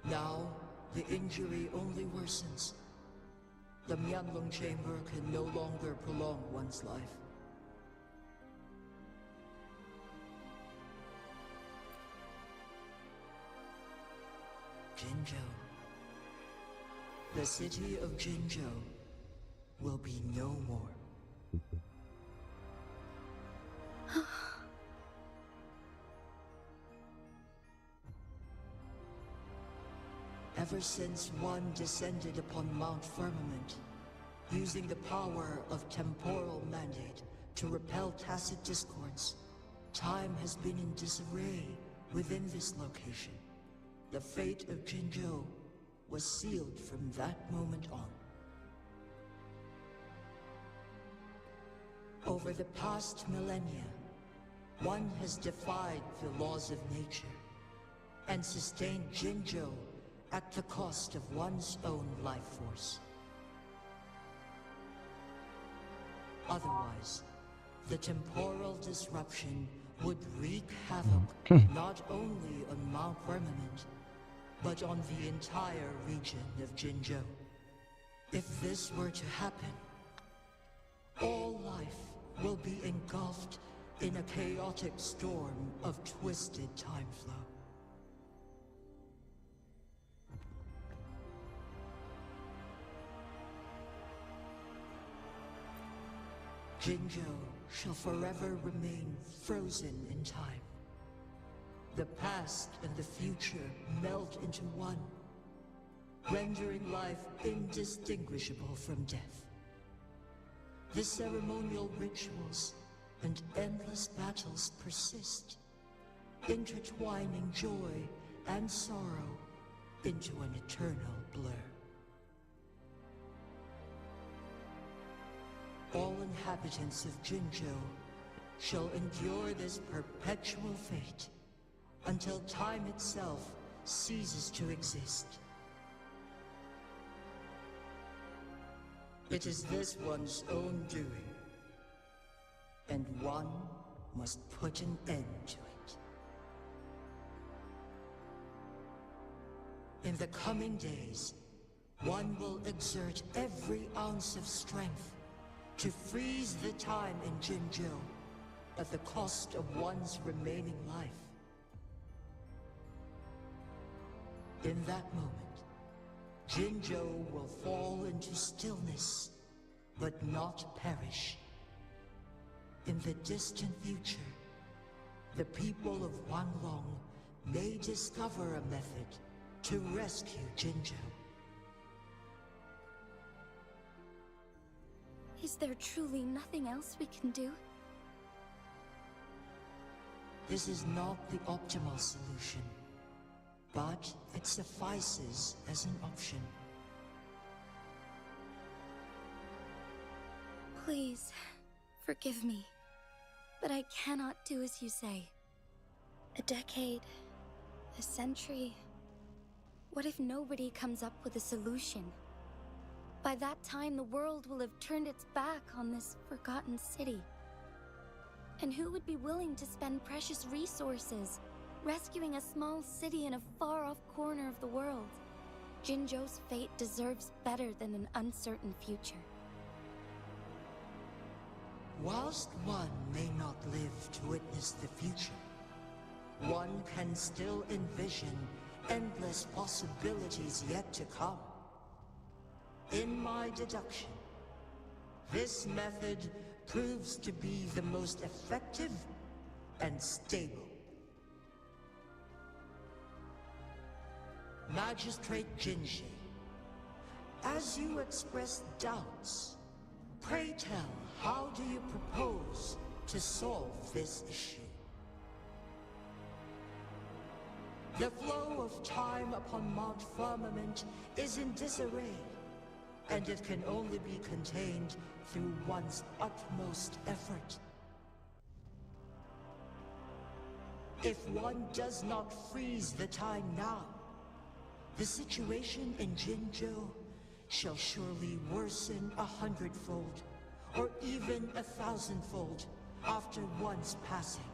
Now, the injury only worsens. The Myeonlong chamber can no longer prolong one's life. Jinzhou. The city of Jinzhou will be no more. Ever since one descended upon Mount Firmament, using the power of temporal mandate to repel tacit discords, time has been in disarray within this location. The fate of Jinzhou was sealed from that moment on. Over the past millennia, one has defied the laws of nature and sustained Jinzhou at the cost of one's own life force. Otherwise, the temporal disruption would wreak havoc not only on Mount Firmament, but on the entire region of Jinzhou. If this were to happen, all life will be engulfed in a chaotic storm of twisted time flow. Jinzhou shall forever remain frozen in time. The past and the future melt into one, rendering life indistinguishable from death. The ceremonial rituals and endless battles persist, intertwining joy and sorrow into an eternal blur. All inhabitants of Jinzhou shall endure this perpetual fate until time itself ceases to exist. It is this one's own doing, and one must put an end to it. In the coming days, one will exert every ounce of strength to freeze the time in Jinzhou at the cost of one's remaining life. In that moment, Jinzhou will fall into stillness, but not perish. In the distant future, the people of Wanglong may discover a method to rescue Jinzhou. Is there truly nothing else we can do? This is not the optimal solution, but it suffices as an option. Please, forgive me, but I cannot do as you say. A decade, a century. What if nobody comes up with a solution? By that time, the world will have turned its back on this forgotten city. And who would be willing to spend precious resources rescuing a small city in a far-off corner of the world? Jinzhou's fate deserves better than an uncertain future. Whilst one may not live to witness the future, one can still envision endless possibilities yet to come. In my deduction, this method proves to be the most effective and stable. Magistrate Jinshi, as you express doubts, pray tell, how do you propose to solve this issue? The flow of time upon Mount Firmament is in disarray, and it can only be contained through one's utmost effort. If one does not freeze the time now, the situation in Jinzhou shall surely worsen 100-fold, or even 1,000-fold after one's passing.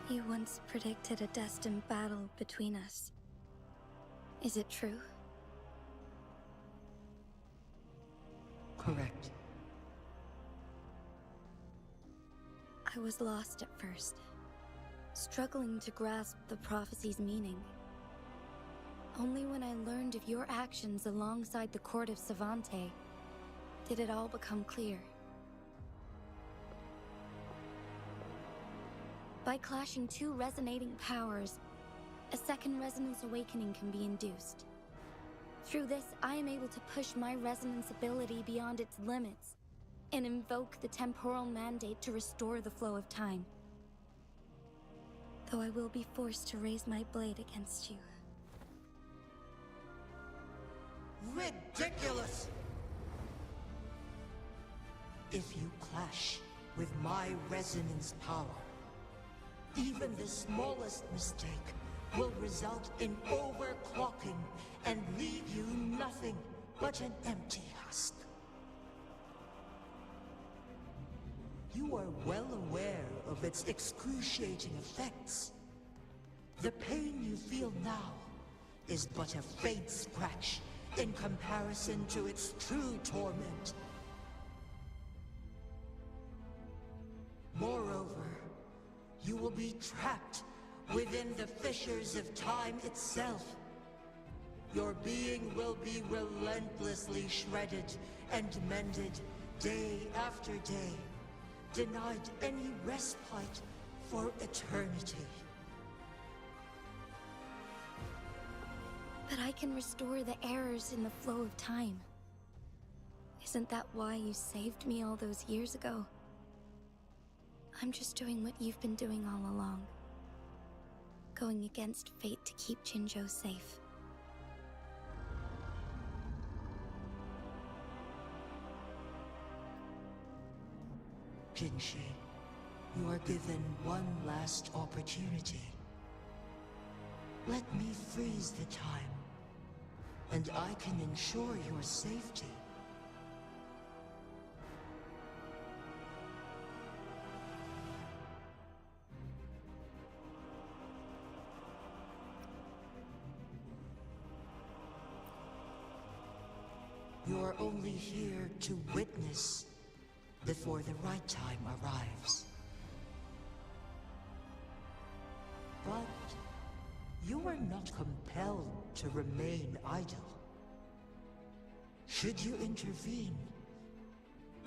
You once predicted a destined battle between us. Is it true? Correct. I was lost at first, struggling to grasp the prophecy's meaning. Only when I learned of your actions alongside the court of Savante did it all become clear. By clashing two resonating powers, a second resonance awakening can be induced. Through this, I am able to push my resonance ability beyond its limits and invoke the temporal mandate to restore the flow of time. Though I will be forced to raise my blade against you. Ridiculous! If you clash with my resonance power, even the smallest mistake will result in overclocking and leave you nothing but an empty husk. You are well aware of its excruciating effects. The pain you feel now is but a faint scratch in comparison to its true torment. Moreover, you will be trapped within the fissures of time itself. Your being will be relentlessly shredded and mended day after day, denied any respite for eternity. But I can restore the errors in the flow of time. Isn't that why you saved me all those years ago? I'm just doing what you've been doing all along. Going against fate to keep Jinzhou safe. Jinshi, you are given one last opportunity. Let me freeze the time, and I can ensure your safety. You're only here to witness before the right time arrives. But you are not compelled to remain idle. Should you intervene,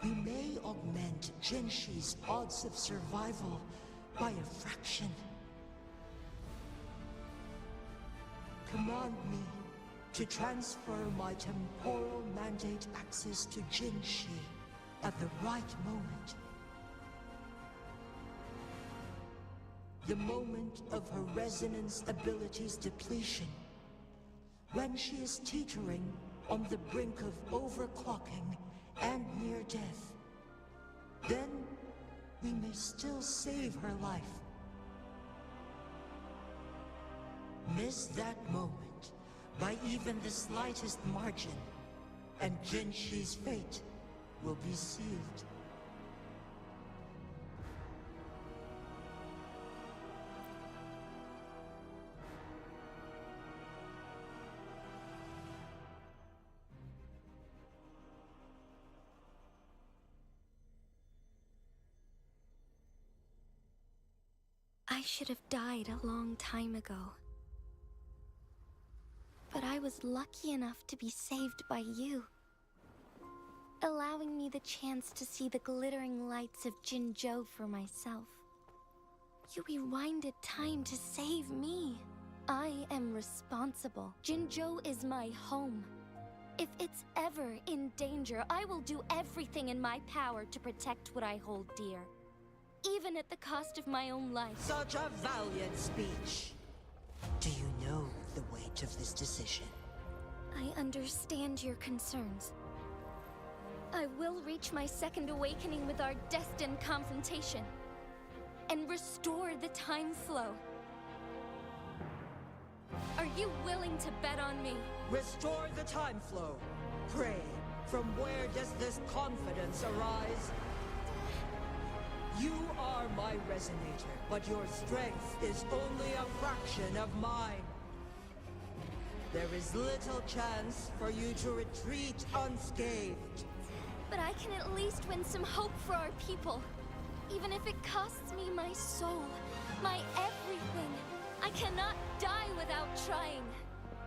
you may augment Jinshi's odds of survival by a fraction. Command me to transfer my temporal mandate access to Jinshi at the right moment. the moment of her resonance ability's depletion, when she is teetering on the brink of overclocking and near death, then we may still save her life. Miss that moment by even the slightest margin, and Jinshi's fate will be sealed. I should have died a long time ago. But I was lucky enough to be saved by you, allowing me the chance to see the glittering lights of Jinzhou for myself. You rewinded time to save me. I am responsible. Jinzhou is my home. If it's ever in danger, I will do everything in my power to protect what I hold dear, even at the cost of my own life. Such a valiant speech. Do you know the weight of this decision? I understand your concerns. I will reach my second awakening with our destined confrontation and restore the time flow. Are you willing to bet on me? Restore the time flow. Pray, from where does this confidence arise? You are my resonator, but your strength is only a fraction of mine. There is little chance for you to retreat unscathed. But I can at least win some hope for our people, even if it costs me my soul, my everything. I cannot die without trying.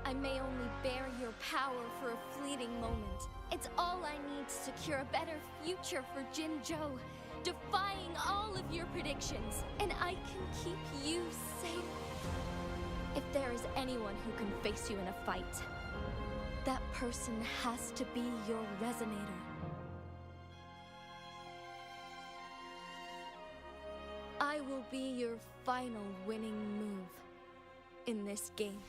I may only bear your power for a fleeting moment. It's all I need to secure a better future for Jinzhou, defying all of your predictions, and I can keep you safe. If there is anyone who can face you in a fight, that person has to be your resonator. I will be your final winning move in this game.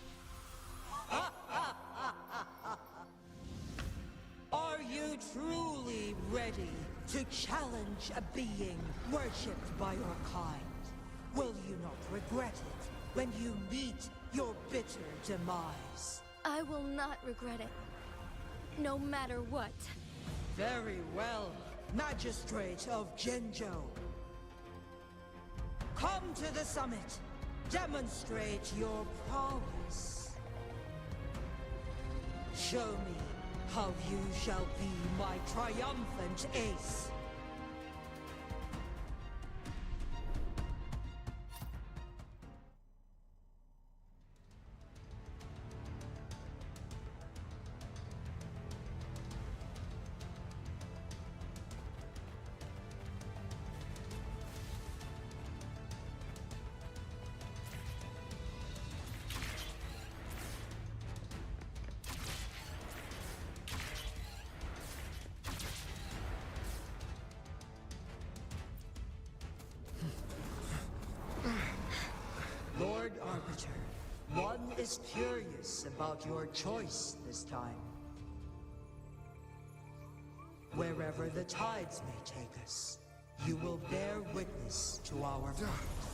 Are you truly ready to challenge a being worshipped by your kind? Will you not regret it when you meet your bitter demise? I will not regret it, no matter what. Very well, Magistrate of Jinzhou. Come to the summit. Demonstrate your prowess. Show me how you shall be my triumphant ace. Lord Arbiter, one is curious about your choice this time. Wherever the tides may take us, you will bear witness to our path.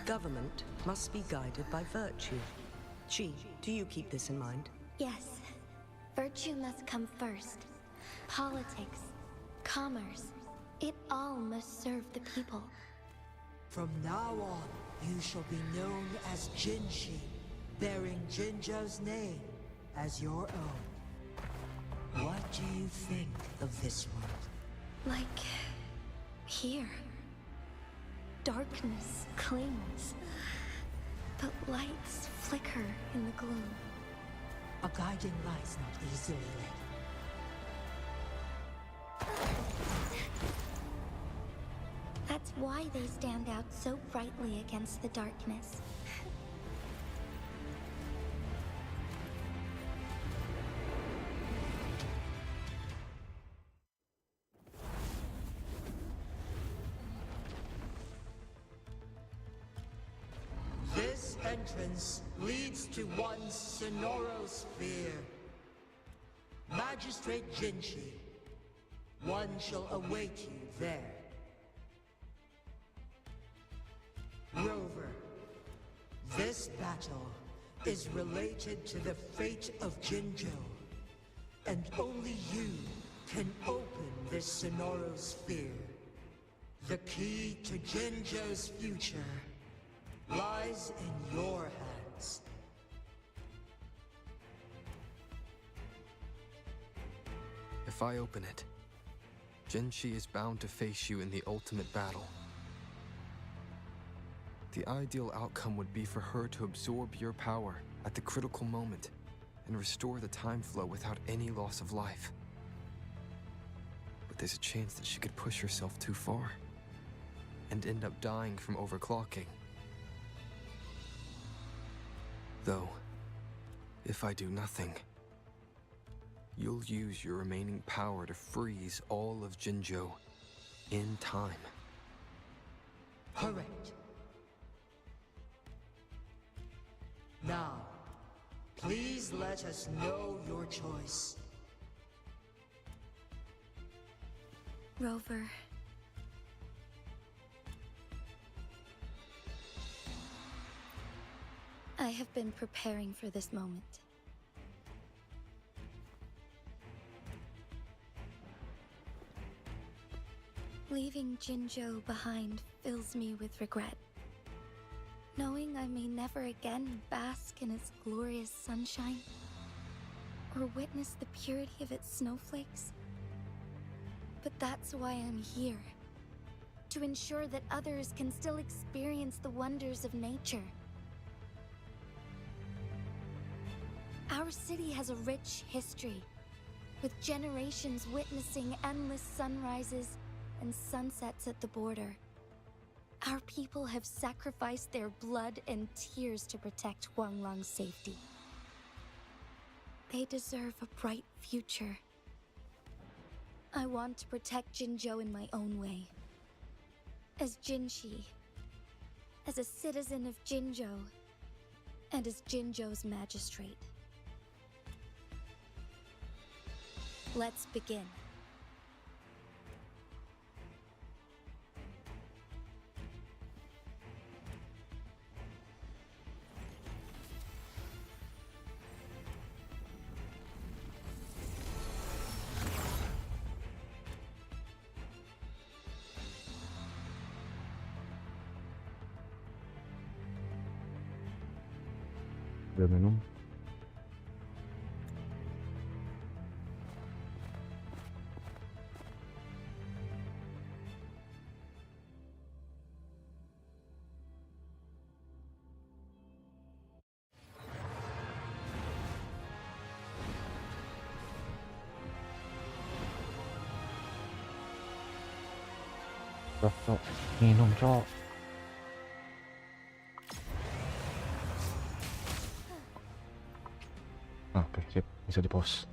Government must be guided by virtue. Chi, do you keep this in mind? Yes, virtue must come first. Politics, commerce, it all must serve the people. From now on, you shall be known as Jinshi, bearing Jinzhou's name as your own. What do you think of this world? Like here. Darkness clings, but lights flicker in the gloom. A guiding light's not easily lit. why they stand out so brightly against the darkness. This entrance leads to one's sonoro sphere. Magistrate Jinshi, one shall await you there. Rover, this battle is related to the fate of Jinzhou, and only you can open this sonoro sphere. The key to Jinzhou's future lies in your hands. If I open it, Jinshi is bound to face you in the ultimate battle. The ideal outcome would be for her to absorb your power at the critical moment and restore the time flow without any loss of life. But there's a chance that she could push herself too far and end up dying from overclocking. Though, if I do nothing, you'll use your remaining power to freeze all of Jinzhou in time. Correct. Now, please let us know your choice. Rover. I have been preparing for this moment. Leaving Jinzhou behind fills me with regret. Knowing I may never again bask in its glorious sunshine, or witness the purity of its snowflakes. But that's why I'm here. To ensure that others can still experience the wonders of nature. Our city has a rich history, with generations witnessing endless sunrises and sunsets at the border. Our people have sacrificed their blood and tears to protect Huanglang's safety. They deserve a bright future. I want to protect Jinzhou in my own way. As Jinshi, as a citizen of Jinzhou, and as Jinzhou's magistrate. Let's begin. Udah minum? Cok, minum cok. Oke, sip, bisa di pause.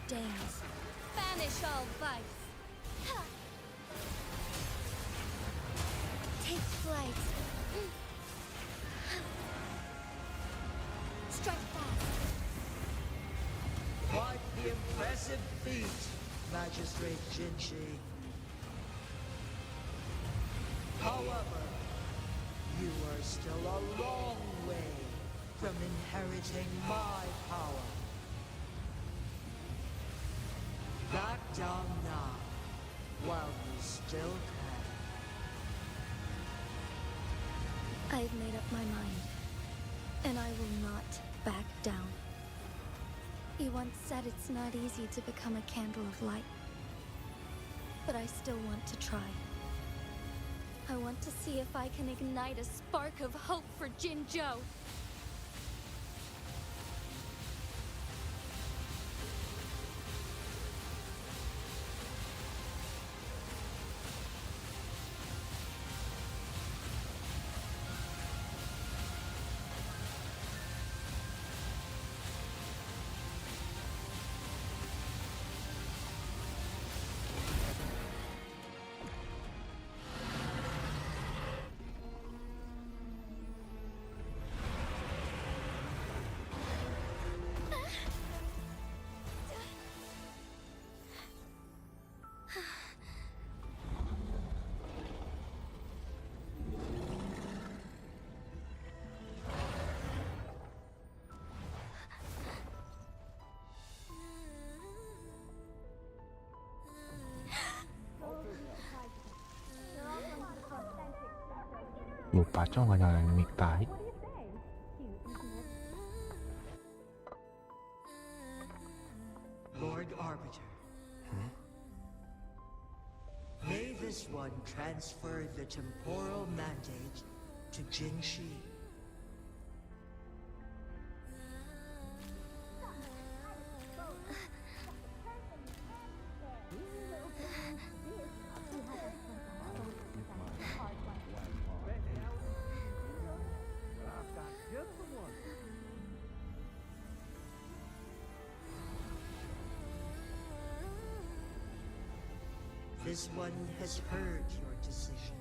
stains. Banish all vice. Take flight. Strike fast. Quite the impressive feat, Magistrate Jinshi. However, you are still a long way from inheriting my power. Back down now, while you still can. I've made up my mind, and I will not back down. You once said it's not easy to become a candle of light, but I still want to try. I want to see if I can ignite a spark of hope for Jinzhou. Lupa cong nggak nyalain mic tai. Lord Arbiter. May this one transfer the temporal mandate to Jinshi. This one has heard your decision.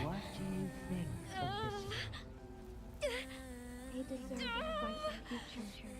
What do you think of this one? They deserve a bright future.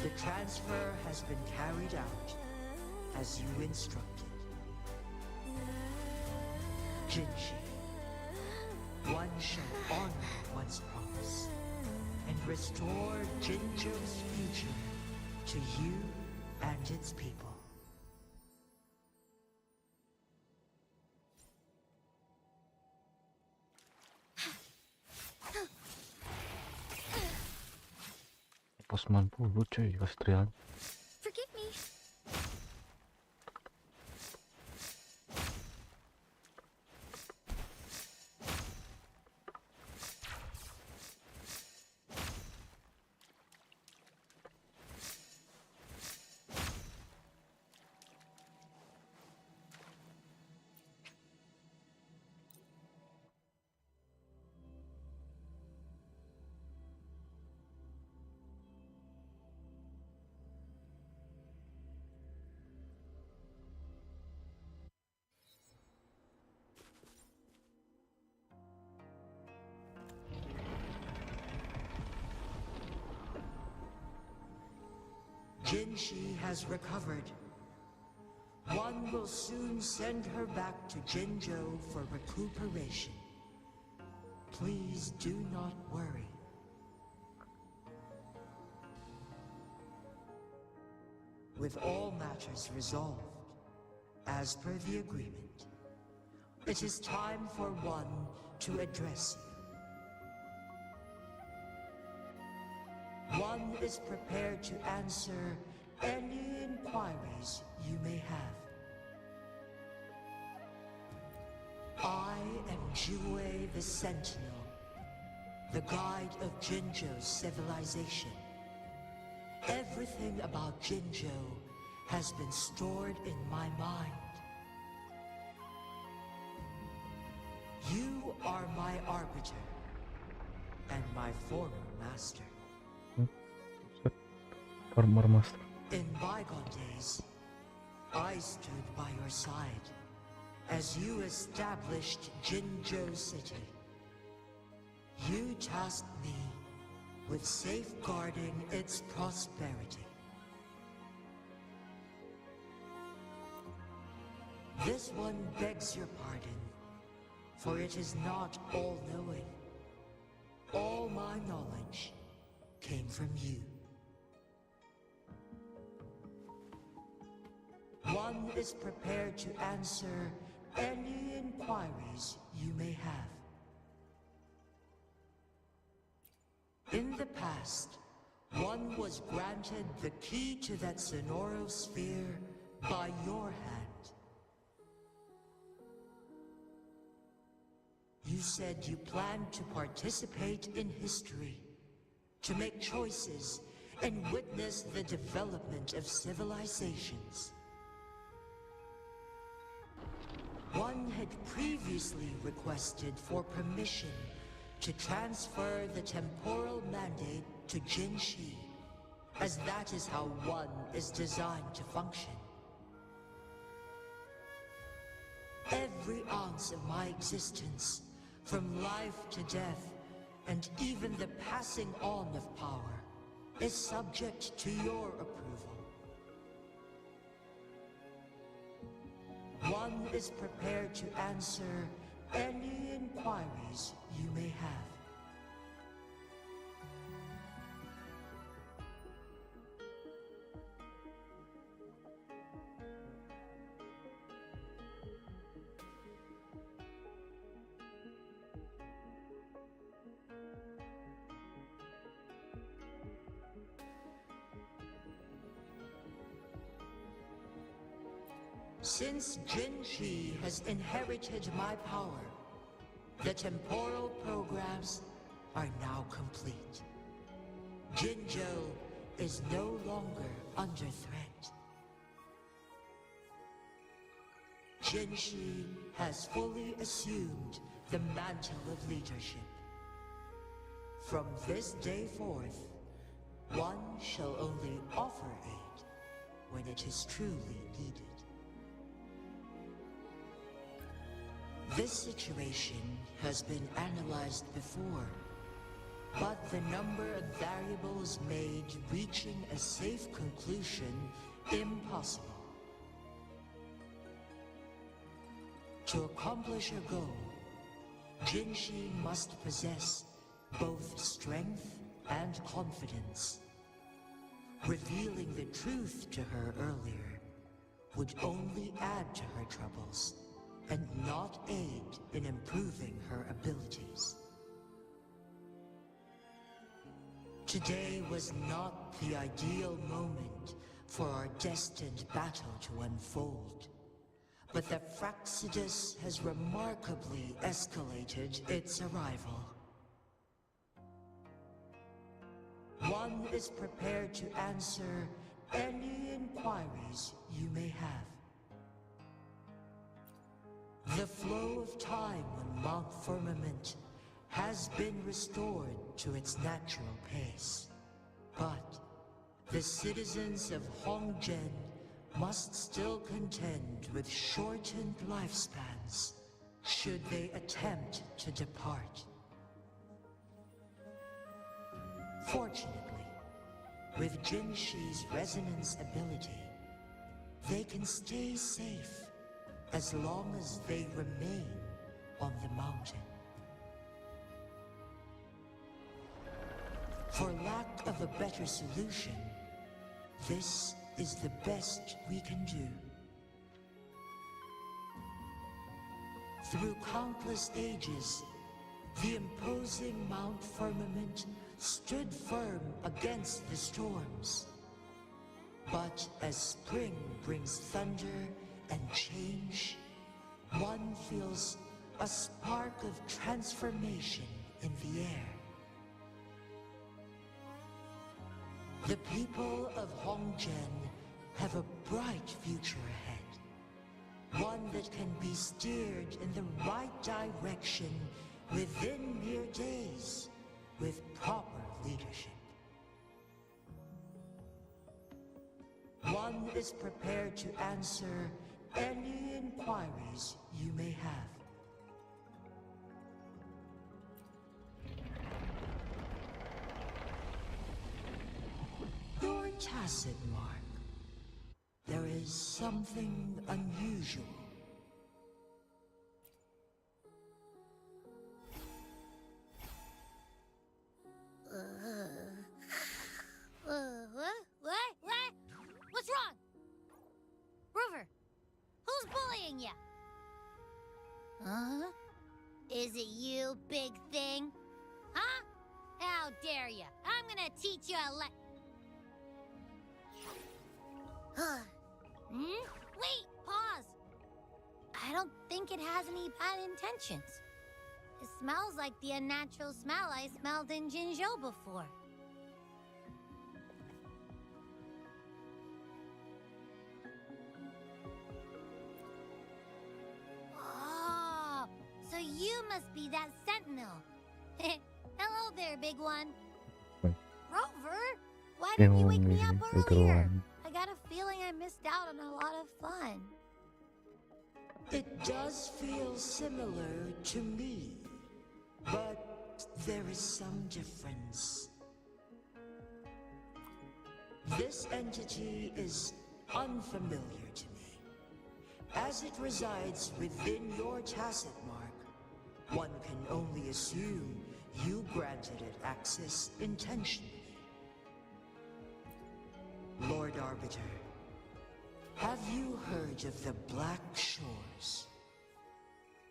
The transfer has been carried out as you instructed. Jinshi, one shall honor one's promise and restore Jinzhou's future to you and its people. Pos 90 cuy, Austrian. Forgive me. Jinshi has recovered. One will soon send her back to Jinzhou for recuperation. Please do not worry. With all matters resolved, as per the agreement, it is time for one to address you. One is prepared to answer any inquiries you may have. I am Jue the Sentinel, the guide of Jinzhou's civilization. Everything about Jinzhou has been stored in my mind. You are my arbiter, and my former master. Former master. In bygone days, I stood by your side as you established Jinzhou City. You tasked me with safeguarding its prosperity. This one begs your pardon, for it is not all-knowing. All my knowledge came from you. One is prepared to answer any inquiries you may have. In the past, one was granted the key to that Sonoro sphere by your hand. You said you planned to participate in history, to make choices and witness the development of civilizations. One had previously requested for permission to transfer the temporal mandate to Jinshi, as that is how one is designed to function. Every ounce of my existence, from life to death, and even the passing on of power, is subject to your approval. One is prepared to answer any inquiries you may have. Since Jinshi has inherited my power, the temporal programs are now complete. Jinzhou is no longer under threat. Jinshi has fully assumed the mantle of leadership. From this day forth, one shall only offer aid when it is truly needed. This situation has been analyzed before, but the number of variables made reaching a safe conclusion impossible. To accomplish a goal, Jinshi must possess both strength and confidence. Revealing the truth to her earlier would only add to her troubles, and not aid in improving her abilities. Today was not the ideal moment for our destined battle to unfold, but the Fraxidus has remarkably escalated its arrival. One is prepared to answer any inquiries you may have. The flow of time on Mount Firmament has been restored to its natural pace, but the citizens of Hongzhen must still contend with shortened lifespans should they attempt to depart. Fortunately, With Jinshi's resonance ability, they can stay safe as long as they remain on the mountain. For lack of a better solution, this is the best we can do. Through countless ages, the imposing Mount Firmament stood firm against the storms. But as spring brings thunder and change, one feels a spark of transformation in the air. The people of Hongzhen have a bright future ahead. One that can be steered in the right direction within mere days with proper leadership. One is prepared to answer any inquiries you may have. Your tacit mark. There is something unusual. What? What's wrong? Rover, who's bullying you? Huh? Is it you, big thing? Huh? How dare you? I'm gonna teach you a Wait, pause. I don't think it has any bad intentions. It smells like the unnatural smell I smelled in Jinzhou before. Oh, so you must be that sentinel. Hello there, big one. Rover, why didn't you wake me up earlier? I got a feeling I missed out on a lot of fun. It does feel similar to me, but there is some difference. This entity is unfamiliar to me. As it resides within your tacit mark, one can only assume you granted it access intentionally. Lord Arbiter, have you heard of the Black Shores?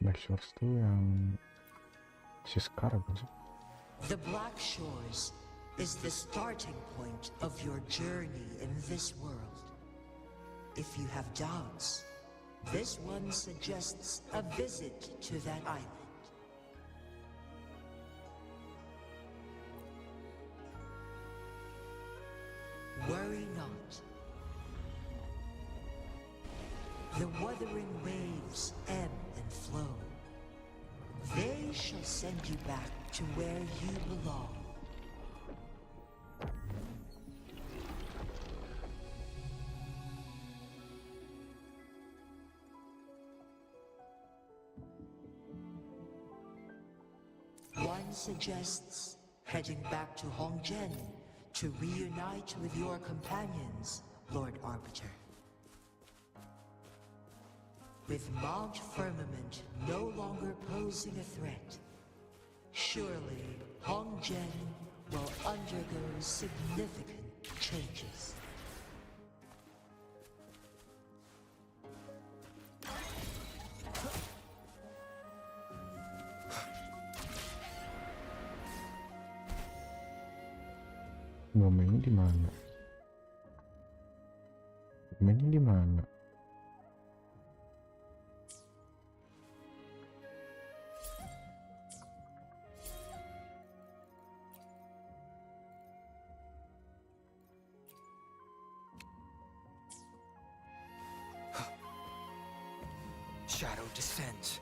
Black Shores tuh yang si Scar bukan sih? The Black Shores is the starting point of your journey in this world. If you have doubts, this one suggests a visit to that island. Worry not. The wuthering waves ebb and flow. They shall send you back to where you belong. One suggests heading back to Hongzhen to reunite with your companions, Lord Arbiter. With Mount Firmament no longer posing a threat, surely Hongzhen will undergo significant changes. Momennya di mana? Momennya di mana? Shadow descends.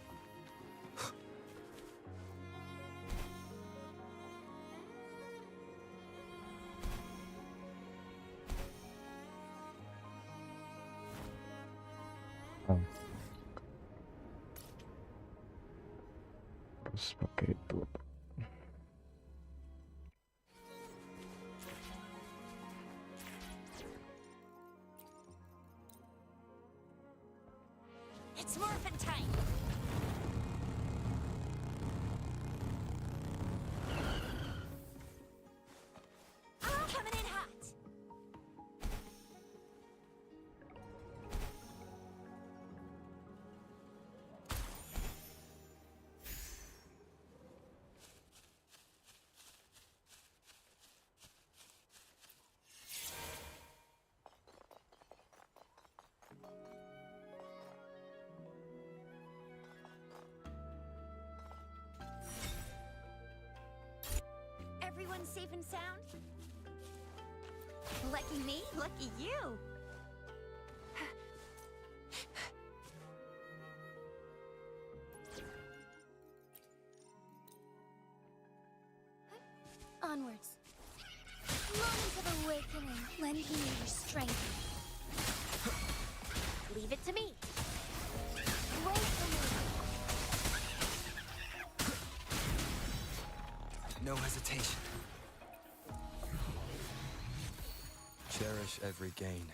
Terus pakai itu. It's morphin' time! I'm coming in hot! Everyone safe and sound? Lucky me, lucky you. Onwards. Moment of awakening. Lend me your strength. Leave it to me. Wait for me. No hesitation. Cherish every gain.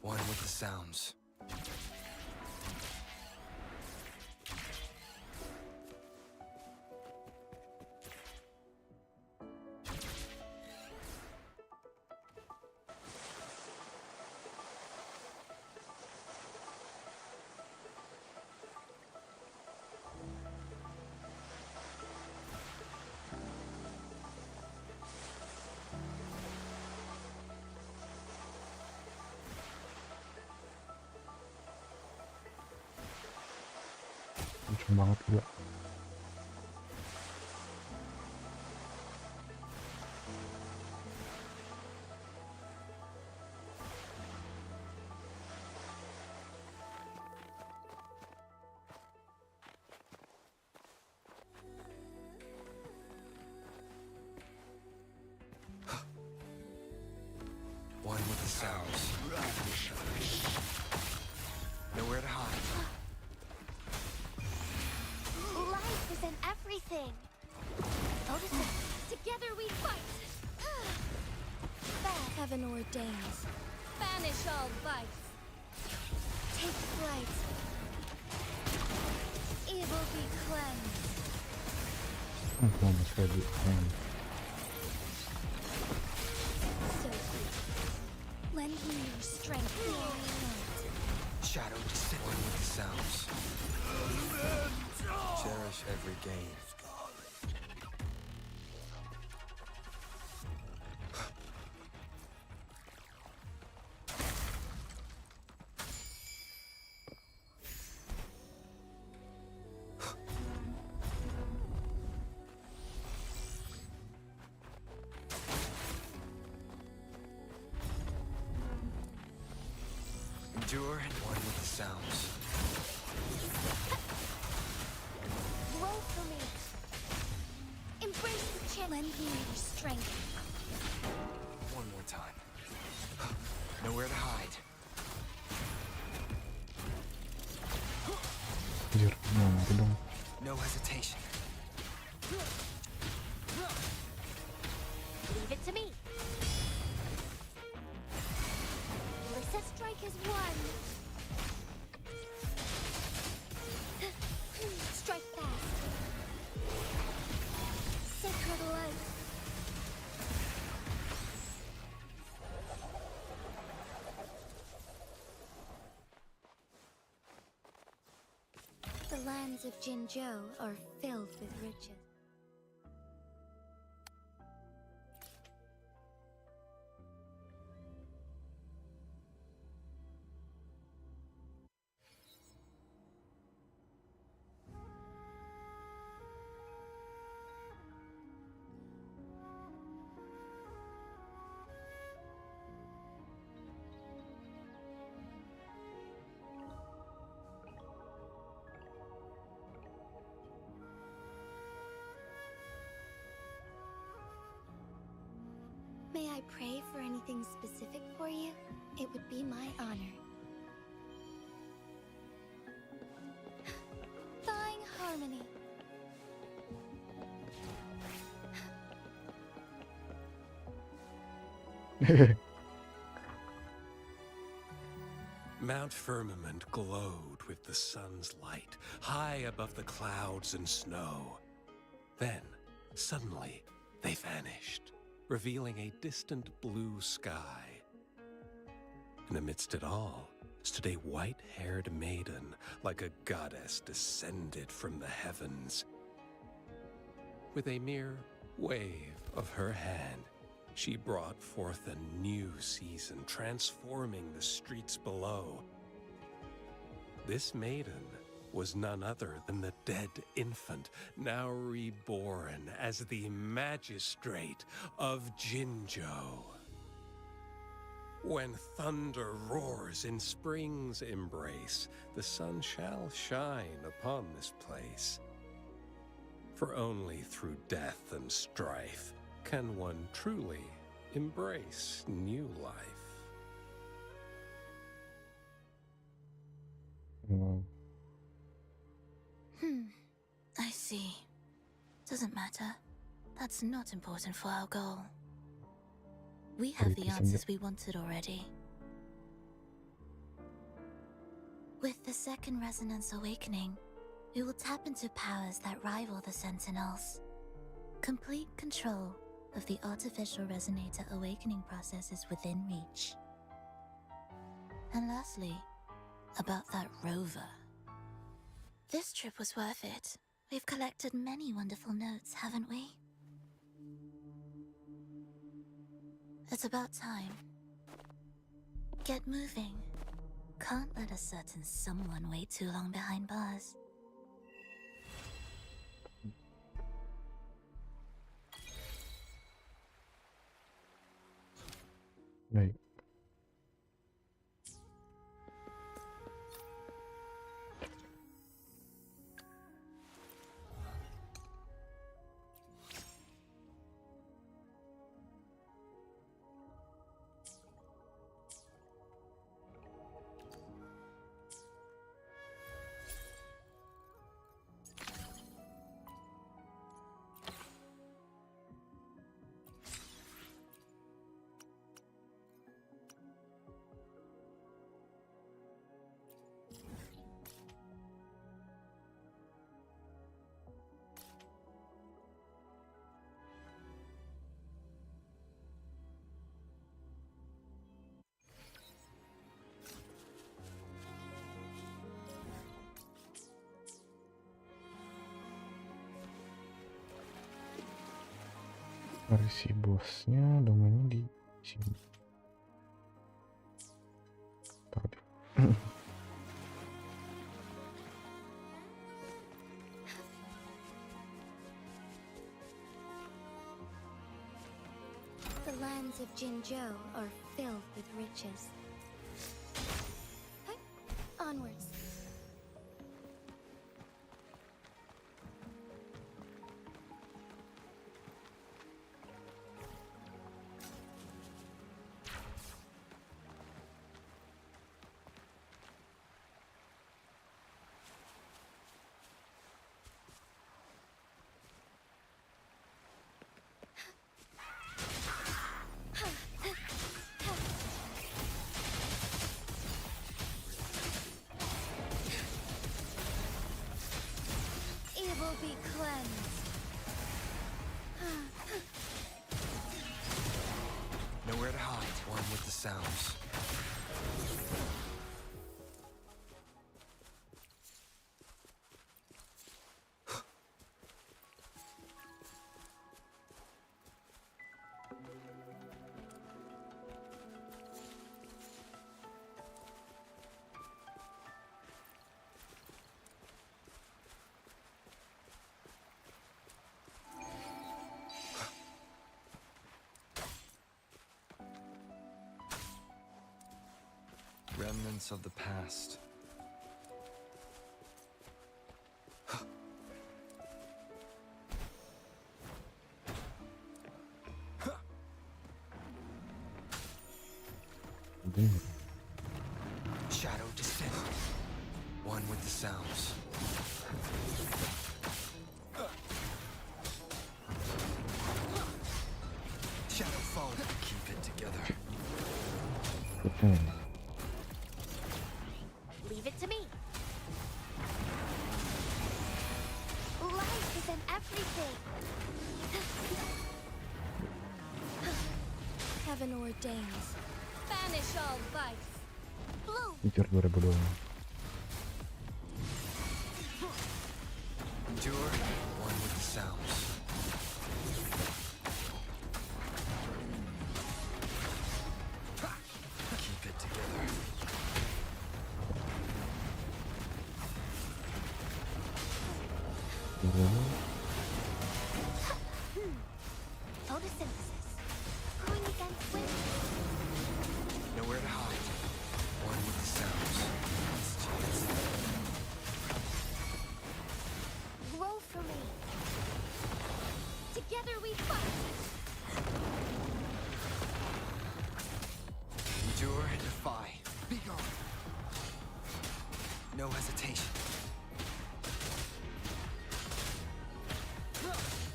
One with the sounds. Lucu banget gila. One with the sounds. Nowhere to hide. Life is in everything. Notice it. Together we fight. Heaven ordains. Banish all vice. Take flight. Evil be cleansed. Almost ready. So sweet. Lend me your strength. Shadow descent. One with the sounds. Cherish every gain. Endure and one with the sounds. Grow for me. Embrace the challenge. Lend me your strength. One more time. Nowhere to hide. Anjir, mati dong. No hesitation. Leave it to me. Let's strike as one. Strike fast. Sacred light. The lands of Jinzhou are filled with riches. May I pray for anything specific for you? It would be my honor. Thawing harmony. Mount Firmament glowed with the sun's light, high above the clouds and snow. Then, suddenly, they vanished, revealing a distant blue sky. And amidst it all stood a white-haired maiden, like a goddess descended from the heavens. With a mere wave of her hand, she brought forth a new season, transforming the streets below. This maiden was none other than the dead infant, now reborn as the magistrate of Jinzhou. When thunder roars in spring's embrace, the sun shall shine upon this place. For only through death and strife can one truly embrace new life. I see. Doesn't matter. That's not important for our goal. We have the answers we wanted already. With the second resonance awakening, we will tap into powers that rival the Sentinels. Complete control of the artificial resonator awakening process is within reach. And lastly, about that rover. This trip was worth it. We've collected many wonderful notes, haven't we? It's about time. Get moving. Can't let a certain someone wait too long behind bars. Baik. Versi bosnya domainnya di sini. Taruh deh. The lands of Jinzhou are filled with riches. Onwards. Evil be cleansed. Nowhere to hide, one with the sounds. Remnants of the past. Shadow descend. One with the sounds. Shadow fall. Keep it together. Leave it to me. Life is in everything. Heaven ordains. Banish all vice. Bloom. Future 2002. Endure. One with the sounds. Keep it together. Photosynthesis. Going against wind. Nowhere to hide. One with the sounds. Grow for me. Together we fight. Endure and defy. Be gone. No hesitation.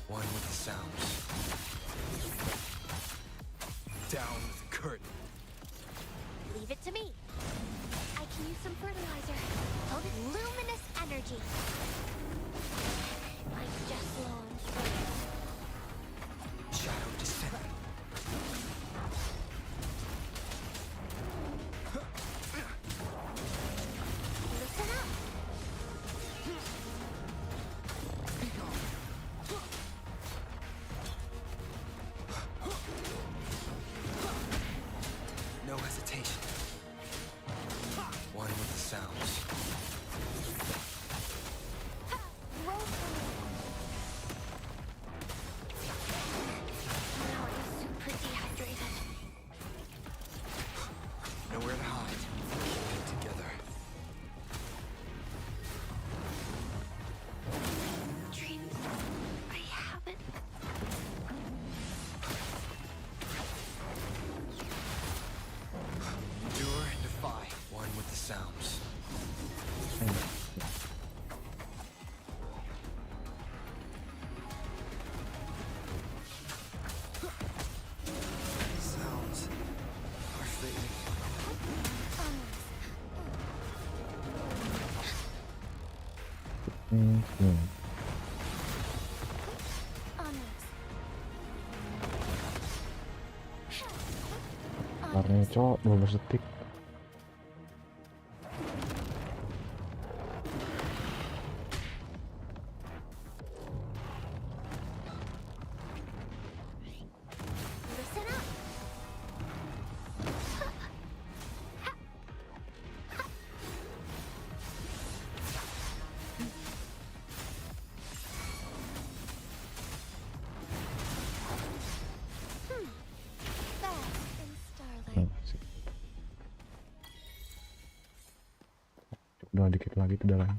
One with the sounds. Down with the curtain. Leave it to me. I can use some fertilizer. Luminous energy. Might just low on strength. Shadow descend. Listen up. Be gone. No hesitation. One with the sounds. Grow for me. Now I'm super dehydrated. Nowhere to hide. Keep it together. Dreams. I haven't. Endure and defy. One with the sounds. Sounds are fading. Warnanya cowok 12 detik. Listen up. Bask in starlight. Udah dikit lagi tuh udah lah.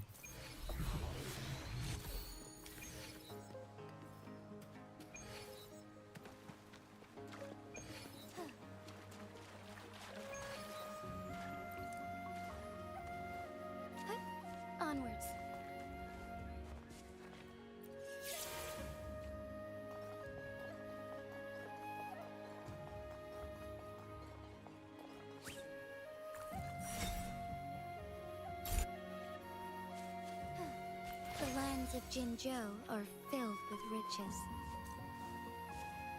Onwards. The lands of Jinzhou are filled with riches.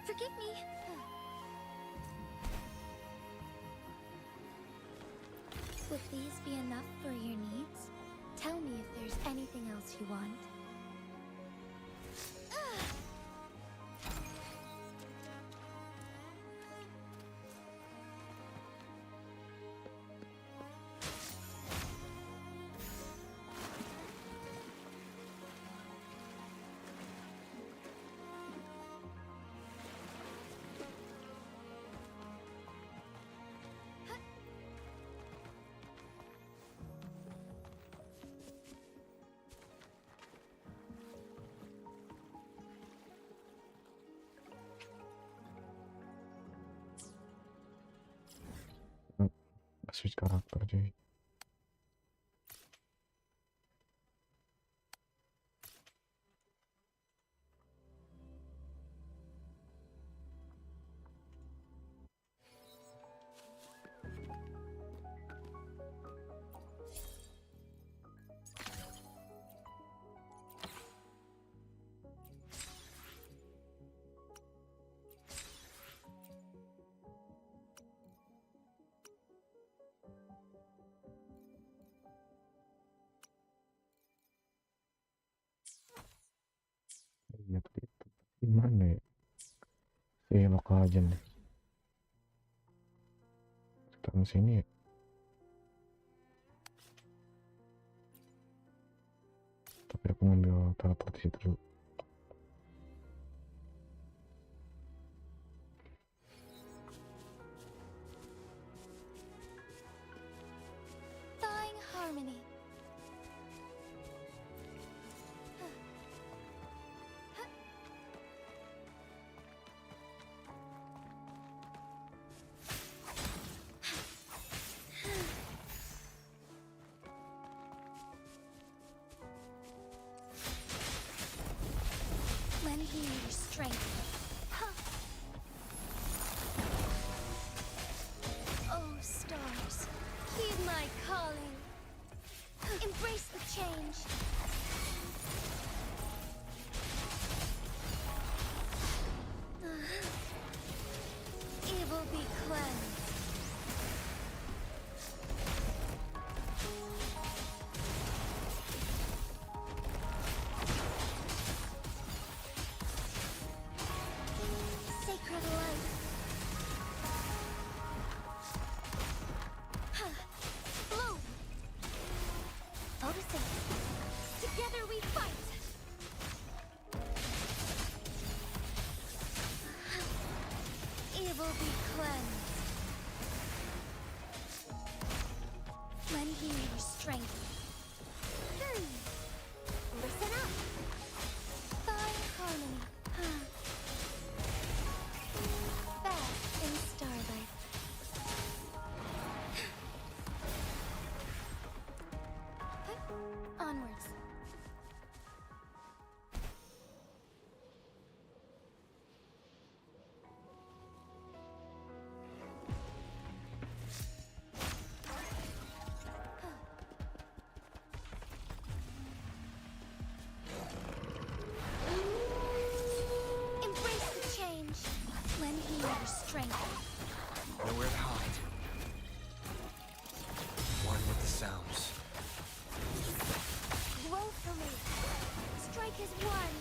Forgive me. Would these be enough for your needs? Tell me if there's anything else you want. switch karakter cuy. Iya tadi itu gimana ya? Lokal aja nih. Sekarang sini ya. Tapi aku ngambil teleportasi dulu. Thawing harmony. Lend me your strength. Oh, stars, heed my calling. Embrace the change. Evil be cleansed. Sacred light. Bloom. Photosynthesis. Together we fight. Evil be cleansed. Lend me your strength. Listen up. Thawing harmony. Bask in starlight. Onwards. Embrace the change. Lend me your strength. Nowhere to hide. One with the sounds. Grow for me. Strike as one.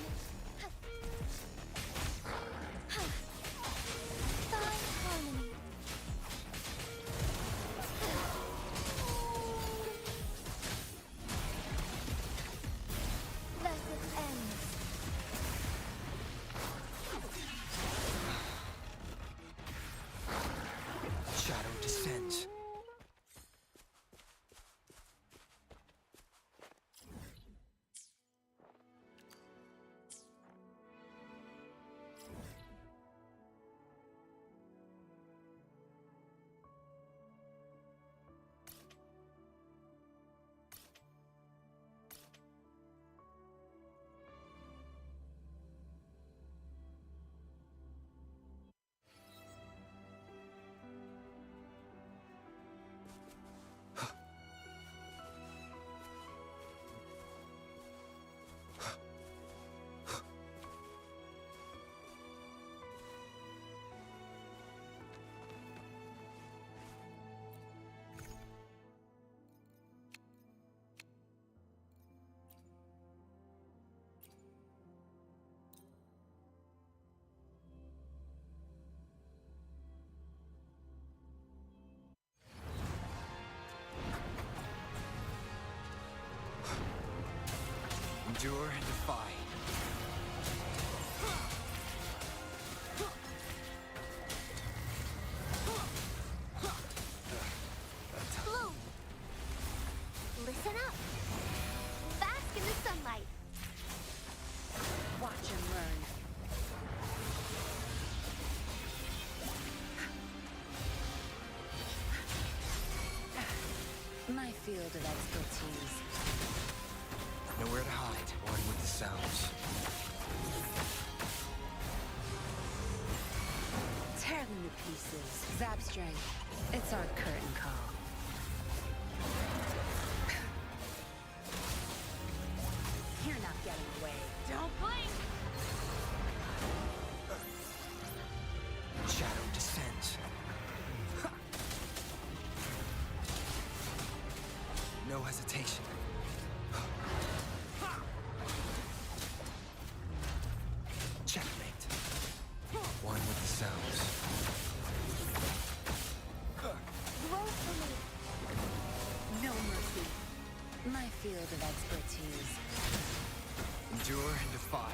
Thawing harmony. Thus it ends. Shadow descends. Endure and defy. Bloom. Listen up. Bask in the sunlight. Watch and learn. My field of expertise. Nowhere to hide, one with the sounds. Tear them to pieces. Zap strength. It's our curtain call. You're not getting away. Don't blink! Shadow descends. No hesitation. Checkmate. One with the sounds. Woefully. No mercy. My field of expertise. Endure and defy.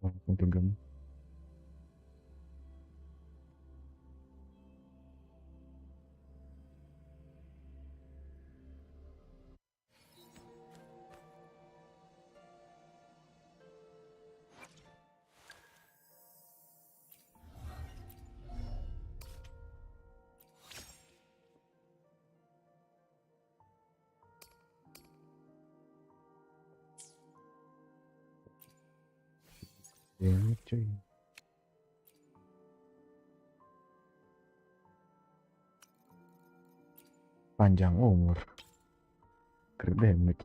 Langsung tegam. Ya, cuy. Panjang umur. Kerdemik.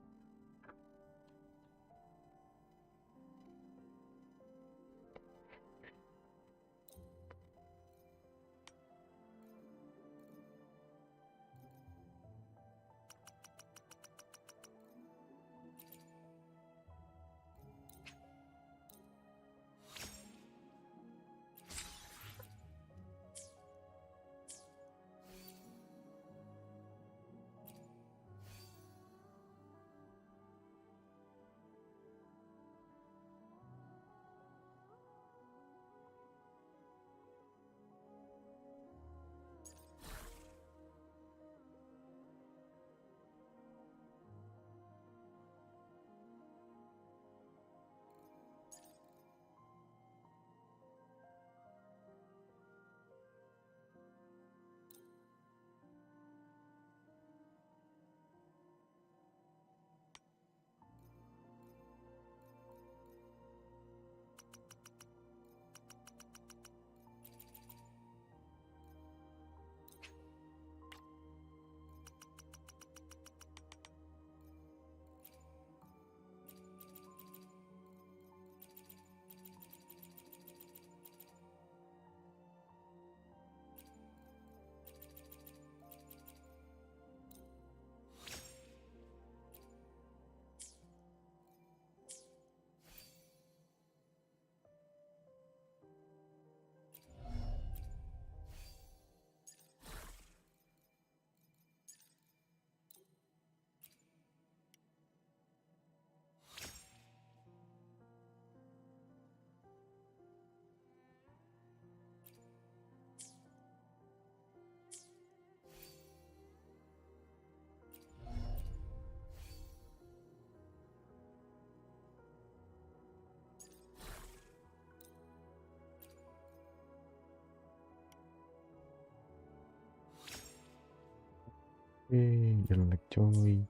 Jelek coy.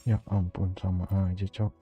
Ya ampun, sama aja, Cok.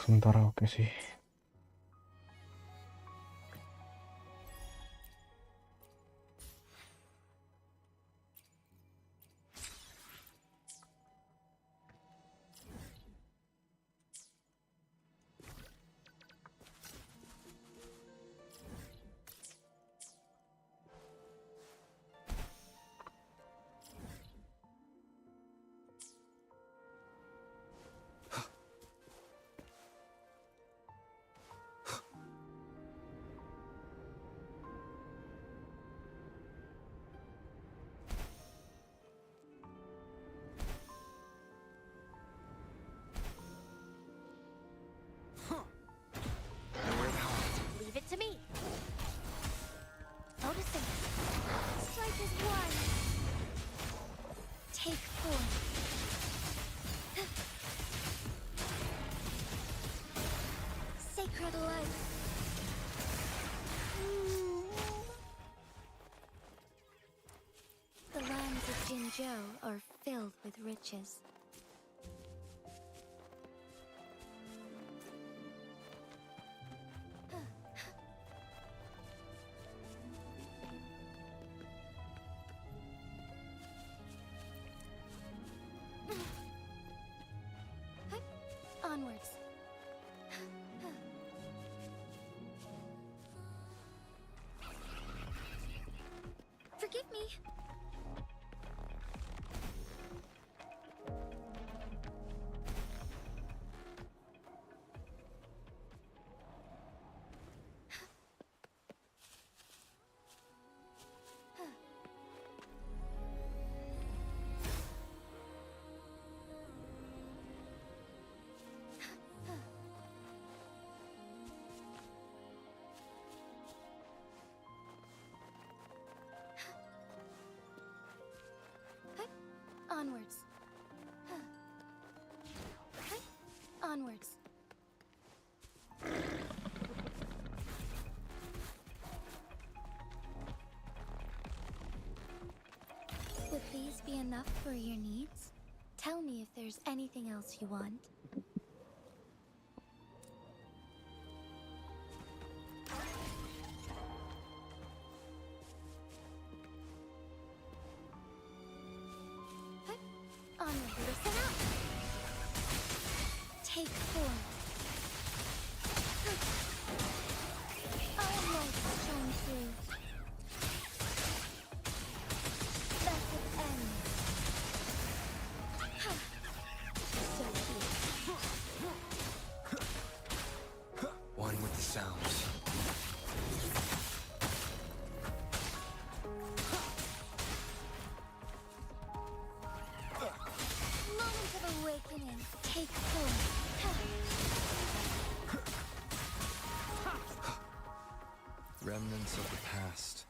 Sementara oke sih. Leave it to me. Noticing. Strike is one. Take four. Sacred life. The lands of Jinzhou are filled with riches. Onwards. Forgive me. Onwards. Onwards. Would these be enough for your needs? Tell me if there's anything else you want. Onward, listen up. Take four. Our lights shine through. Method ends. So be it. One with the sounds. Moment of awakening. Take four. Remnants of the past.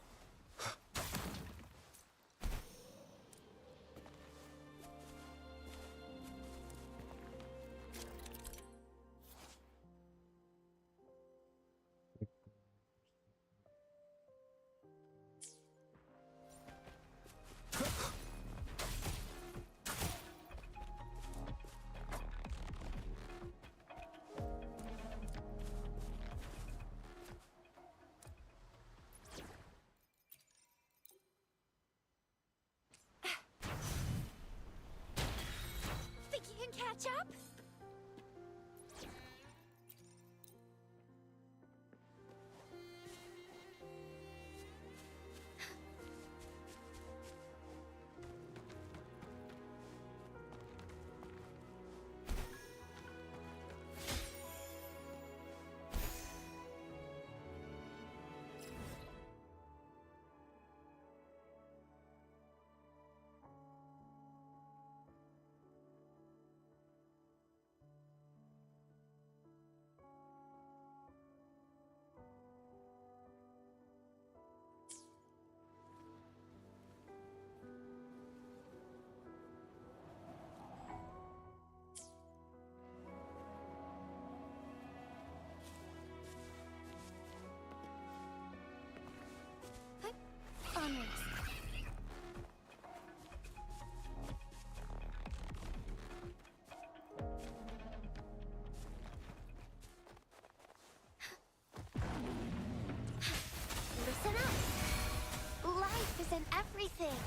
everything.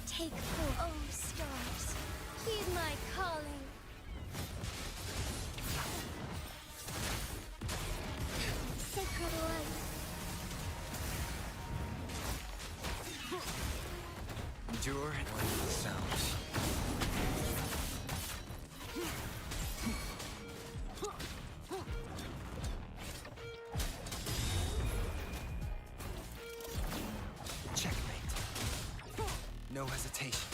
Take full, oh stars, heed my calling. Sacred light. Endure and learn the sounds. Checkmate. No hesitation.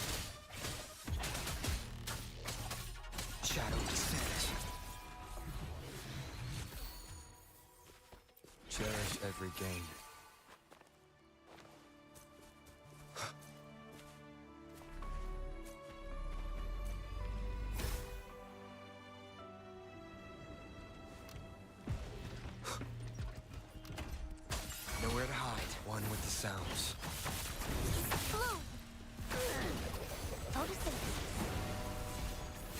Shadow descends. Cherish every gain. Nowhere to hide. One with the sounds. Bloom. Photosynthesis.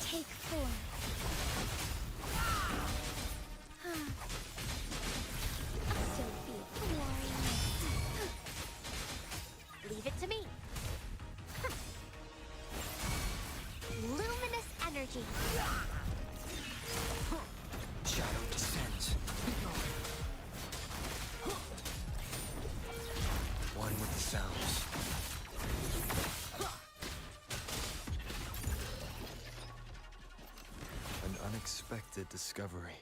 Take form. I still feel warring. Leave it to me. Luminous energy. Shadow descends. One with the sounds. An unexpected discovery.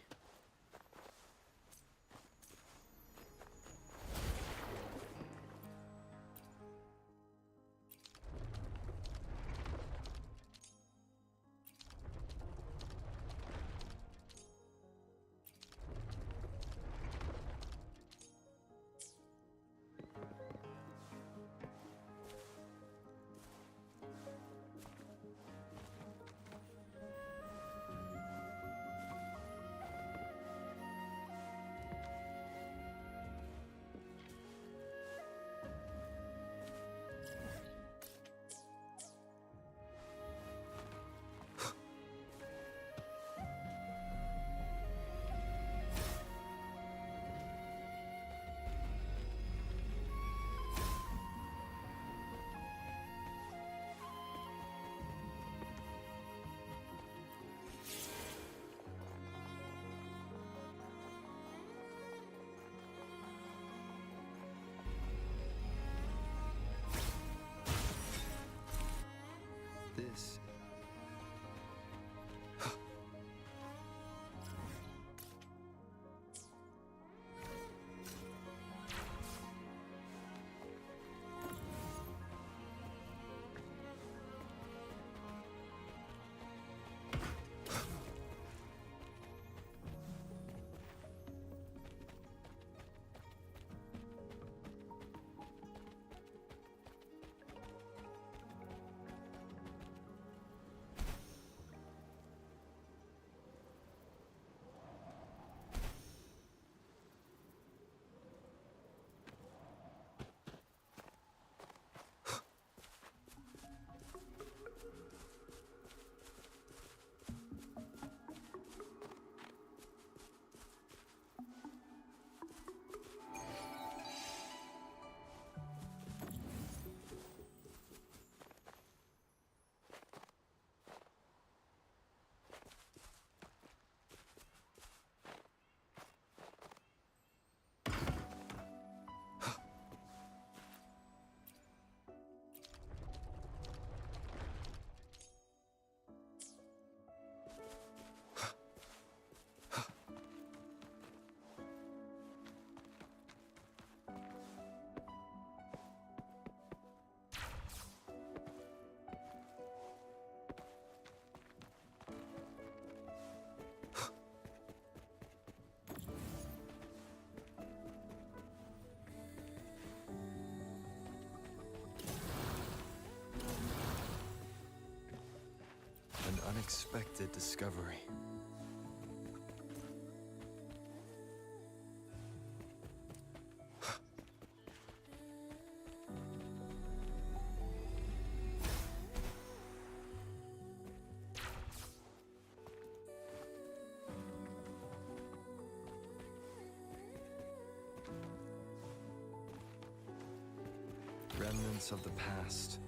This. An unexpected discovery. Remnants of the past.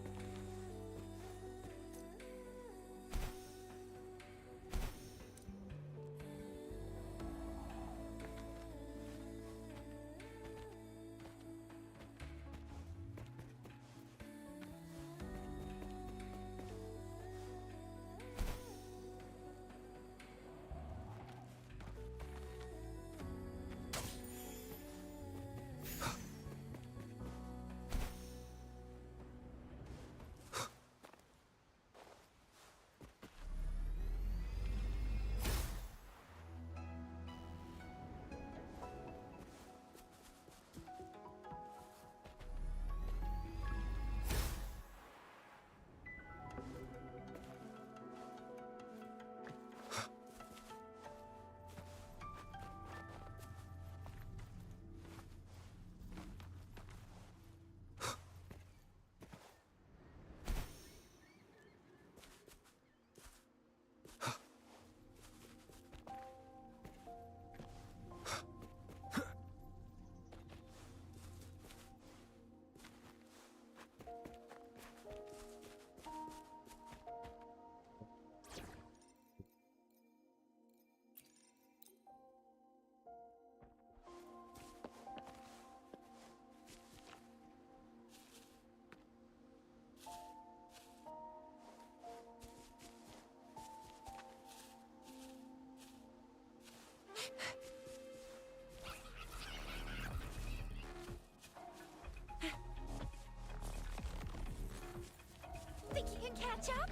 Think you can catch up?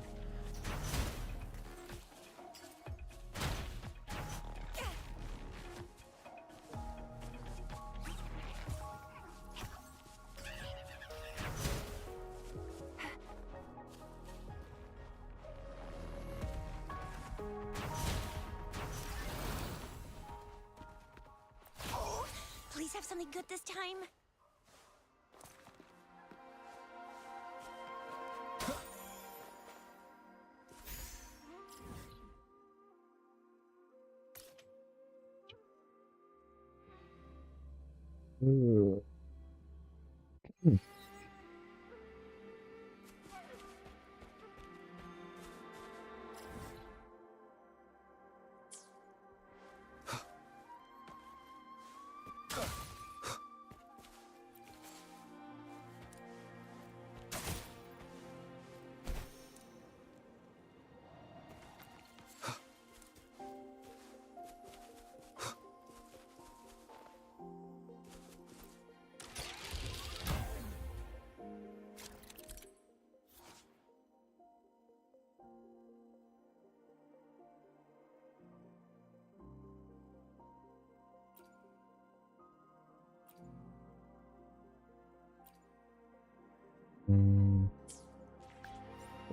Oh, please have something good this time.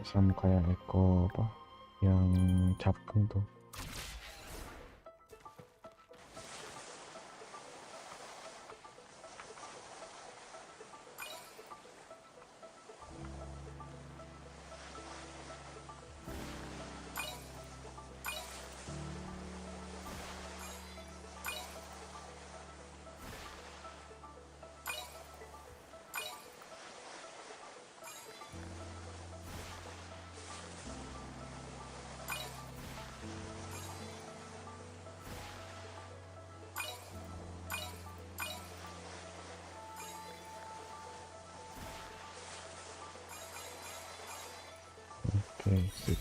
Sama kayak Eko apa yang capung tuh. Oke, sip.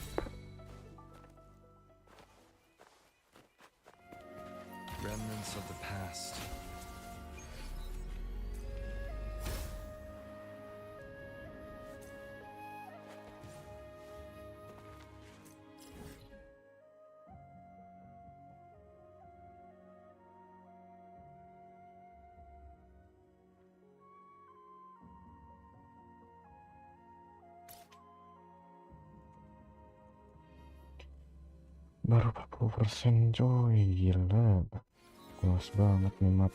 Remnants of the past. Baru 40% coy, gila. Luas banget nih map.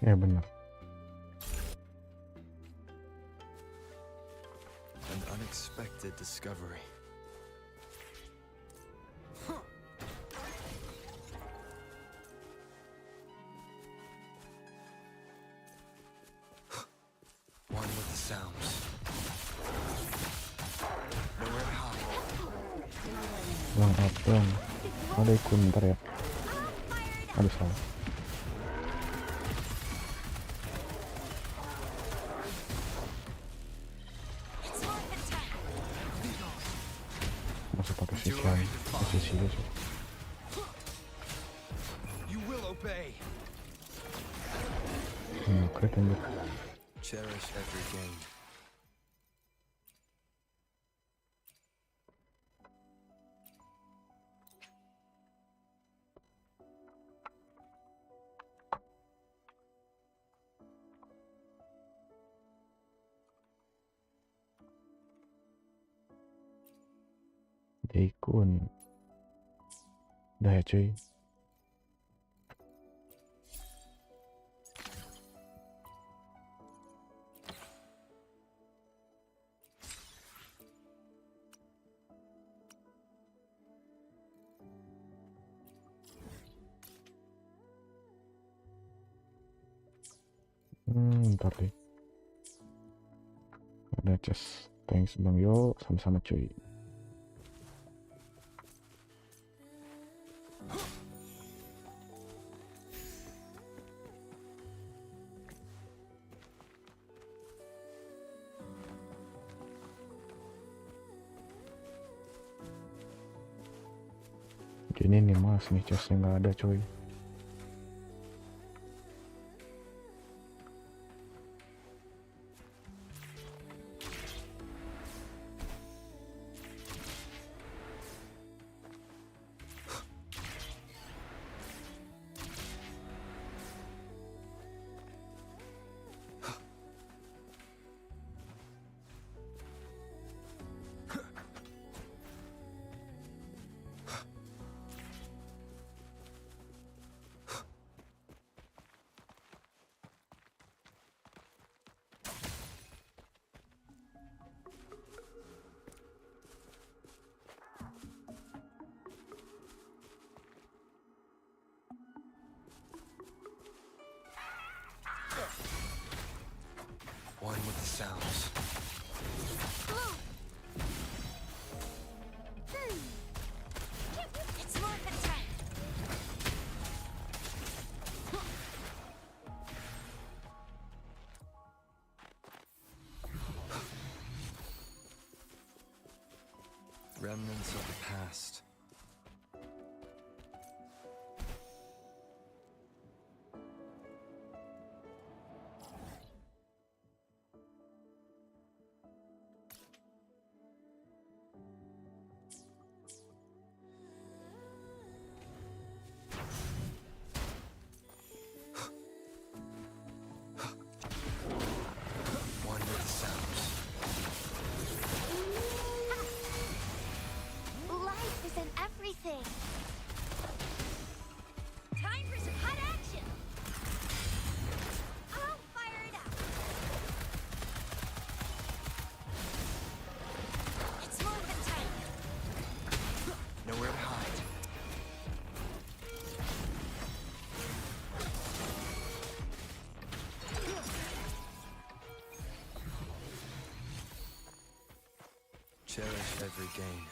Ya benar. An unexpected discovery. One with the sounds. Nowhere to hide. Bang abang. Ada ikut bentar ya. Aduh salah. Masih pakai sekian posisi guys. You will obey. Keren banget. Cherish every gain. Daikun. Udah ya cuy. Bentar deh. Ada chest. Thanks Bang Yo, sama-sama cuy. Gini nih mas, nih chestnya nggak ada coy. One with the sounds. It's more than time. Remnants of the past. One with the sounds. Life is in everything. Time for some hot action. I'll fire it up. It's more than time. Nowhere to hide. Cherish every gain.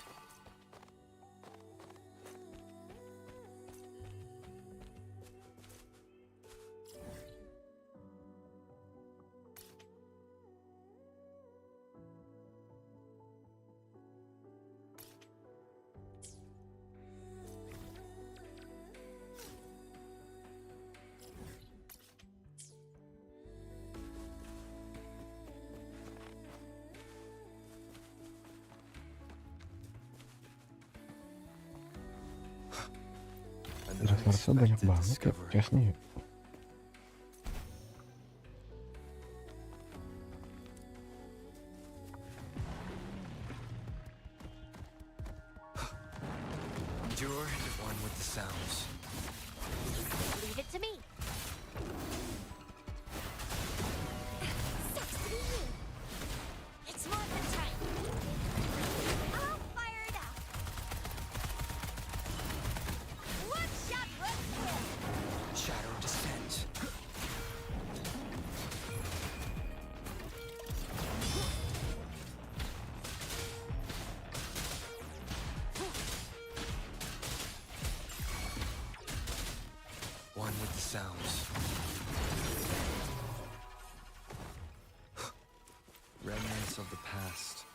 Rasa-rasa banyak banget ya chestnya ya. Endure one with the sounds. Leave it to me. sounds. Remnants of the past.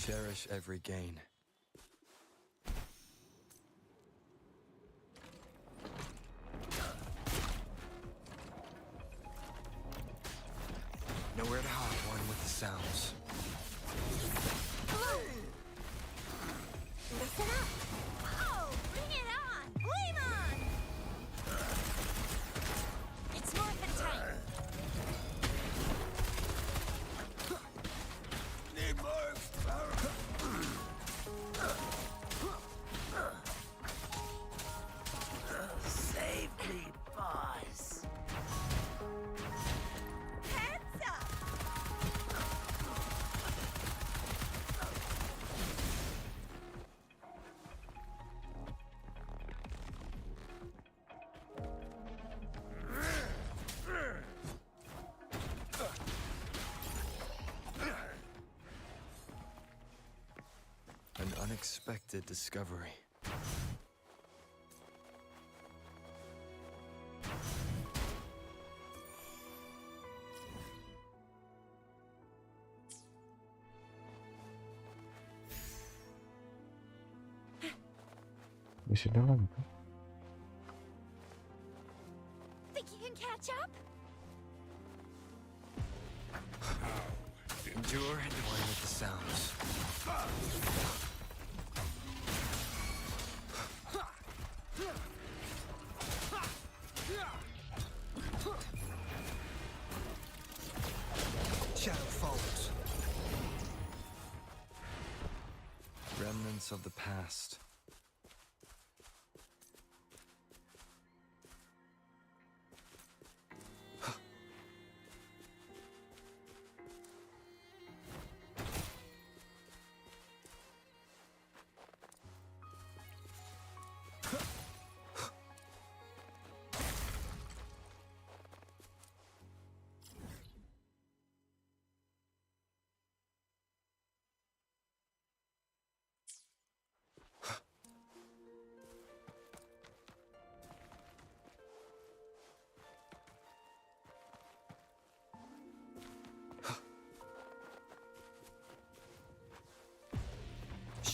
Cherish every gain. Nowhere to hide, one with the sounds. Listen up! Oh, bring it on! Blame on! It's morphin' time! Need more. Save me, boss! Heads up! An unexpected discovery. Bisa dalam tuh. Think you can catch up? Endure and one with the sounds. Shadow falls. Remnants of the past.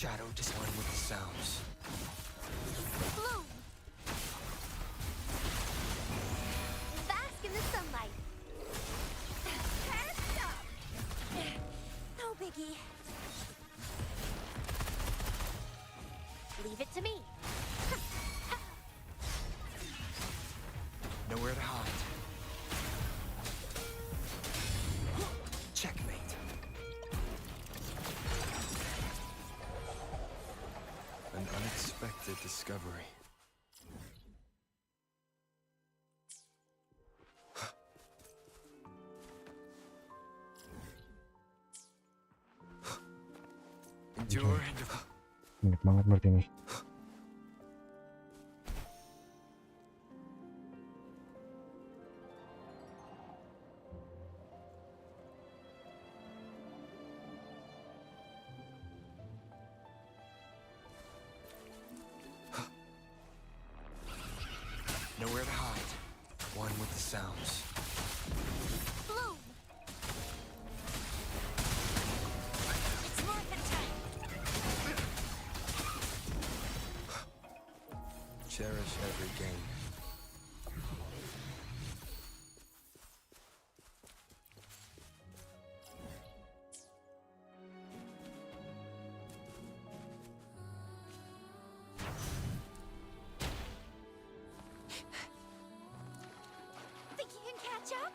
Shadow just one with the sounds. Bloom! Bask in the sunlight. Hands up! No biggie. Leave it to me. Nowhere to hide. Checkmate. An unexpected discovery. Endure and Banyak banget berarti nih. nowhere to hide. One with the sounds. Bloom! It's morphin' time! Cherish every game. Think you can catch up?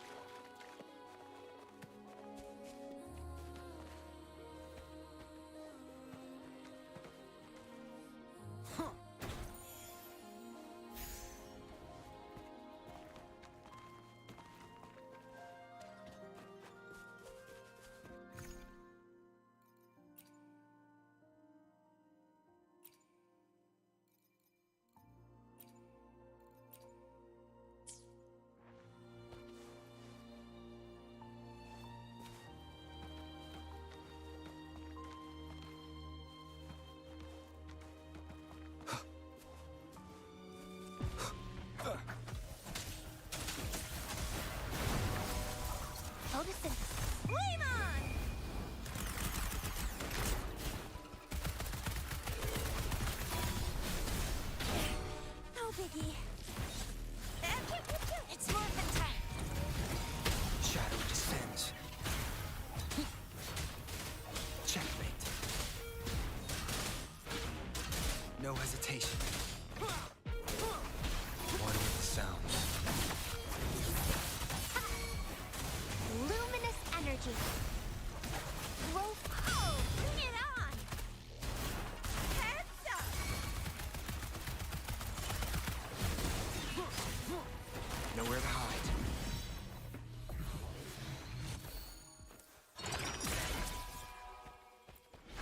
Nowhere to hide.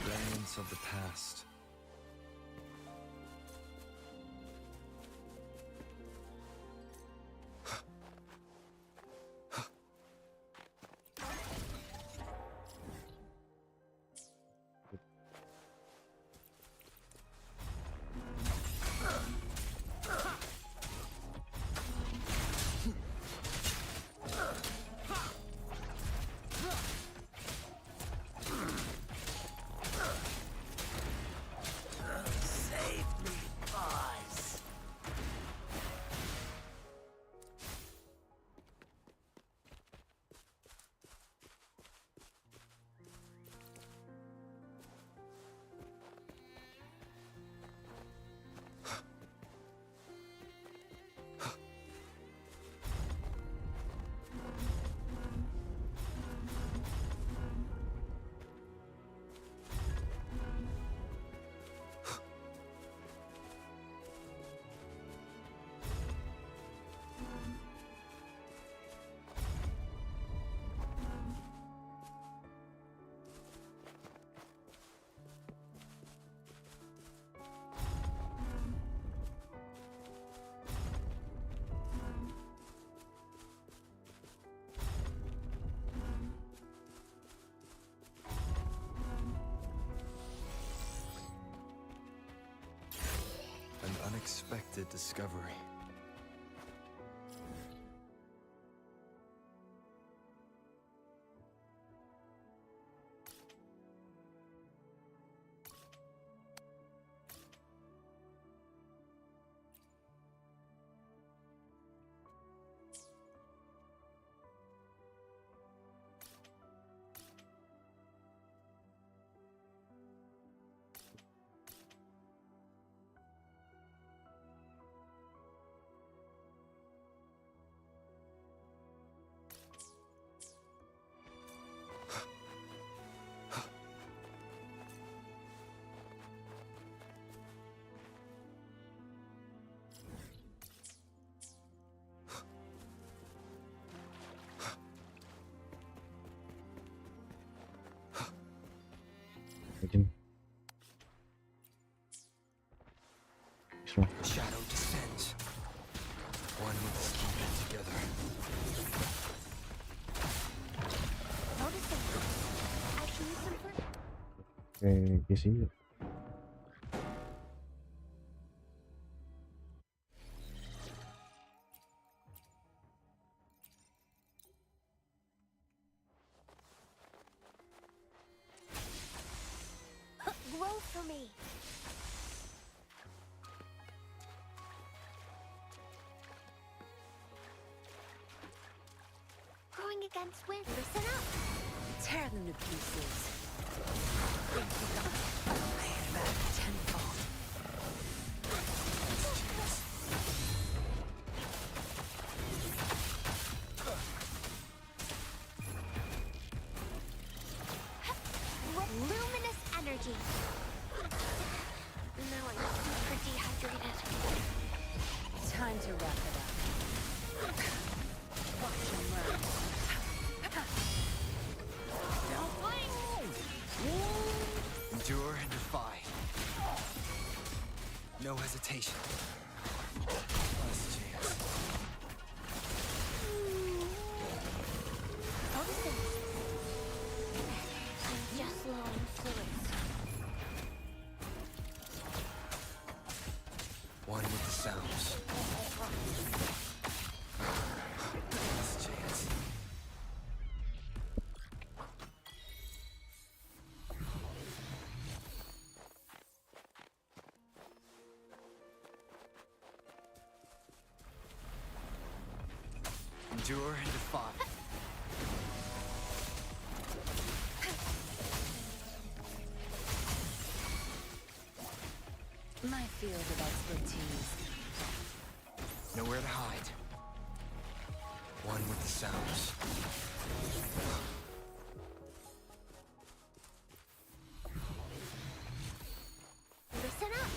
Remnants of the past. Unexpected discovery. Shadow descends. One with us keep it together. Iya sih. Grow for me. Growing against wind. Listen up. Tear them to pieces. Thank you, God. Pay it back tenfold. Luminous energy. Now I'm super dehydrated. Time to wrap it up. Watch and learn. Endure and defy. No hesitation. Last chance. I'm just low on fluids. One with the sounds. Last chance. Endure and defy. My field of expertise. Nowhere to hide. One with the sounds. Listen up.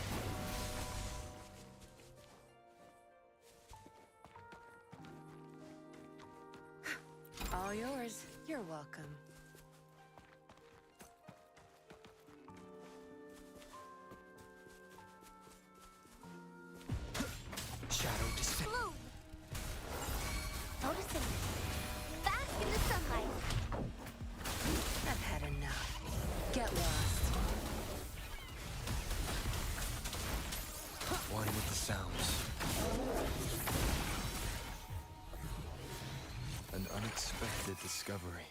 All yours. You're welcome. Shadow descent. Bloom! Photosynthesis. Bask in the sunlight. I've had enough. Get lost. One with the sounds. An unexpected discovery.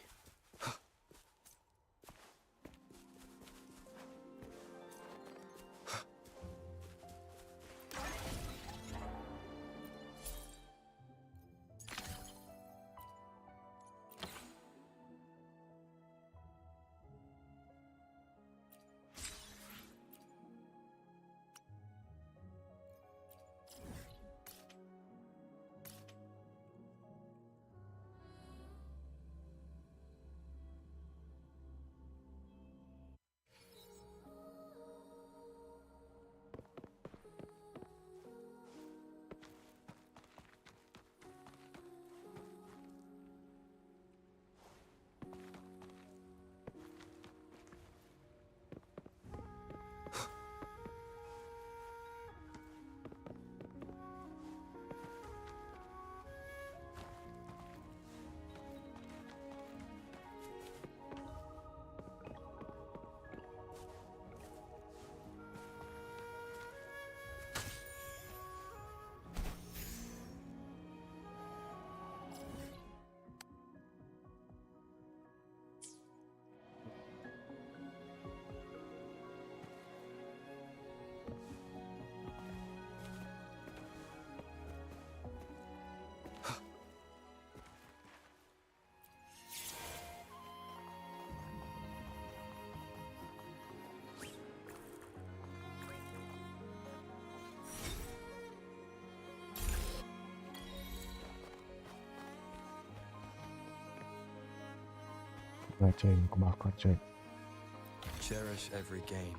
Gacha yang kebakar coy. Cherish every gain.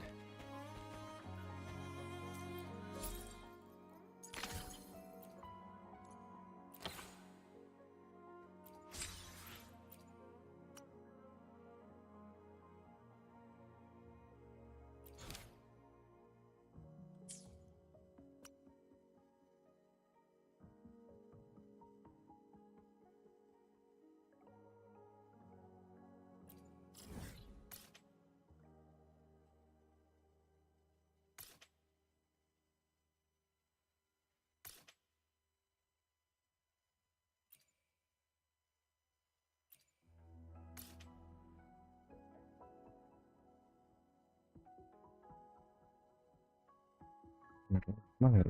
Mana ya?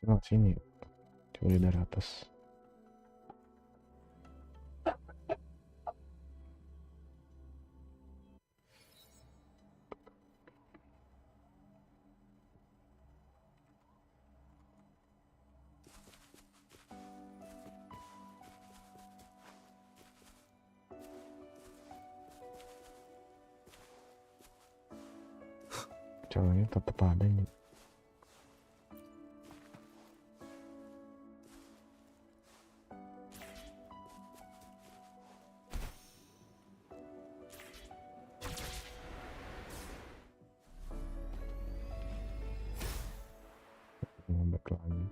Lewat sini. Coba dari atas. Cowoknya tetap ada ini. Ngambek lagi.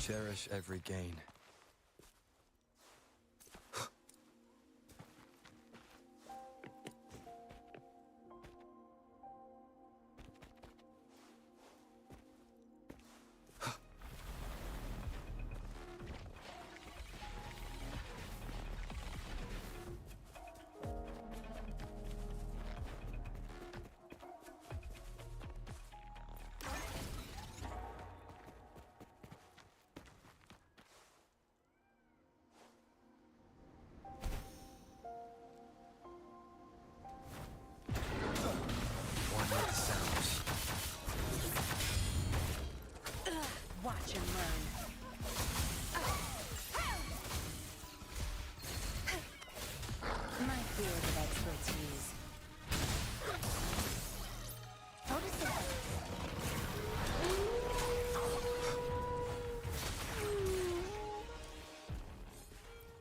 Cherish every gain. Watch and learn. My field of expertise.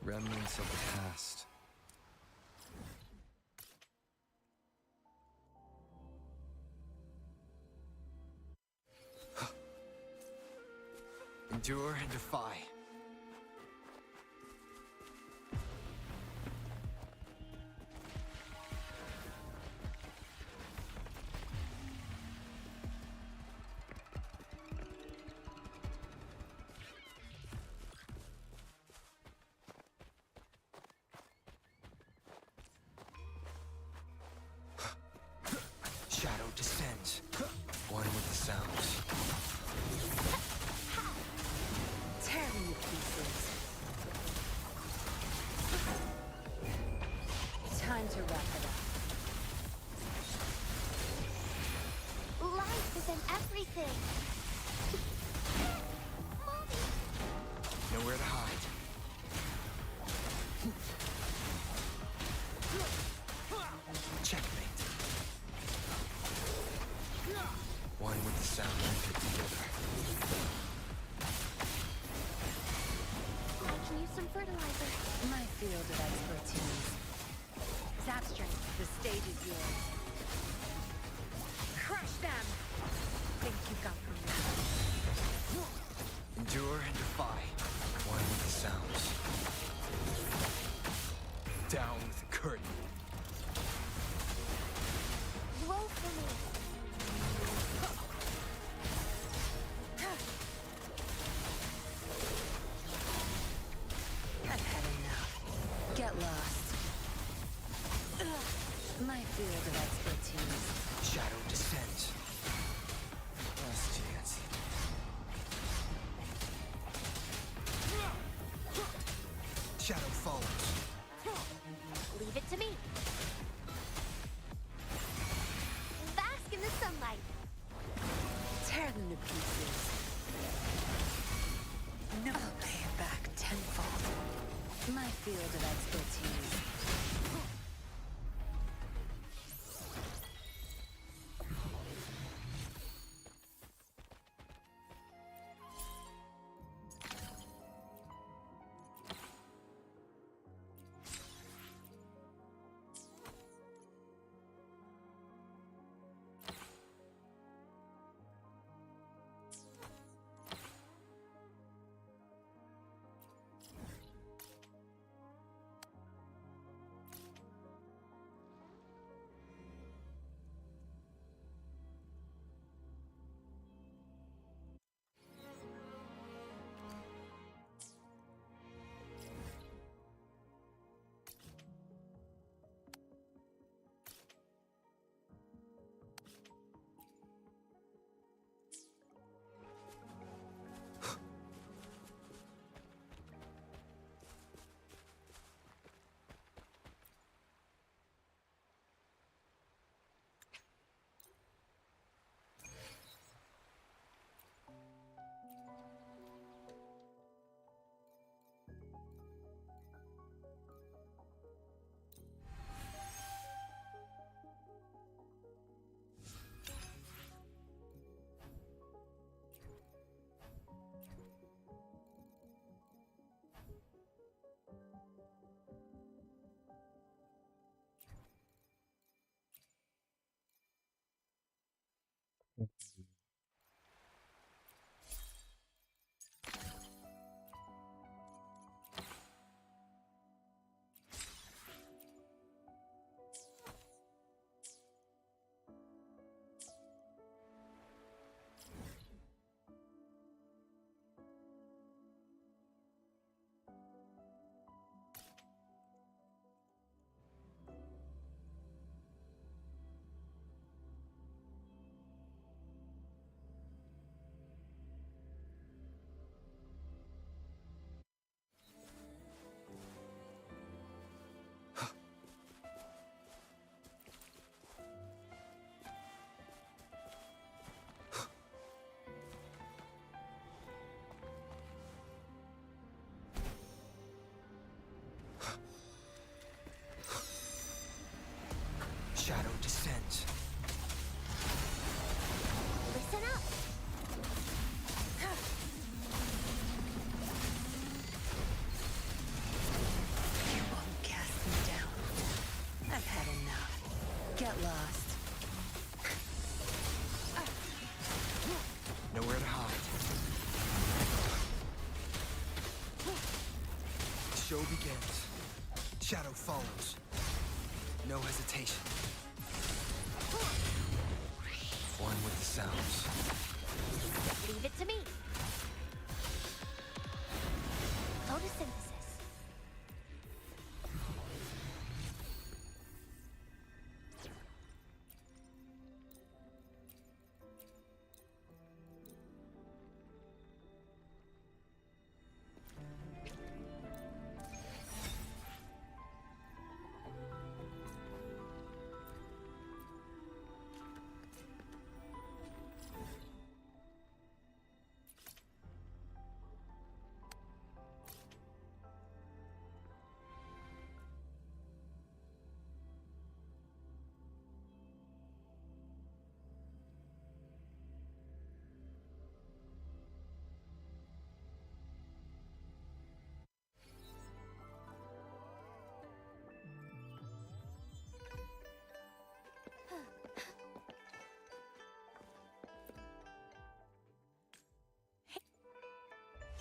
Remnants of the past. Endure and defy. Shadow descends. One with the sounds. Tear me to pieces. Time to wrap it up. Life is in everything. Nowhere to hide. Checkmate. One with the sound and fit together. I can use some fertilizer. My field of expertise. Zapstring, the stage is yours. Crush them! Think you got me. Endure and defy. One with the sounds. Down with the curtain. Roll for me. I've had enough. Get lost. My field of expertise. Shadow descends. Last chance. Shadow follows. Leave it to me. Bask in the sunlight. Tear them to pieces. No, I'll pay it back tenfold. My field of expertise. Get lost. Nowhere to hide. The show begins. Shadow follows. No hesitation. One with the sounds. Leave it to me. Photosynthesis.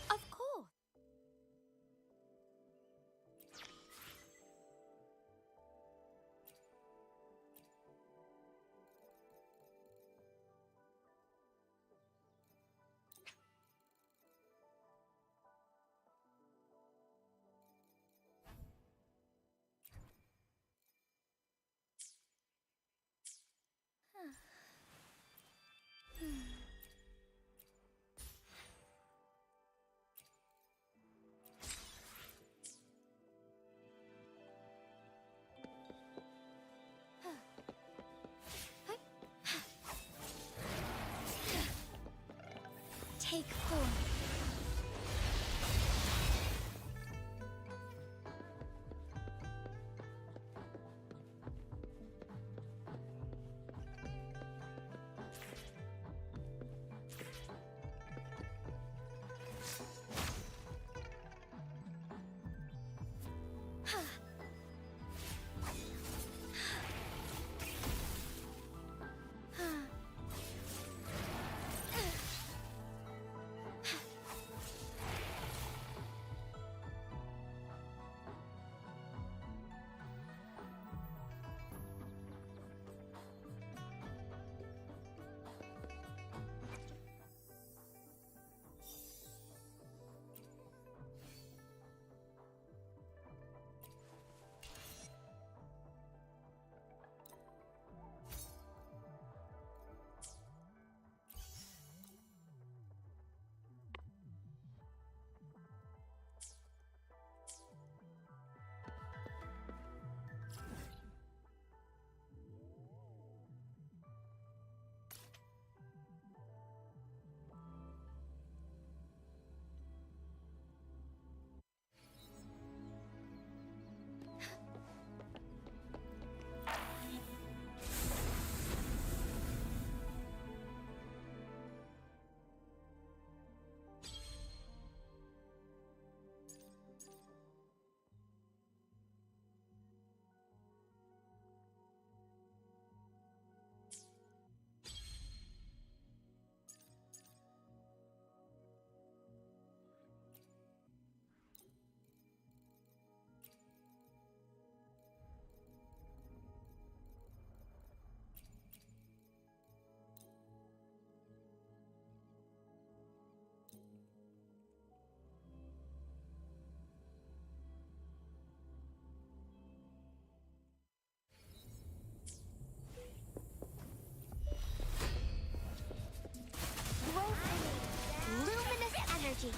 Of course. Take form. Luminous energy.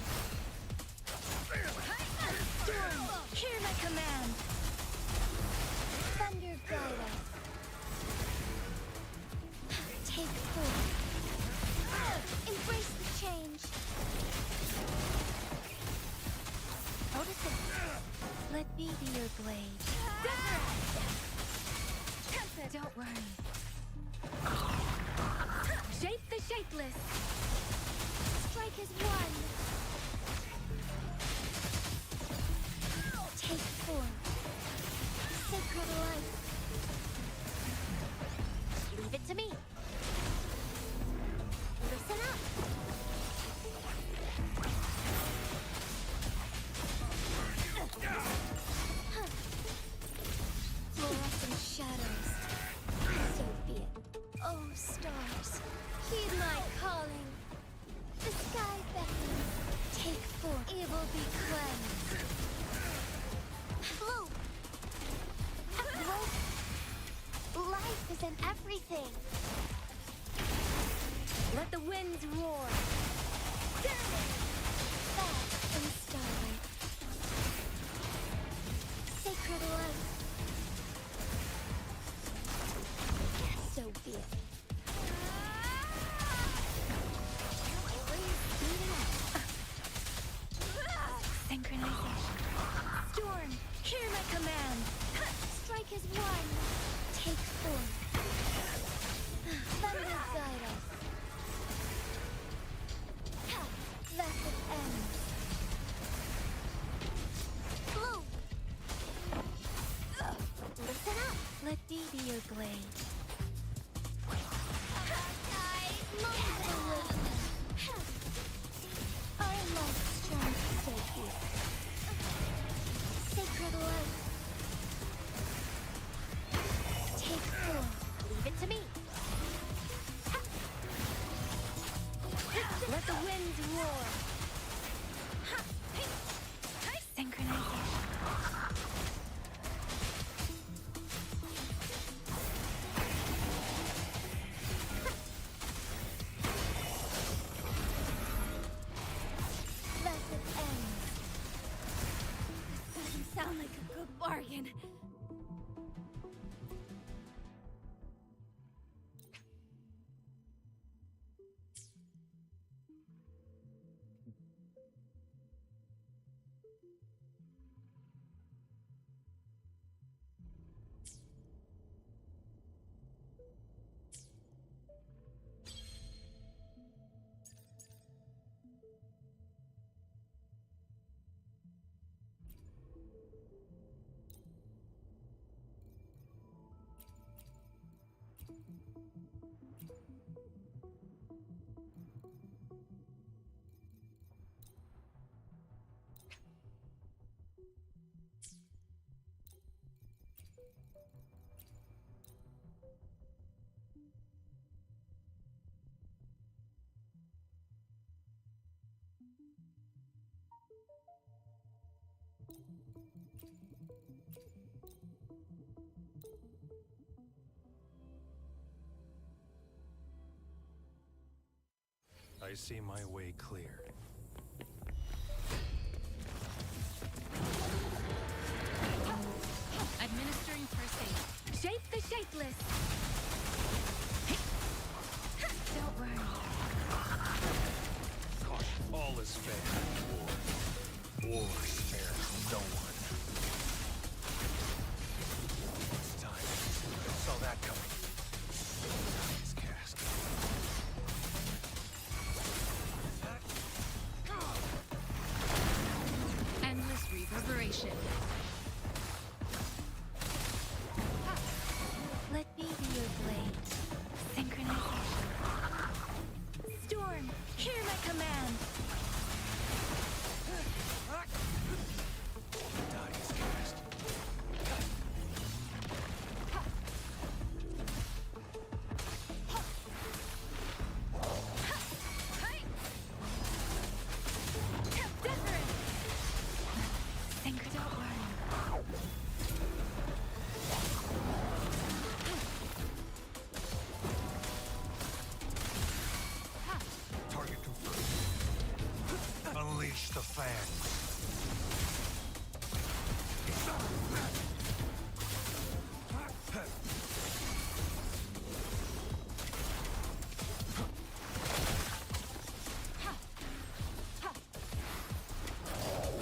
Storm, hear my command. Thunder guide us. Take form. Embrace the change. Photosynthesis. Let me be your blade. Tempest. Don't worry. Shape the shapeless. Strike as one. Take form. Sacred life. everything. Let the winds roar. Fast and starlight. Sacred light. So be it. Synchronization. Storm, hear my command. Strike as one. Take form. Thunder guide us. Thus it ends. Blue. Listen up. Let D be your blade. Our light strength stay here. Sacred light. Take form. Leave it to me. Let the winds roar. Synchronization. Thus it ends. Doesn't sound like a good bargain. I see my way clear. Administering first aid. Shape the shapeless. Don't worry. Caution, all is fair. War spares no one. It's time. Saw that coming. He's cast. Endless reverberation. Let me be your blade. Synchronization. Storm, hear my command. He's cast. Target confirmed. Unleash the fans.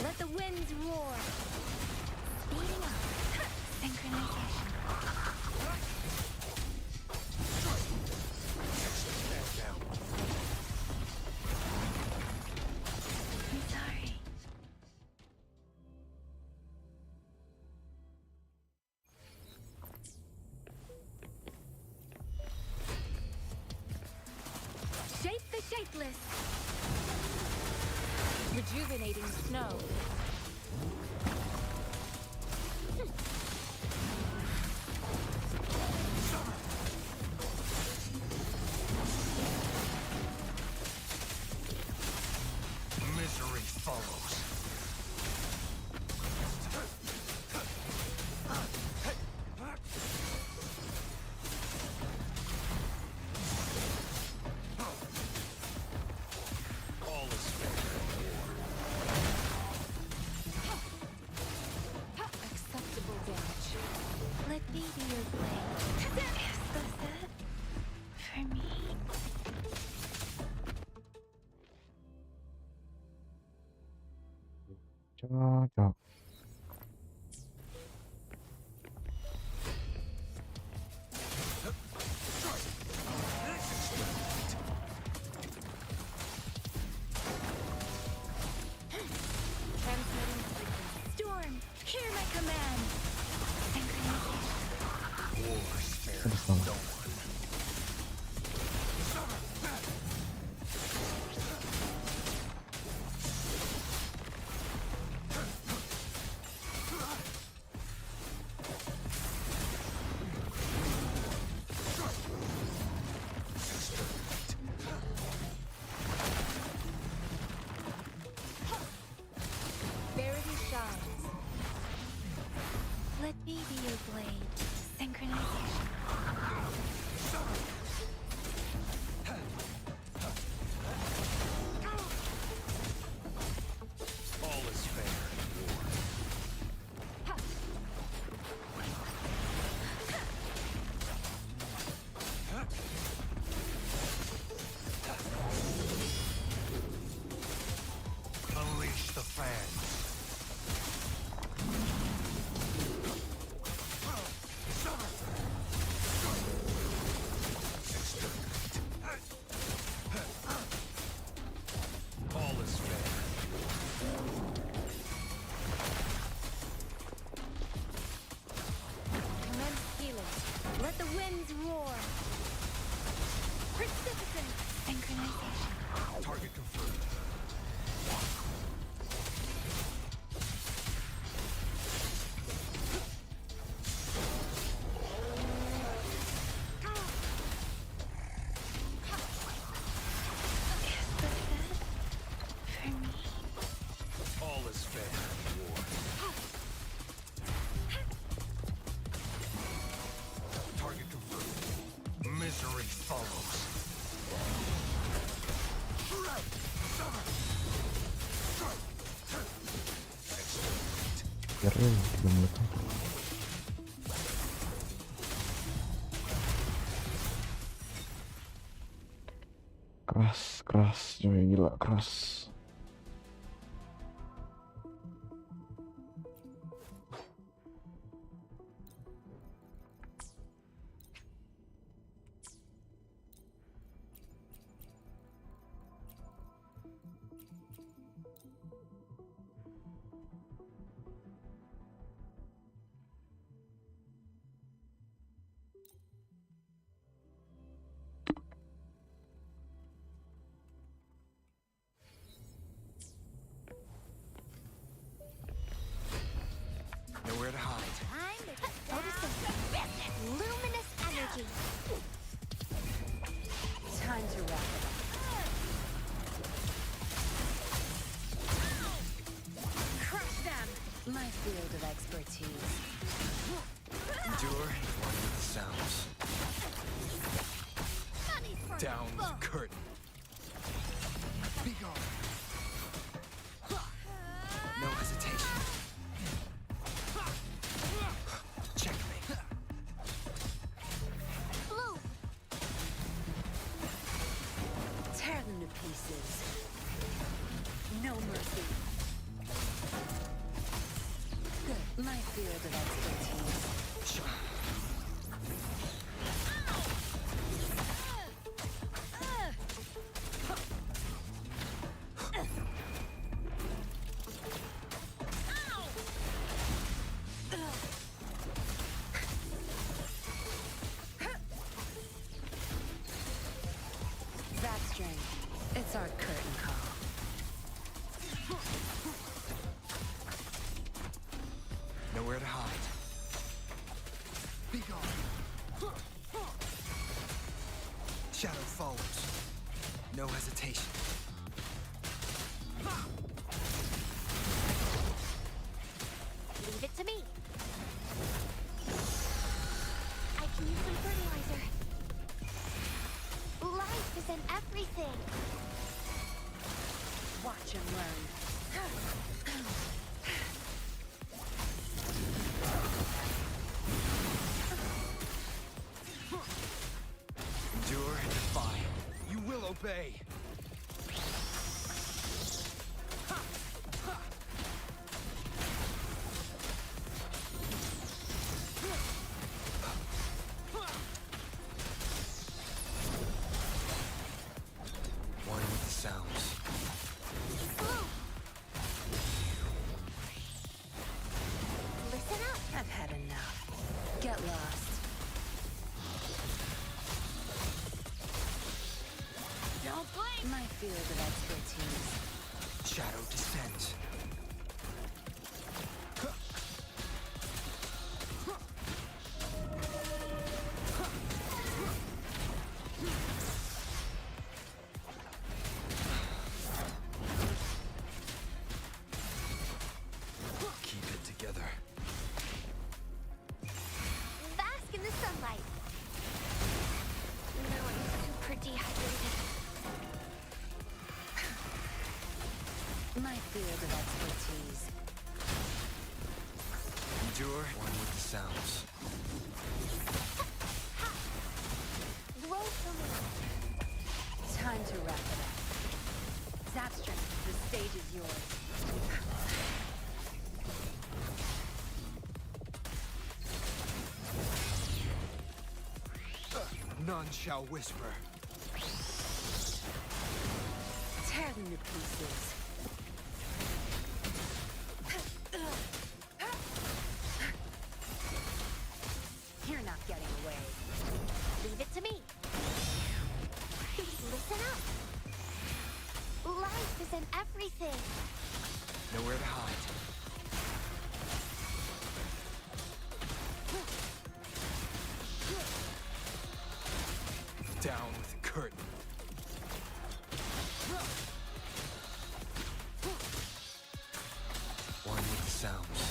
Let the winds roar. Speeding up. Synchronization. Stand down. I'm sorry. Shape the shapeless. Rejuvenating snow. Misery follows. be your blade. Is this it? For me? Cocok. Transmitting frequency. Storm, hear my command. Verity shines. Let me be your blade. Synchronization. All is fair in war. Unleash the fans. All is fair. Commence healing. Let the winds roar. Precipitant. Synchronization. Target confirmed. For me? All is fair in war. Target confirmed. Misery follows. Biarin 3 menit. Keras coy, gila keras. Nowhere to hide. Notice some luminous energy. Time to wrap it up. Crush them! My field of expertise. Endure and wander the sounds. Down the curtain. Be gone. No hesitation. Checkmate. Blue. Tear them to pieces. No mercy. Good. My field of expertise. That strength. It's our curtain call. Nowhere to hide. Be gone. Shadow follows. No hesitation. Leave it to me. I can use some fertilizer. Life is in everything. Watch and learn. Get lost. Don't blink! My field of expertise. Shadow descends. Keep it together. Bask in the sunlight. No, I'm super dehydrated. My field of expertise. Endure one with the sounds. Grow for me. Time to wrap it up. Zapstring, the stage is yours. None shall whisper. Tear them to pieces. You're not getting away. Leave it to me. Listen up. Life is in everything. Nowhere to hide. Down with the curtain. One with the sounds.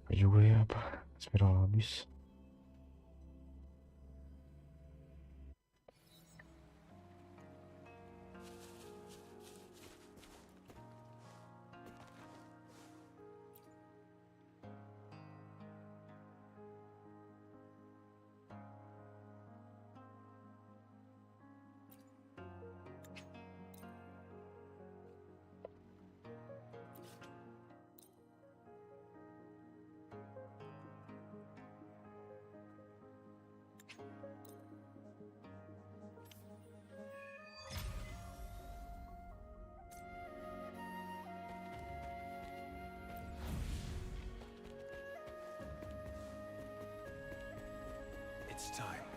Capek juga ya, apa spiral habis. It's time.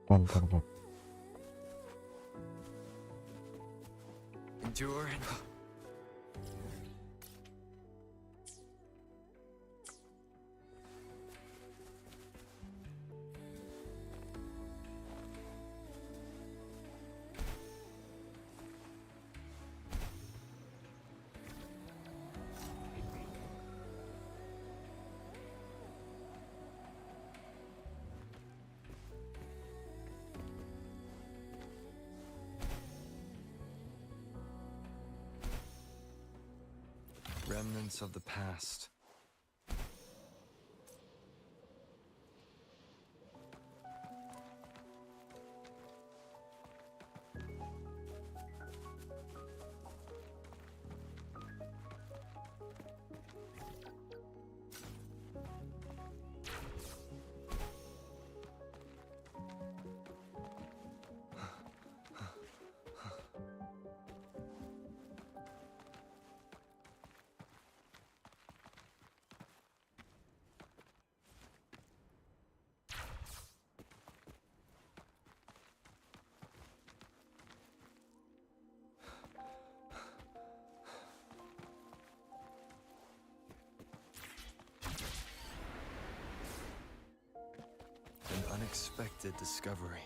Mantap. Endure. Remnants of the past. unexpected discovery.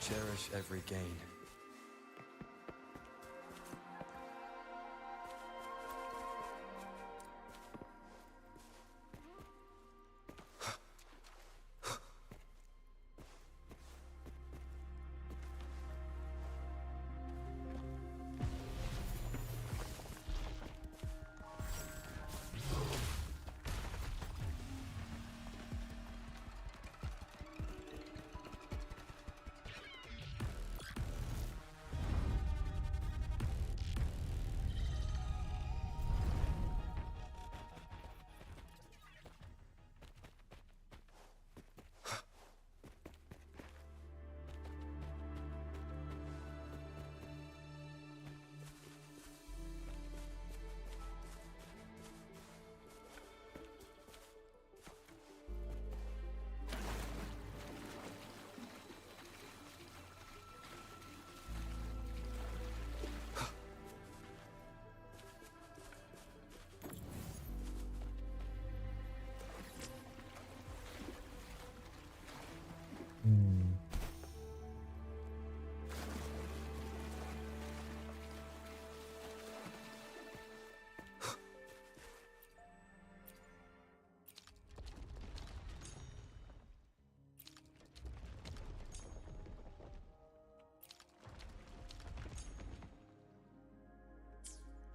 Cherish every gain.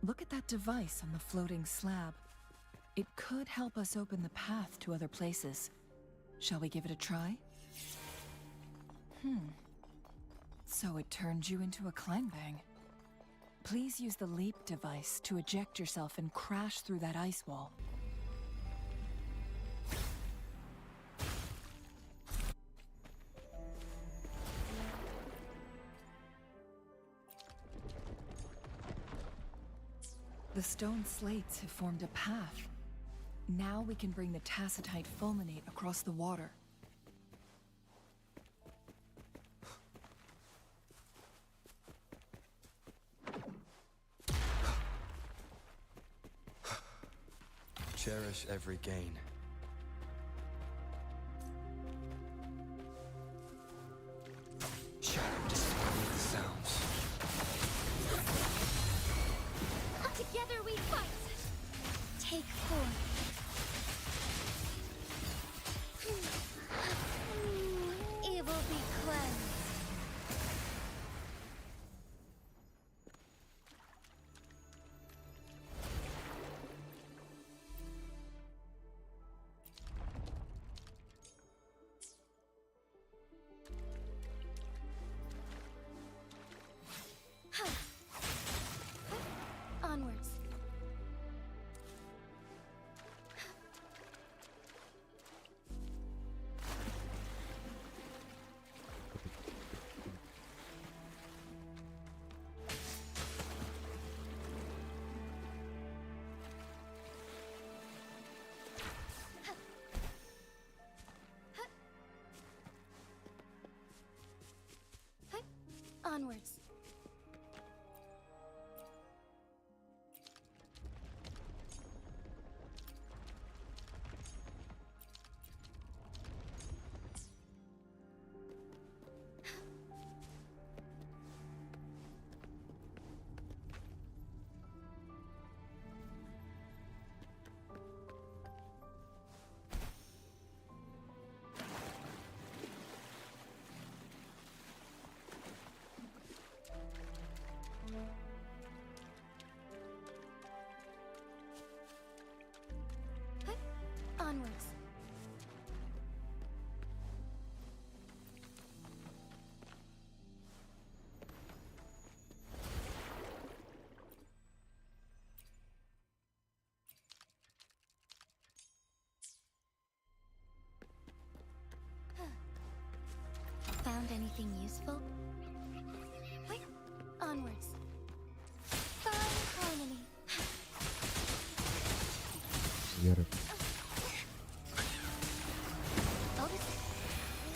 Look at that device on the floating slab. It could help us open the path to other places. Shall we give it a try? So it turned you into a climb bang. Please use the leap device to eject yourself and crash through that ice wall. The stone slates have formed a path. Now we can bring the tacitite fulminate across the water. Cherish every gain. Shadow distorting the sounds. Together we fight! Take 4. Evil be cleansed. Onwards. Onwards. Onwards. Found anything useful? Onwards. biar Otis,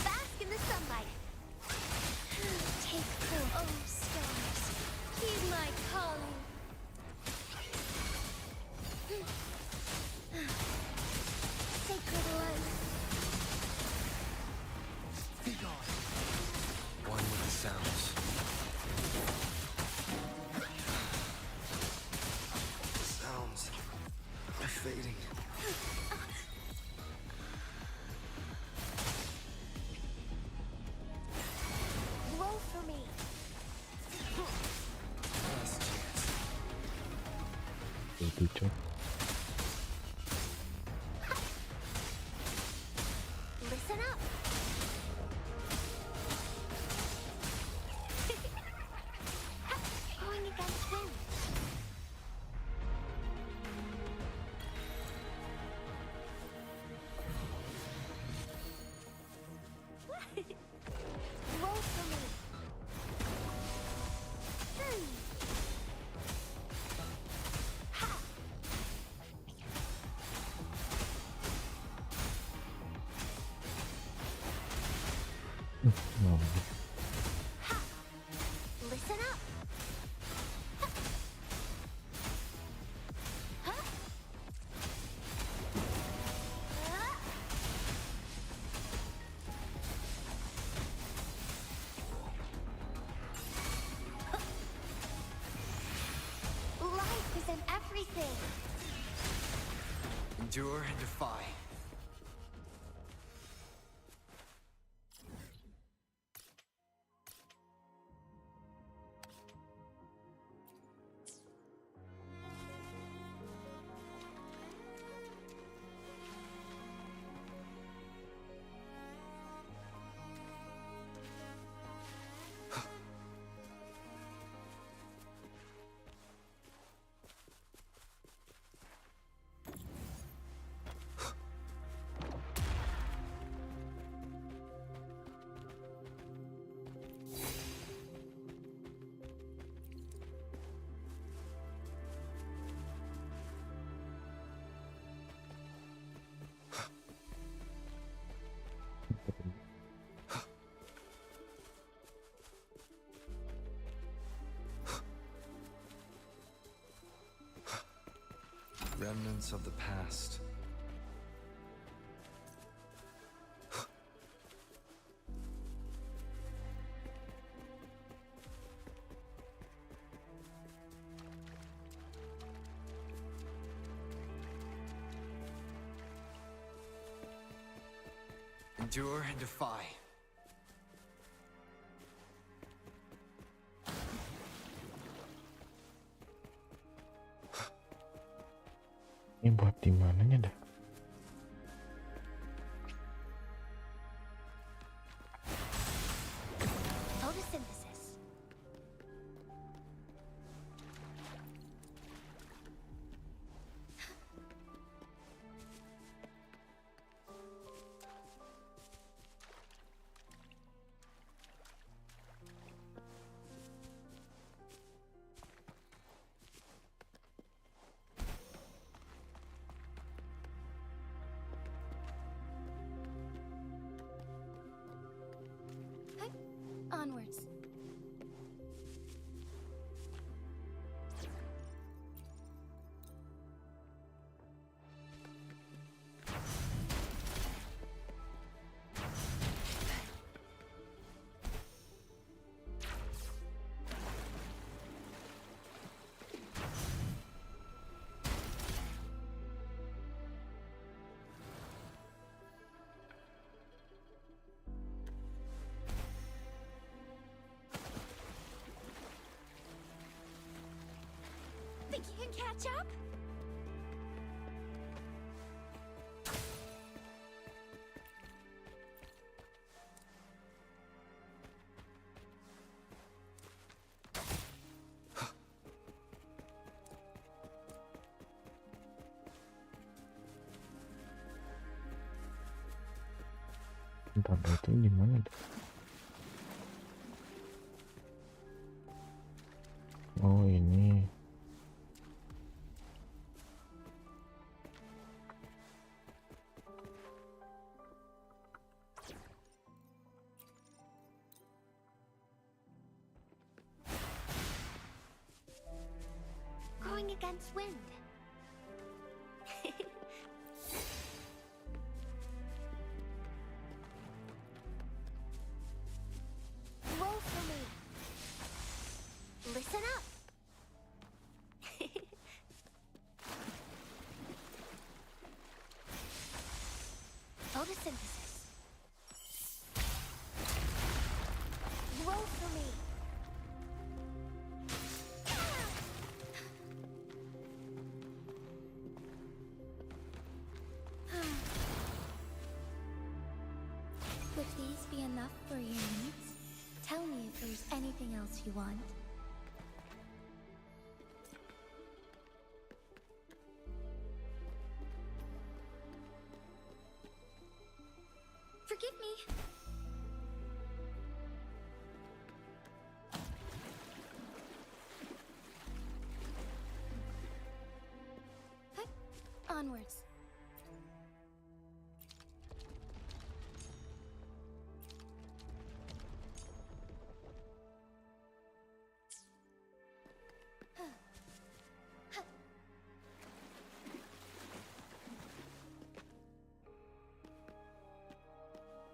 bask in the sunlight. Take full, oh stars, heed my calling. Sacred light. Be gone. One with the sounds. The sounds are fading. Blow for me. Last chance. itu cok. Listen up. Going against wind. Blow for me. Ha! Oh, Listen up. Huh? Life is in everything. Endure and defy. Remnants of the past. Endure and defy. ini buat di mananya dah? Photosynthesis. Onwards. Think you can catch up? Entah itu di mana dah? Oh ini. against wind. Roll for me. Listen up. Photosynthesis. Roll for me. Would these be enough for your needs? Tell me if there's anything else you want. Forgive me. Onwards.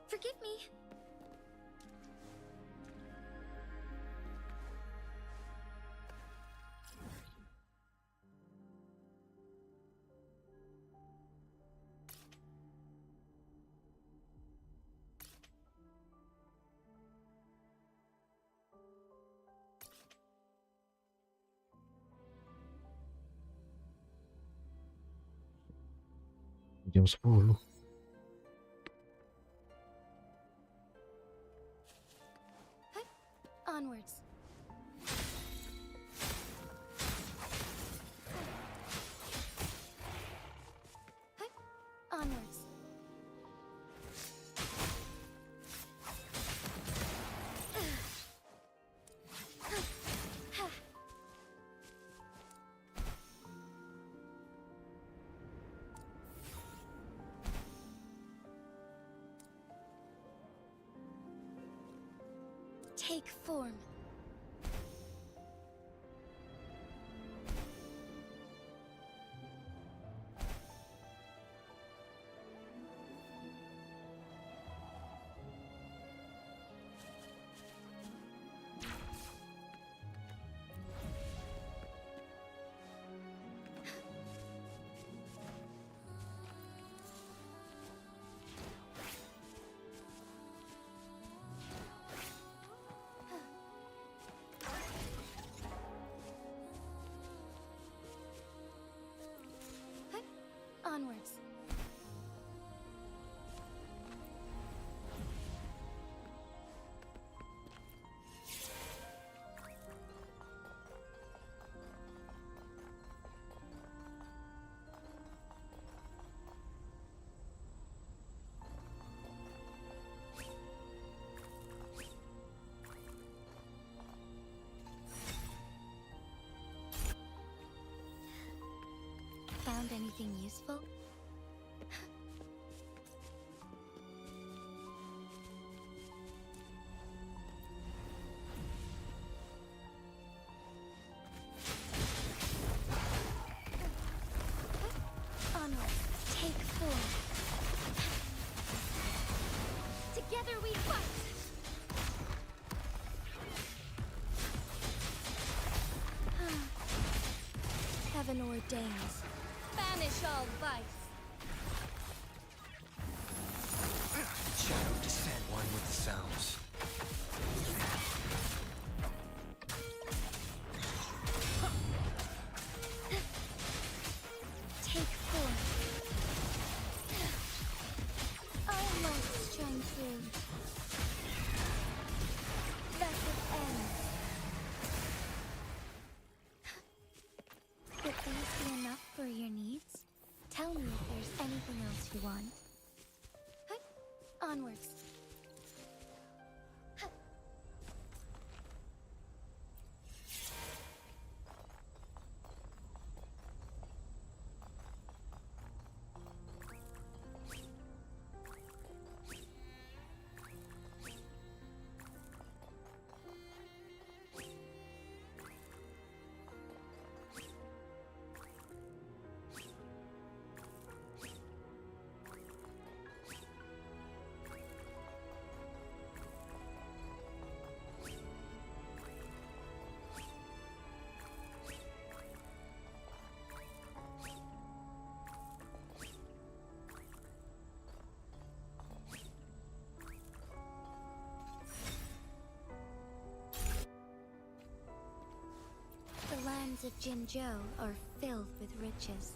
Forgive me. Jam 10. Onwards. Onwards. Take form. Onwards. Found anything useful? Onward, take form. Together we fight! Heaven ordains. Banish all vice. Shadow descend one with the sounds. Take form. All might shine through. That would end. Would these be enough for your needs? Tell me if there's anything else you want. Onwards. streets of Jinzhou are filled with riches.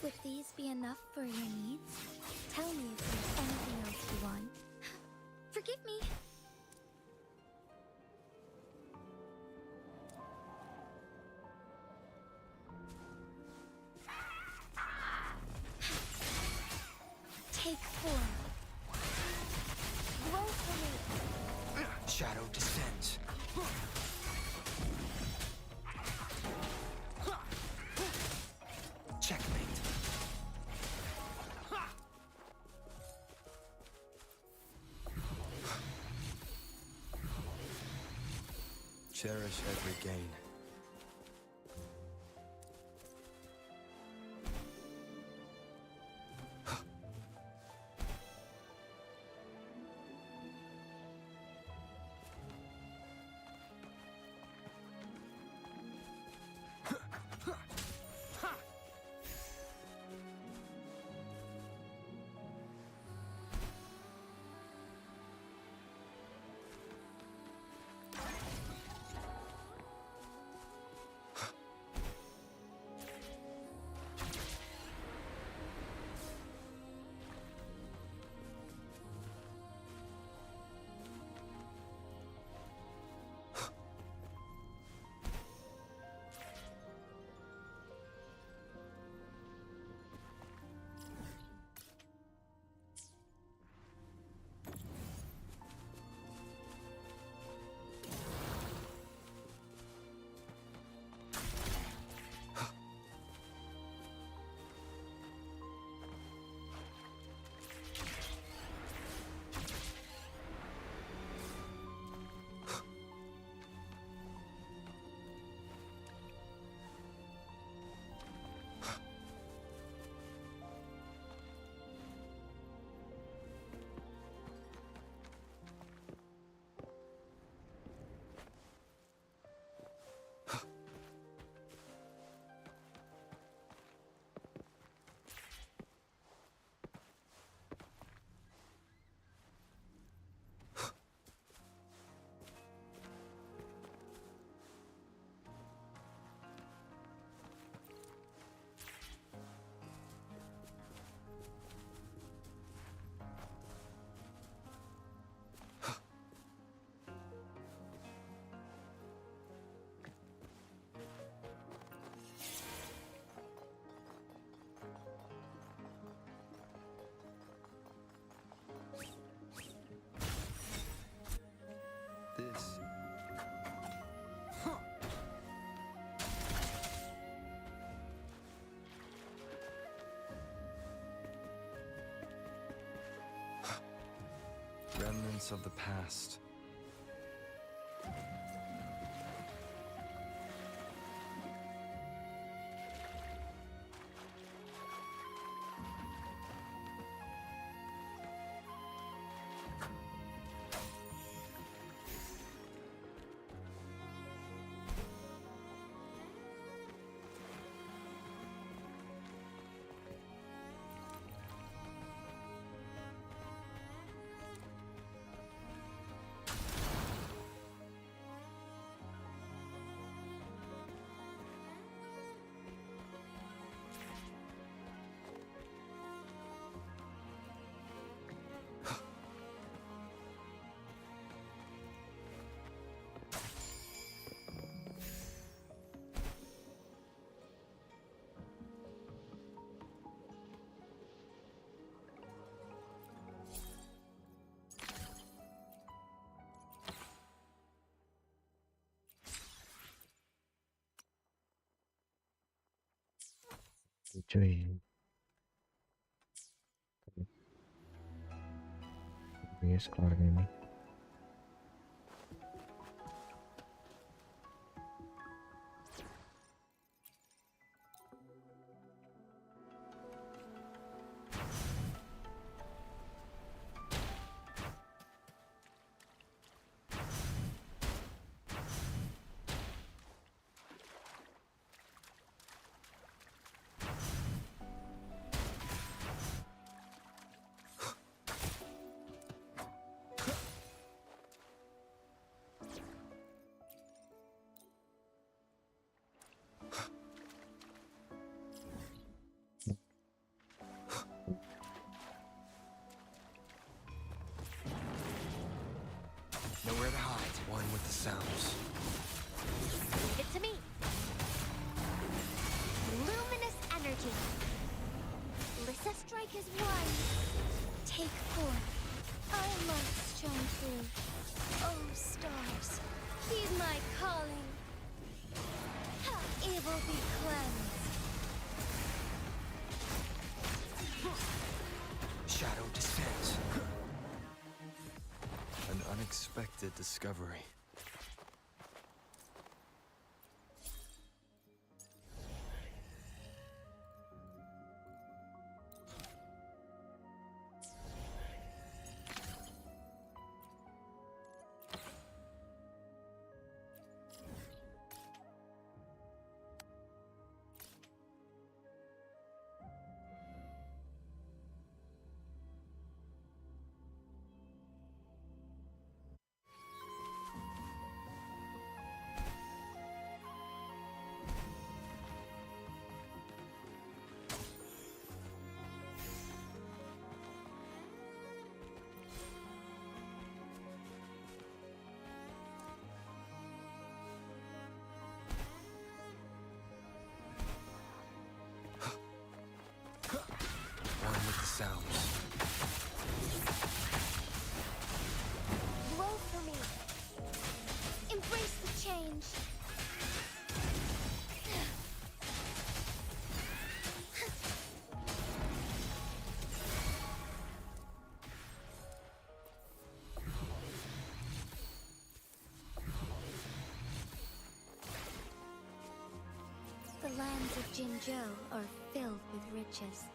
Would these be enough for your needs? Tell me if there's anything else you want. Forgive me. Take 4. Roll for me. Shadow descends. Checkmate. Cherish every gain. This. Remnants of the past. cuy. Yes, keluar ini. Nowhere to hide. One with the sounds. Leave it to me. Luminous energy. Lissa strike is one. Take four. I must shine through. Oh, stars, heed my calling. How evil be cleansed. Shadow descends. An unexpected discovery. One with the sounds. Blow for me. Embrace the change. The lands of Jinzhou are filled with riches.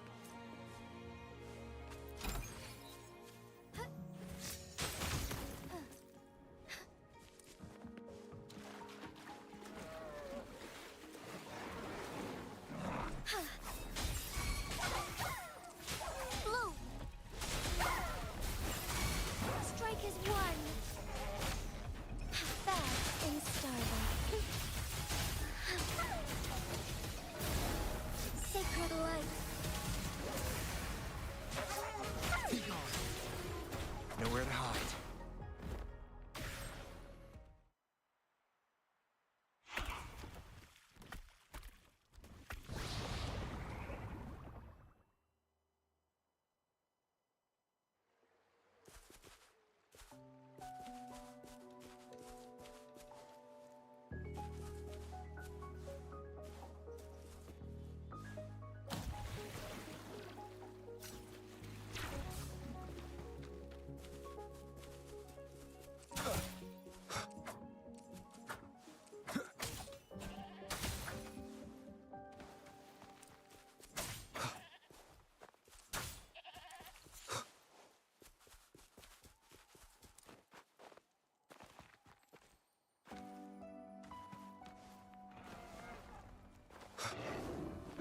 Bloom! Strike is one. Fast and starving. Sacred light. Be gone. Nowhere to hide.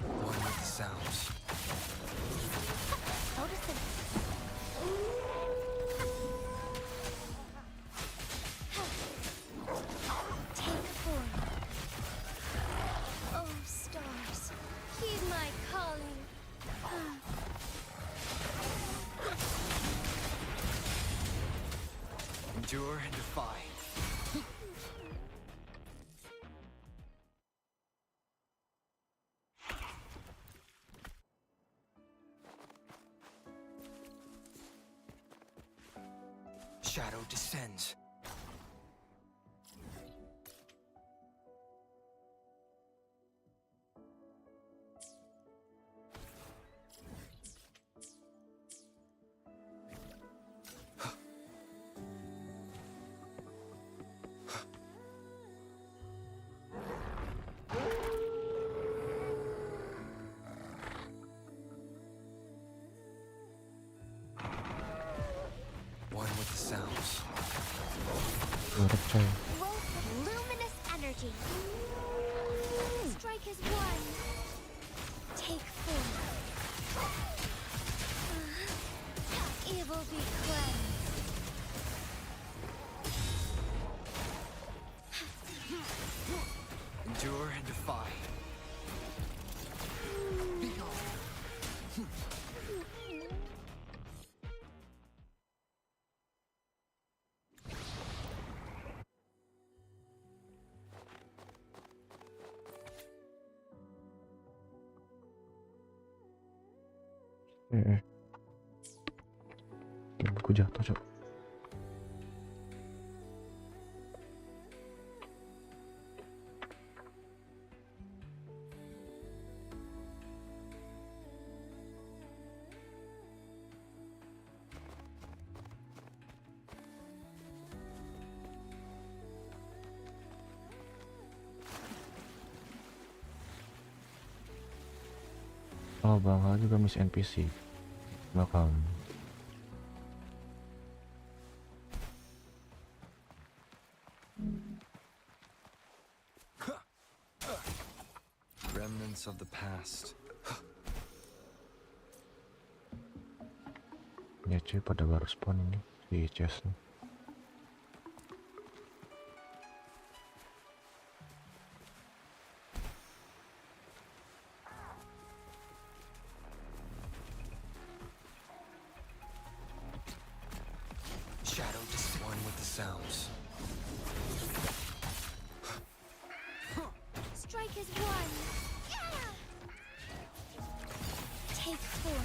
One with the sounds. Notice it. Take four. Oh, stars, heed my calling. Endure and defy. Shadow descends. one with the sounds. Murah coy. Growth with luminous energy. Strike as one. Take four. Evil be cleansed. Endure and defy. Be gone. Aku jatuh, Cok. Kalau Bang Hal juga miss NPC. Welcome. Remnants of the past. Ya cuy, pada baru spawn ini di chest nih. Shadow just one with the sounds. Strike as one. Take four.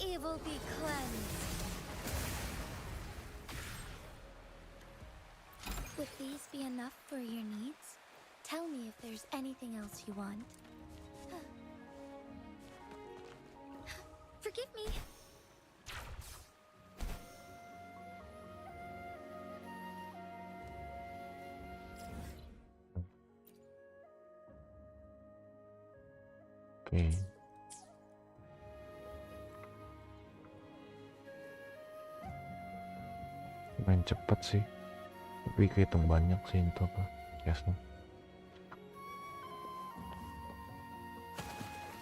Evil be cleansed. Would these be enough for your needs? Tell me if there's anything else you want. Forgive me. Oke. Main cepet sih, tapi kehitung banyak sih itu apa chestnya.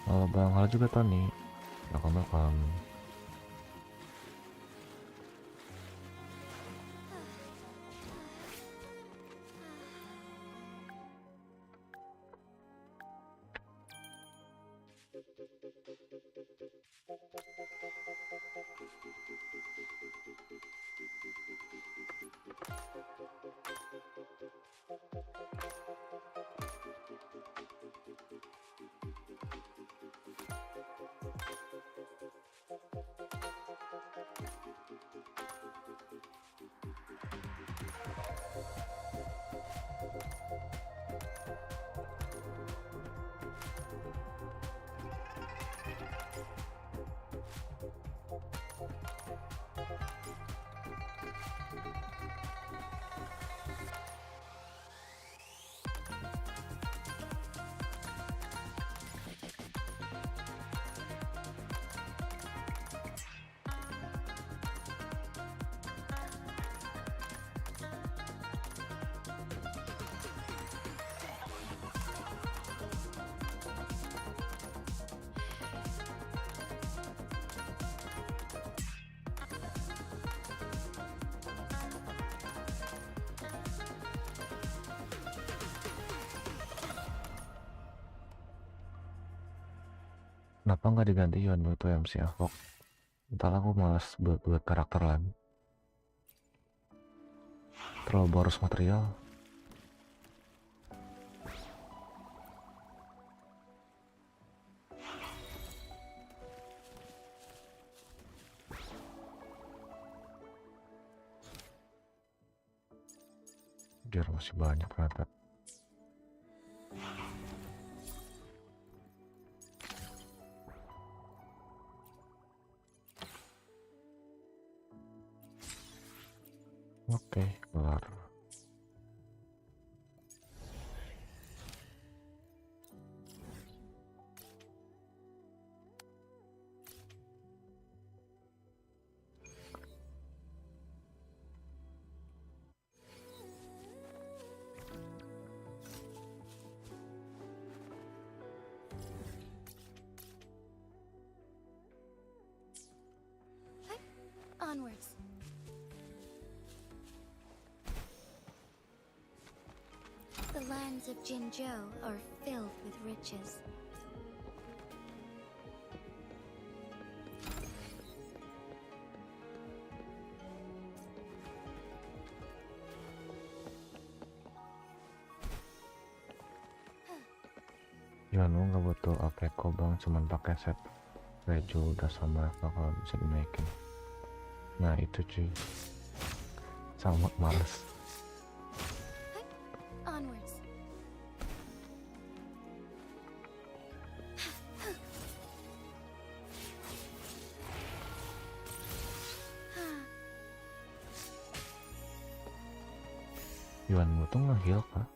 Kalau Bang Hal juga tau nih, welcome. Kenapa nggak diganti Yon itu MC Avok? Entar aku malas buat karakter lagi. Terlalu boros material. Biar masih banyak ternyata. Oke, kelar. Onwards. The lands of Jinzhou are filled with riches. Ya lu nggak butuh apreko bang, cuman pakai set reju udah sama bakal bisa dinaikin. Nah itu cuy, sama males. Onwards. Yuanmu tuh nge-heal kah?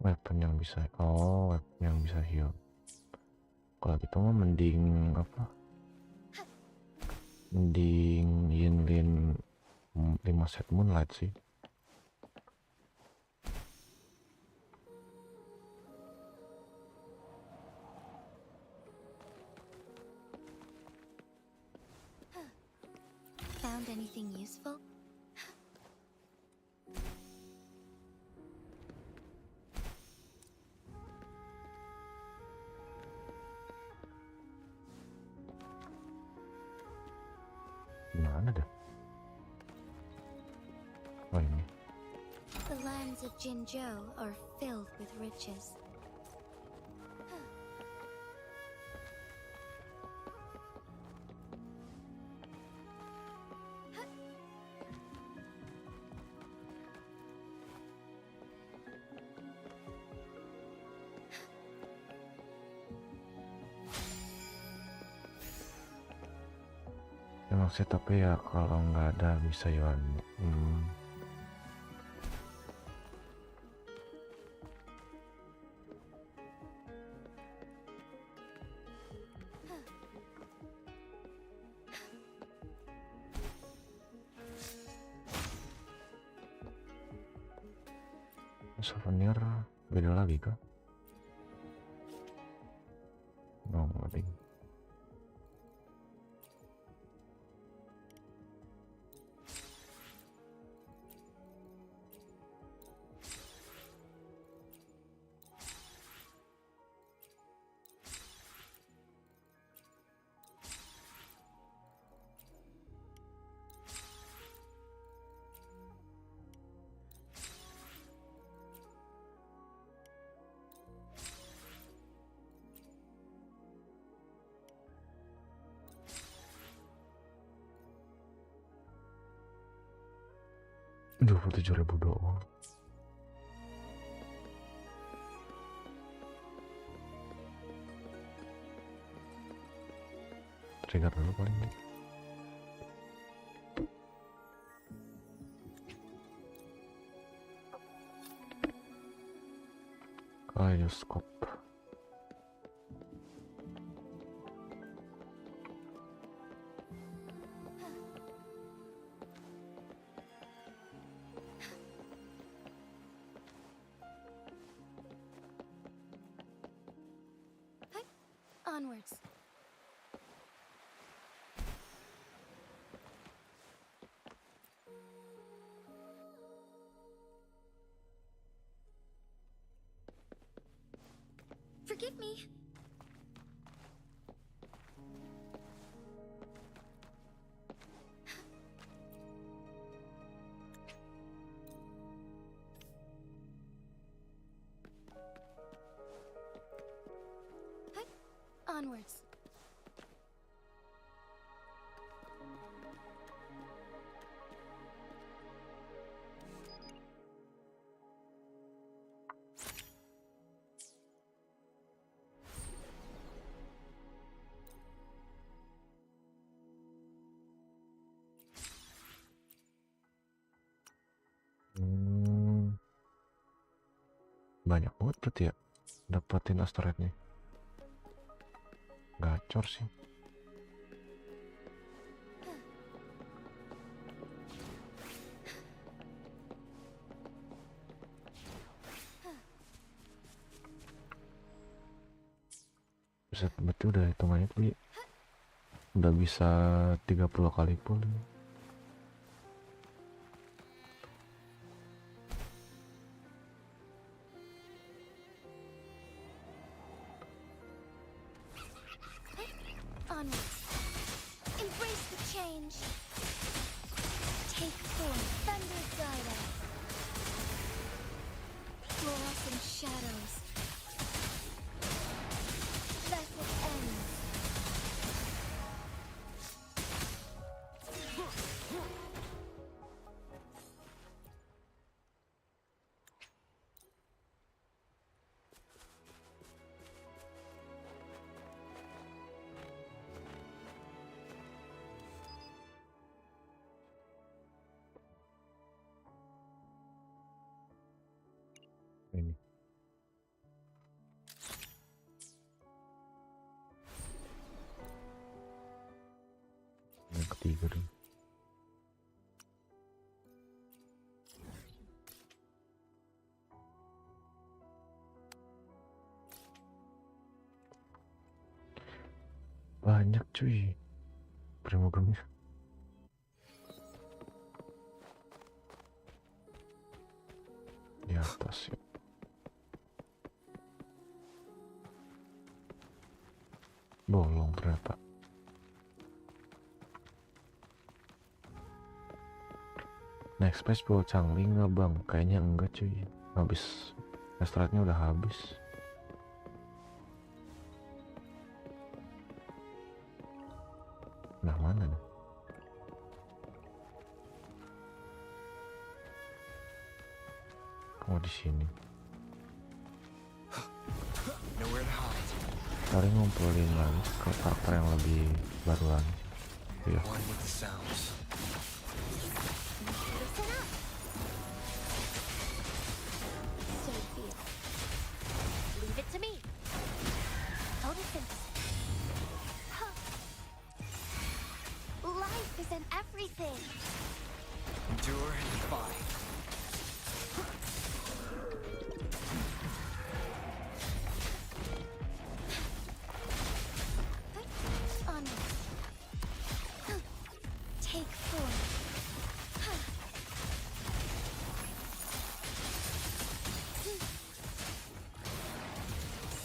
Weapon yang bisa, oh weapon yang bisa heal. Kalau gitu mah mending apa? Mending Yinlin 5 set Moonlight sih. Found anything useful? Gimana dah? Oh ini. The lands of Jinzhou are filled with riches. Emang sih tapi ya kalau nggak ada bisa Yuan. Souvenir beda lagi kah? Oh, nggak. $27.000 doang. Trigger dulu paling. Kaleidoskop. Onwards. Forgive me. Onwards. Banyak banget berarti ya dapetin asteroidnya. Gacor sih. Bisa berarti udah hitungannya tuh udah bisa 30 kali pun. Onwards. Embrace the change. Take form, thunder guide us. Fluorescent shadows. Vessel ends. Ini yang ketiga dong. Banyak cuy primogemnya. Di atas ya. Bolong ternyata. Next space bawa Changli nggak bang? Kayaknya enggak cuy. Habis asteroidnya udah habis. Nah mana nih? Oh di sini. Cari ngumpulin lagi ke karakter yang lebih baru lagi. Iya. Leave it to me. Photosynthesis. Life is in everything. Endure and defy. Onwards. Take form.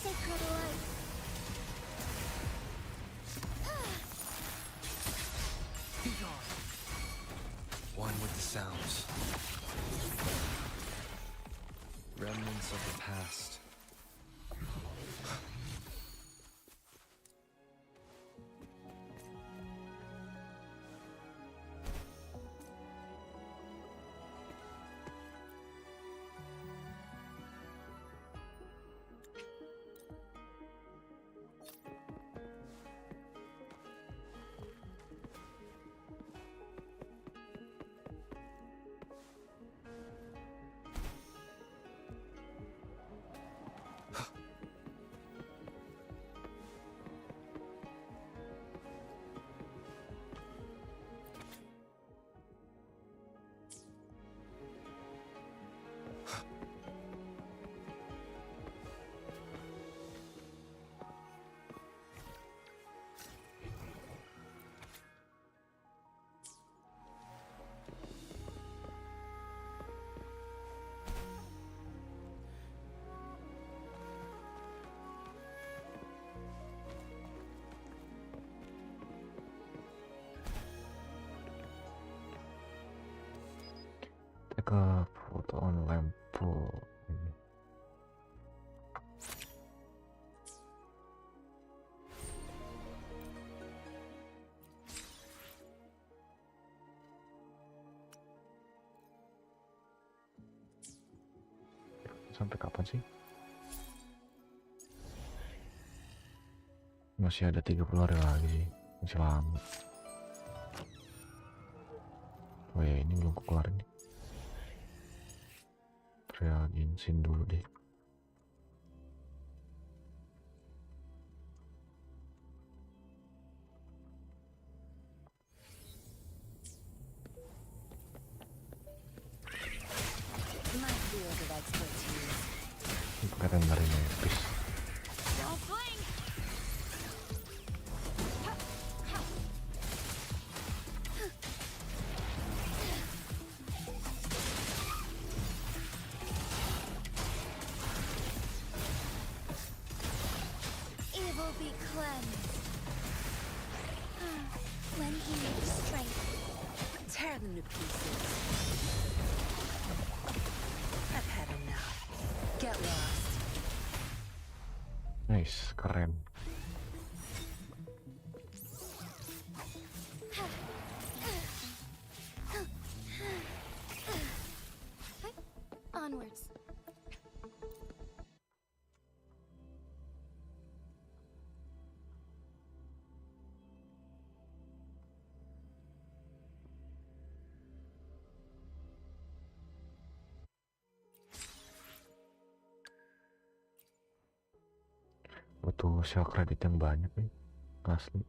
Sacred light. Be gone. One with the sounds. Remnants of the past. Ke foto on lampu ini. Sampai kapan sih? Masih ada 30 hari lagi sih, masih lama. Oh ya ini belum keluar nih. Bensin dulu deh. Keren dari nepis. Don't blink. Evil be cleansed. When he makes straight. Tear them to pieces. I've had enough. Get lost. Nice, keren. Onwards. Butuh shell credit yang banyak nih, asli.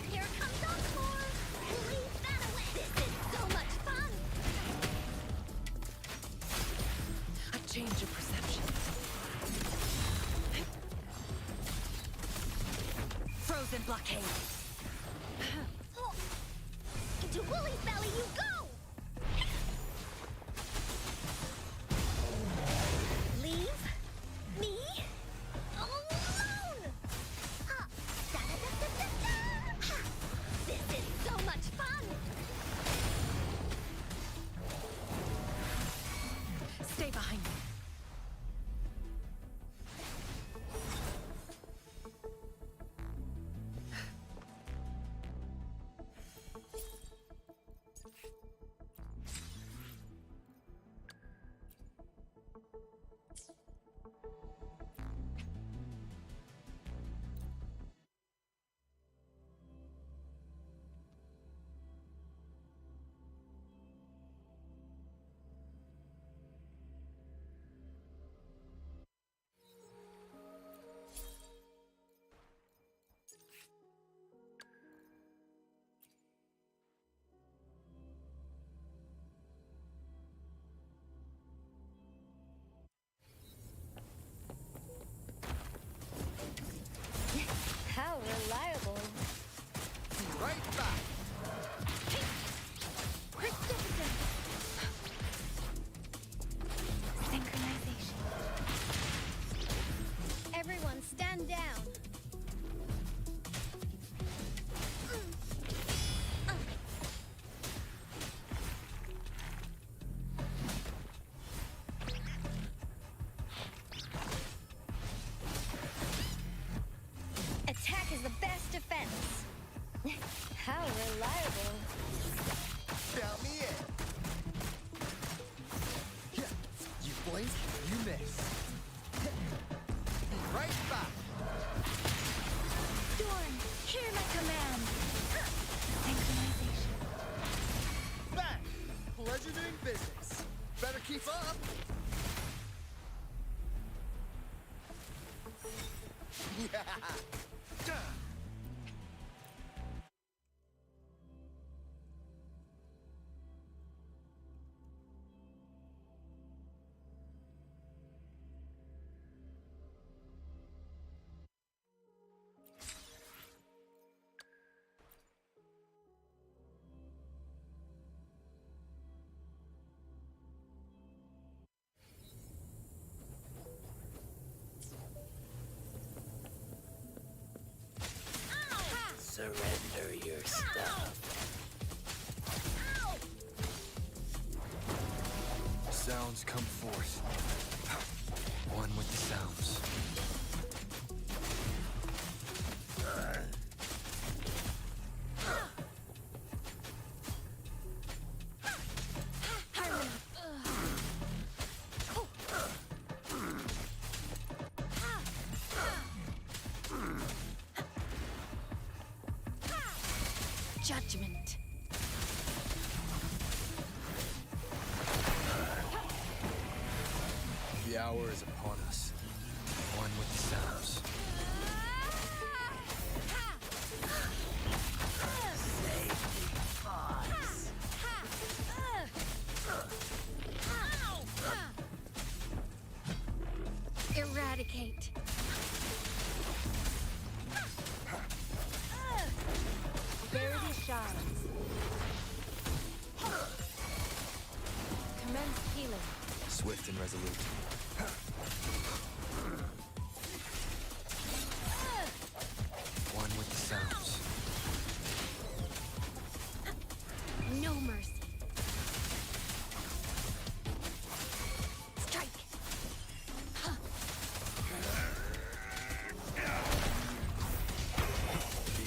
Here comes Encore. Leave that away. This is so much fun. A change of perception. Frozen blockade. Into Wooly's belly you go. Leave me alone. Da-da-da-da-da-da. Ha! This is so much fun. Stay behind me. How reliable. Right back. Precipitous. Synchronization. Everyone stand down. Attack is the best defense. How reliable. Count me in. Yeah. You blink, you miss. Right back. Dorn, hear my command. Synchronization. Bang. Pleasure doing business. Better keep up. Yeah. Surrender your stuff. Sounds come forth. One with the sounds. Judgment. The hour is upon us. One with the sounds. Eradicate. Verity shines. Commence healing. Swift and resolute. One with the sounds. No mercy. Strike.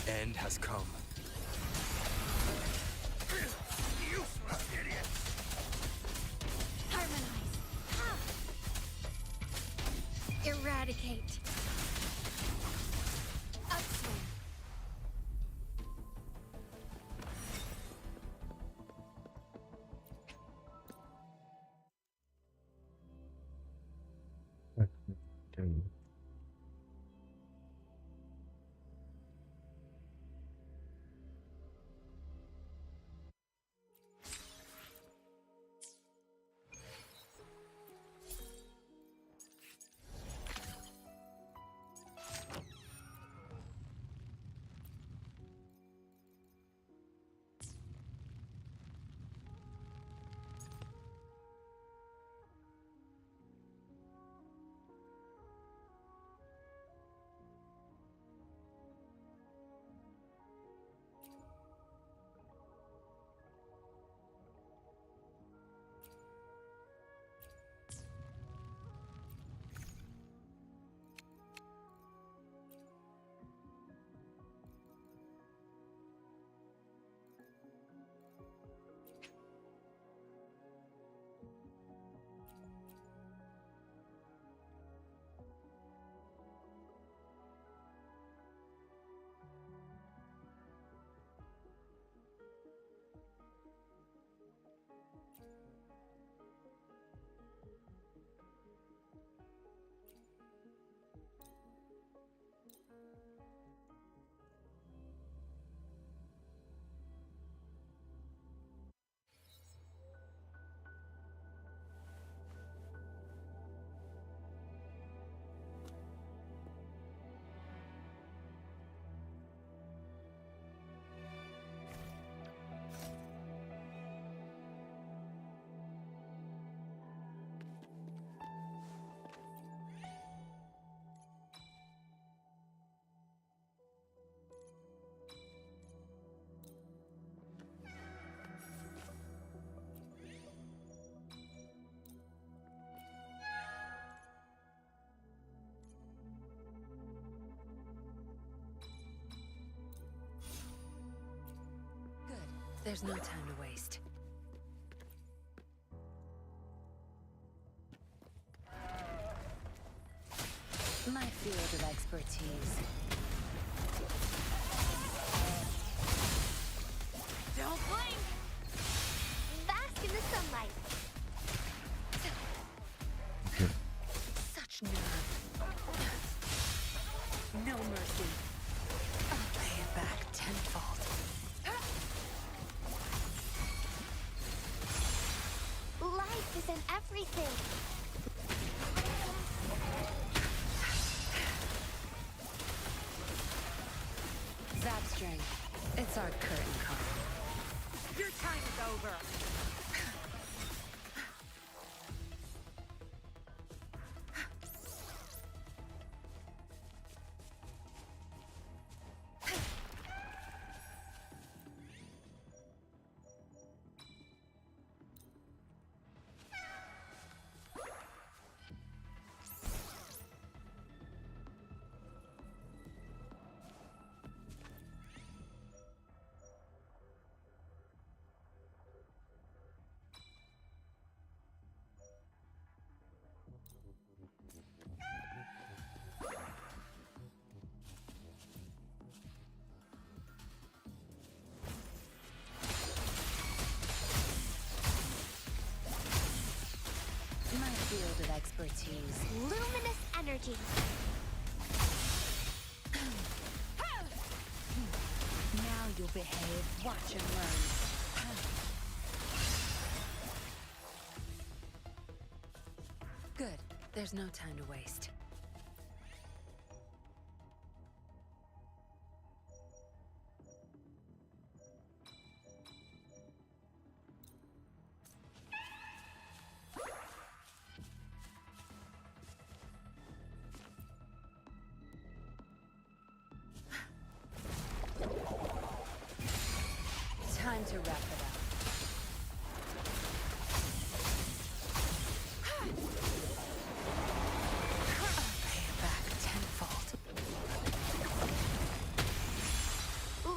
The end has come. Useless idiot! Harmonize. Eradicate. Upswing. There's no time to waste. My field of expertise. Don't blink! Bask in the sunlight. Such nerve. No mercy. I'll pay it back tenfold. Life is in everything. Zap string. It's our curtain call. Your time is over. My field of expertise. Luminous energy. Now you'll behave. Watch and learn. Good. There's no time to waste. to wrap it up. Pay it back tenfold.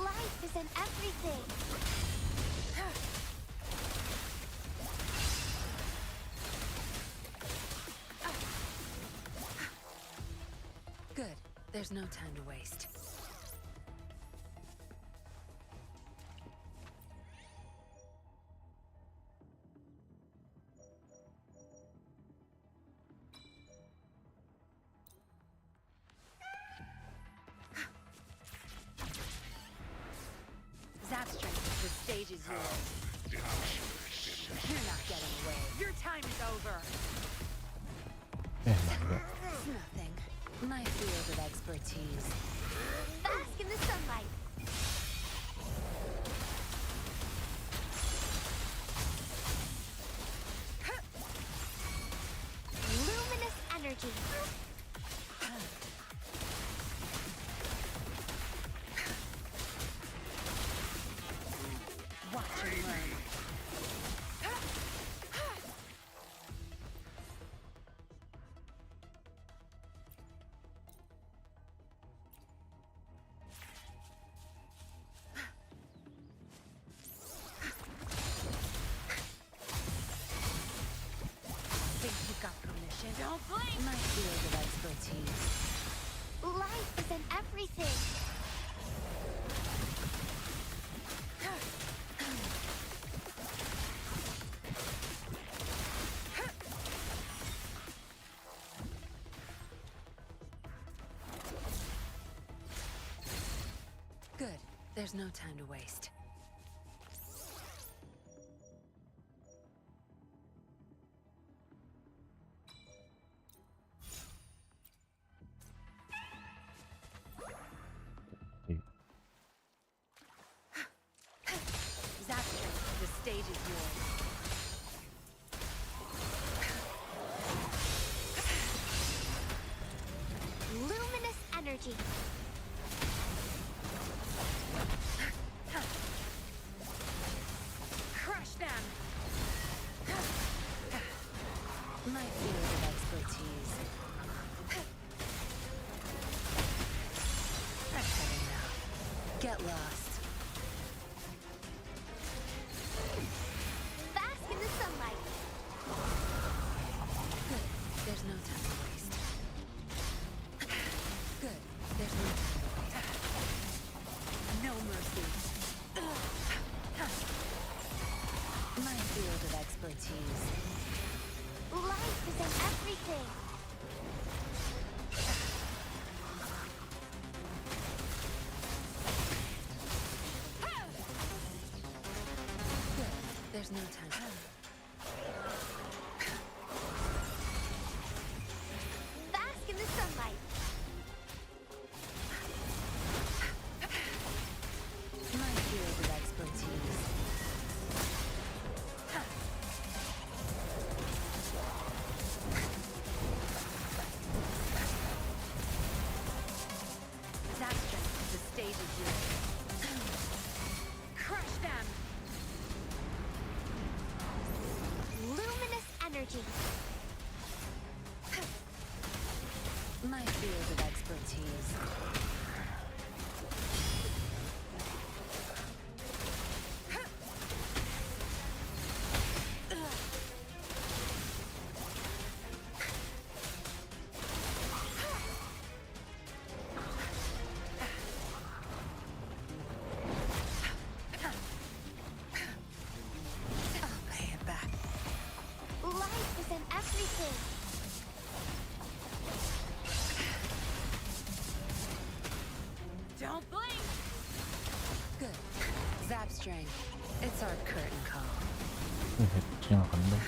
Life is in everything. Good. There's no time to waste. Zapstring, the stage is yours. You're not getting away. Your time is over. It's nothing. My field of expertise. Bask in the sunlight. Luminous energy. Watch and learn. Think you got permission? Don't blink! My field of expertise. Life is in everything. Good. There's no time to waste. Zapstring, the stage is yours. Luminous energy. Crush them! My field of expertise. I've had enough. Get lost. Bask in the sunlight. Good. There's no time to waste. Good. There's no time to waste. No mercy. My field of expertise. Life is in everything. Good. There's no time. Bask in the sunlight. My field of expertise. Zapstring, the stage is yours. Crush them! Luminous energy. My field of expertise. I'll pay it back. Life is in everything. Don't blink! Good. Zapstring, it's our curtain call. Yang akan dah.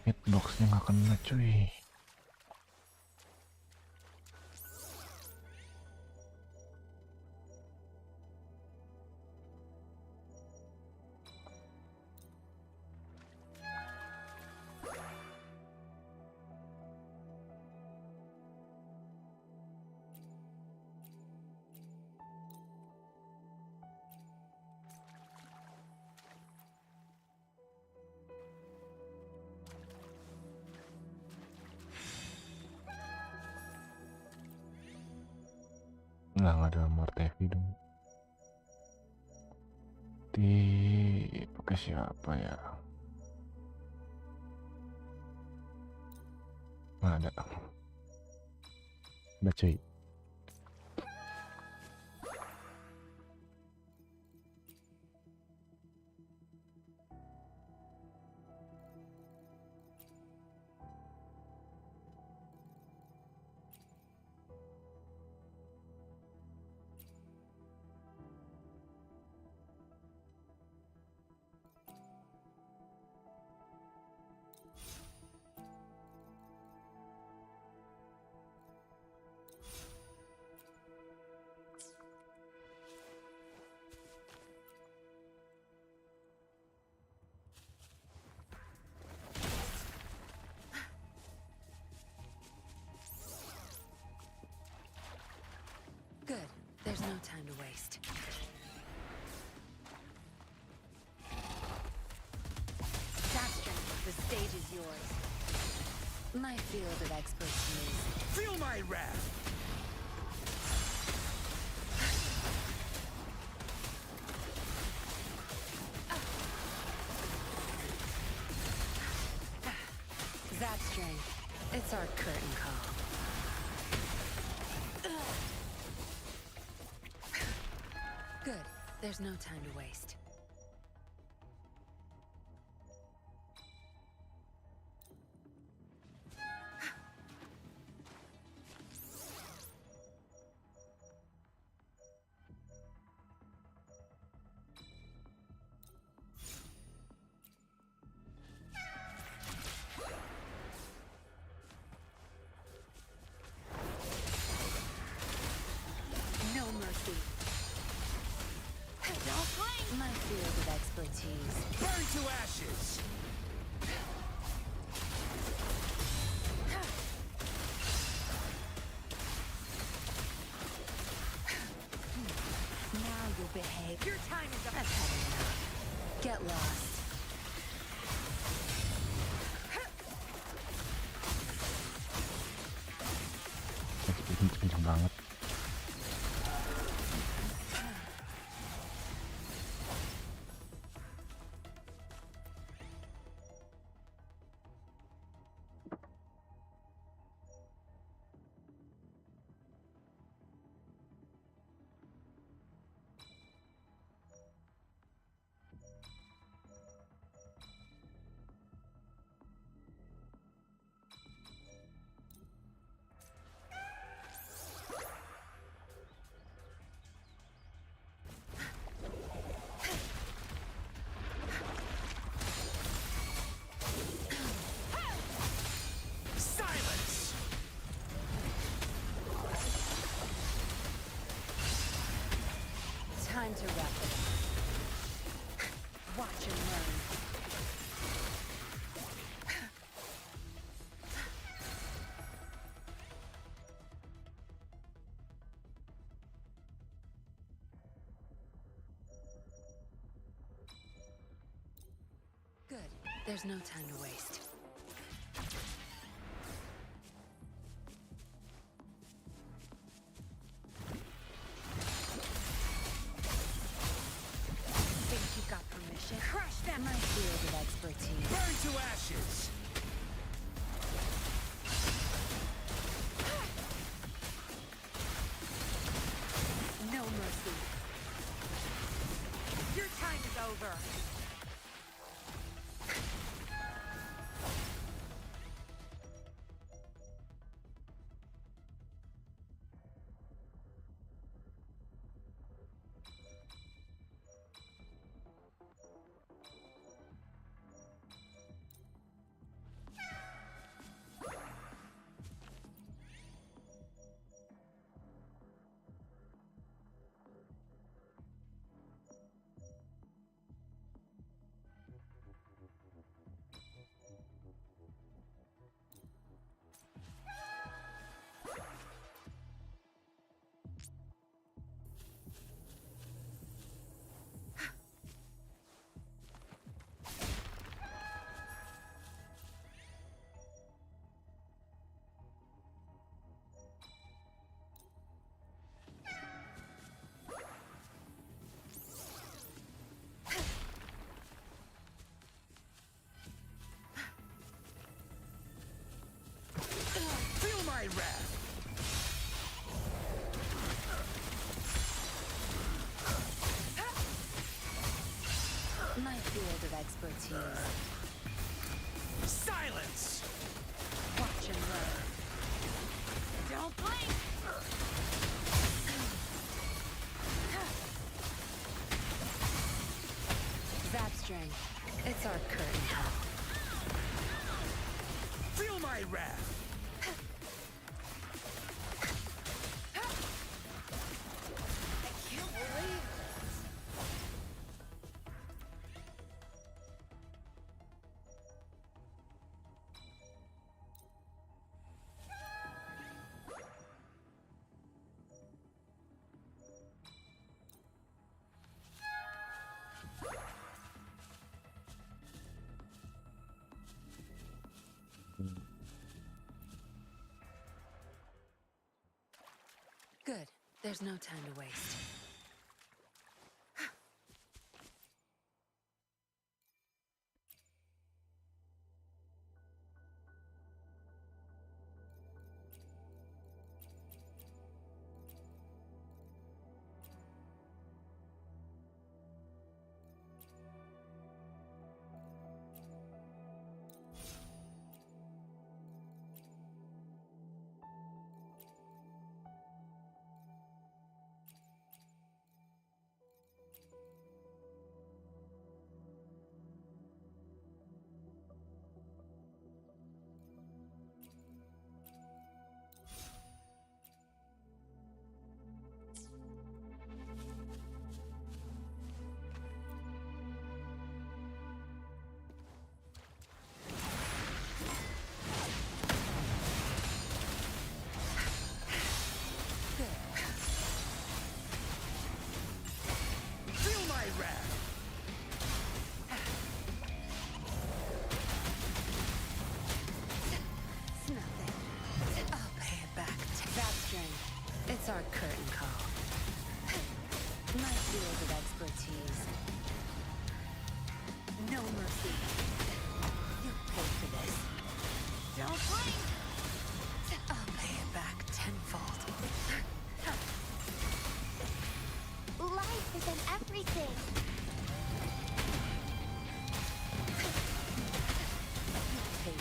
Hitboxnya nggak kena cuy. nggak ada nomor TV dong. Pakai siapa ya? Nggak ada. Udah cuy. Good. There's no time to waste. That's strength. The stage is yours. My field of expertise. Feel my wrath! That's strength. It's our curtain call. Good. There's no time to waste. No mercy. My field of expertise. Burn to ashes! Now you'll behave. Your time is up. I've had enough. Get lost. Kenceng banget. Silence! Time to wrap it up. Watch and learn. Good. There's no time to waste. Think you got permission? Crush them! My field of expertise. Burn to ashes! No mercy. Your time is over. expertise. Silence! Watch and learn. Don't blink! Zapstring. It's our curtain call. Feel my wrath! I can't believe this. Good. There's no time to waste. It's our curtain call. My field of expertise. No mercy. You'll pay for this. Don't blink! I'll pay it back tenfold. Life is in everything.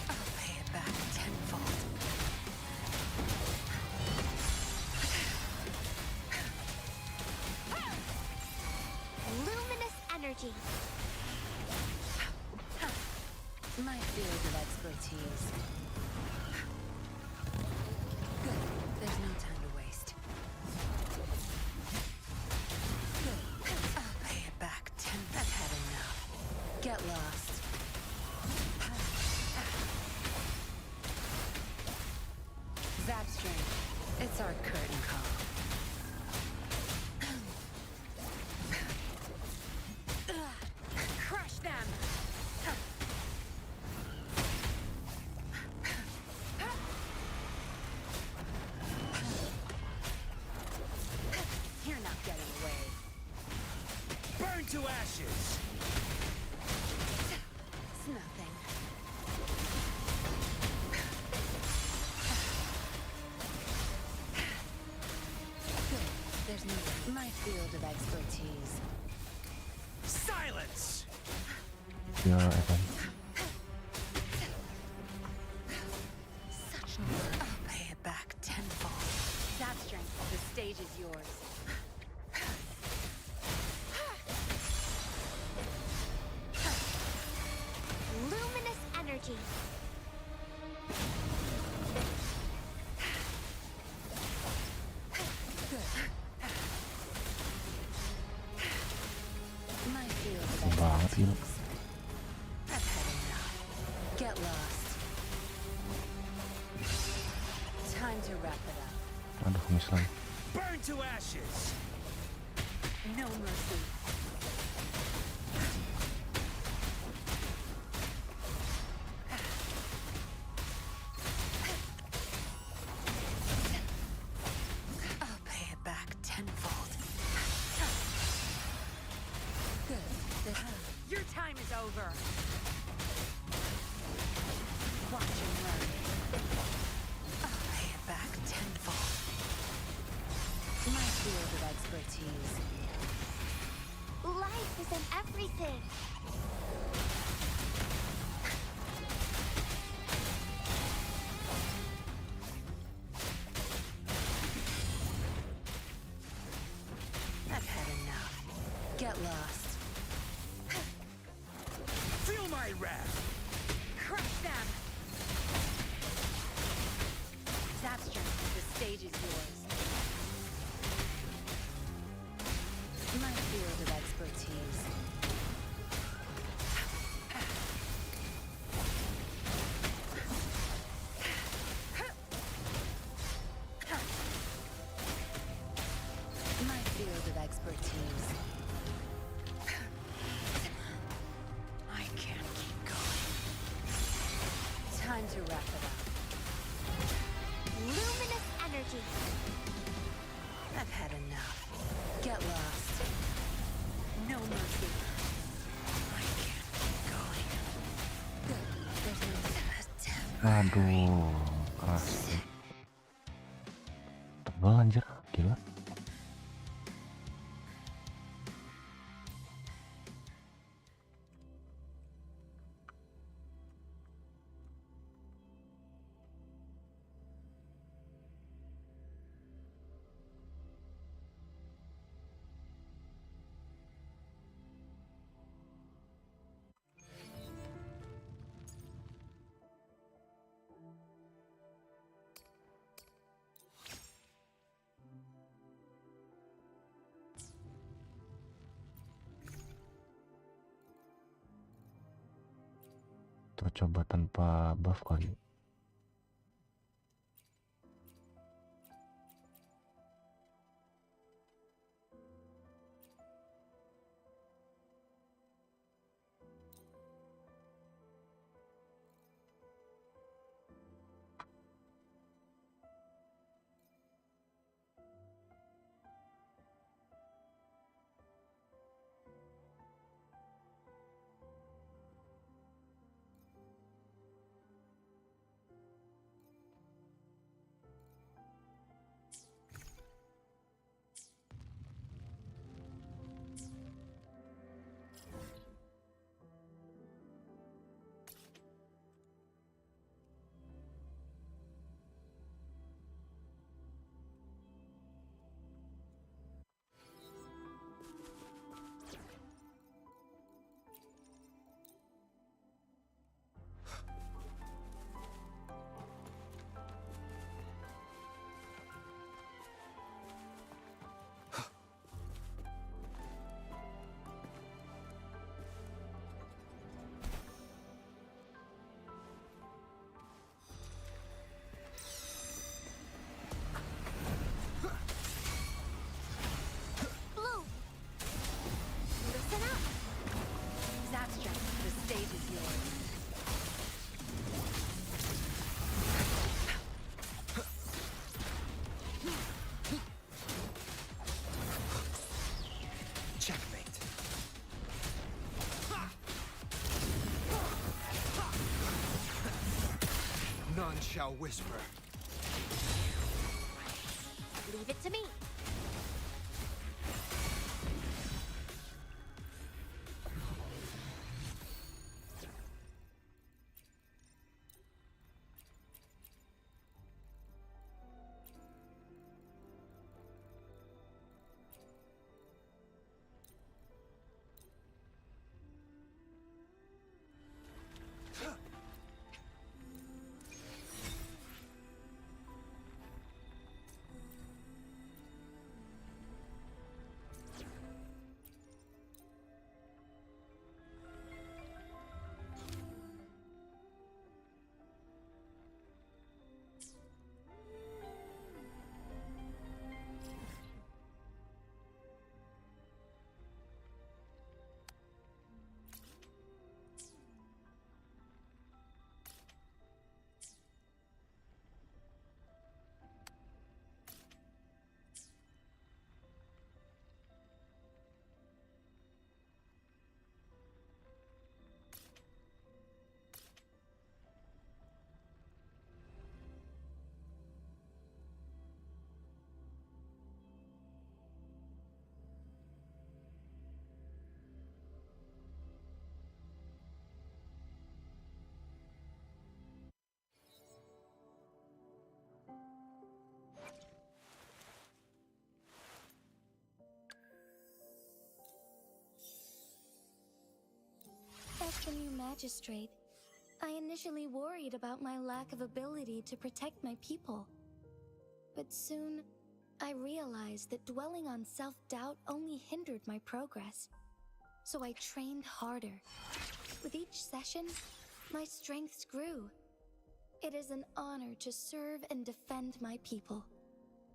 I'll pay it back tenfold. Luminous energy. My field of expertise. Good. There's no time to waste. Good. I'll pay it back I've had enough. Get lost. Zapstring. It's our curtain call. Crush them! You're not getting away. Burn to ashes! It's nothing. Good. There's no... My field of expertise. Silence! Ya, Evan. Such nerve. I'll pay it back tenfold. Zapstring, the stage is yours. Luminous energy. My field of Banget sih lu. I've had enough. Get lost. Time to wrap it up. Aduh, miss lagi. Burn to ashes! No mercy. I'll pay it back tenfold. Good. Your time is over. Watch and learn. I'll pay it back tenfold. My field of expertise. Life is in everything. lost. Feel my wrath! Crush them! Zapstrom, the stage is yours. My field of expertise. My field of expertise. I can't keep going. Time to wrap it up. Luminous energy. I've had enough. Get lost. No mercy. I can't keep going. There's no attempt. Aduh, keras sih. Tebal anjir, gila. Kita coba tanpa buff kali. Blue. Listen up. Zapstrom, the stage is yours. Checkmate. None shall whisper. Leave it to me. magistrate, I initially worried about my lack of ability to protect my people. But soon, I realized that dwelling on self-doubt only hindered my progress. So I trained harder. With each session, my strengths grew. It is an honor to serve and defend my people.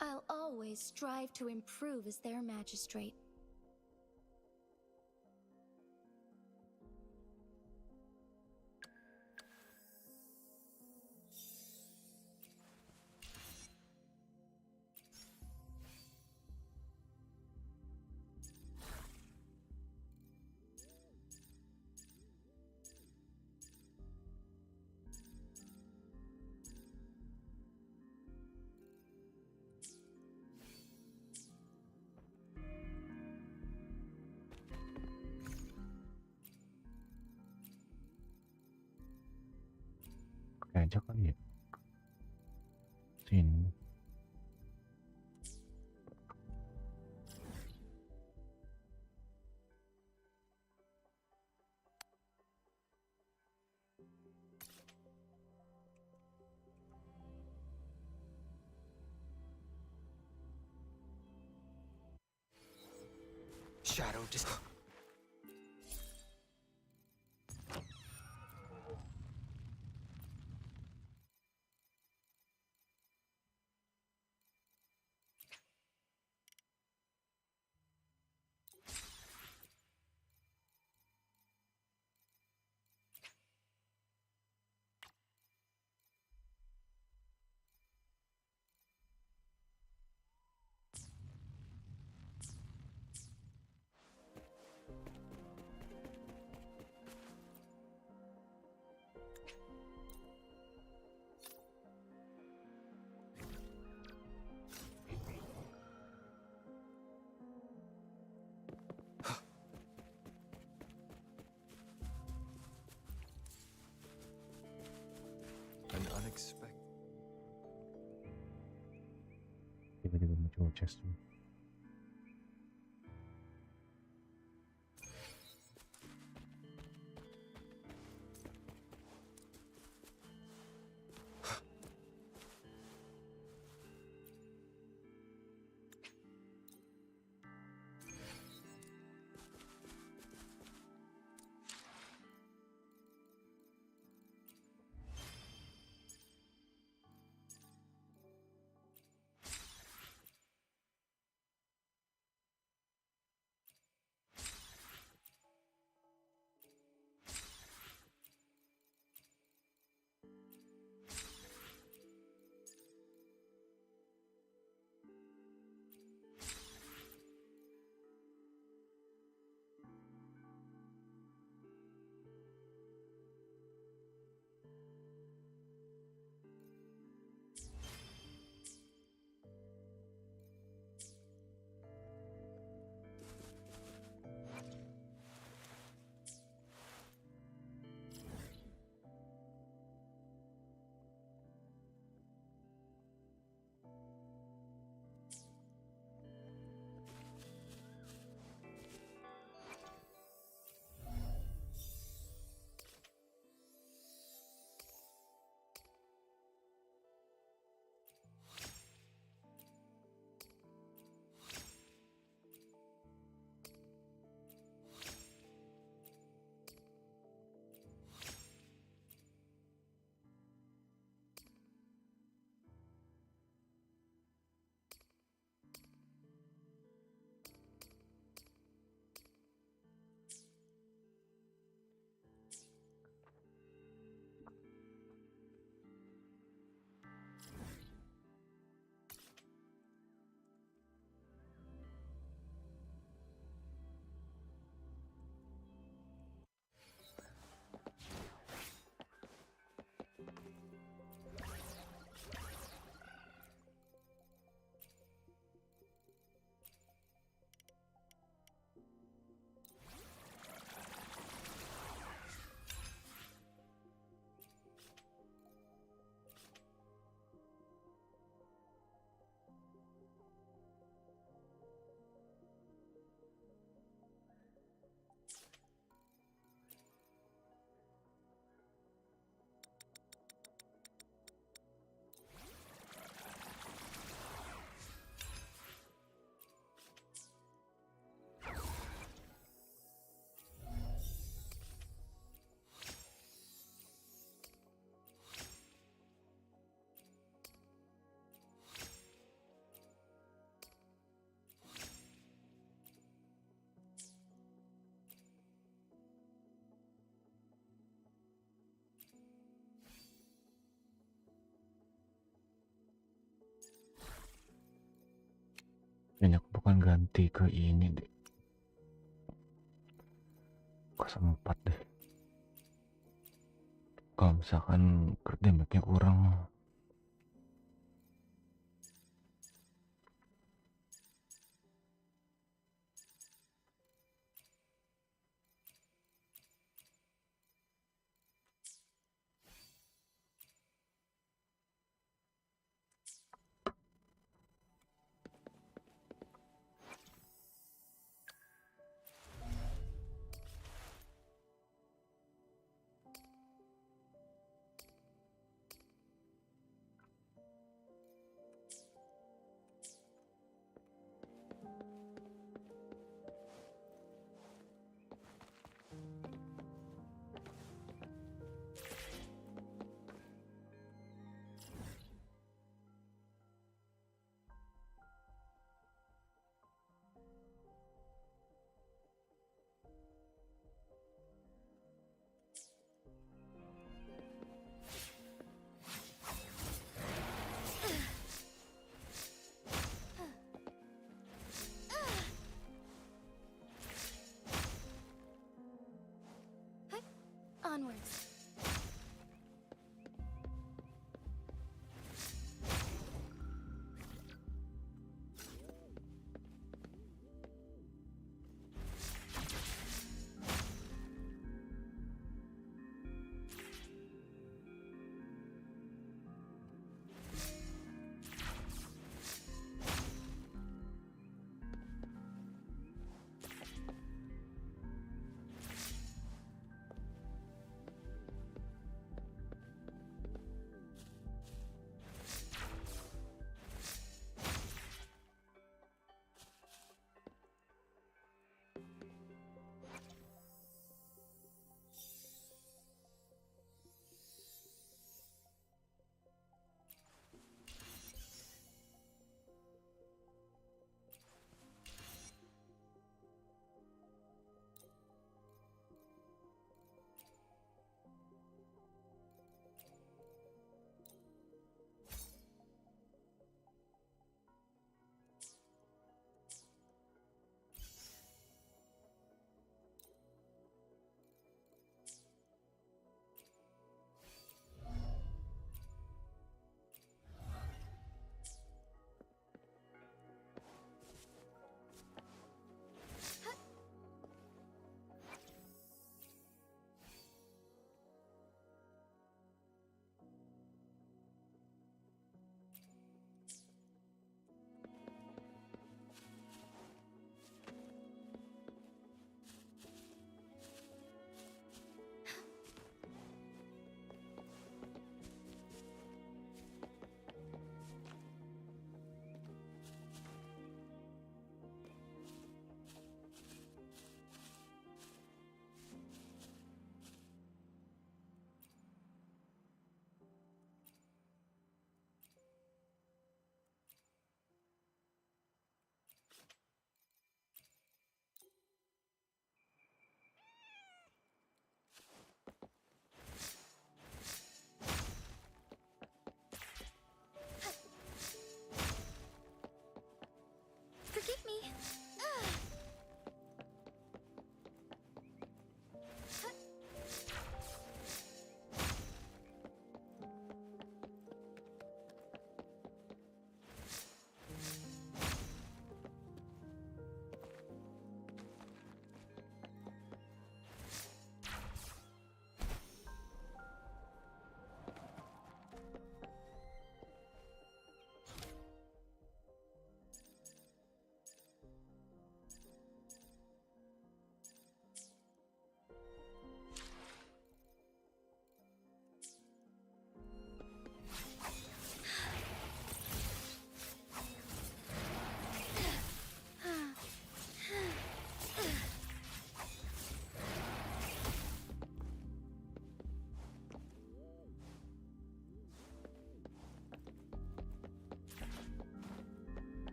I'll always strive to improve as their magistrate. Aja kali ya. Sini. Shadow just... An unexpected... Tiba-tiba muncul chest tuh. Kayaknya aku bukan ganti ke ini deh. 04 deh. Kalau misalkan damage-nya kurang.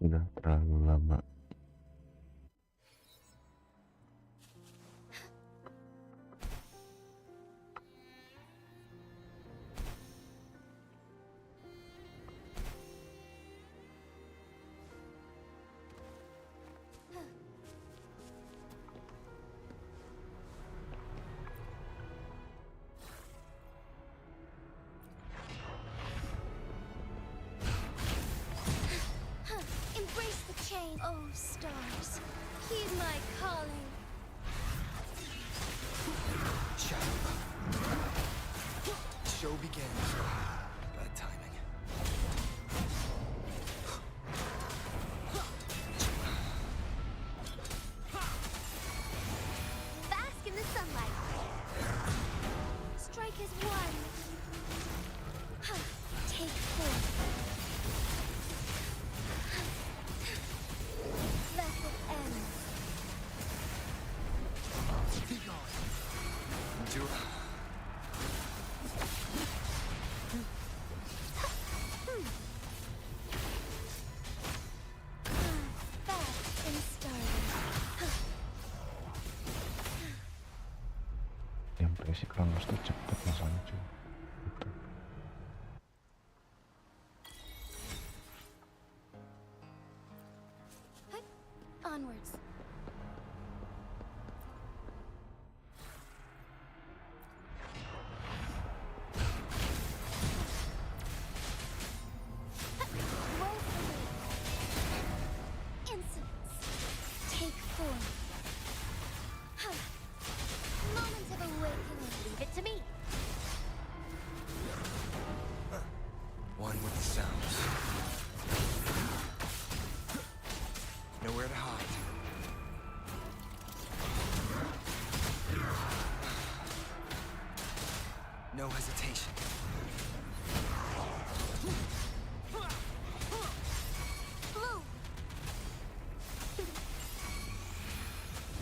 Udah terlalu lama. Embrace the change. Oh, stars, heed my calling. Show begins. Bad timing. Bask in the sunlight. Strike as one. Take four. Let it end. Be gone. Endure. Fast and starving. Yang berisik Kronos tuh cepet masalahnya cuy. Gitu. Onwards. Insolence. Take form. Moment of awakening. Leave it to me. One with the sounds. Nowhere to hide. No hesitation. Bloom.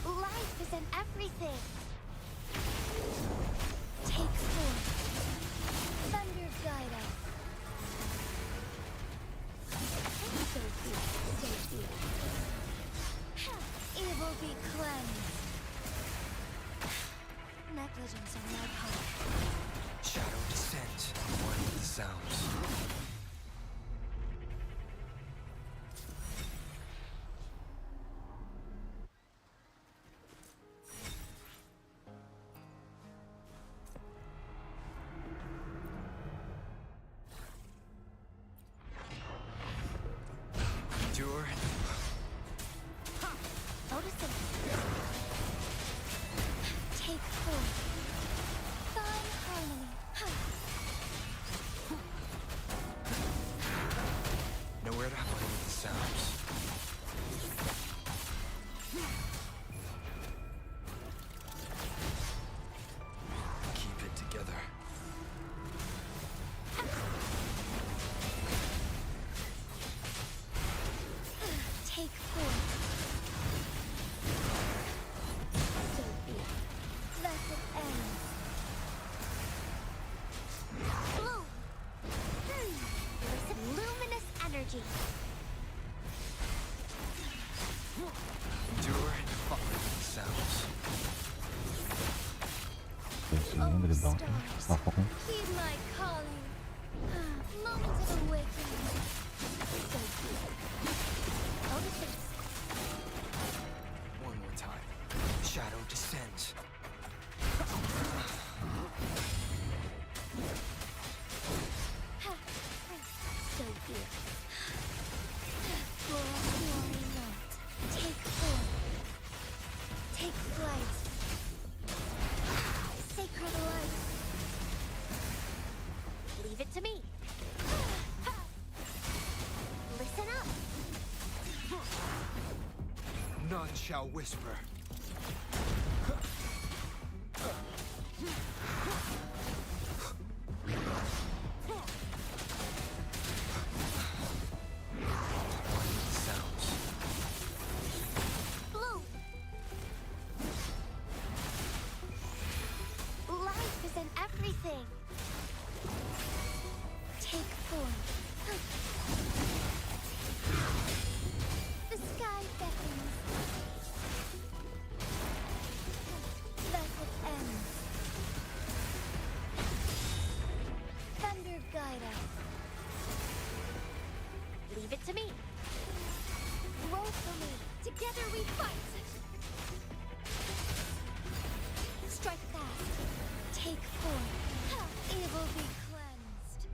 Life is in everything. Take form. Thunder guide us. So be it. Evil be cleansed. Negligence on my part. Shadow descent. One with the sounds. Endure. Notice it. Take form. Find harmony. Nowhere to hide with the sounds. Keep it together. Take form. So be it. Let it end. Bloom. Release luminous energy. Endure and follow with the sounds. Tensinya gede banget nih, lapoknya. Heed my calling. Moment of awakening. So be it. Notice it. One more time. Shadow descends. So be it. For a glory night. Take form. Take flight. Sacred light. Leave it to me. Listen up. None shall whisper. Sounds. Bloom. Life is in everything. Take form. Leave it to me. Roll for me. Together we fight. Strike fast. Take form. Evil be cleansed.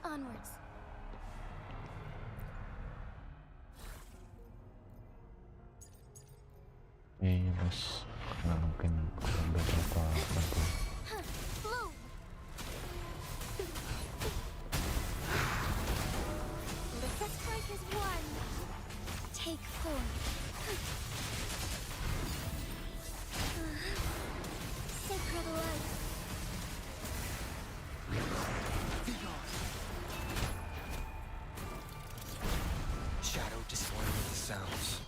Onwards. Mas nggak mungkin berapa bantu. Bloom. The set strike is one. Take form. Sacred light. Shadow disformed with the sounds.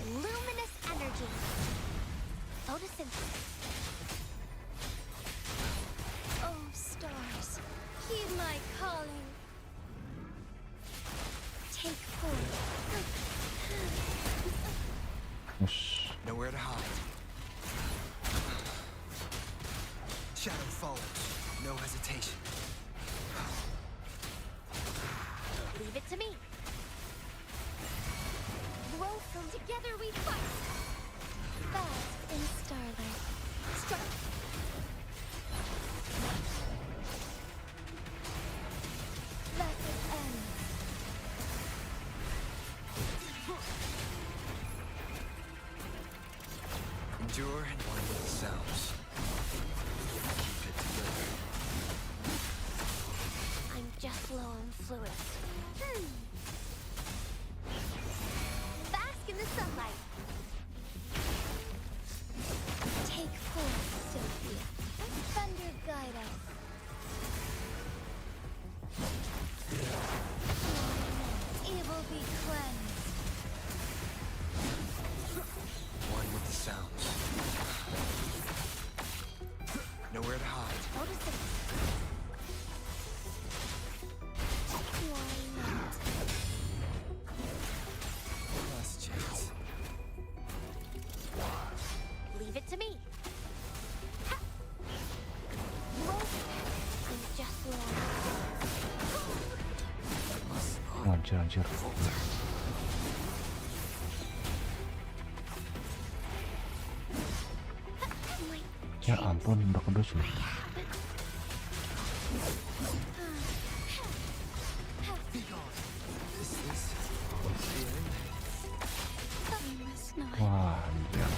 Luminous energy. Photosynthesis. Oh, stars, heed my calling. Take form. Nowhere to hide. Shadow follows. No hesitation. Leave it to me. Grow from together we fight. Bask in starlight. Strike. Let it end. Endure and one with the sounds. Keep it together. I'm just low on fluid. Bask in the sunlight. Take form, Sophia. Thunder guide us. Evil be cleansed. One with the sounds. Nowhere to hide. Why not? Last chance. Leave it to me. Ha! Rope. I'm just low. Anjir. Ya ampun, udah kedus nih. Wah, anjir.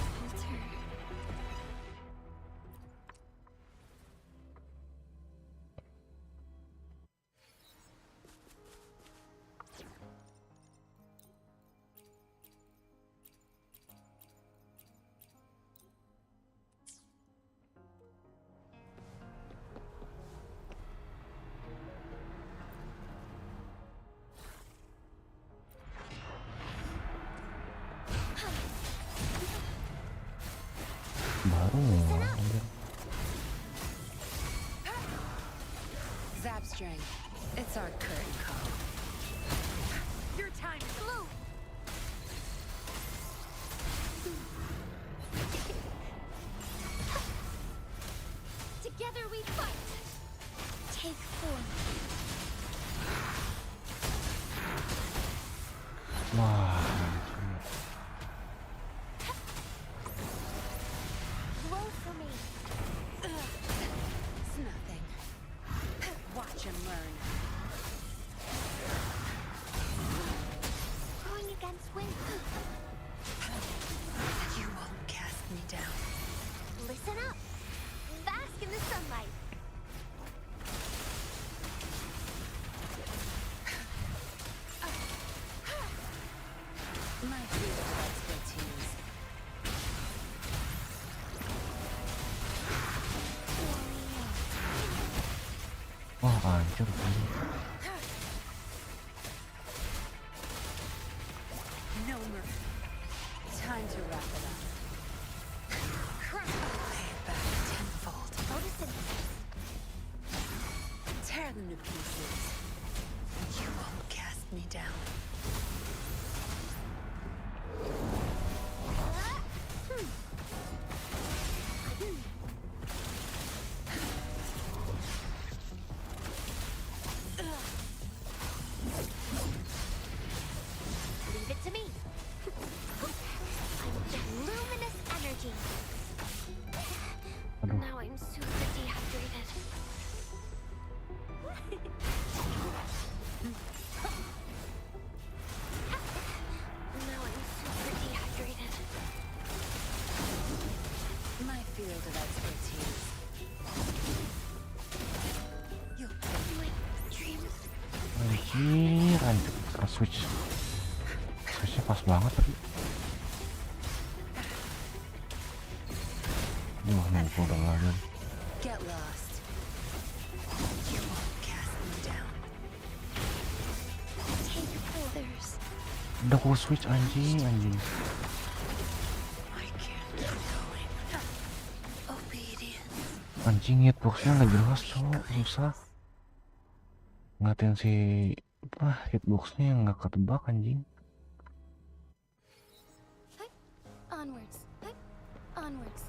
Baru anjir. Zap string. It's our curtain call. Your time is low. Together we fight. Take form. Wah. Grow for me. It's nothing. Watch and learn. Going against wind. You won't cast me down. Listen up. Bask in the sunlight. My field of expertise. Wah, anjir. No mercy. Time to wrap it up. Lay it back tenfold. Photosynthesis. Tear them to pieces. You won't cast me down. Anjir, switchnya pas banget tapi. Wah, nunggu udah lagi. Get lost. You won't cast me down. Take others. Udah aku switch anjing. I can't keep going. Obedience. Anjing hitboxnya nggak jelas cowok, susah. Ngatain si hitboxnya yang nggak ketebak anjing. Onwards. Onwards.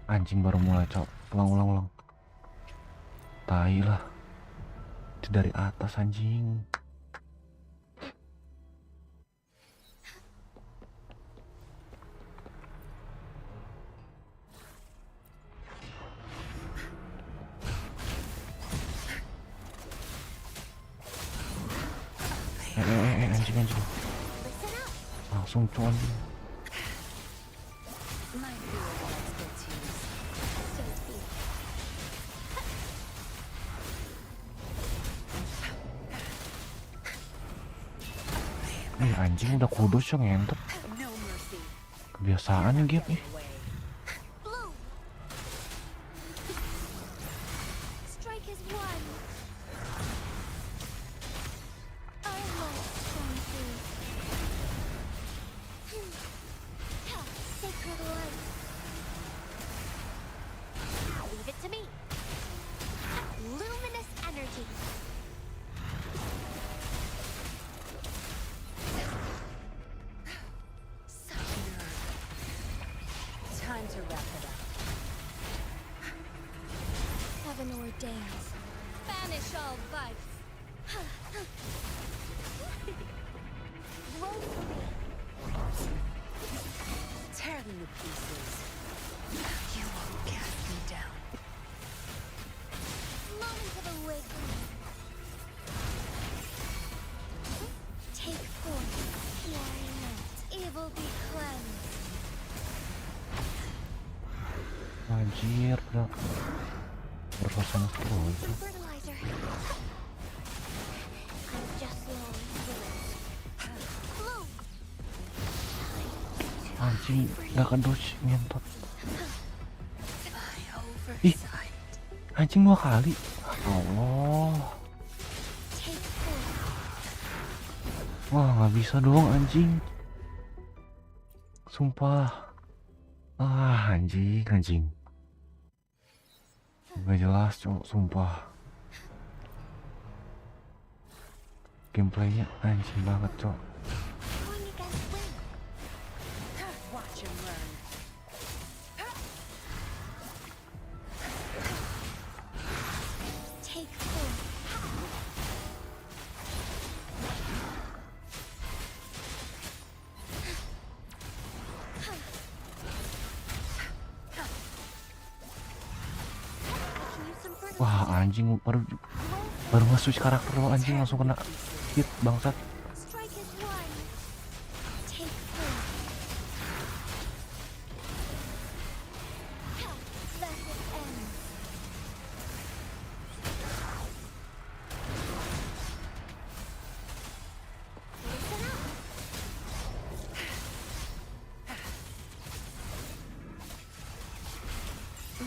Anjing baru mulai cok. Ulang. Tai lah. Itu dari atas anjing. Anjing. Langsung cok anjing. Anjing udah kudus yang ngentot. Kebiasaan ya game nih. Banish all vice. Tear them to pieces. You won't cast me down. Moment of awakening. Take forth. Why not? Evil be cleansed. Anjir, udah berpasangan terus. Fertilizer. I'm just long Bloom. Anjing, gak kedus ngentot. Ih, anjing 2 kali. Allah. Wah, nggak bisa dong anjing. Sumpah. Anjing. Gak jelas cowok, sumpah. Gameplaynya anjing banget cowok. Watch and learn. Take forth. Wah anjing baru nge-switch karakter lo anjing langsung kena hit bangsat.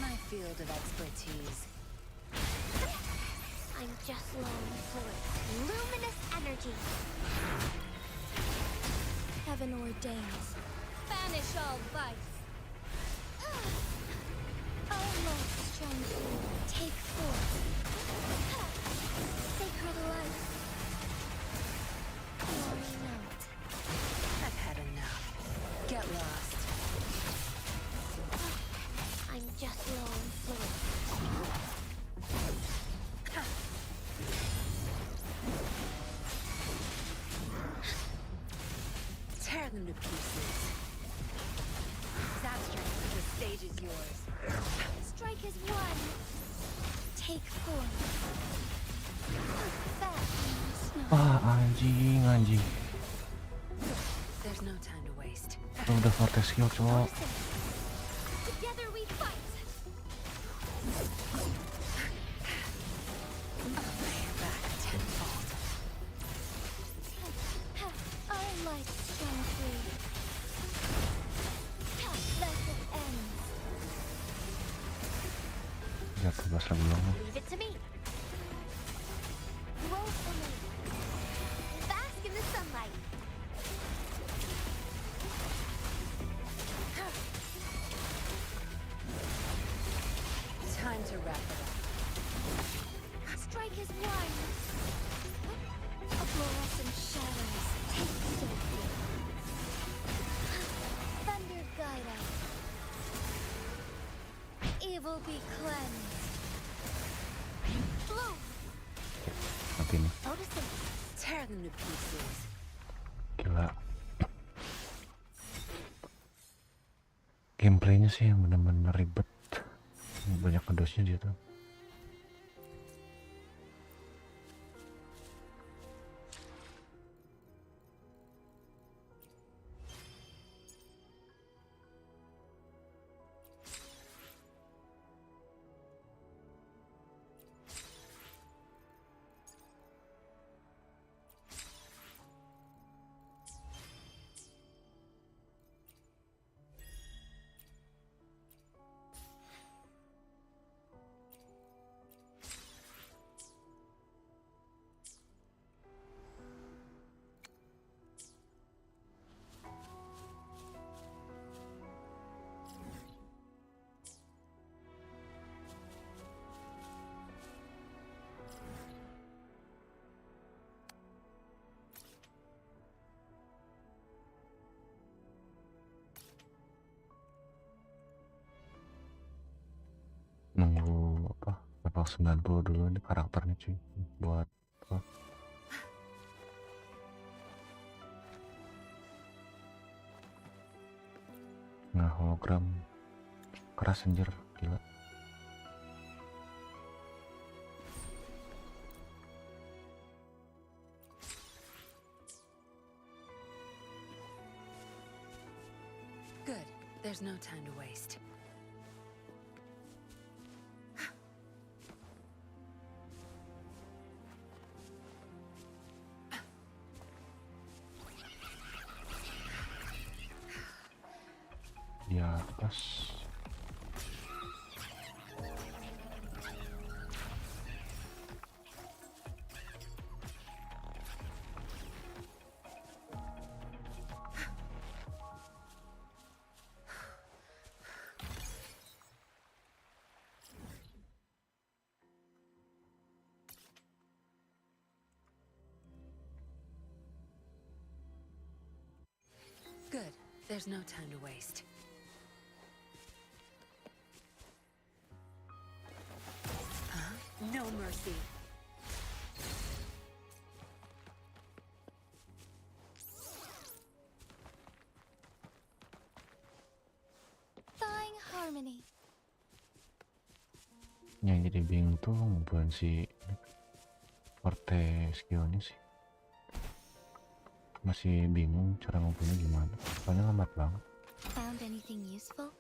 My field of expertise. I'm just long for it. Luminous energy. Heaven ordains. Banish all vice. Almost shine through. Take forth. Sacred light. Glory not. I've had enough. Get lost. I'm just long for it. Tear them to pieces. Disaster, the stage is yours. Strike is one. Take forth. Anjing. There's no time to waste. Udah forte skill cowok. Together we fight. I like strong free. Thus it ends. Jatuh pas lagi ngomong. Leave it to me. Roll for me. Bask in the sunlight. Time to wrap it up. Strike as one. A fluorescent shadows take so good. Thunder guide us. Evil be cleansed. Bloom. Mati nih. Notice them. Tear them to pieces. Gila. Gameplaynya sih yang bener-bener ribet. Banyak kedosnya dia tuh. Nunggu apa level 90 dulu ini karakternya cuy, buat apa? Nah, hologram keras anjir, gila. Good. There's no time to waste. Di atas. Good. There's no time to waste. No mercy. Thawing harmony. Yang jadi bingung tuh bukan si Forte skillnya sih. Masih bingung cara ngumpulnya gimana. Soalnya lambat banget. Found anything useful?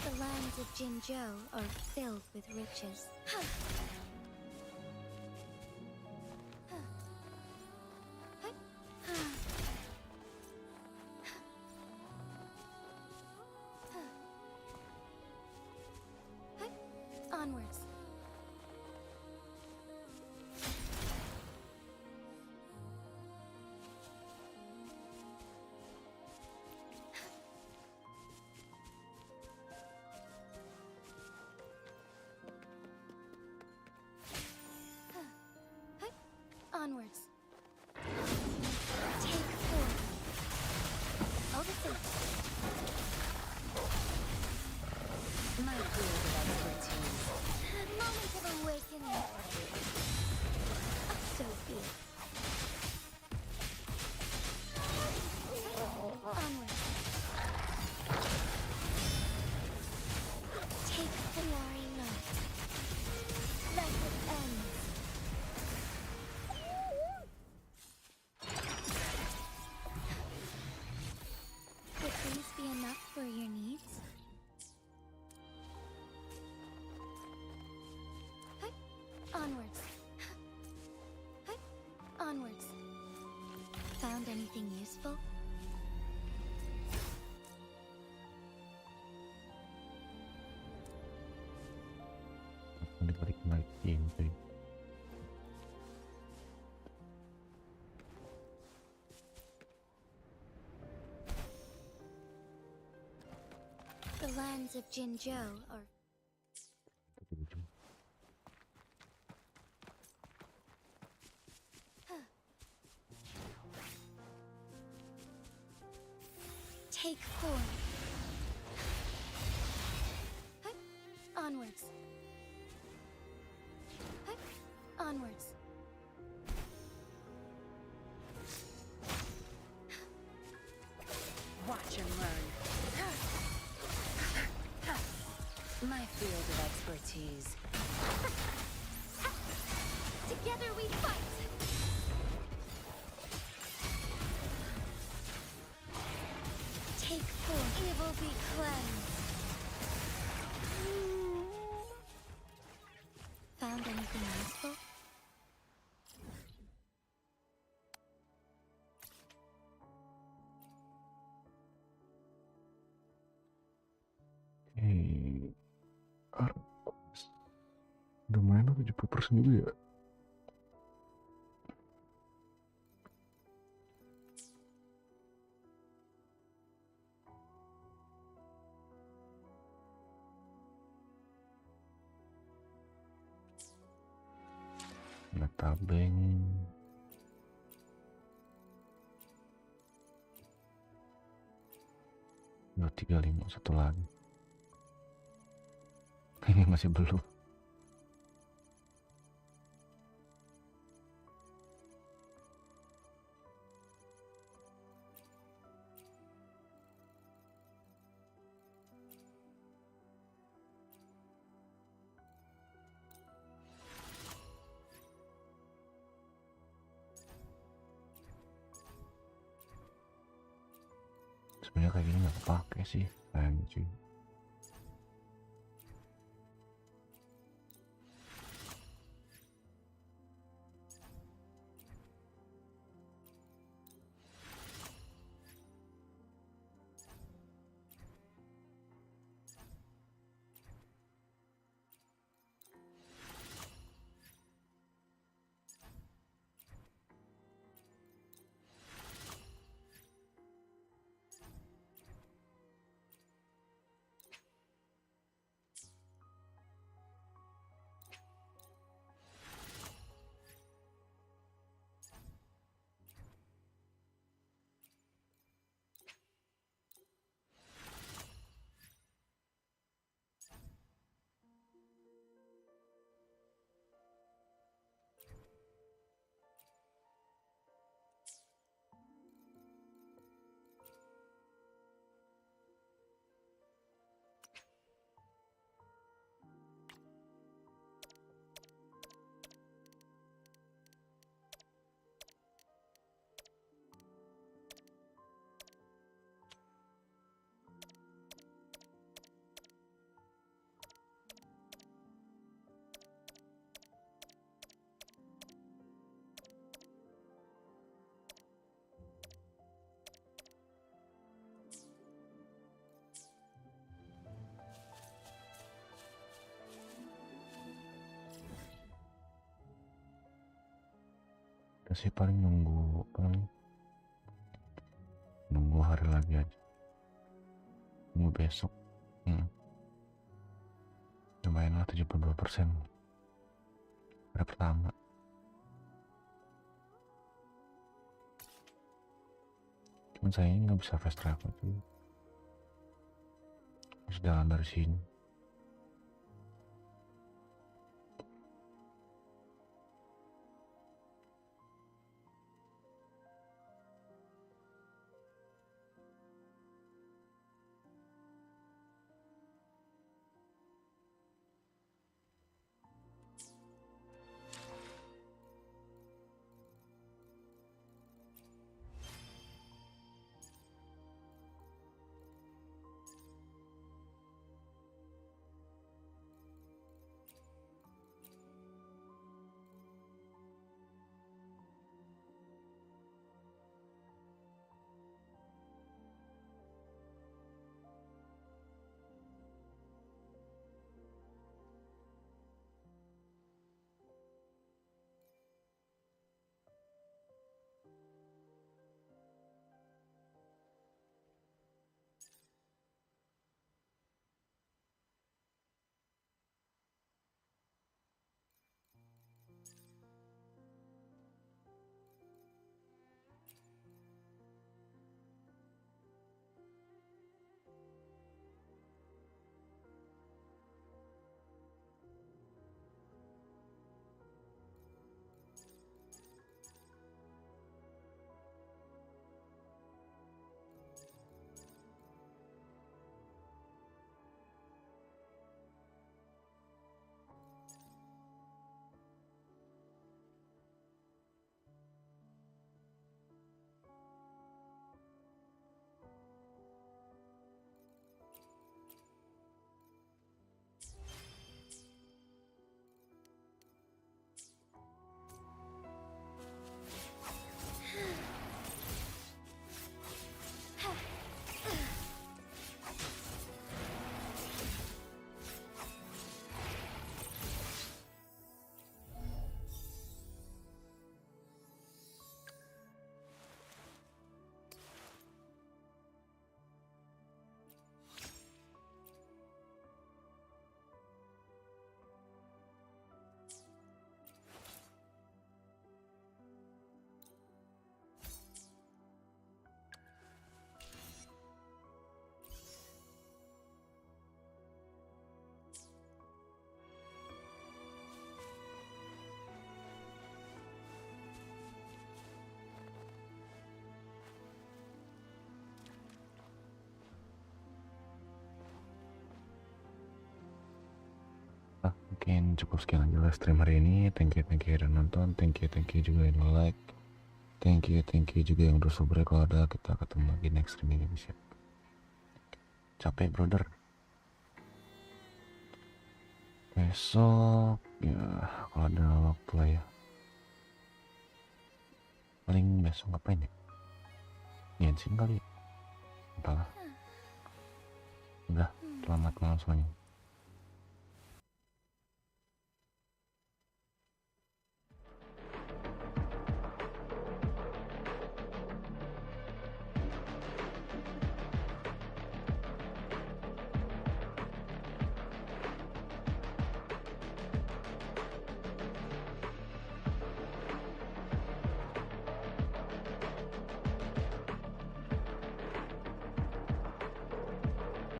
The lands of Jinzhou are filled with riches. Onwards. awakening. So be it. Onward. Take the glory night. Let it end. Would these be enough for your needs? Onwards. Onwards. Found anything useful? Dibalik-balikin cuy. The lands of Jinzhou are take form. Onwards. Onwards. Watch and learn. My field of expertise. Together we fight. Take form. Evil be cleansed. Found anything useful? Udah main 70% juga ya. Tabeng udah 35, satu lagi. Ini masih belum. Sebenarnya kayak gini nggak kepake sih, anjing. Sih paling nunggu hari lagi aja, nunggu besok. Lumayan lah 72% hari pertama. Cuman sayangnya nggak bisa fast travel tuh, harus jalan dari sini. mungkin cukup sekian aja lah stream hari ini. Thank you yang nonton, thank you juga yang like, thank you juga yang udah subscribe. Kalau ada, kita ketemu lagi next streaming bisa. Capek brother. Besok ya kalau ada waktu lah ya. Paling besok ngapain ya? Nyensin kali. Entahlah. Udah, selamat malam semuanya.